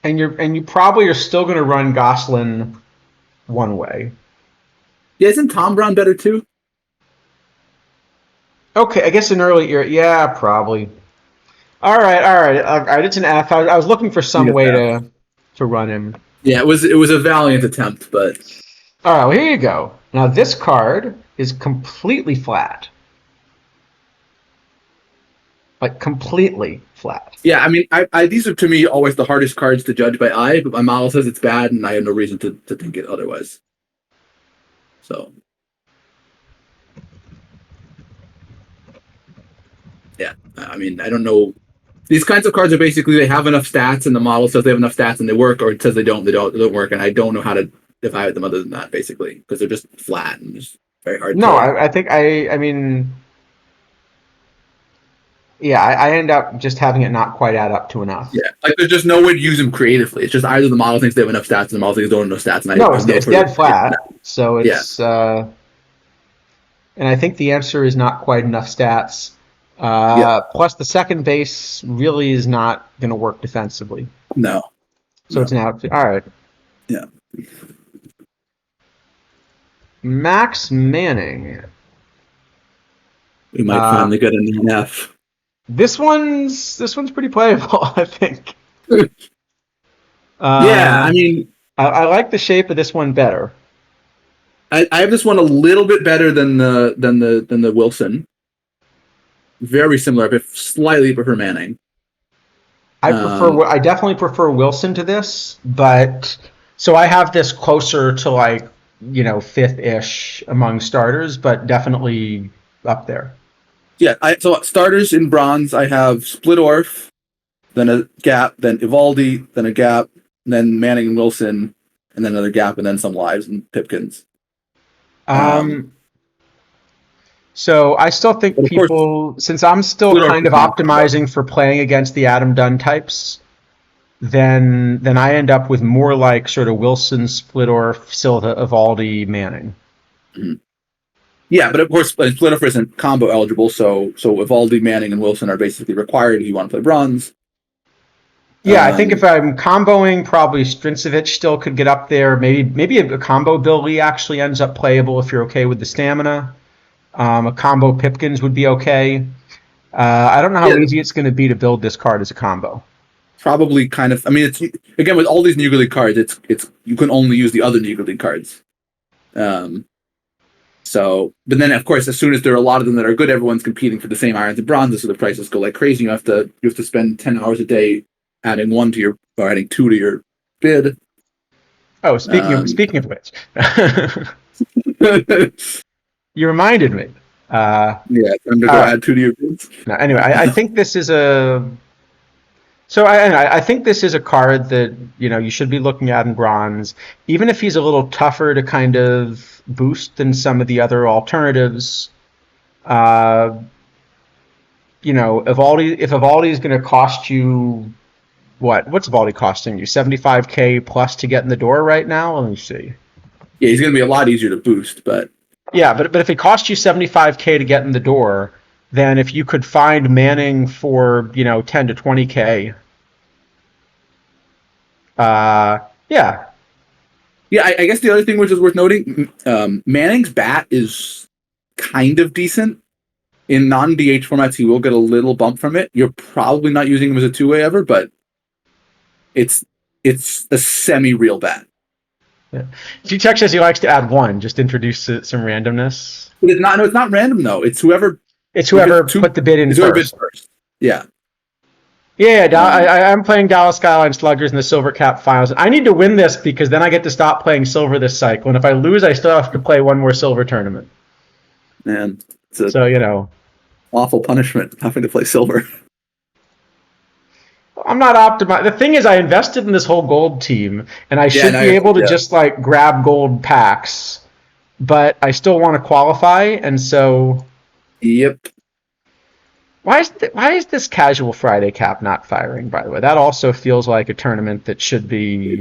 And you probably are still going to run Gosselin one way. Yeah, isn't Tom Brown better too? Okay, I guess in early era, yeah, probably. All right. It's an F. I was looking for some way to run him. Yeah, it was a valiant attempt, but all right. Well, here you go. Now this card is completely flat, like completely flat. yeah, I mean, I these are to me always the hardest cards to judge by eye, but my model says it's bad, and I have no reason to think it otherwise. So, yeah, I mean, I don't know. These kinds of cards are basically they have enough stats, and the model says they have enough stats, and they work, or it says they don't work, and I don't know how to evaluate them other than that, basically, because they're just flat and just very hard. No, I think I mean, yeah, I end up just having it not quite add up to enough. Yeah, like there's just no way to use them creatively. It's just either the model thinks they have enough stats, and the model thinks they don't have enough stats. And no, it's dead flat. So it's and I think the answer is not quite enough stats. Plus, the second base really is not going to work defensively. No. So it's now all right. Yeah. Max Manning. We might finally get an F. This one's pretty playable, I think. Yeah, I mean, I like the shape of this one better. I have this one a little bit better than the Wilson. Very similar, but slightly prefer Manning. I definitely prefer Wilson to this, but so I have this closer to like, 5th-ish among starters, but definitely up there. Yeah, so starters in bronze, I have Splittorff, then a gap, then Evaldi, then a gap, then Manning and Wilson, and then another gap, and then some lives and Pipkins. So I still think people, since I'm still kind of optimizing for playing against the Adam Dunn types, then I end up with more like sort of Wilson, Splittorff, Silva, Evaldi, Manning. Mm-hmm. Yeah, but of course, Splittorff isn't combo eligible, so Evaldi, Manning, and Wilson are basically required if you want to play bronze. Yeah, I think if I'm comboing, probably Strincevic still could get up there. Maybe a combo Bill Lee actually ends up playable if you're okay with the stamina. A combo Pipkins would be okay. I don't know how easy it's going to be to build this card as a combo. Probably kind of. I mean, it's again with all these Negro League cards, it's you can only use the other Negro League cards. So, but then of course, as soon as there are a lot of them that are good, everyone's competing for the same irons and bronzes, so the prices go like crazy. You have to spend 10 hours a day adding 2 to your bid. Oh, speaking of which, you reminded me. Yeah, time to go add 2 to your bids. No, anyway, I think this is a. So I think this is a card that you should be looking at in bronze, even if he's a little tougher to kind of boost than some of the other alternatives. Evaldi, if Evaldi is going to cost you what's Evaldi costing you? $75K plus to get in the door right now. Let me see. Yeah, he's going to be a lot easier to boost, but yeah, but if it costs you $75K to get in the door, then if you could find Manning for 10 to 20K, yeah. Yeah, I guess the other thing which is worth noting, Manning's bat is kind of decent. In non-DH formats, he will get a little bump from it. You're probably not using him as a two-way ever, but it's a semi-real bat. Yeah. G-Tech says he likes to add one, just introduce some randomness. But it's not random though. It's whoever put the bid in first. Yeah. Yeah, I'm playing Dallas Skyline Sluggers in the Silver Cap Finals. I need to win this because then I get to stop playing Silver this cycle. And if I lose, I still have to play one more Silver tournament. Man, so awful punishment having to play Silver. I'm not optimized. The thing is, I invested in this whole gold team, and I should be able to just like grab gold packs, but I still want to qualify, and so. Yep. Why is this Casual Friday cap not firing? By the way, that also feels like a tournament that should be,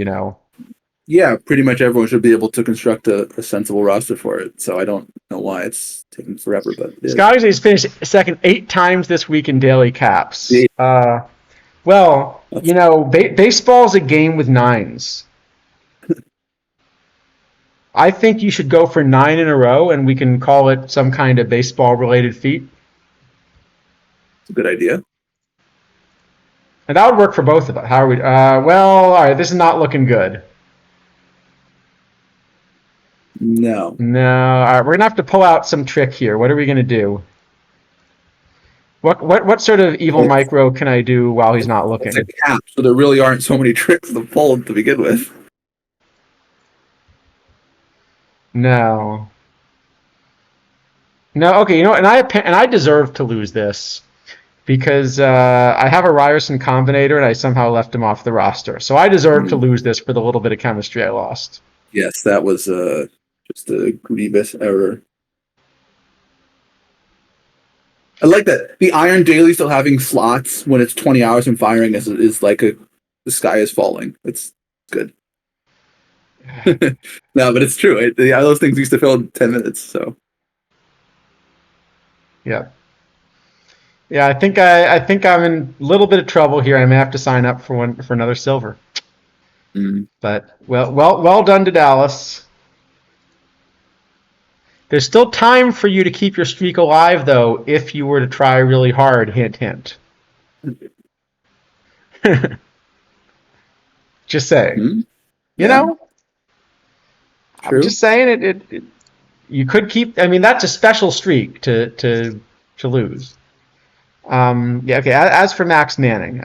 Yeah, pretty much everyone should be able to construct a sensible roster for it. So I don't know why it's taking forever, but Scotty's has finished second 8 times this week in daily caps. Yeah. Well, baseball's a game with 9s. I think you should go for 9 in a row, and we can call it some kind of baseball-related feat. It's a good idea. And that would work for both of us. How are we? All right, this is not looking good. No. All right, we're gonna have to pull out some trick here. What are we gonna do? What sort of evil micro can I do while he's not looking? It's a cap, so there really aren't so many tricks to pull to begin with. No. Okay, and I deserve to lose this because I have a Ryerson Combinator and I somehow left him off the roster. So I deserve to lose this for the little bit of chemistry I lost. Yes, that was just a grievous error. I like that the Iron Daily still having slots when it's 20 hours from firing is like the sky is falling. It's good. No, but it's true. Those things used to fill in 10 minutes. So. Yeah. Yeah, I think I'm in a little bit of trouble here. I may have to sign up for another Silver. But well done to Dallas. There's still time for you to keep your streak alive, though, if you were to try really hard. Hint, hint. Just saying. You know? True. I'm just saying it. You could keep. I mean, that's a special streak to lose. Yeah. Okay. As for Max Manning,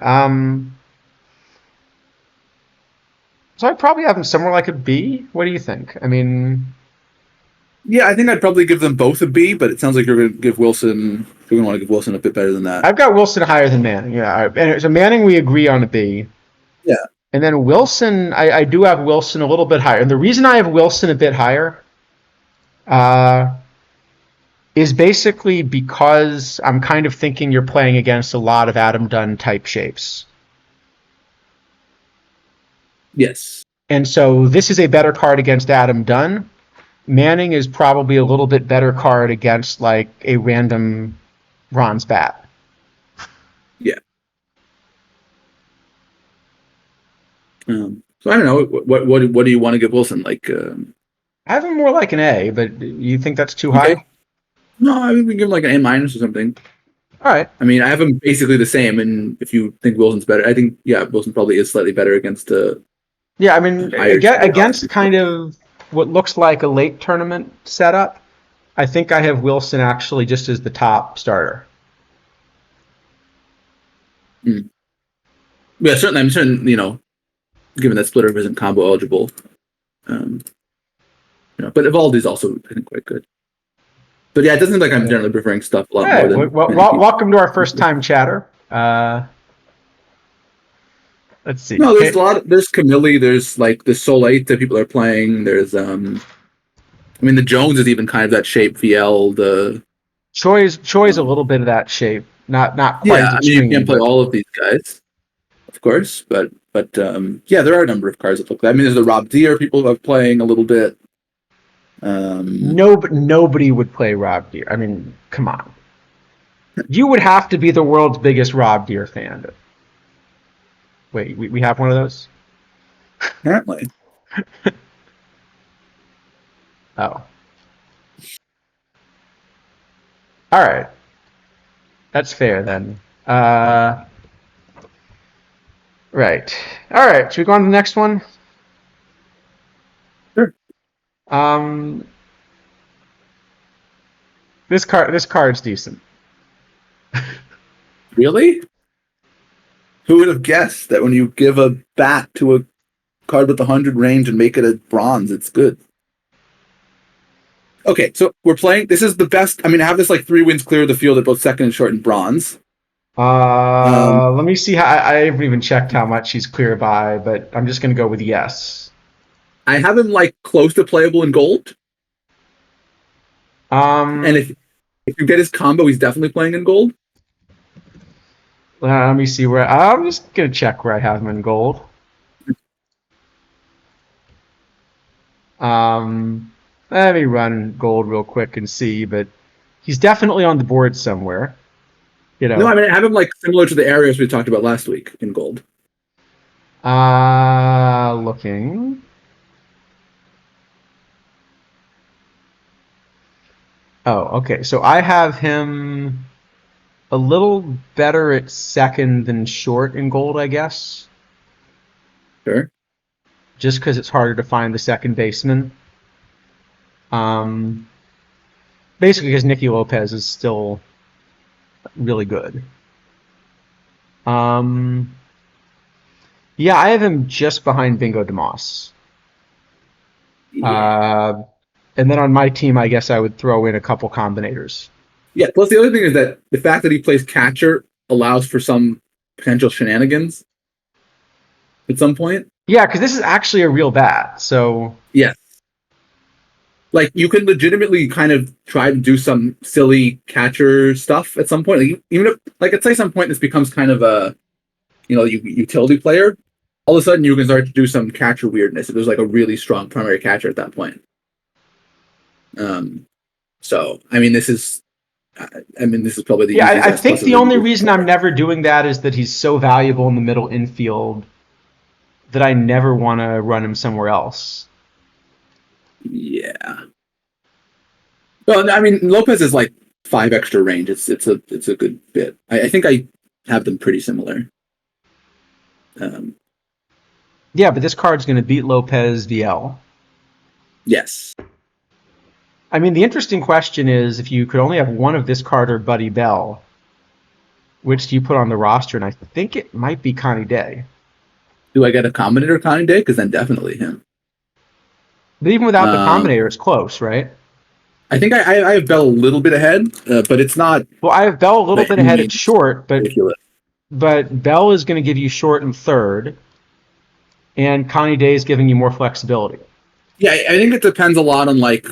so I'd probably have him somewhere like a B. What do you think? I mean. Yeah, I think I'd probably give them both a B, but it sounds like you're going to give Wilson. You're going to want to give Wilson a bit better than that. I've got Wilson higher than Manning. Yeah. And so Manning, we agree on a B. Yeah. And then Wilson, I do have Wilson a little bit higher. And the reason I have Wilson a bit higher is basically because I'm kind of thinking you're playing against a lot of Adam Dunn type shapes. Yes. And so this is a better card against Adam Dunn. Manning is probably a little bit better card against like a random Ron's bat. Yeah. So I don't know. What do you want to give Wilson? Like, I have him more like an A, but you think that's too high? No, I mean we can give him like an A- or something. All right. I mean, I have him basically the same, and if you think Wilson's better, I think Wilson probably is slightly better against. Yeah, I mean against kind of what looks like a late tournament setup. I think I have Wilson actually just as the top starter. Yeah, certainly. I'm certain. Given that Splitter isn't combo eligible, but Evaldi's also I think quite good. But yeah, it doesn't seem like I'm generally preferring stuff a lot more than. Welcome to our first time chatter. Let's see. No, there's a lot. There's Camille. There's like the Soleil that people are playing. There's the Jones is even kind of that shape. VL the Choi's a little bit of that shape. Not quite. Yeah, I mean you can't play all of these guys, of course, but there are a number of cards that look. I mean, there's the Rob Deere people are playing a little bit. Nobody would play Rob Deere. I mean, come on. You would have to be the world's biggest Rob Deere fan. Wait, we have one of those? Apparently. Oh. All right. That's fair then. Right. All right. Should we go on to the next one? Sure. Um, this card's decent. Really? Who would have guessed that when you give a bat to a card with 100 range and make it a bronze, it's good? Okay, so we're playing. This is the best. I mean, I have this like 3 wins clear of the field at both second and short and bronze. Let me see how I haven't even checked how much he's clear by, but I'm just gonna go with yes. I have him like close to playable in gold. And Um, if you get his combo, he's definitely playing in gold. let me see where I'm just gonna check where I have him in gold. Let me run gold real quick and see, but he's definitely on the board somewhere. You No, I know, mean I have him like similar to the areas we talked about last week in gold. looking. Oh, okay. So I have him a little better at second than short in gold, I guess, Sure. just because it's harder to find the second baseman. Um, Basically, because Nicky Lopez is still really good. Um, yeah, I have him just behind Bingo DeMoss. Yeah. Uh, and then on my team, I guess I would throw in a couple combinators. Yeah. Plus, the other thing is that the fact that he plays catcher allows for some potential shenanigans at some point. Yeah, because this is actually a real bat. So Yes. Like you can legitimately kind of try to do some silly catcher stuff at some point. Like, even if, like, at say some point this becomes kind of a, utility player. All of a sudden, you can start to do some catcher weirdness if there's like a really strong primary catcher at that point. So I mean, this is probably the yeah, easiest I S think plus of the the only year. reason I'm never doing that is that he's so valuable in the middle infield that I never want to run him somewhere else. Yeah. Well, I mean, Lopez is like 5 extra range. It's a good bit. I think I have them pretty similar. Um, Yeah, but this card's going to beat Lopez VL. yes. I mean, the interesting question is if you could only have one of this card or Buddy Bell, which do you put on the roster? And I think it might be Connie Day. Do I get a Combinator Conning Day? Because then definitely him. But even without the Um, combinator, it's close, right? I think I have Bell a little bit ahead, but it's not Well, I have Bell a little by bit any ahead at means short, ridiculous. but Bell is going to give you short and third, and Connie Day is giving you more flexibility. Yeah, I think it depends a lot on like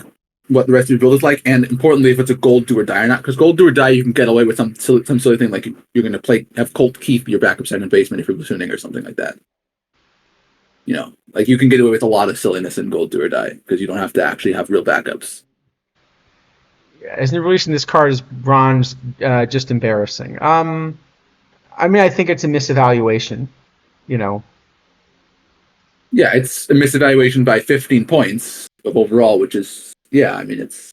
what the rest of your build is like, and importantly, if it's a gold do or die or not. Because gold do or die, you can get away with some silly thing like you're going to have Colt Keith be your backup second baseman if you're platooning or something like that. Like you can get away with a lot of silliness in gold do or die because you don't have to actually have real backups. Isn't releasing this card as bronze just embarrassing? I mean, I think it's a misevaluation. You know, Yeah, it's a misevaluation by 15 points of overall, which is I mean it's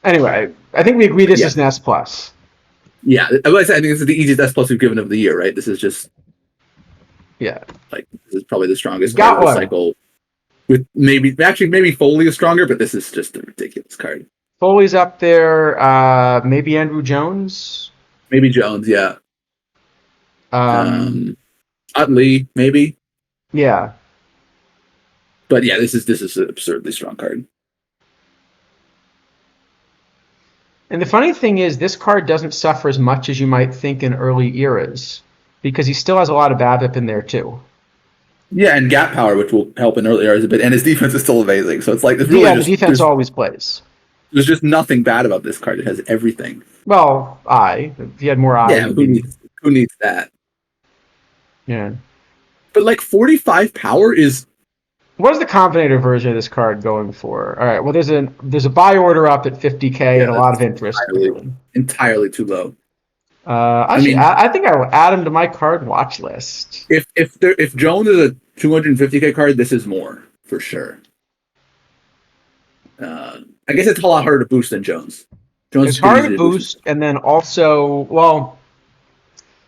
anyway, I think we agree this yeah is an S plus. yeah. I think this is the easiest S plus we've given of the year, right? This is just Yeah, like this is probably the strongest card got of the one. cycle. With maybe Foley is stronger, but this is just a ridiculous card. Foley's up there. Maybe Andrew Jones. Maybe Jones, yeah. Um, Um, Utley, maybe. yeah. But yeah, this is an absurdly strong card. And the funny thing is, this card doesn't suffer as much as you might think in early eras, because he still has a lot of BABIP in there too. Yeah, and gap power, which will help in early areas a bit, and his defense is still amazing. So it's like Yeah, the defense always plays. there's just nothing bad about this card. It has everything. Well, if he had more eye, Yeah, who needs that? yeah. But like 45 power is What is the combinator version of this card going for? All right. Well, there's a buy order up at 50K and a lot of that's interest. entirely too low. I Actually, mean, I think I will add him to my card watch list. if Jones is a 250K card, this is more for sure. I guess it's a lot harder to boost than Jones. Jones It's is pretty hard to easy to boost. boost, and then also, well,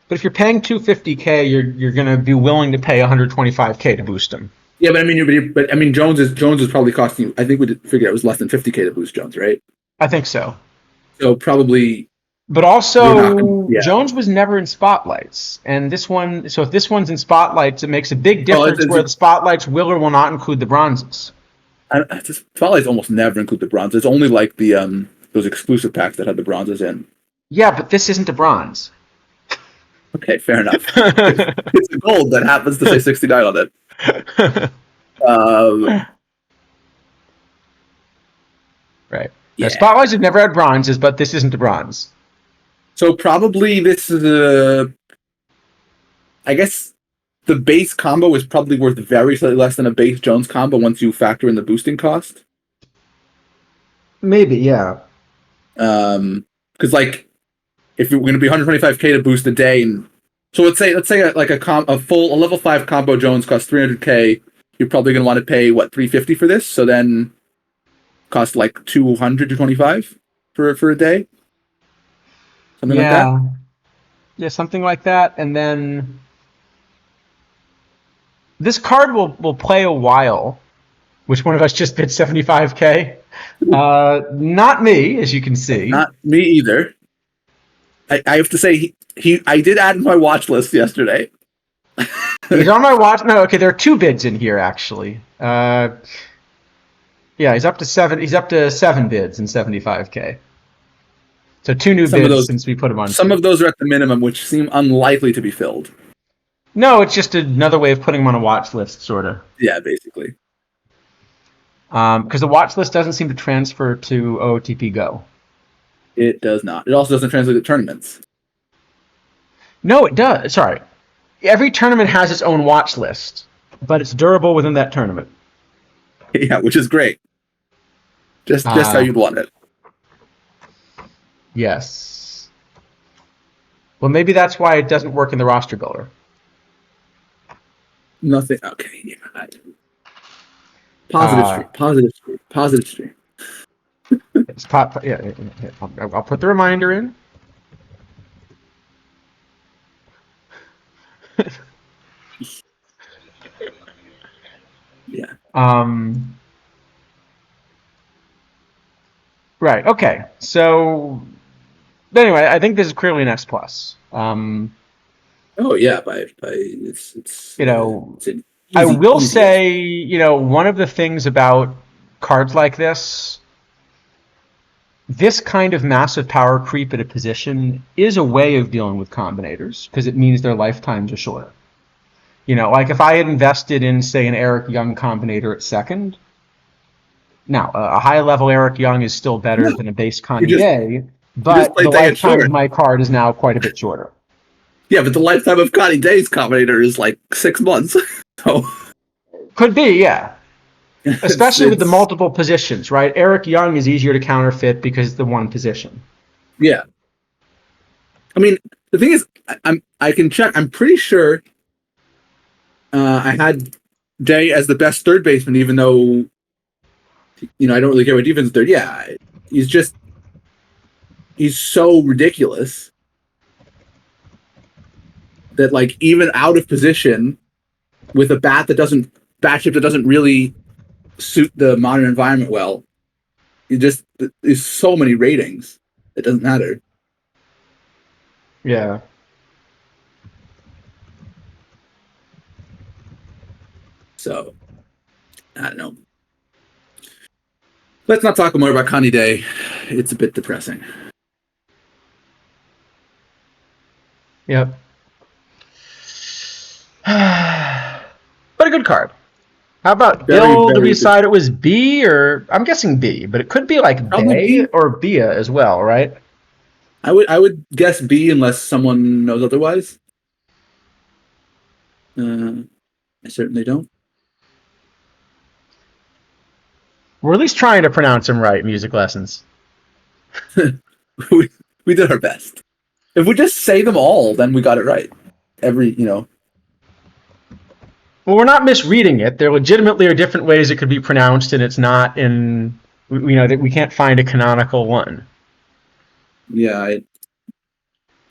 but if you're paying 250K, you're going to be willing to pay 125K to boost him. Yeah, but I mean, Jones is probably costing you. I think we did figure it was less than 50K to boost Jones, right? I think so. So probably But you're not gonna. also, Yeah. Jones was never in spotlights, and this one. So if this one's in spotlights, it makes a big Well, difference where the spotlights will or will not include the bronzes. Spotlights almost never include the bronze. It's only like the those exclusive packs that had the bronzes in. Yeah, but this isn't a bronze. Okay, fair enough. It's a gold that happens to say 69 on it. Right. Now, Yeah. spotlights have never had bronzes, but this isn't a bronze. So probably this is a. I guess the base combo is probably worth very slightly less than a base Jones combo once you factor in the boosting cost. Maybe, yeah. Because like if you're going to be 125K to boost a day, and so let's say a level 5 combo Jones costs 300K, you're probably going to want to pay what 350 for this. So then cost like 200 to 25 for a day, something like that. Yeah, something like that. And then this card will play a while. Which one of us just bid 75K? Not me, as you can see. Not me either. I have to say I did add to my watch list yesterday. He's on my watch. No, okay, there are two bids in here actually. Yeah, he's up to seven. He's up to 7 bids in 75K. So 2 new bids since we put him on. Some of those are at the minimum, which seem unlikely to be filled. No, it's just another way of putting him on a watch list, sort of. Yeah, basically. Because the watch list doesn't seem to transfer to OOTP Go. It does not. It also doesn't translate to tournaments. No, it does. Sorry. Every tournament has its own watch list, but it's durable within that tournament. Yeah, which is great. Just how you'd want it. Yes. Well, maybe that's why it doesn't work in the roster builder. Nothing. Okay. Yeah. Positive stream. It's yeah. I'll put the reminder in. Yeah. Right. Okay. So, anyway, I think this is clearly an S plus. Oh yeah, by it's you know, it's an I easy, will easy say, one of the things about cards like this kind of massive power creep at a position is a way of dealing with combinators because it means their lifetimes are shorter. Like if I had invested in, say, an Eric Young combinator at second. Now, a high-level Eric Young is still better than a base Kanye, but the lifetime of my card is now quite a bit shorter. Yeah, but the lifetime of Connie Day's combinator is like 6 months. So could be, yeah. Especially with the multiple positions, right? Eric Young is easier to counterfeit because it's the one position. Yeah. I mean, the thing is, I can check. I'm pretty sure I had Day as the best third baseman, even though I don't really care what defense third. Yeah, he's so ridiculous that like even out of position with a bat shape that doesn't really suit the modern environment well, there's so many ratings. It doesn't matter. Yeah. So I don't know. Let's not talk more about Connie Day. It's a bit depressing. Yep. But a good card. How about Bill? Did we decide it was B or I'm guessing B, but it could be like Bay or Bia as well, right? I would guess B unless someone knows otherwise. I certainly don't. We're at least trying to pronounce them right. Music lessons. we did our best. If we just say them all, then we got it right. Well, we're not misreading it. There legitimately are different ways it could be pronounced, and it's not in, that we can't find a canonical one. Yeah, I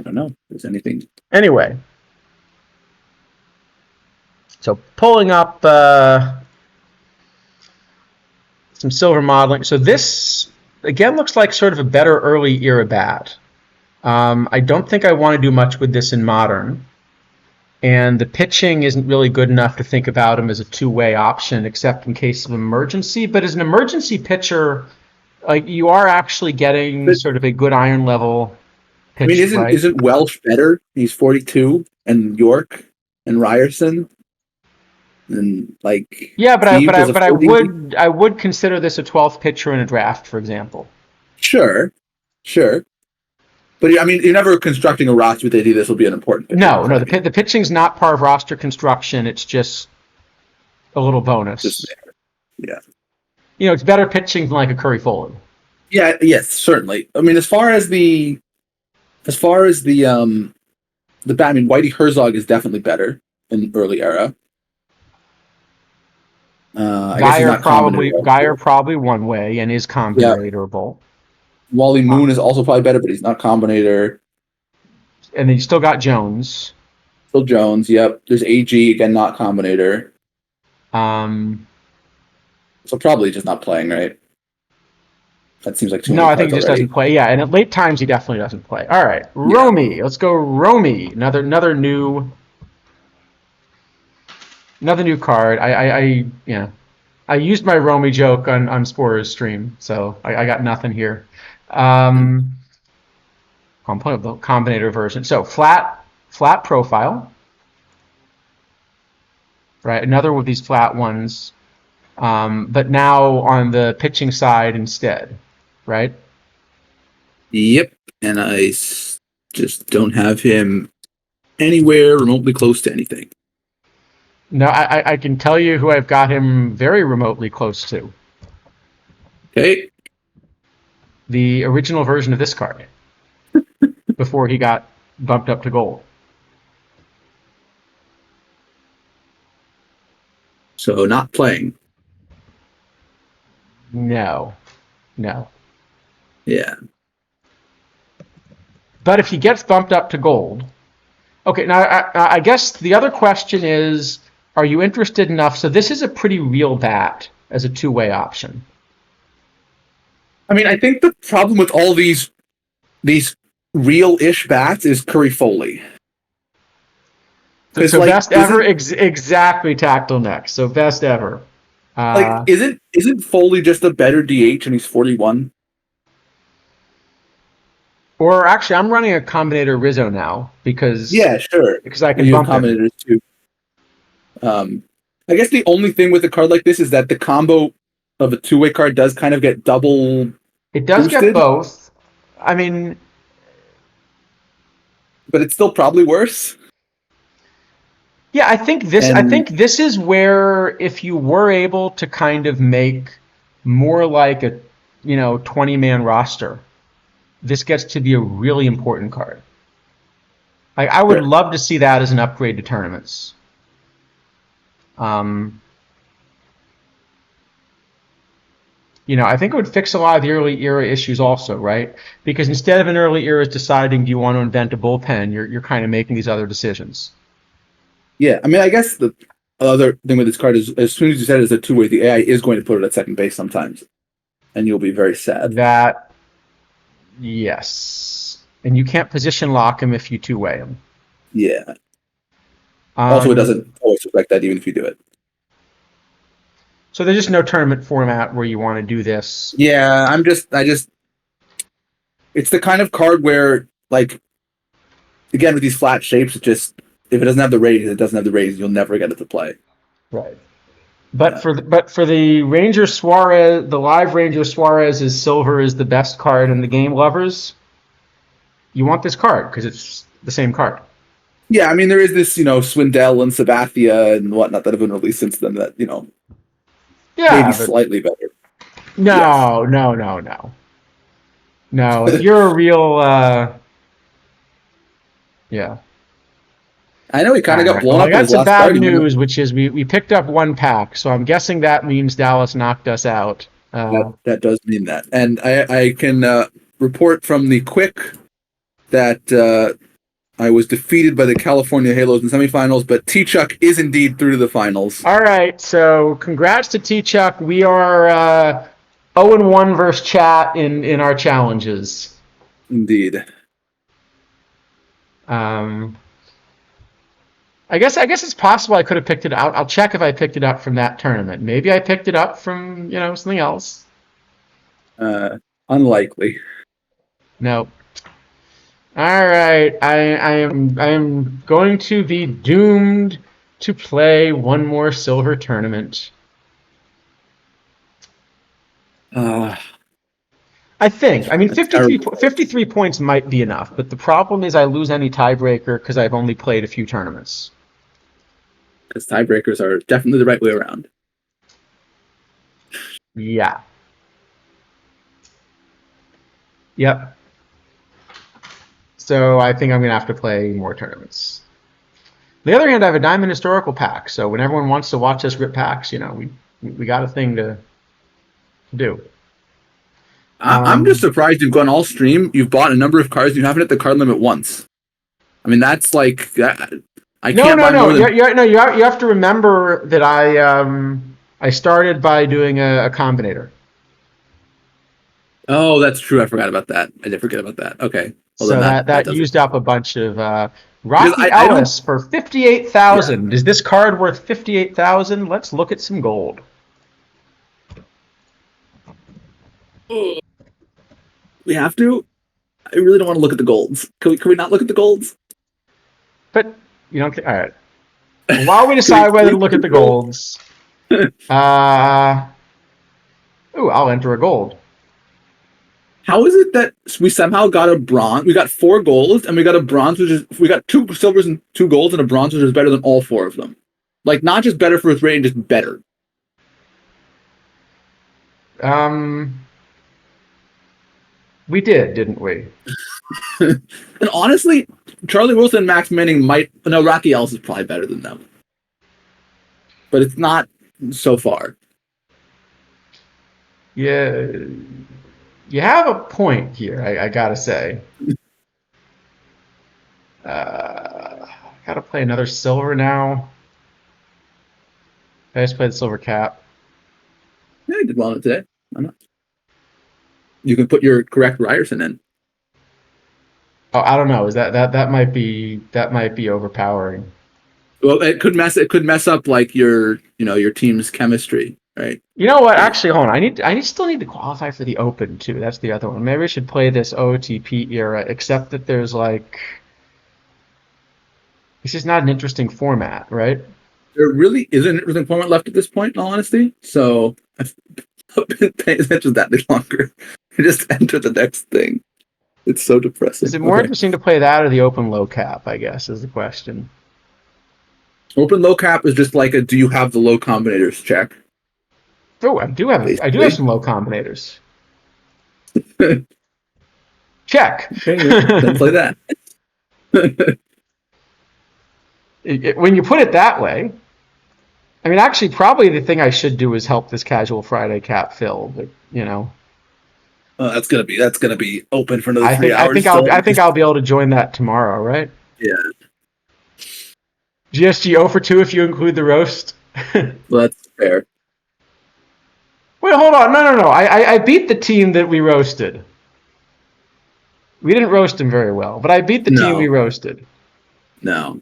don't know if there's anything. Anyway, so pulling up some silver modeling. So this, again, looks like sort of a better early era bat. I don't think I want to do much with this in modern. And the pitching isn't really good enough to think about him as a two-way option, except in case of emergency. But as an emergency pitcher, you are actually getting sort of a good iron level pitch. I mean, isn't Welsh better? He's 42, and York and Ryerson, and like yeah, but I would consider this a 12th pitcher in a draft, for example. Sure. But I mean, you're never constructing a roster with the idea this will be an important pitcher. No, the pitching's not part of roster construction. It's just a little bonus. Just there. Yeah. It's better pitching than like a Curry Fuller. Yeah, yes, certainly. I mean, as far as the bat, I mean, Whitey Herzog is definitely better in early era. Geyer probably one way and is combinatorable. Wally Moon is also probably better, but he's not combinator. And then you still got Jones. Still Jones, yep. There's AG, again, not combinator. So probably just not playing, right? That seems like too many. No, I think he just doesn't play. Yeah, and at late times he definitely doesn't play. All right, Romy. Let's go Romy. Another new card. I used my Romy joke on Sporer's stream, so I got nothing here. Combinator version. So flat profile. Right, another of these flat ones, but now on the pitching side instead, right? Yep, and I just don't have him anywhere remotely close to anything. No, I can tell you who I've got him very remotely close to. Okay. The original version of this card, before he got bumped up to gold. So not playing. No. Yeah. But if he gets bumped up to gold, okay. Now I guess the other question is, are you interested enough? So this is a pretty real bat as a two-way option. I mean, I think the problem with all these real-ish bats is Curry Foley. So best ever, exactly. Tactile next. So best ever. Isn't Foley just a better DH and he's 41? Or actually, I'm running a combinator Rizzo now because because I can bump combinators too. I guess the only thing with a card like this is that the combo of a two-way card does kind of get double. It does boosted, get both. I mean, but it's still probably worse. Yeah, I think this is where if you were able to kind of make more like a 20-man roster, this gets to be a really important card. I would love to see that as an upgrade to tournaments. I think it would fix a lot of the early era issues also, right? Because instead of an early era deciding do you want to invent a bullpen, you're kind of making these other decisions. Yeah, I mean, I guess the other thing with this card is as soon as you said it's a two-way, the AI is going to put it at second base sometimes, and you'll be very sad. Yes, and you can't position lock him if you two-way him. Yeah. Also, it doesn't always reflect that even if you do it. So there's just no tournament format where you want to do this. Yeah, it's the kind of card where, like, again, with these flat shapes, it just, if it doesn't have the ratings, it doesn't have the ratings. You'll never get it to play. Right. But for the Ranger Suarez, the live Ranger Suarez's silver is the best card in the game, lovers. You want this card because it's the same card. Yeah, I mean, there is this, Swindell and Sabathia and whatnot that have been released since then that, maybe slightly better. No. If you're a real Yeah. I know he kind of All got right. blown Well, I up in got his some last bad start. news, which is we picked up one pack, so I'm guessing that means Dallas knocked us out. That does mean that, and I can report from the quick that I was defeated by the California Halos in semifinals, but T-Chuck is indeed through to the finals. All right. So congrats to T-Chuck. We are 0-1 versus chat in our challenges. Indeed. Um, I guess it's possible I could have picked it out. I'll check if I picked it up from that tournament. Maybe I picked it up from something else. Unlikely. No. All right. I am going to be doomed to play one more silver tournament. Uh, I think. I mean, that's 53, terrible. 53 points might be enough, but the problem is I lose any tiebreaker because I've only played a few tournaments. Because tiebreakers are definitely the right way around. Yeah. Yep. So I think I'm going to have to play more tournaments. On the other hand, I have a Diamond Historical pack, so when everyone wants to watch us rip packs, we got a thing to do. I'm just surprised you've gone all stream. You've bought a number of cards. You haven't hit the card limit once. I mean, that's like I No, can't no, buy no. more than. You have to remember that I started by doing a combinator. Oh, that's true. I forgot about that. I did forget about that. Okay. Well, So then that that does it. used up a bunch of Because Rocky I don't. Ellis for 58,000. Is this card worth 58,000? Let's look at some gold. We have to. I really don't want to look at the golds. Can we not look at the golds? But you don't. All right. Well, while we Can we decide whether to please look look at at the the golds? golds, uh, ooh, I'll enter a gold. How is it that we somehow got a bronze? We got 4 golds and we got a bronze, which is we got 2 silvers and 2 golds and a bronze, which is better than all 4 of them. Like not just better for its rating, just better. Um, we did, didn't we? And honestly, Charlie Wilson and Max Manning might. No, Rocky Ellis is probably better than them, but it's not so far. Yeah, you have a point here. I gotta say. Gotta play another silver now. I just played silver cap. Yeah, I did well on it today. Why not? You can put your correct Ryerson in. Oh, I don't know. Is that might be overpowering. Well, it could mess up like your team's chemistry, right? You know what? Actually, hold on. Still need to qualify for the Open too. That's the other one. Maybe I should play this OTP era, except that there's like it's just not an interesting format, right? There really isn't an interesting format left at this point, in all honesty. So I've been paying attention that bit longer. I just enter the next thing. It's so depressing. Is it more Okay. interesting to play that or the Open low cap? I guess is the question. Open low cap is just like a do you have the low combinators check. Oh, I do have some low combinators. Check. Okay, yeah, then play that. When you put it that way, I mean, actually, probably the thing I should do is help this Casual Friday cap fill. But That's gonna be open for another I 3 think I hours. think I'll I think I'll be able to join that tomorrow, right? Yeah, GSG 0 for 2 if you include the roast. well, that's fair. Wait, hold on. No. I beat the team that we roasted. We didn't roast him very well, but I beat the team we roasted. No.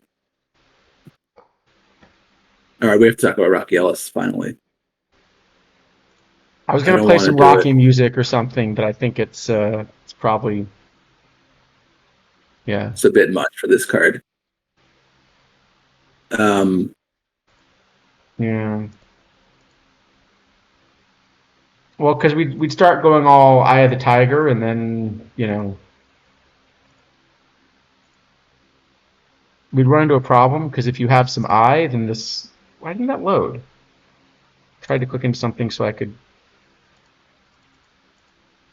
All right, we have to talk about Rocky Ellis finally. I was I gonna don't play wanna some do Rocky it. music or something, but I think it's probably yeah. It's a bit much for this card. Yeah. Well, because we'd start going all Eye of the Tiger, and then we'd run into a problem because if you have some eye, then this why didn't that load? Tried to click into something so I could.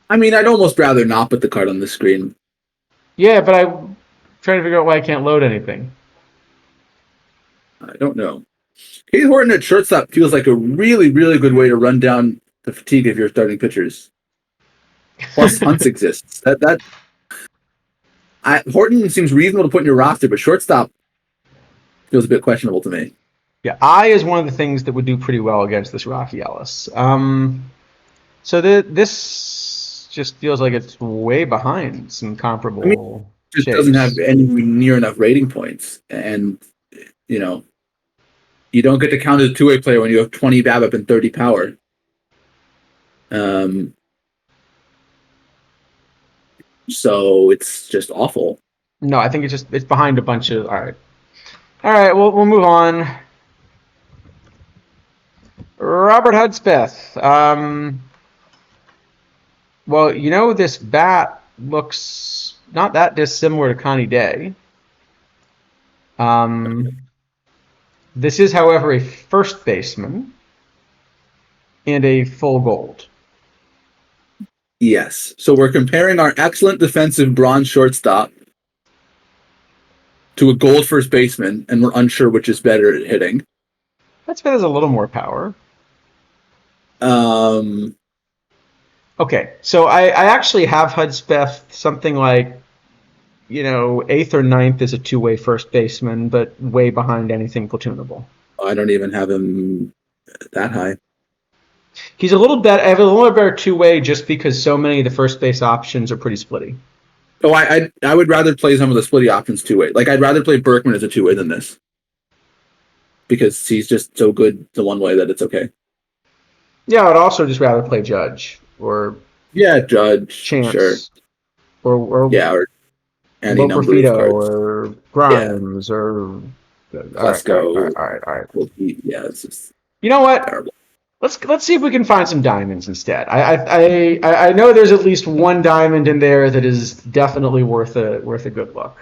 I mean, I'd almost rather not put the card on the screen. Yeah, but trying to figure out why I can't load anything. I don't know. Cade Horton at shortstop feels like a really, really good way to run down the fatigue of your starting pitchers. Plus, Hunts exists. Horton seems reasonable to put in your roster, but shortstop feels a bit questionable to me. Yeah, I is one of the things that would do pretty well against this Rocky Ellis. So this just feels like it's way behind some comparable. Just doesn't have anywhere near enough rating points, and you don't get to count as a two-way player when you have 20 BABIP and 30 power. So it's just awful. No, I think it's behind a bunch of. All right. We'll move on. Robert Hudspeth. Well, this bat looks not that dissimilar to Connie Day. This is, however, a first baseman and a full gold. Yes. So we're comparing our excellent defensive bronze shortstop to a gold first baseman, and we're unsure which is better at hitting. Hudspeth has a little more power. Okay, so I actually have Hudspeth something like, 8th or 9th as a two-way first baseman, but way behind anything platoonable. I don't even have him that high. He's a little better. I have a little better two-way just because so many of the first base options are pretty splitty. Oh, I would rather play some of the splitty options two-way. Like, I'd rather play Berkman as a two-way than this. Because he's just so good the one way that it's okay. Yeah, I'd also just rather play Judge or Judge, Chance, sure, or any number of cards, or Grimes, or Lesko. All right. Yeah, it's just. You know what? Terrible. Let's see if we can find some diamonds instead. I know there's at least one diamond in there that is definitely worth a good look.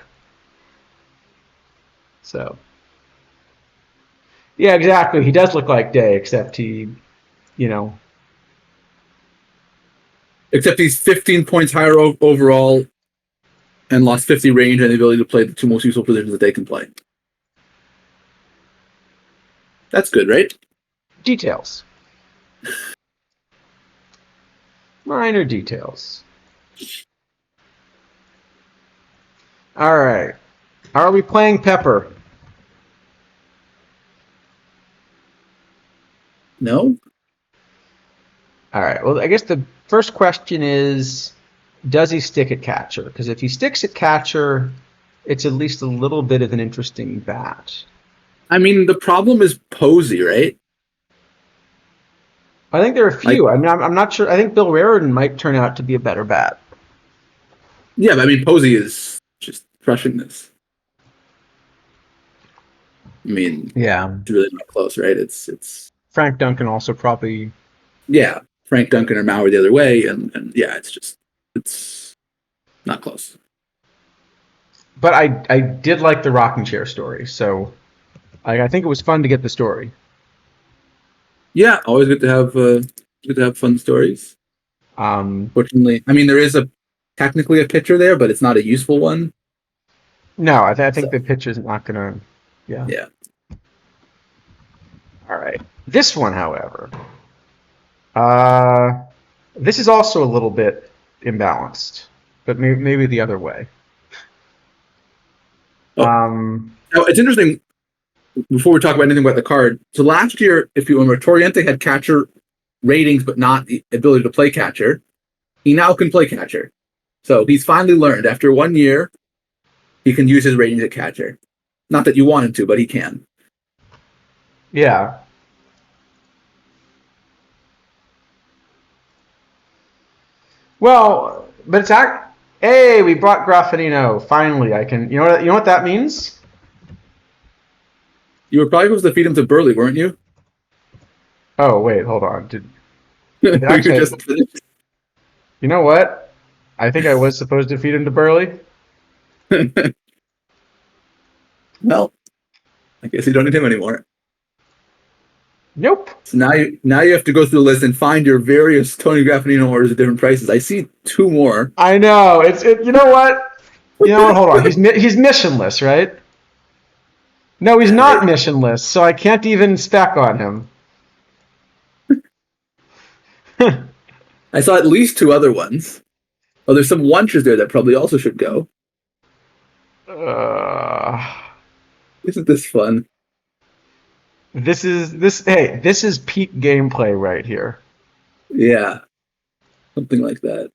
So. Yeah, exactly. He does look like Day, except he. Except he's 15 points higher overall and lost 50 range and the ability to play the two most useful positions that they can play. That's good, right? Details. Minor details. All right. Are we playing Pepper? No? All right. Well, I guess the first question is, does he stick at catcher? Because if he sticks at catcher, it's at least a little bit of an interesting bat. I mean, the problem is Posey, right? I think there are a few. I'm not sure. I think Bill Raridan might turn out to be a better bat. Yeah, but I mean, Posey is just crushing this. I mean, yeah, it's really not close, right? It's Frank Duncan also probably. Yeah, Frank Duncan or Mauer the other way, and yeah, it's not close. But I did like the rocking chair story, so I think it was fun to get the story. Yeah, always good to have fun stories. Fortunately, I mean, there is technically a pitcher there, but it's not a useful one. No, I think the pitcher's not gonna. Yeah. Yeah. All right. This one, however, this is also a little bit imbalanced, but maybe the other way. Now, it's interesting. Before we talk about anything about the card, so last year, when Torriente had catcher ratings but not the ability to play catcher, he now can play catcher. So he's finally learned after 1 year, he can use his ratings at catcher. Not that you want him to, but he can. Yeah. Well, but hey, we brought Graffinino. Finally, I can. You know what that means? You were probably supposed to feed him to Burley, weren't you? Oh wait, hold on. Did actually, you know what? I think I was supposed to feed him to Burley. Well, I guess you don't need him anymore. Nope. So now you have to go through the list and find your various Tony Graffinino orders at different prices. I see 2 more. I know. You know what? You know what? Hold on. He's missionless, right? No, he's I, not missionless, so I can't even spec on him. I saw at least 2 other ones. Oh, there's some Lunches there that probably also should go. uh, Isn't this fun? this is peak gameplay right here. Yeah, something like that.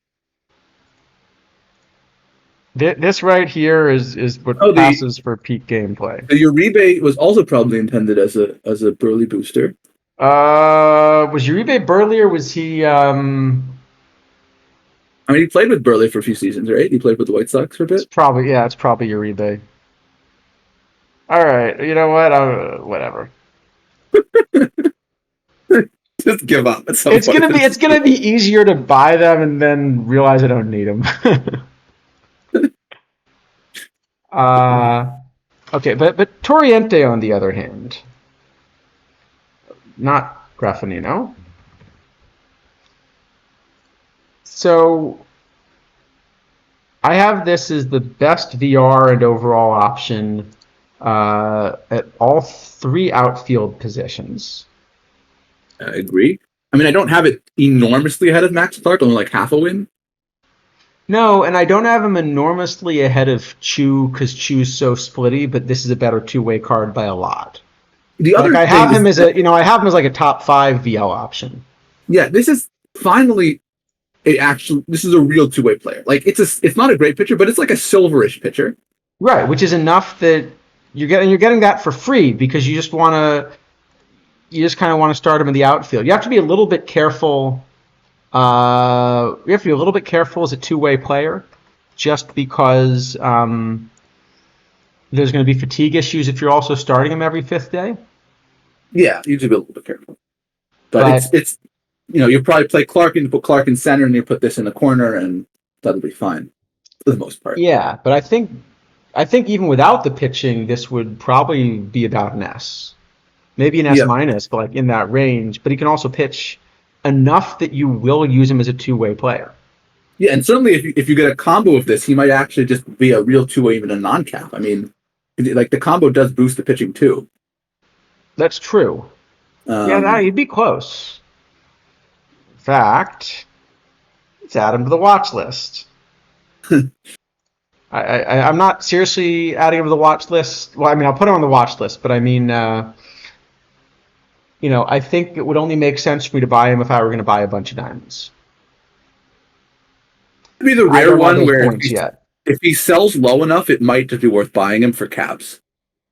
This right here is what Oh, passes for peak gameplay. the Uribe was also probably intended as a Burley booster. Was Uribe Burley or was he? I mean, he played with Burley for a few seasons, right? He played with the White Sox for a It's bit. probably yeah, it's probably Uribe. All right, you know what? Whatever. Just give up at some point. It's gonna be easier to buy them and then realize I don't need them. uh, okay, but Toriente on the other hand, not Graffinino. So I have this as the best VR and overall option at all three outfield positions. I agree. I mean, I don't have it enormously ahead of Max Clark, only like half a win. No, and I don't have him enormously ahead of Chu because Chu's so splitty, but this is a better two-way card by a lot. The Like other I thing have him is, I have him as like a top 5 VL option. yeah, this is finally this is a real 2-way player. Like it's not a great pitcher, but it's like a silverish pitcher. Right, which is enough that you're getting that for free because you just kind of want to start him in the outfield. You have to be a little bit careful. You have to be a little bit careful as a two-way player, just because there's going to be fatigue issues if you're also starting him every 5th day. Yeah, you have to be a little bit careful. But But it's you probably play Clark and you put Clark in center and you put this in the corner and that'll be fine for the most part. yeah, but I think even without the pitching, this would probably be about an S. Maybe an S Yeah. minus, but like in that range. But he can also pitch enough that you will use him as a two-way player. Yeah, and certainly if you get a combo of this, he might actually just be a real 2-way, even a non-cap. I mean, like the combo does boost the pitching too. That's true. He'd be close. In fact, let's add him to the watch list. I'm not seriously adding him to the watch list. Well, I mean, I'll put him on the watch list, but I mean, I think it would only make sense for me to buy him if I were going to buy a bunch of diamonds. It'd be the I rare don't have one those where points yet. if he sells low enough, it might just be worth buying him for caps.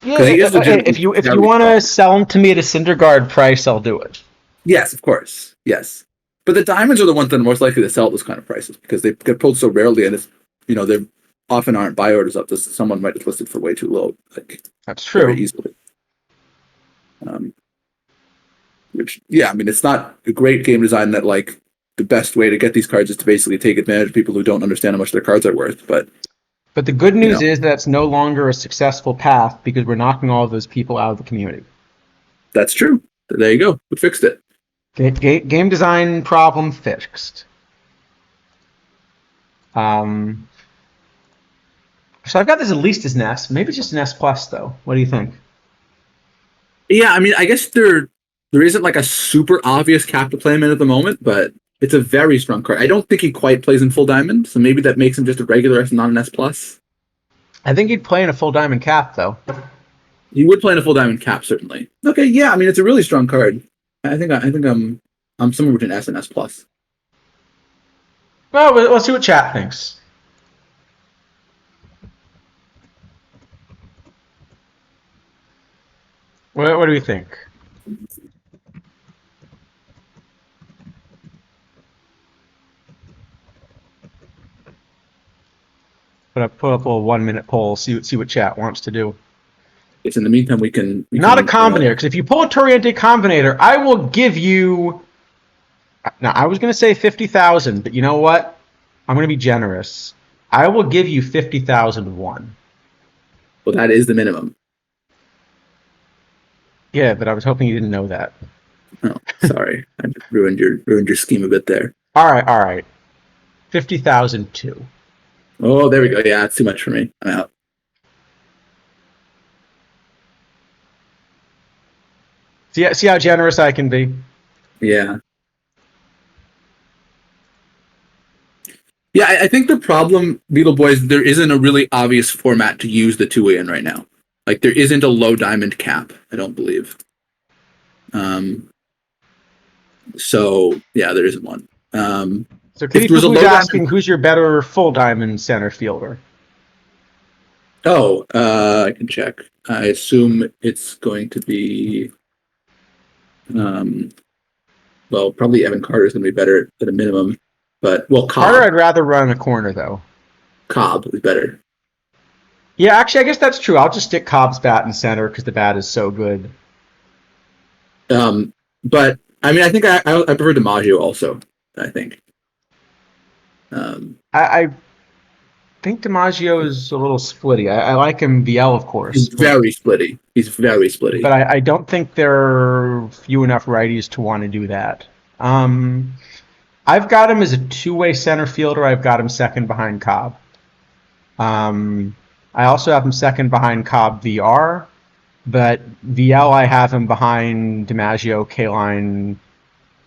Yeah, He is if you want to sell him to me at a Syndergaard price, I'll do it. Yes, of course. Yes. But the diamonds are the ones that are most likely to sell at those kind of prices because they get pulled so rarely and it's they often aren't buy orders up. This someone might have listed for way too low. Like That's true. very easily. Which I mean it's not a great game design that like the best way to get these cards is to basically take advantage of people who don't understand how much their cards are worth. But the good news is that's no longer a successful path because we're knocking all of those people out of the community. That's true. There you go. We fixed it. Game design problem fixed. So I've got this at least as an S. Maybe just an S plus though. What do you think? Yeah, I mean, I guess there isn't like a super obvious cap to play him in at the moment, but it's a very strong card. I don't think he quite plays in full diamond, so maybe that makes him just a regular S, not an S plus. I think he'd play in a full diamond cap though. He would play in a full diamond cap, certainly. Okay, yeah, I mean it's a really strong card. I think I'm somewhere between S and S plus. Well, let's see what chat thinks. What do we think? Put up a little 1-minute poll. See what chat wants to do. Yes, in the meantime, we can Not a combinator, because if you pull a Toriente combinator, I will give you. Now I was going to say 50,000, but you know what? I'm going to be generous. I will give you 50,001. Well, that is the minimum. Yeah, but I was hoping you didn't know that. Oh, sorry, I just ruined your scheme a bit there. All right. 50,002. Oh, there we go. Yeah, it's too much for me. I'm out. See how generous I can be. Yeah. Yeah, I think the problem, Beetle Boys, there isn't a really obvious format to use the two-way in right now. Like there isn't a low diamond cap, I don't believe. Um, so yeah, there isn't one. So If there was a who's low diamond, asking who's your better full diamond center fielder? oh, I can check. I assume it's going to be, um, well, probably Evan Carter is going to be better at a minimum, but well, Carter, I'd rather run a corner though. Cobb is better. Yeah, actually, I guess that's true. I'll just stick Cobb's bat in center because the bat is so good. But I mean, I think I prefer DiMaggio also. I think. Um, I think DiMaggio is a little splitty. I like him VL, of course, he's very splitty. He's very splitty. but I don't think there are few enough righties to want to do that. Um, I've got him as a two-way center fielder. I've got him second behind Cobb. I also have him second behind Cobb VR, but VL I have him behind DiMaggio, Kaline,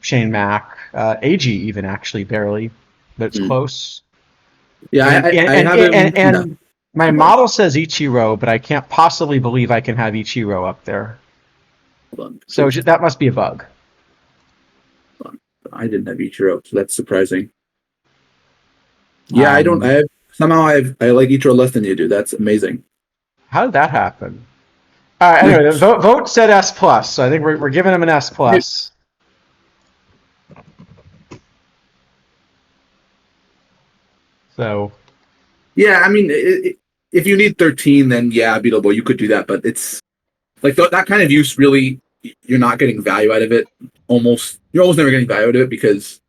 Shane Mack, AG even actually barely, but it's close. Yeah, I have him. And my model says Ichiro, but I can't possibly believe I can have Ichiro up there. Hold on. So that must be a bug. I didn't have Ichiro, so that's surprising. Yeah, I don't. I have, somehow I like Ichiro less than you do. That's amazing. How did that happen? All right. Anyway, the vote said S plus, so I think we're giving him an S plus. So. Yeah, I mean, if you need 13, then yeah, Beetleborg, you could do that, but it's like that kind of use really, you're not getting value out of it. You're almost never getting value out of it because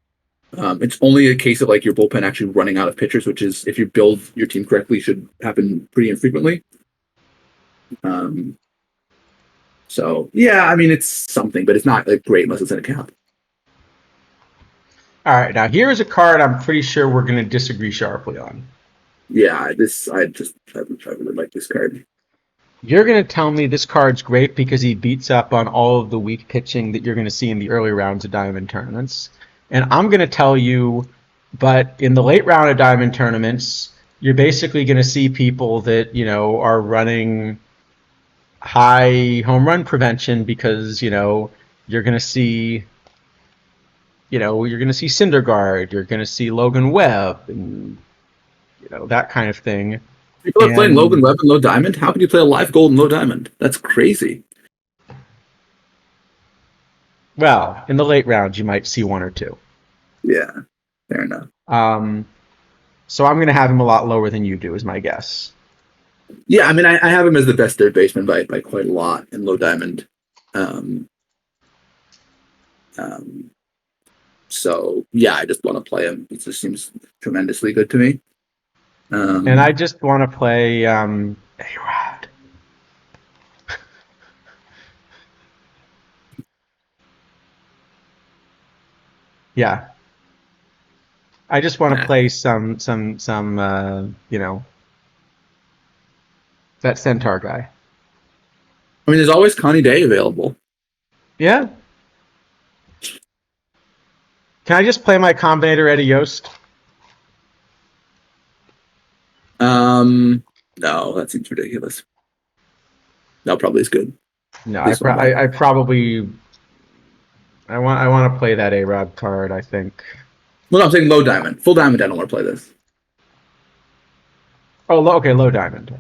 it's only a case of like your bullpen actually running out of pitchers, which is if you build your team correctly, should happen pretty infrequently. So yeah, I mean it's something, but it's not like great unless it's in a cap. All right, now here's a card I'm pretty sure we're going to disagree sharply on. Yeah, I really like this card. You're going to tell me this card's great because he beats up on all of the weak pitching that you're going to see in the early rounds of Diamond tournaments. And I'm going to tell you, but in the late round of Diamond tournaments, you're basically going to see people that, are running high home run prevention because, you're going to see, Syndergaard, you're going to see Logan Webb, and, that kind of thing. People are playing Logan Webb and Low Diamond. How can you play a live gold and Low Diamond? That's crazy. Well, in the late rounds, you might see one or two. Yeah, fair enough. So I'm going to have him a lot lower than you do, is my guess. Yeah, I mean, I have him as the best third baseman by quite a lot in Low Diamond. So yeah, I just want to play him. It just seems tremendously good to me. And I just want to play A-Rod. Yeah. I just want to play some that Centaur guy. I mean, there's always Connie Day available. Yeah. Can I just play my Combinator Eddie Yost? No, that seems ridiculous. No, probably is good. No, I probably I want to play that A-Rod card, I think. Well, no, I'm saying Low Diamond. Full Diamond, I don't want to play this. Oh, okay, Low Diamond.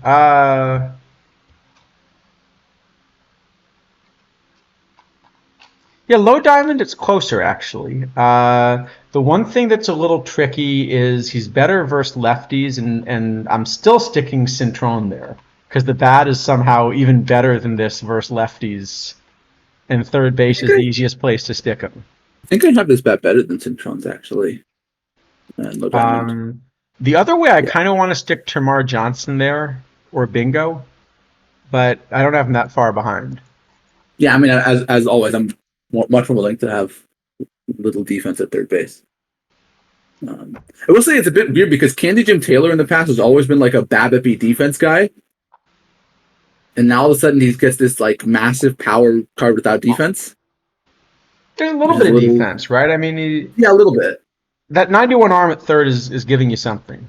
Yeah, Low Diamond, it's closer, actually. The one thing that's a little tricky is he's better versus lefties, and I'm still sticking Cintron there, because the bat is somehow even better than this versus lefties, and third base is the easiest place to stick him. I think I have this bat better than Cintron's, actually. Low Diamond. The other way, I kind of want to stick Termar Johnson there, or Bingo, but I don't have him that far behind. Yeah, I mean, as always, I'm much more willing to have little defense at third base. I will say it's a bit weird because Candy Jim Taylor in the past has always been like a BABIP defense guy, and now all of a sudden he gets this like massive power card without defense. There's a Which little is bit a of little, defense, right? I mean, yeah, a little bit. that 91 arm at third is giving you something.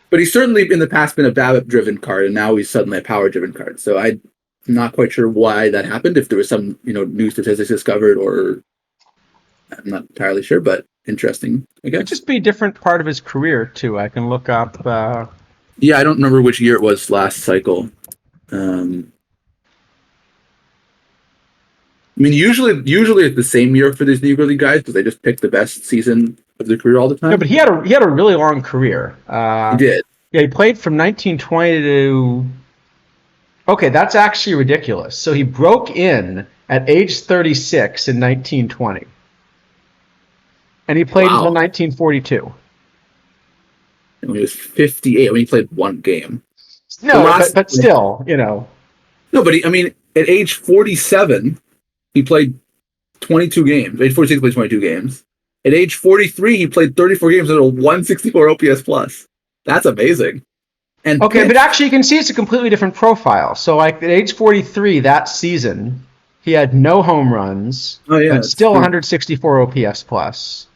But he's certainly in the past been a BABIP driven card, and now he's suddenly a power driven card. So I'm not quite sure why that happened. If there was some new statistics discovered, or I'm not entirely sure, but interesting, I Could guess. just be a different part of his career too. I can look up. Yeah, I don't remember which year it was last cycle. Um, I mean, usually it's the same year for these Negro League guys because they just pick the best season of their career all the time. No, but he had a really long career. He did. Yeah, he played from 1920 to. Okay, that's actually ridiculous. So he broke in at age 36 in 1920, and he played until Wow. 1942. When he was 58, when he played one game. No, but still, you know. No, but I mean, at age 47, he played 22 games. At age 46, he played 22 games. At age 43, he played 34 games at a 164 OPS plus. That's amazing. And Okay, but actually you can see it's a completely different profile. So like at age 43 that season, he had no home runs, but still 164 OPS plus.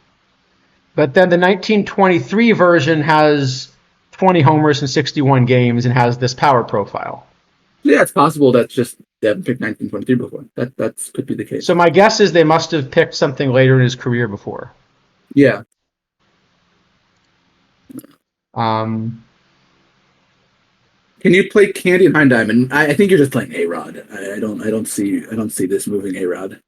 But then the 1923 version has 20 homers in 61 games and has this power profile. Yeah, it's possible that's just they haven't picked 1923 before. That could be the case. So my guess is they must have picked something later in his career before. Yeah. Um, Can you play Candy and High Diamond? I think you're just playing A-Rod. I don't see this moving A-Rod.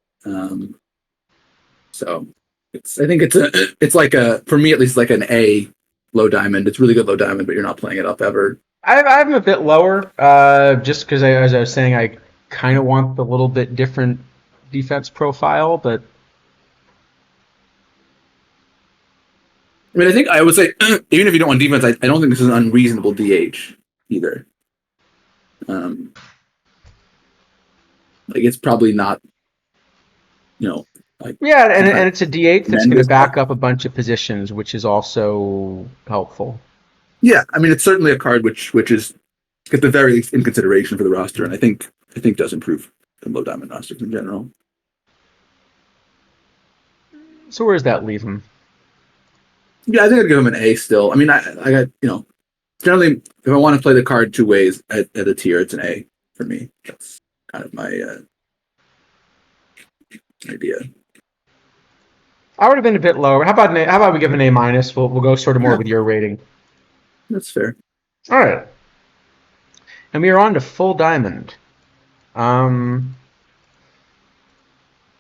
So I think it's like for me at least like an A low diamond. It's really good low diamond, but you're not playing it up ever. I have him a bit lower, just because as I was saying, I kind of want the little bit different defense profile, but I mean, I think I would say even if you don't want defense, I don't think this is an unreasonable DH either. Like it's probably not, like yeah, and it's a DH that's going to back up a bunch of positions, which is also helpful. Yeah, I mean, it's certainly a card which is at the very least in consideration for the roster, and I think does improve the low diamond rosters in general. So where does that leave him? Yeah, I think I'd give him an A still. I mean, I got generally if I want to play the card two ways at a tier, it's an A for me. That's kind of my idea. I would have been a bit lower. How about we give an A minus? We'll go sort of more with your rating. That's fair. All right. And we are on to full diamond.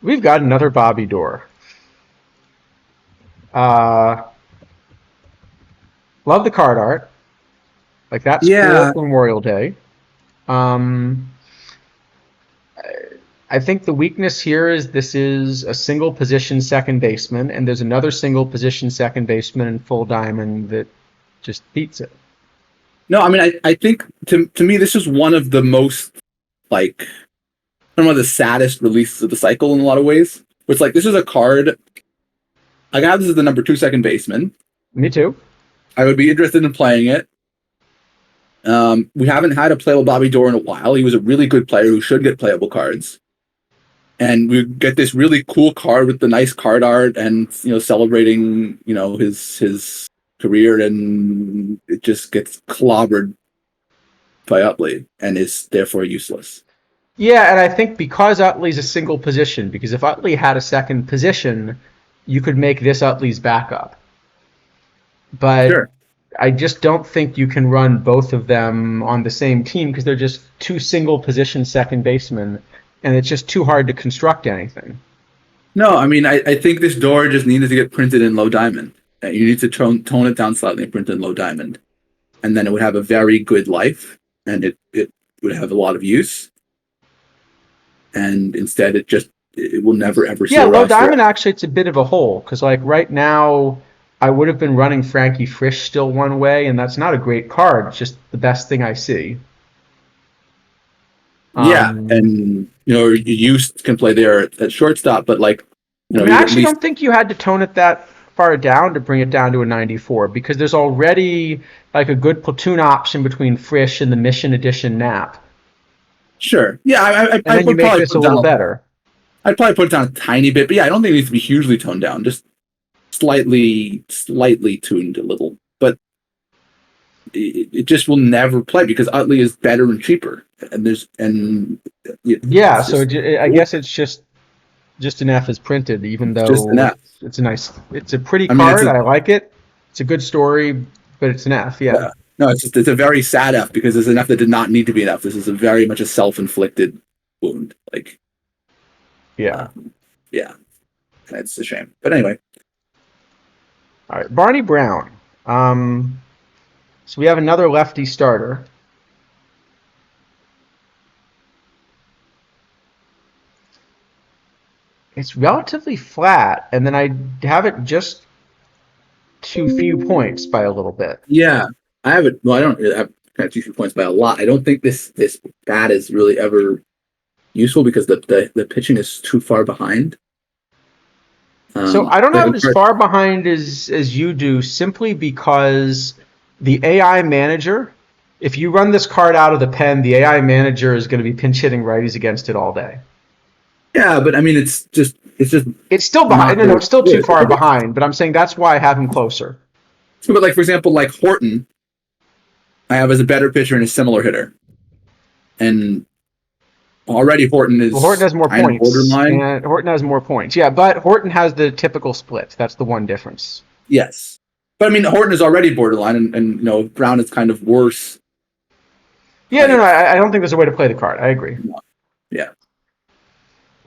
We've got another Bobby Dorr. Love the card art. Like that's cool for Memorial Day. I think the weakness here is this is a single position second baseman, and there's another single position second baseman in full diamond that just beats it. No, I mean, I think to me this is one of the most like one of the saddest releases of the cycle in a lot of ways. Where it's like this is a card. I got this as the number 2 second baseman. Me too. I would be interested in playing it. We haven't had a playable Bobby Dorr in a while. He was a really good player who should get playable cards. And we get this really cool card with the nice card art and celebrating his career, and it just gets clobbered by Utley and is therefore useless. Yeah, and I think because Utley's a single position, because if Utley had a second position, you could make this Utley's backup. But sure. I just don't think you can run both of them on the same team because they're just two single position second basemen, and it's just too hard to construct anything. No, I mean, I think this door just needed to get printed in low diamond. You need to tone it down slightly and print it in low diamond. And then it would have a very good life, and it would have a lot of use. And instead, it will never, ever see a roster. Low diamond, actually, it's a bit of a hole, because like right now, I would have been running Frankie Frisch still one way, and that's not a great card. It's just the best thing I see. And you can play there at shortstop, but like I actually don't think you had to tone it that far down to bring it down to a 94 because there's already like a good platoon option between Frisch and the Mission Edition Nap. Sure. Yeah, And I then you would make probably this put a it little down. better. I'd probably put it down a tiny bit, but yeah, I don't think it needs to be hugely toned down. Just slightly tuned a little. But it just will never play because Utley is better and cheaper, and Yeah, it's so just I guess it's just an F is printed, even just an though F. it's a pretty I mean, card. I like it. It's a good story, but it's an F. Yeah. yeah. No, it's a very sad F because it's an F that did not need to be an F. This is a very much a self-inflicted wound. Like, Yeah. yeah, it's a shame. But anyway, All right, Barney Brown. So we have another lefty starter. It's relatively flat, and then I have it just too few points by a little bit. yeah, I have it. Well, I don't really have kind of 2 points by a lot. I don't think this bat is really ever useful because the pitching is too far behind. So I don't Like have it as far behind as you do, simply because the AI manager, if you run this card out of the pen, the AI manager is going to be pinch hitting righties against it all day. yeah, but I mean, it's still behind. No, it's still too good. far behind. But I'm saying that's why I have him closer. But like for example, like Horton, I have as a better pitcher and a similar hitter, and already Horton is Horton has more kind of points. borderline. And Horton has more points. Yeah, but Horton has the typical split. That's the one difference. Yes, but I mean Horton is already borderline, and Brown is kind of worse. Yeah, no, I don't think there's a way to play the card. I agree. No. Yeah.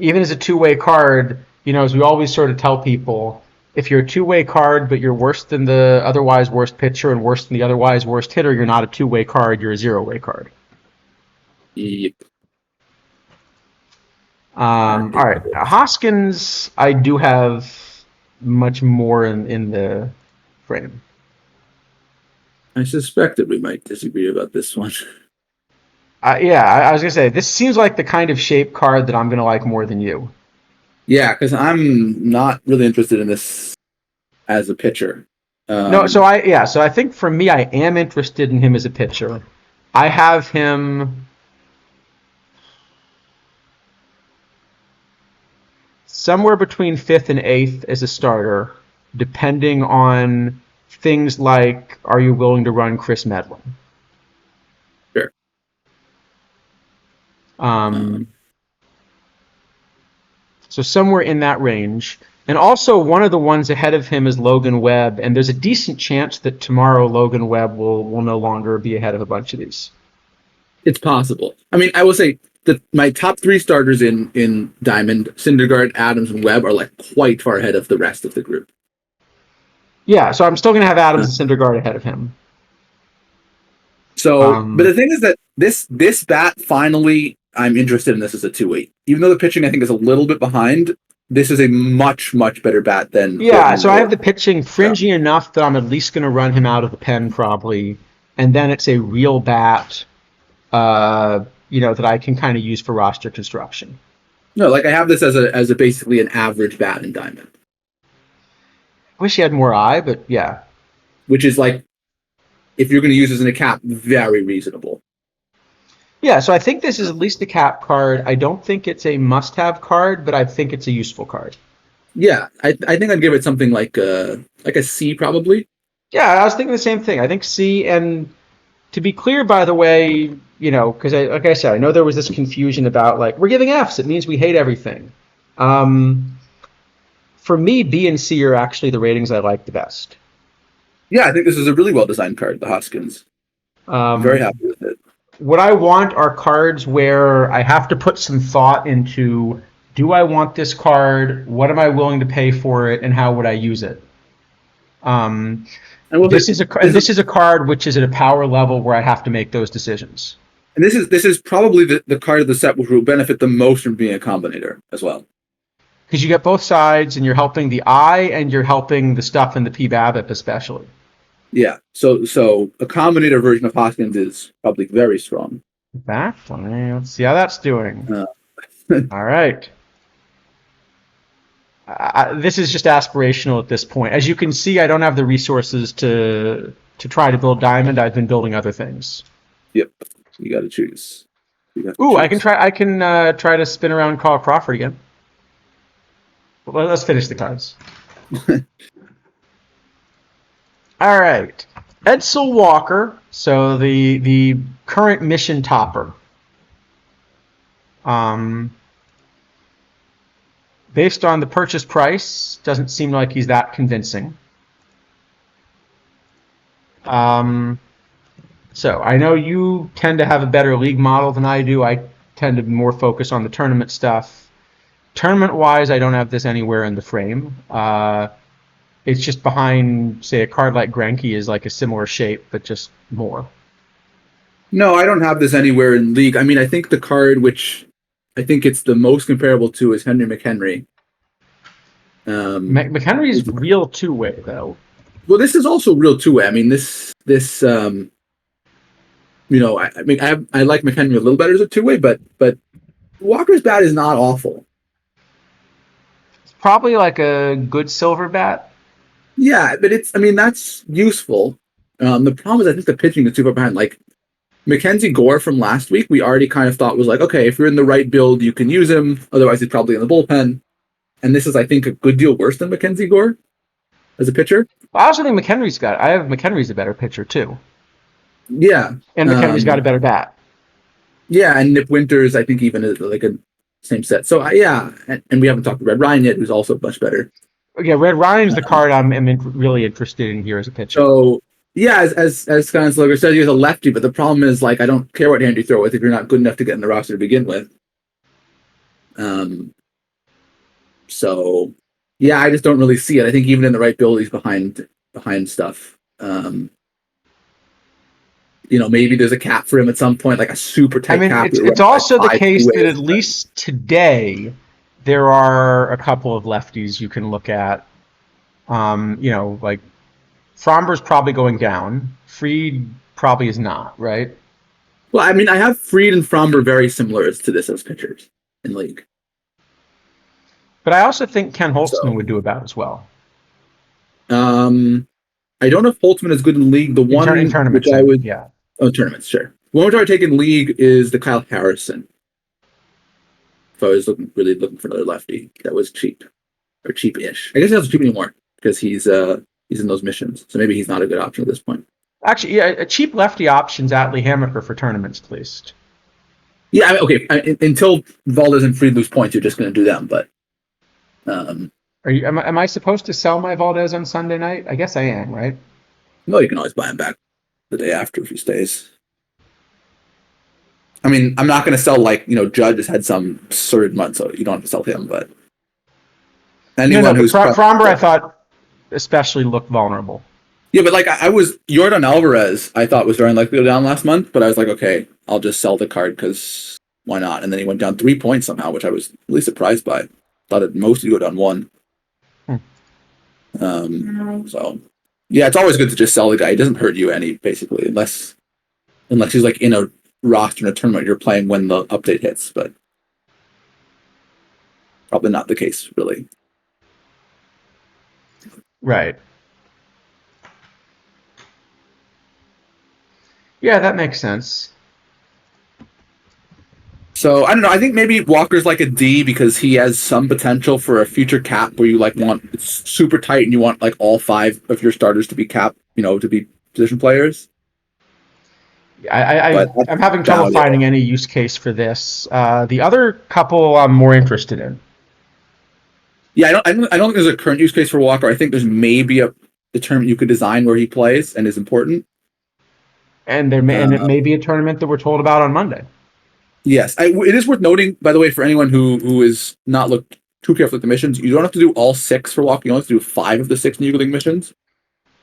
Even as a two-way card, as we always sort of tell people, if you're a two-way card but you're worse than the otherwise worst pitcher and worse than the otherwise worst hitter, you're not a two-way card. You're a zero-way card. Yep. All right, Hoskins, I do have much more in the frame. I suspect that we might disagree about this one. Yeah, I was gonna say this seems like the kind of shape card that I'm gonna like more than you. Yeah, because I'm not really interested in this as a pitcher. No, so I think for me, I am interested in him as a pitcher. I have him somewhere between 5th and 8th as a starter, depending on things like, are you willing to run Chris Medlin? Sure. So somewhere in that range. And also one of the ones ahead of him is Logan Webb, and there's a decent chance that tomorrow Logan Webb will no longer be ahead of a bunch of these. It's possible. I mean, I will say that my top 3 starters in Diamond, Syndergaard, Adams, and Webb are like quite far ahead of the rest of the group. Yeah, so I'm still going to have Adams and Syndergaard ahead of him. So, but the thing is that this bat finally, I'm interested in this as a 2-8. Even though the pitching I think is a little bit behind, this is a much better bat than. Yeah, so I have the pitching fringy enough that I'm at least going to run him out of the pen probably, and then it's a real bat, that I can kind of use for roster construction. No, like I have this as a basically an average bat in Diamond. I wish he had more eye, but yeah. Which is like, if you're going to use this in a cap, very reasonable. Yeah, so I think this is at least a cap card. I don't think it's a must-have card, but I think it's a useful card. Yeah, I think I'd give it something like a C probably. Yeah, I was thinking the same thing. I think C, and to be clear, by the way, because like I said, I know there was this confusion about like, we're giving Fs, it means we hate everything. For me, B and C are actually the ratings I like the best. Yeah, I think this is a really well-designed card, the Hoskins. I'm very happy with it. What I want are cards where I have to put some thought into, do I want this card? What am I willing to pay for it? And how would I use it? This is a card which is at a power level where I have to make those decisions. And this is probably the card of the set which will benefit the most from being a combinator as well. Because you get both sides, and you're helping the eye, and you're helping the stuff in the P-BABIP especially. Yeah, so a combinator version of Hoskins is probably very strong. Let's see how that's doing. All right. This is just aspirational at this point. As you can see, I don't have the resources to try to build diamond. I've been building other things. Yep. So you got to choose. You have to Ooh, choose. I can try to spin around Carl Crawford again. Well, let's finish the cards. All right, Edsel Walker. So the current mission topper. Based on the purchase price, doesn't seem like he's that convincing. So I know you tend to have a better league model than I do. I tend to more focus on the tournament stuff. Tournament-wise, I don't have this anywhere in the frame. It's just behind, say, a card like Grenke is like a similar shape, but just more. No, I don't have this anywhere in League. I mean, I think the card which I think it's the most comparable to is Henry McHenry. McHenry's real two-way, though. Well, this is also real two-way. I mean, this you know, I mean, I like McHenry a little better as a two-way, but Walker's bat is not awful. It's probably like a good silver bat. Yeah, but I mean, that's useful. The problem is I think the pitching is super behind. Like Mackenzie Gore from last week, we already kind of thought was like, okay, if you're in the right build, you can use him. Otherwise, he's probably in the bullpen. And this is, I think, a good deal worse than Mackenzie Gore as a pitcher. I also think I have McHenry's a better pitcher, too. Yeah. And McHenry's got a better bat. Yeah, and Nip Winters, I think, even is like a same set. So, yeah, and we haven't talked to Red Ryan yet, who's also much better. Yeah, Red Ryan's the card I'm really interested in here as a pitcher. So, yeah, as Scott Slugger says, he's a lefty, but the problem is, like, I don't care what hand you throw with if you're not good enough to get in the roster to begin with. So, yeah, I just don't really see it. I think even in the right build, he's behind stuff. You know, maybe there's a cap for him at some point, like a super tight cap. It's also the case that at least today, there are a couple of lefties you can look at. You know, like Fromber's probably going down. Fried probably is not, right? Well, I mean, I have Fried and Fromber very similar to this as pitchers in league. But I also think Ken Holtzman would do about as well. I don't know if Holtzman is good in league. The one in tournaments, which I would, yeah. Oh, tournaments, sure. The one which I would take in league is the Kyle Harrison. If I was really looking for another lefty that was cheap or cheap-ish. I guess he's not cheap anymore because he's in those missions. So maybe he's not a good option at this point. Actually, yeah, a cheap lefty option's Atlee Hammaker for tournaments, at least. Yeah, I mean, okay. Until Valdez and Fried lose points, you're just going to do them. But am I supposed to sell my Valdez on Sunday night? I guess I am, right? No, you can always buy him back the day after if he stays. I mean, I'm not going to sell, like, you know, Judd has had some absurd month, so you don't have to sell him, but anyone who's... Fromber, I thought, especially looked vulnerable. Yeah, but, like, I was... Jordan Alvarez, I thought, was very likely to go down last month, but I was like, okay, I'll just sell the card, because why not? And then he went down 3 points somehow, which I was really surprised by. Thought at most he'd go down 1. So... Yeah, it's always good to just sell the guy. He doesn't hurt you any, basically, unless he's like in a roster in a tournament you're playing when the update hits, but probably not the case, really. Right. Yeah, that makes sense. So, I don't know. I think maybe Walker's like a D because he has some potential for a future cap where you like want it's super tight and you want like all 5 of your starters to be cap, you know, to be position players. I'm having trouble finding any use case for this. The other couple I'm more interested in. Yeah, I don't think there's a current use case for Walker. I think there's maybe a tournament you could design where he plays and is important. And it may be a tournament that we're told about on Monday. Yes, it is worth noting, by the way, for anyone who is not looked too carefully at the missions, you don't have to do all 6 for Walker. You only have to do 5 of the 6 New League missions.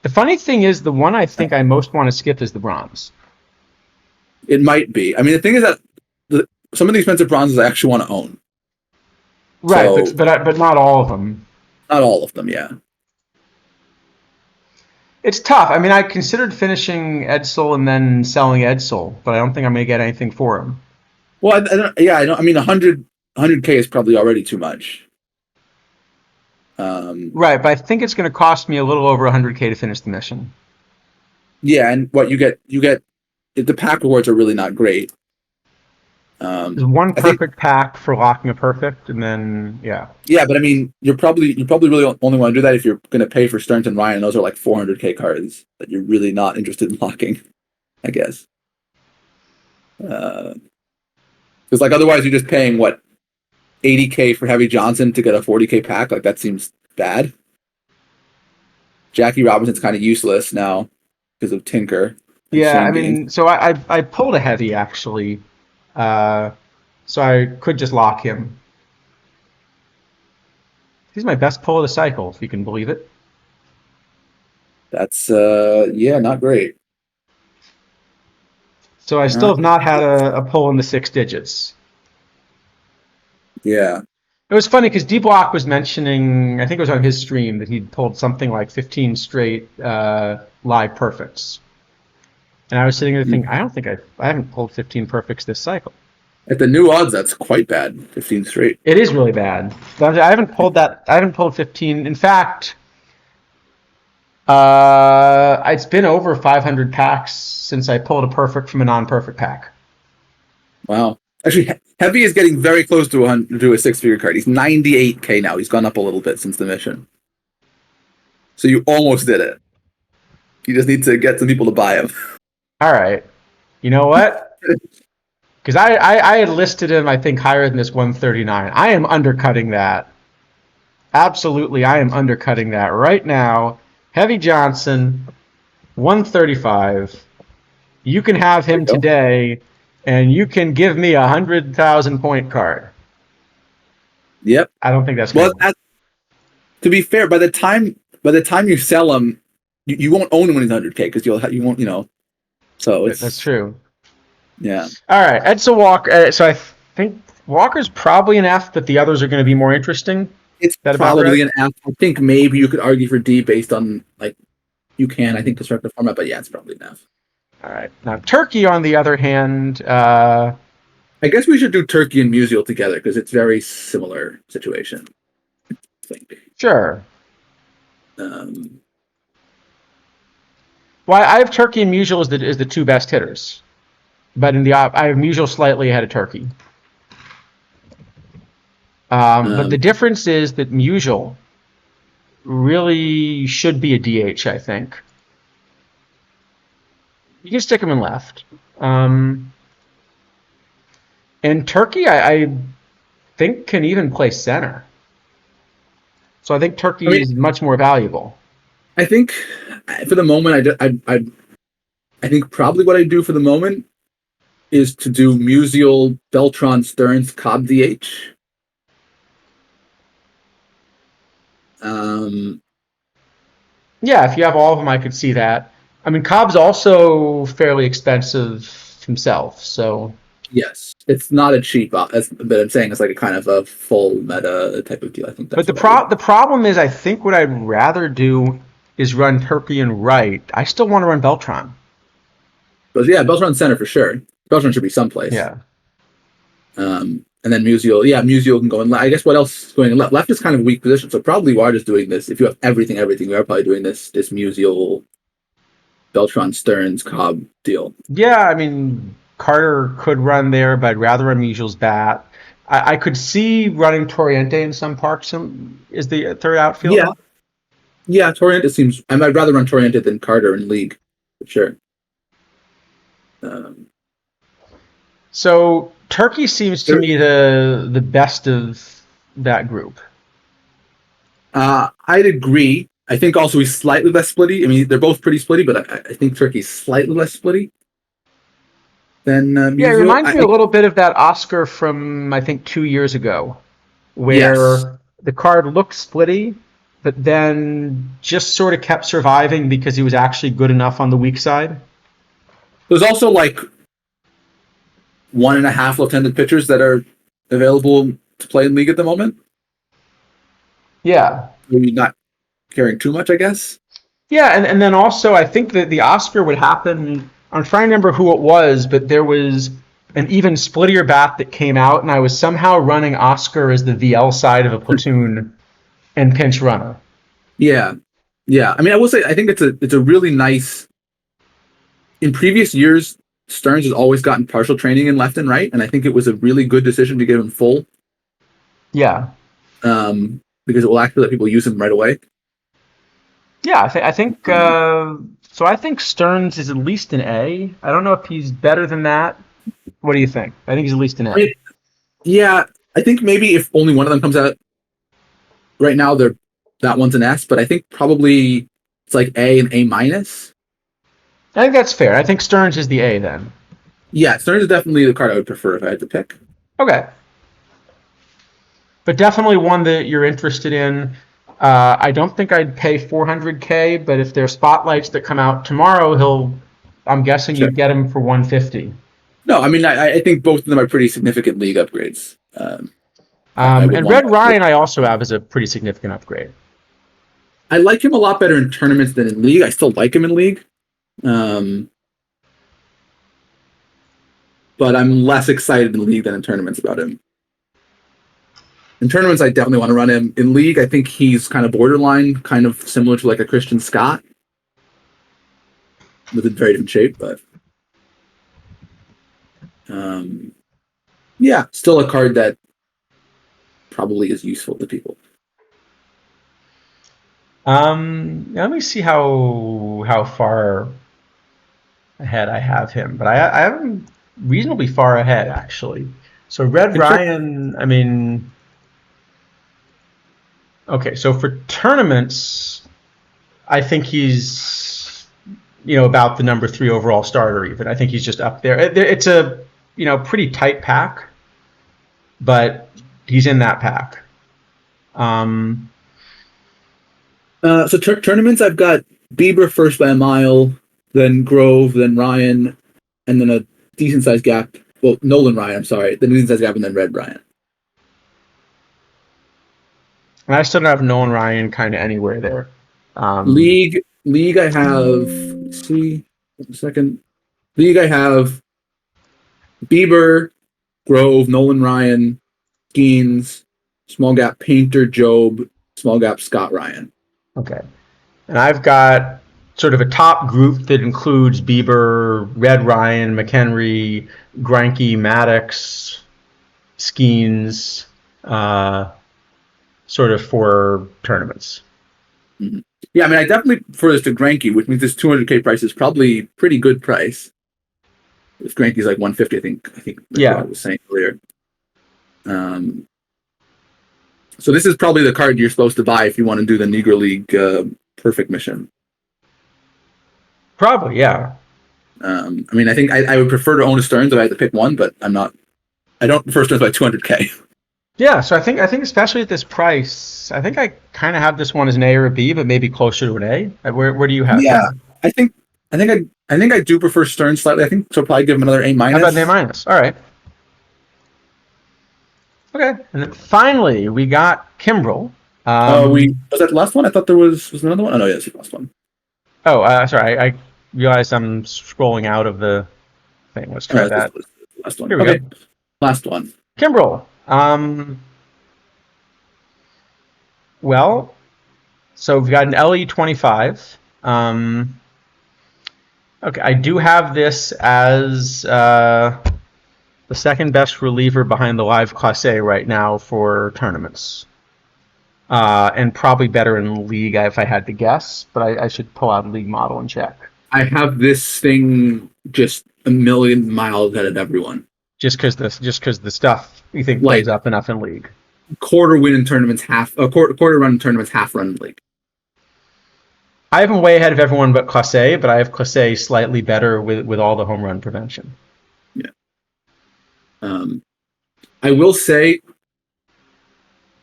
The funny thing is, the one I think I most want to skip is the bronze. It might be. I mean, the thing is that some of the expensive bronzes I actually want to own. Right, so, but not all of them. Not all of them, yeah. It's tough. I mean, I considered finishing Edsel and then selling Edsel, but I don't think I'm going to get anything for him. Well, I mean, 100K is probably already too much. Right, but I think it's going to cost me a little over 100K to finish the mission. Yeah, and what you get the pack rewards are really not great. There's one I think perfect pack for locking a perfect, and then yeah. yeah, but I mean, you probably really only want to do that if you're going to pay for Stearns and Ryan. Those are like 400K cards that you're really not interested in locking, I guess. Because like otherwise you're just paying what 80K for Heavy Johnson to get a 40K pack. Like that seems bad. Jackie Robinson's kind of useless now because of Tinker. Yeah, I mean, so I pulled a heavy actually, so I could just lock him. He's my best pull of the cycle, if you can believe it. That's yeah, not great. So I still have not had a pull in the 6 digits. Yeah. It was funny because D-Block was mentioning, I think it was on his stream, that he'd pulled something like 15 straight live perfects. And I was sitting there thinking, I don't think I haven't pulled 15 perfects this cycle. At the new odds, that's quite bad. 15 straight. It is really bad. But I haven't pulled that. I haven't pulled 15. In fact, it's been over 500 packs since I pulled a perfect from a non-perfect pack. Wow. Actually, Heavy is getting very close to a 6-figure card. He's 98K now. He's gone up a little bit since the mission. So you almost did it. You just need to get some people to buy him. All right. You know what? Because I had listed him, I think, higher than this 139. I am undercutting that. Absolutely, I am undercutting that right now. Heavy Johnson, 135. You can have him today, and you can give me a 100,000 point card. Yep. I don't think that's well. To be fair, by the time you sell him, you won't own him when he's 100K because you won't, you know. So that's true. Yeah. All right, Edsel Walker. So I think Walker's probably an F, but the others are going to be more interesting. It's probably an F. I think maybe you could argue for D based on like you can. I think constructive format, but yeah, it's probably an F. All right. Now Turkey, on the other hand, I guess we should do Turkey and Musial together because it's very similar situation. I think. Sure. Well, I have Turkey and Musial as the two best hitters, but I have Musial slightly ahead of Turkey. But the difference is that Musial really should be a DH, I think. You can stick him in left. And Turkey, I think, can even play center. So I think Turkey is much more valuable. I think for the moment, I think probably what I do for the moment is to do Musial, Beltron, Stearns, Cobb DH. Yeah, if you have all of them, I could see that. I mean, Cobb's also fairly expensive himself, so... Yes, it's not a cheap, but I'm saying it's like a kind of a full meta type of deal. I think that's but the problem is, I think what I'd rather do is run Turkey and right. I still want to run Beltron. But yeah, Beltron center for sure. Beltron should be someplace. Yeah. And then Musial, Musial can go in left. I guess what else is going in left? Left is kind of a weak position, so probably we are just doing this. If you have everything, we are probably doing this Musial, Beltron, Stearns, Cobb deal. Yeah, I mean, Carter could run there, but I'd rather run Musial's bat. I could see running Torriente in some parks is the third outfield. Yeah. Yeah, Torriente seems... I'd rather run Torriente than Carter in League, for sure. So Turkey seems to me the best of that group. I'd agree. I think also he's slightly less splitty. I mean, they're both pretty splitty, but I think Turkey's slightly less splitty than Musial. Yeah, it reminds me a little bit of that Oscar from, I think, 2 years ago, where the card looked splitty, but then just sort of kept surviving because he was actually good enough on the weak side. There's also like 1.5 left-handed pitchers that are available to play in League at the moment. Yeah. Maybe not caring too much, I guess. Yeah, and then also I think that the Oscar would happen. I'm trying to remember who it was, but there was an even splittier bat that came out, and I was somehow running Oscar as the VL side of a platoon. and pinch runner. Yeah, yeah. I mean, I will say I think it's a really nice. In previous years, Stearns has always gotten partial training in left and right, and I think it was a really good decision to give him full, Yeah. because it will actually let people use him right away. Yeah, I think Um, so. I think Stearns is at least an A. I don't know if he's better than that. What do you think? I think he's at least an I A. mean, yeah, I think maybe if only one of them comes out right now, they're that one's an S, but I think probably it's like A and A minus. I think that's fair. I think Stearns is the A then. Yeah, Stearns is definitely the card I would prefer if I had to pick. Okay, but definitely one that you're interested in. I don't think I'd pay 400K, but if there's spotlights that come out tomorrow, I'm guessing Sure. you'd get him for 150. No, I mean I think both of them are pretty significant league upgrades. I would And want. Red Ryan, I also have as a pretty significant upgrade. I like him a lot better in tournaments than in league. I still like him in league, um, but I'm less excited in league than in tournaments about him. In tournaments, I definitely want to run him. In league, I think he's kind of borderline, kind of similar to like a Christian Scott, with a very different shape, but um, yeah, still a card that probably is useful to people. Let me see how far ahead I have him, but I have him reasonably far ahead actually. So Red And check. Ryan, I mean, okay, so for tournaments, I think he's about the number 3 overall starter. Even I think he's just up there. It's a pretty tight pack, but he's in that pack. Um, So tournaments, I've got Bieber first by a mile, then Grove, then Ryan, and then a decent sized gap. Well, Nolan Ryan, I'm sorry, then a decent sized gap, and then Red Ryan. and I still don't have Nolan Ryan kind of anywhere there. Um, League, I have. Let's see, 1 second. League, I have Bieber, Grove, Nolan Ryan, Skeens, small gap Painter, Job, small gap Scott Ryan. okay. And I've got sort of a top group that includes Bieber, Red Ryan, McHenry, Greinke, Maddox, Skeens, sort of for tournaments. Mm-hmm. Yeah, I mean, I definitely prefer this to Greinke, which means this 200K price is probably pretty good price. If Greinke's like 150, I think that's what I was saying earlier. So this is probably the card you're supposed to buy if you want to do the Negro League perfect mission. Probably, yeah. I mean, I think I would prefer to own a Stearns if I had to pick one, but I'm not. I don't prefer Stearns by 200K. Yeah, so I think especially at this price, I think I kind of have this one as an A or a B, but maybe closer to an A. Where do you have? Yeah, I think I do prefer Stearns slightly. I think so. I'll probably give him another A minus. How about an A minus? All right. Okay, and then finally we got Kimbrel. Was that the last one? I thought there was another one. Oh no, yeah, that's the last one. Oh, sorry. I realized I'm scrolling out of the thing. Let's try that. Last one. Here we Okay. go. Last one. Kimbrel. Well, so we've got an LE25. Okay, I do have this as the second best reliever behind the live Class A right now for tournaments. And probably better in league if I had to guess, but I should pull out a league model and check. I have this thing just a million miles ahead of everyone. Just because the stuff you think plays up enough in league. Quarter win in tournaments, quarter run in tournaments, half run in league. I have him way ahead of everyone but Class A, but I have Class A slightly better with all the home run prevention. Yeah. I will say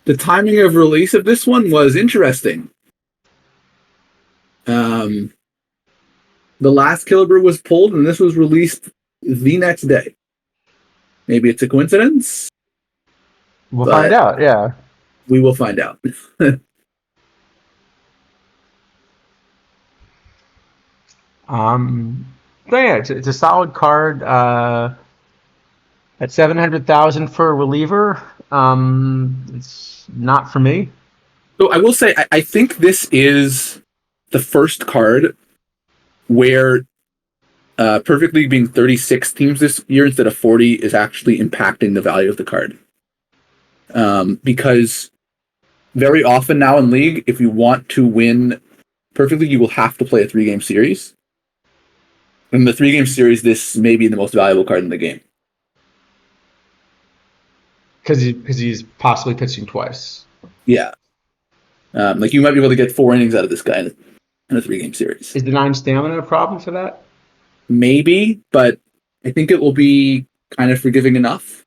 the timing of release of this one was interesting. The last Killebrew was pulled, and this was released the next day. Maybe it's a coincidence. We'll find out, yeah. We will find out. So yeah, it's a solid card. At 700,000 for a reliever, it's not for me. So I will say, I think this is the first card where Perfect League being 36 teams this year instead of 40 is actually impacting the value of the card. Because very often now in League, if you want to win Perfect League, you will have to play a 3-game series. In the 3-game series, this may be the most valuable card in the game. Because he's possibly pitching twice. Yeah. Like you might be able to get 4 innings out of this guy in a 3-game series. Is the 9 stamina a problem for that? Maybe, but I think it will be kind of forgiving enough.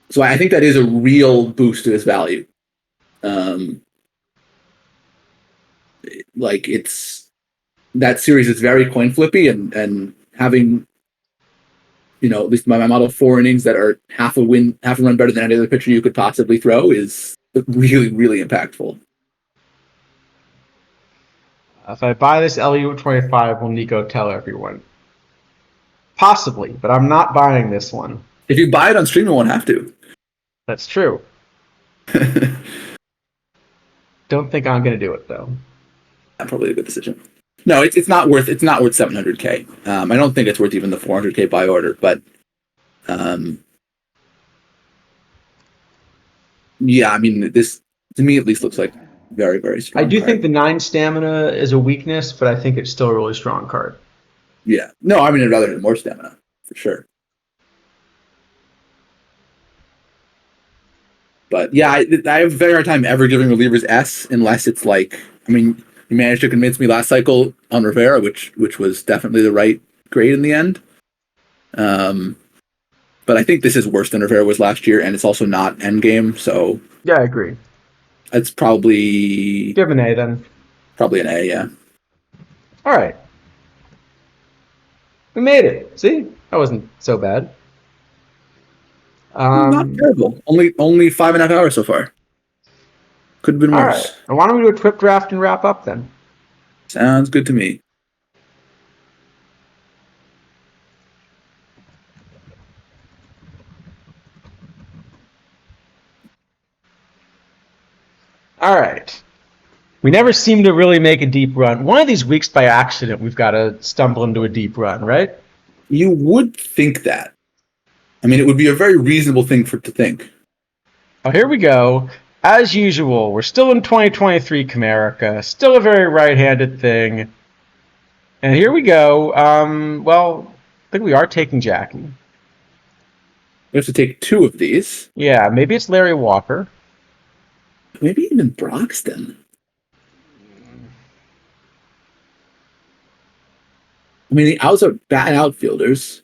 So I think that is a real boost to his value. Like it's that series is very coin flippy, and having at least my model 4 innings that are half a run better than any other pitcher you could possibly throw is really, really impactful. If I buy this LU 25, will Nico tell everyone? Possibly, but I'm not buying this one. If you buy it on stream, you won't have to. That's true. Don't think I'm going to do it though. Probably a good decision. No, it's not worth 700K. I don't think it's worth even the 400K buy order, but yeah, I mean this to me at least looks like very, very strong. I do card. think the 9 stamina is a weakness, but I think it's still a really strong card. Yeah, no, I mean I'd rather have more stamina for sure. But yeah, I have a very hard time ever giving relievers S unless it's like, I mean, you managed to convince me last cycle on Rivera, which was definitely the right grade in the end. But I think this is worse than Rivera was last year, and it's also not endgame, so yeah, I agree. It's probably give an A then. Probably an A, yeah. All right, we made it. See, that wasn't so bad. Not terrible. Only 5.5 hours so far. Could have been worse. Right. Why don't we do a quick draft and wrap up then? Sounds good to me. All right. We never seem to really make a deep run. One of these weeks, by accident, we've got to stumble into a deep run, right? You would think that. I mean, it would be a very reasonable thing to think. Oh, here we go. As usual, we're still in 2023 Comerica. Still a very right-handed thing. And here we go. Well, I think we are taking Jackie. We have to take 2 of these. Yeah, maybe it's Larry Walker. Maybe even Broxton. I mean, the outs are bad outfielders.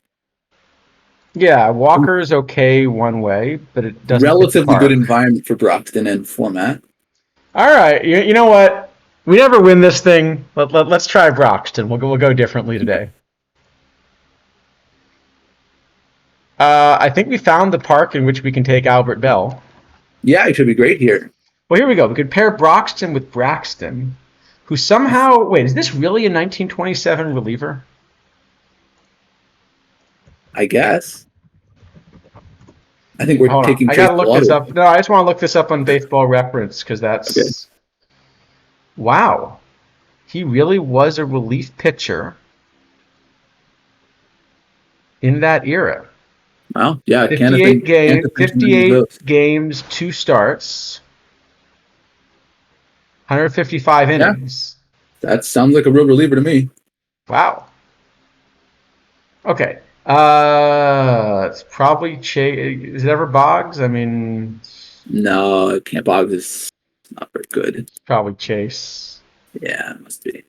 Yeah, Walker is okay one way, but it doesn't. Relatively good environment for Broxton and format. All right, you know what? We never win this thing. Let's try Broxton. We'll go differently today. I think we found the park in which we can take Albert Bell. Yeah, it should be great here. Well, here we go. We could pair Broxton with Braxton, who somehow... Wait, is this really a 1927 reliever? I guess. I think we're taking... I gotta look this up. No, I just want to look this up on Baseball Reference, because that's... Okay. Wow. He really was a relief pitcher in that era. Wow, yeah. 58 games, 2 starts, 155 innings. Yeah. That sounds like a real reliever to me. Wow. Okay. It's probably Chase. Is it ever Boggs? I mean... No, Camp Boggs is not very good. It's probably Chase. Yeah, it must be.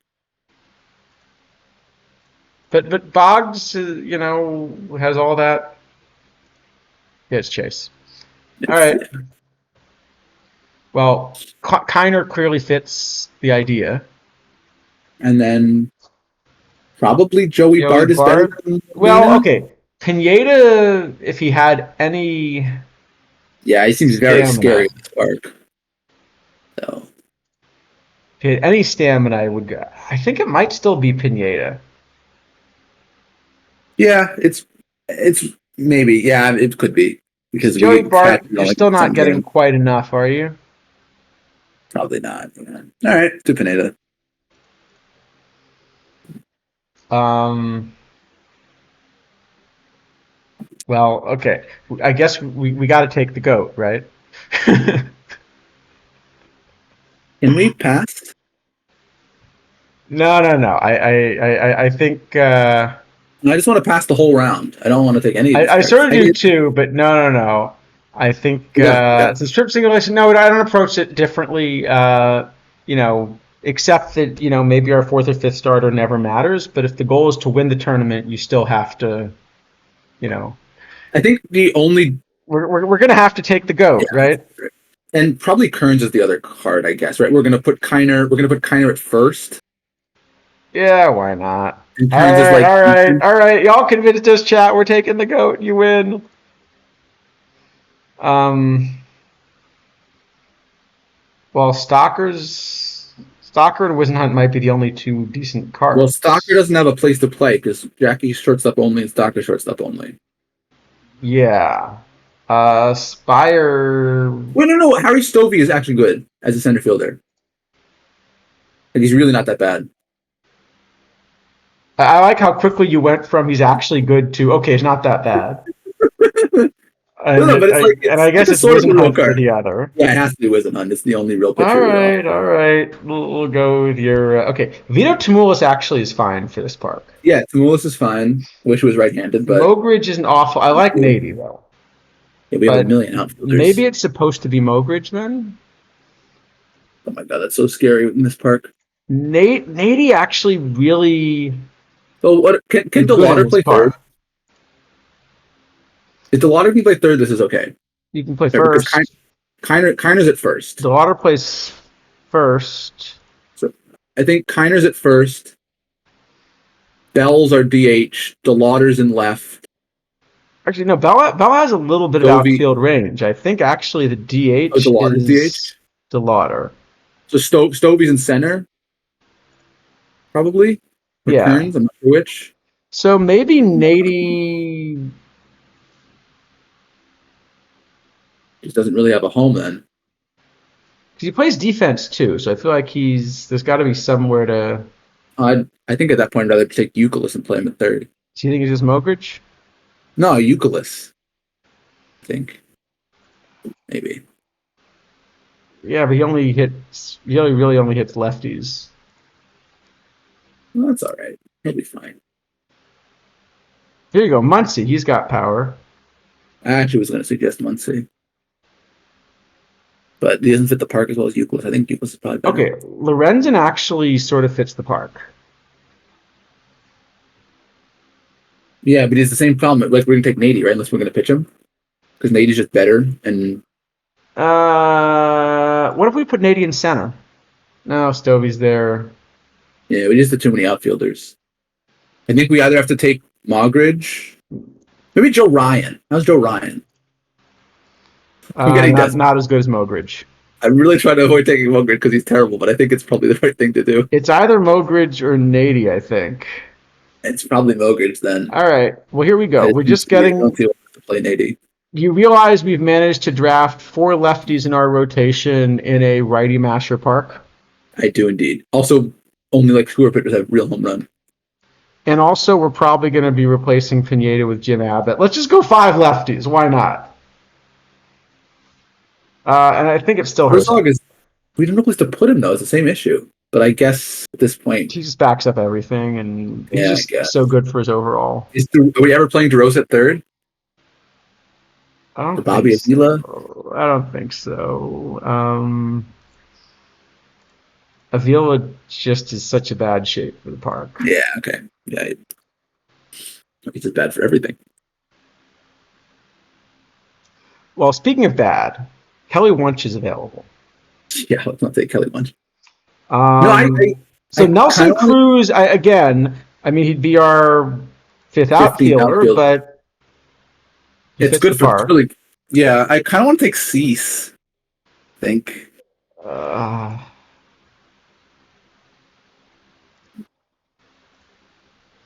But Boggs, has all that... Yeah, it's Chase. All right. Yeah. Well, Kiner clearly fits the idea. And then probably Joey Bart is better than Well, okay. Pineda, if he had any... Yeah, he seems very scary in this park. So. If he had any stamina, I think it might still be Pineda. Yeah, it's maybe. Yeah, it could be. because Joey we Bart, catch you're like still not some getting game. quite enough, are you? Probably not. Yeah. All right, to Pineda. Um, well, okay. I guess we got to take the goat, right? Can we pass? No. I think I just want to pass the whole round. I don't want to take any of these I cards. sort of do too, but no. I think We got it's a strip simulation. No, I don't approach it differently. You know, except that maybe our fourth or fifth starter never matters. But if the goal is to win the tournament, you still have to. You know, I think the only we're gonna have to take the goat, yeah, right? and probably Kearns is the other card, I guess. Right? We're gonna put Kiner. We're gonna put Kiner at first, Yeah, why not? and All Kearns is right, like all right, all right. Y'all convinced us, chat. We're taking the goat. You win. Um, well, Stalker and Wizenhunt might be the only two decent well, Stalker cards. doesn't have a place to play because Jackie's shortstop only and Stalker shortstop only. Yeah. Spire. Well, no. Harry Stovey is actually good as a center fielder. Like he's really not that bad. I like how quickly you went from he's actually good to okay, it's not that bad. No, but it's like And I guess a it's sort of a real Wizenhunt for card. the other. Yeah, it has to be Wisdom. It's the only real All pitcher we offer. right, all right. We'll go with your okay. Vito Tumulus actually is fine for this park. Yeah, Timulis is fine. Wish he was right-handed, but Mogridge isn't awful. I like Nady though, yeah, we have a but million outfielders. maybe it's supposed to be Mogridge then. Oh my god, that's so scary in this park. Nady actually really Oh, what can is good in DeLauder this play third? park. If DeLauder can play third, this is okay. You can play Right, because first. Kiner's at first. DeLauder plays first. So I think Kiner's at first. Bell's our DH. DeLauder's in left. Actually, no. Bella has a little bit of Stovey. outfield range. I think actually the Oh, DH DeLauder's is DH. DeLauder. So Stovey's in center, probably. Or Yeah. Kearns, I'm not sure which. So maybe Nady. Just doesn't really have a home then. Because he plays defense too, so I feel like there's got to be somewhere to. I think at that point I'd rather take Euclid and play him at third. Do you think it's just Mogridge? No, Euclid. I think. Maybe. Yeah, but he only hits. He only really only hits lefties. Well, that's all right. He'll be fine. Here you go, Muncie. He's got power. I actually was going to suggest Muncie. But he doesn't fit the park as well as Euclid. I think Euclid is probably better. Okay, Lorenzen actually sort of fits the park. Yeah, but he's the same problem. Like, we're going to take Nady, right? Unless we're going to pitch him. Because Nady's just better. And What if we put Nady in center? No, Stovey's there. yeah, we just have too many outfielders. I think we either have to take Mogridge. Maybe Joe Ryan. How's Joe Ryan? I'm getting desperate. Not as good as Mogridge. I'm really trying to avoid taking Mogridge because he's terrible, but I think it's probably the right thing to do. It's either Mogridge or Nady, I think. It's probably Mogridge then. All right. Well, here we go. We're just getting. Don't feel to play Nady. You realize we've managed to draft 4 lefties in our rotation in a righty masher park? I do indeed. Also, only like 2 pitchers have real home run. And also, we're probably going to be replacing Pineda with Jim Abbott. Let's just go 5 lefties. Why not? And I think it still hurts. Herzog is. We don't know place to put him though. It's the same issue. But I guess at this point, He just backs up everything, and he's just so good for his overall. are we ever playing DeRosa at third? I don't Bobby think Avila? so. I don't think so. Avila just is such a bad shape for the park. Yeah. Okay. Yeah. He's just bad for everything. Well, speaking of bad, Kelly Wunsch is available. Yeah. Let's not take Kelly Munch. Um, so Nelson Cruz, I mean, he'd be our 5th outfielder, but it's good for really. Yeah, I kind of want to take Cease. I think.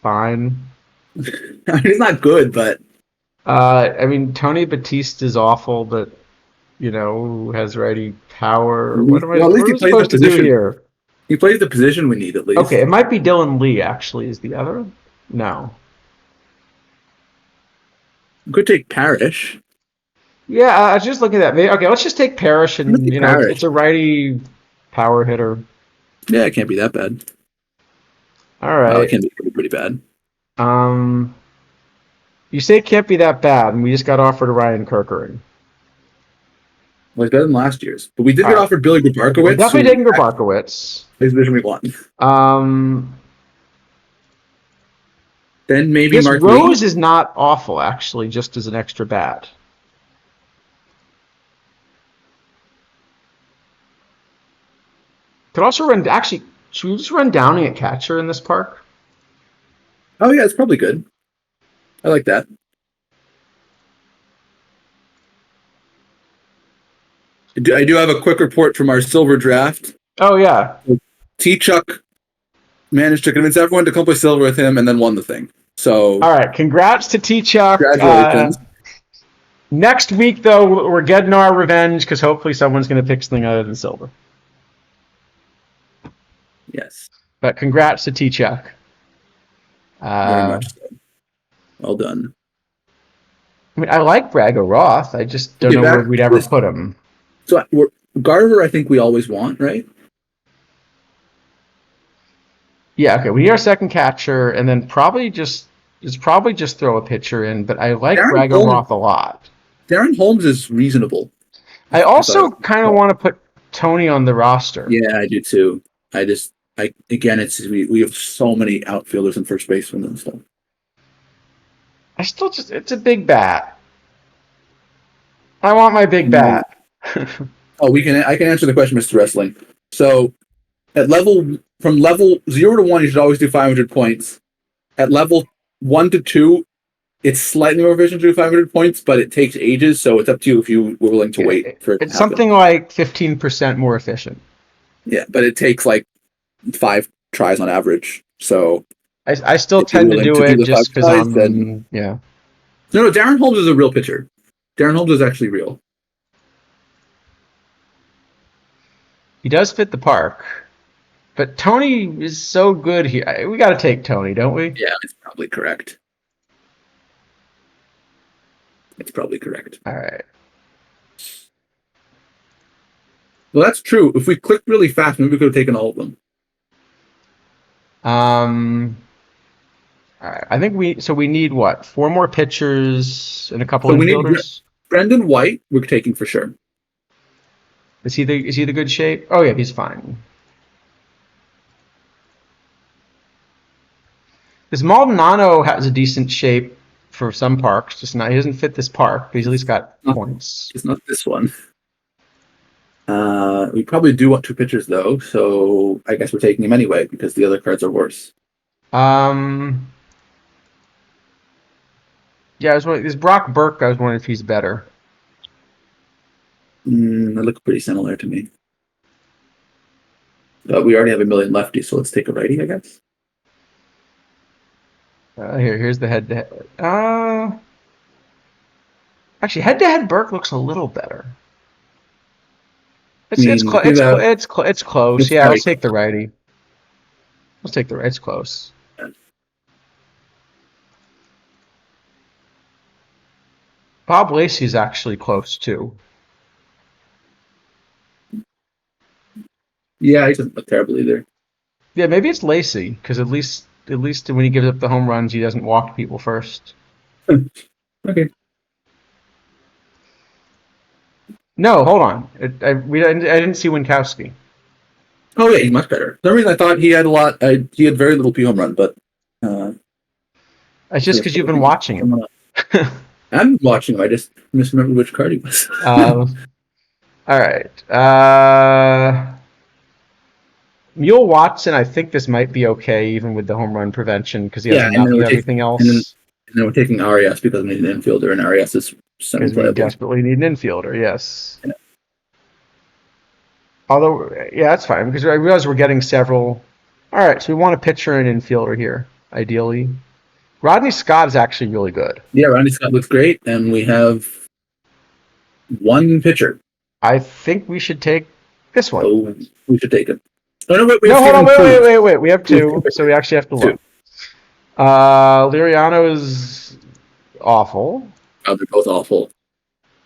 Fine. I mean, he's not good, but I mean, Tony Batiste is awful, but has righty power. Well, at What least am he I plays the supposed to do position. here? He plays the position we need at Okay, least. it might be Dylan Lee actually is the other. No. We could take Parrish. Yeah, I was just looking at that. Okay, let's just take Parrish, I'm gonna and take it's Parrish. a righty power hitter. Yeah, it can't be that bad. All Well, it right. can be pretty bad. Um, you say it can't be that bad, and we just got offered a Ryan Kirkering. Well, it's better than last year's. But we did All get right. offered Billy Okay, we're Grabarkowitz, definitely who taking Grabarkowitz. plays the position we want. Um, Then maybe this Mark Lee. Rose is not awful, actually, just as an extra bat. Could also run. Actually, should we just run Downing at catcher in this park? Oh yeah, it's probably good. I like that. I do have a quick report from our silver draft. Oh yeah. T. Chuck managed to convince everyone to come play silver with him, and then won the thing. So All right. Congrats to T Chuck. congratulations. Next week, though, we're getting our revenge because hopefully someone's going to pick something other than silver. Yes, But congrats to T Chuck. very much so. Well done. I mean, I like Brago Roth. I just don't Okay, know back where we'd to ever this. put him. So Garver, I think we always want, right? Yeah, okay. We need our second catcher, and then probably just throw a pitcher in. But I like Darren Brago Holmes. Roth a lot. Darren Holmes is reasonable. I I thought. also kind of want to put Tony on the roster. Yeah, I do too. I again, it's we have so many outfielders and first basemen and stuff. It's a big bat. I want my big bat. Oh, I can answer the question, Mr. Wrestling. So, from level 0 to 1, you should always do 500 points. At level 1 to 2, it's slightly more efficient to do 500 points, but it takes ages. So it's up to you if you were willing to wait for it to It's happen. something like 15% more efficient. Yeah, but it takes like 5 tries on average. So I still if you're tend to willing do to it the just 5 because tries, then yeah. no. Darren Holmes is a real pitcher. Darren Holmes is actually real. He does fit the park. But Tony is so good here. We got to take Tony, don't we? Yeah, it's probably correct. It's probably correct. All right. Well, that's true. If we clicked really fast, maybe we could have taken all of them. All right. I think we need what? 4 more pitchers and a couple So we need infielders. Brendan White. We're taking for sure. Is he the good shape? Oh yeah, he's fine. Because Maldonado has a decent shape for some parks, just not. He doesn't fit this park, but he's at least got points. It's not this one. We probably do want 2 pitchers though, so I guess we're taking him anyway because the other cards are worse. Yeah, I was wondering, is Brock Burke? I was wondering if he's better. They look pretty similar to me. But we already have a million lefties, so let's take a righty, I guess. Here's the head-to-head. Actually, head-to-head Burke looks a little better. It's close. Yeah, let's take the righty. Let's take the right. It's close. Bob Lacey's actually close too. Yeah, he doesn't look terrible either. Yeah, maybe it's Lacey because at least when he gives up the home runs, he doesn't walk people first. Okay. No, hold on. I didn't see Winkowski. Oh yeah, he's much better. For some reason I thought he had a lot. He had very little P home run, but It's just because you've been watching him. I'm watching him. I just misremembered which card he was. All right. Mule Watson, I think this might be okay even with the home run prevention because he has enough of everything else. And then we're taking Arias because we need an infielder, and Arias is because we desperately need an infielder. Yes. Yeah. Although, yeah, that's fine because I realize we're getting several. All right, so we want a pitcher and infielder here, ideally. Rodney Scott is actually really good. Yeah, Rodney Scott looks great, and we have one pitcher. I think we should take this one. So we should take it. Oh, no, we No, have hold on, Steven Cruz. wait. We have two, so we actually have to Two. look. Liriano is awful. Oh, they're both awful.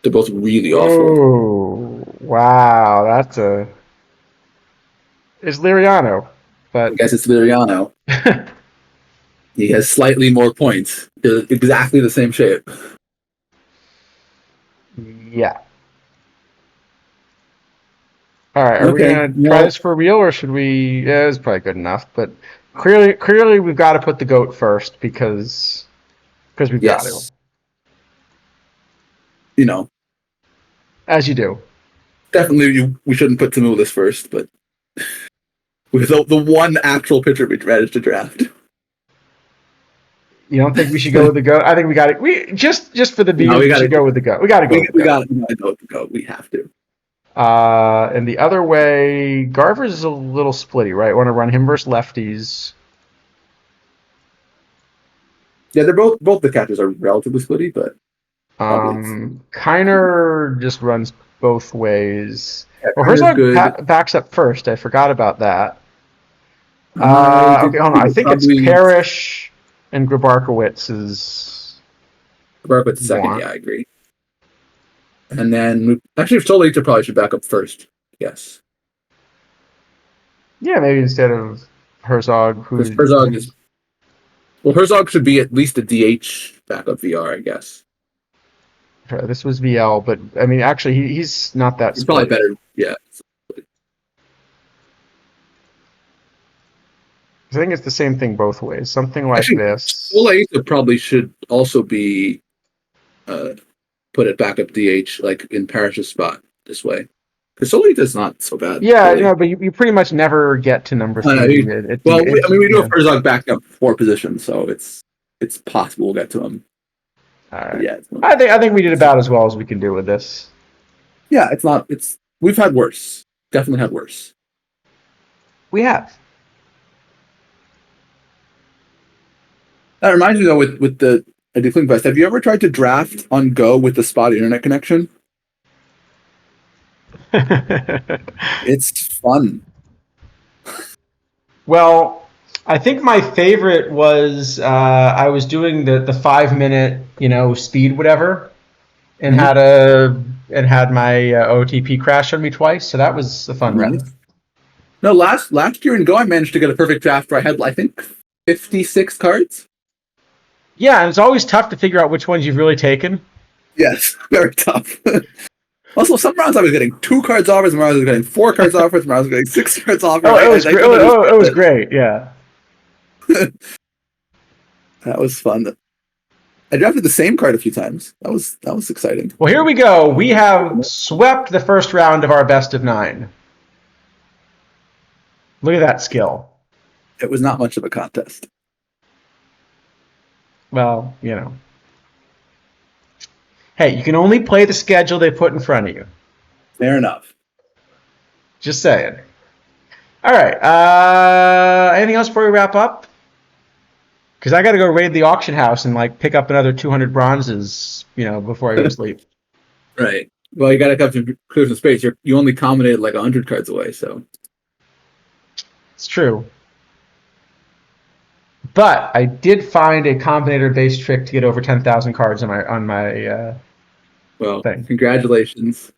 They're both really awful. Oh, wow, that's a. It's Liriano, I but guess it's Liriano. He has slightly more points. They're exactly the same shape. yeah. All right, are we Okay, gonna try well- this for real, or should we? Yeah, it's probably good enough, but clearly, we've got to put the goat first because we've got to, Yes. You know, as you do. definitely we shouldn't put Tamulis first, but with the one actual pitcher we managed to draft. You don't think we should go with the goat? I think we got it. We just for the views, No, we should go with the goat. We got to go. We got to go with the goat. We have to. And the other way, Garver's is a little splitty, right? Want to run him versus lefties. Yeah, they're both the catchers are relatively splitty, but Kiner just runs both ways. yeah, Well, Kiner's Herzog good. backs up first. I forgot about that. Okay, hold on. I think it's probably- Parrish and Grabarkowitz is. Barkwood's second. One. Yeah, I agree. And then actually, Solita probably should back up first. Yes, Yeah, maybe instead of Herzog, because Herzog is. Well, Herzog should be at least a DH backup VR, I guess. This was VL, but I mean, actually, he's not that. He's probably splitty. better. Yeah. I think it's the same thing both ways. Something like Actually, this. Solita probably should also be put at backup DH, like in Parrish's spot this way. Because Solita's not so bad. Yeah, really. no, but you pretty much never get to number I know, three. Well, we do yeah. have Herzog backed up 4 positions, so it's possible we'll get to him. All right. But yeah, I think we did about as well as we can do with this. yeah, it's not. We've had worse. Definitely had worse. We have. That reminds me though, with the Cling Fest, have you ever tried to draft on Go with the spotty internet connection? It's fun. Well, I think my favorite was I was doing the 5-minute speed whatever, and Mhm. had my OTP crash on me twice. So that was a fun run. No, last year in Go, I managed to get a perfect draft where I had, I think, 56 cards. Yeah, and it's always tough to figure out which ones you've really taken. Yes, very tough. Also, some rounds I was getting 2 cards offers, some rounds I was getting 4 cards offers, some rounds I was getting 6 cards offers. Oh, it was great. Yeah. That was fun. I drafted the same card a few times. That was exciting. Well, here we go. We have swept the first round of our best of 9. Look at that skill. It was not much of a contest. Well, Hey, you can only play the schedule they put in front of you. Fair enough. Just saying. All right. Anything else before we wrap up? Because I got to go raid the auction house and pick up another 200 bronzes, before I go to sleep. Right. Well, you got to come to clear some space. You only combinated 100 cards away, so. It's true. But I did find a combinator-based trick to get over 10,000 cards on my Well, thing. congratulations.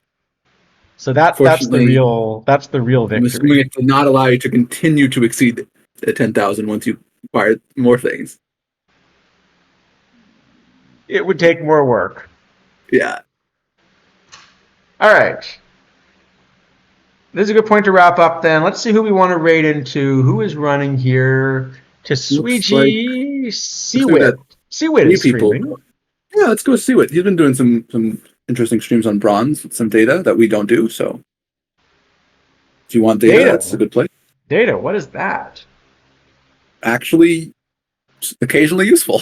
So that's the Fortunately, real I'm victory. assuming it did not allow you to continue to exceed the 10,000 once you acquired more things. It would take more work. Yeah. All right. This is a good point to wrap up then. Let's see who we want to raid into. Who is running here? Tsuiji Seawit. Seawit is people. streaming. Yeah, let's go see what he's been doing. Some interesting streams on bronze with some data that we don't do. So, if you want data, that's a good place. Data, what is that? Actually, occasionally useful.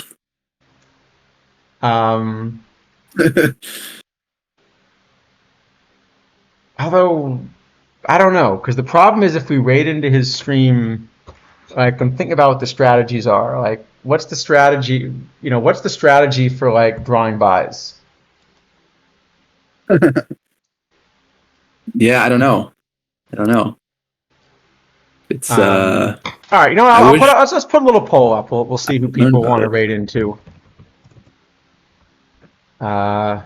Although I don't know, because the problem is if we raid into his stream, I'm thinking about what the strategies are. what's the strategy? What's the strategy for like drawing buys? Yeah, I don't know. I don't know. It's All right, I wish let's put a little poll up. We'll see who I learned people about want to it. rate into. Uh,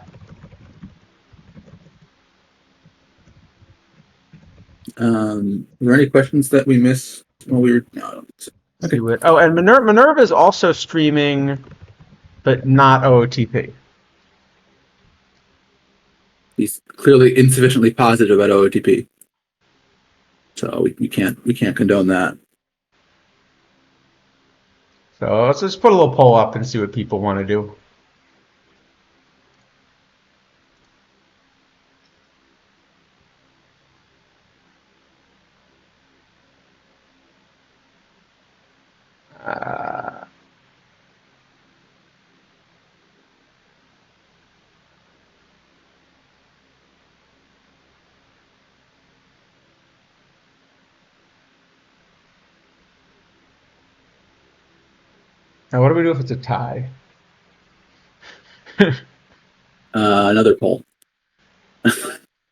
Were there any questions that we missed while we were? No, I don't think so. see Okay. what. Oh, and Minerva is also streaming, but not OOTP. He's clearly insufficiently positive about OOTP, so we can't condone that. So let's just put a little poll up and see what people want to do. Uh, Now, what do we do if it's a tie? Another poll.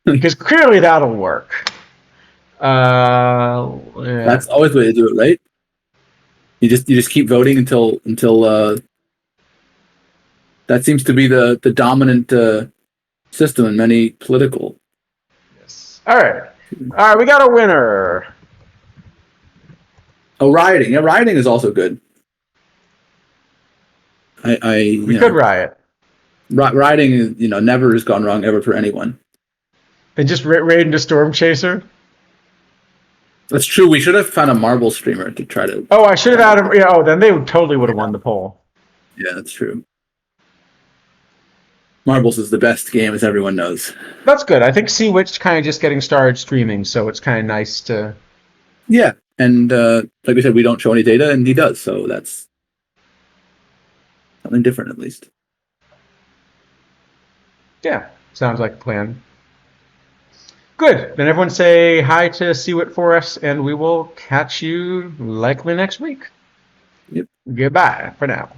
Because clearly that'll work. Yeah. That's always the way to do it, right? You just keep voting until that seems to be the dominant system in many political. Yes. All right. We got a winner. Oh, rioting. Yeah, rioting is also good. We could riot. Rioting is never has gone wrong ever for anyone. And just raid into Storm Chaser. That's true. We should have found a marble streamer to try to. Oh, I should have had him. Yeah. Oh, then they totally would have won the poll. Yeah, that's true. Marbles is the best game, as everyone knows. That's good. I think Sea Witch kind of just getting started streaming, so it's kind of nice to. Yeah, and like we said, we don't show any data, and he does, so that's something different, at least. Yeah, sounds like a plan. Good. Then everyone say hi to Sea Witch for us, and we will catch you likely next week. Yep. Goodbye for now.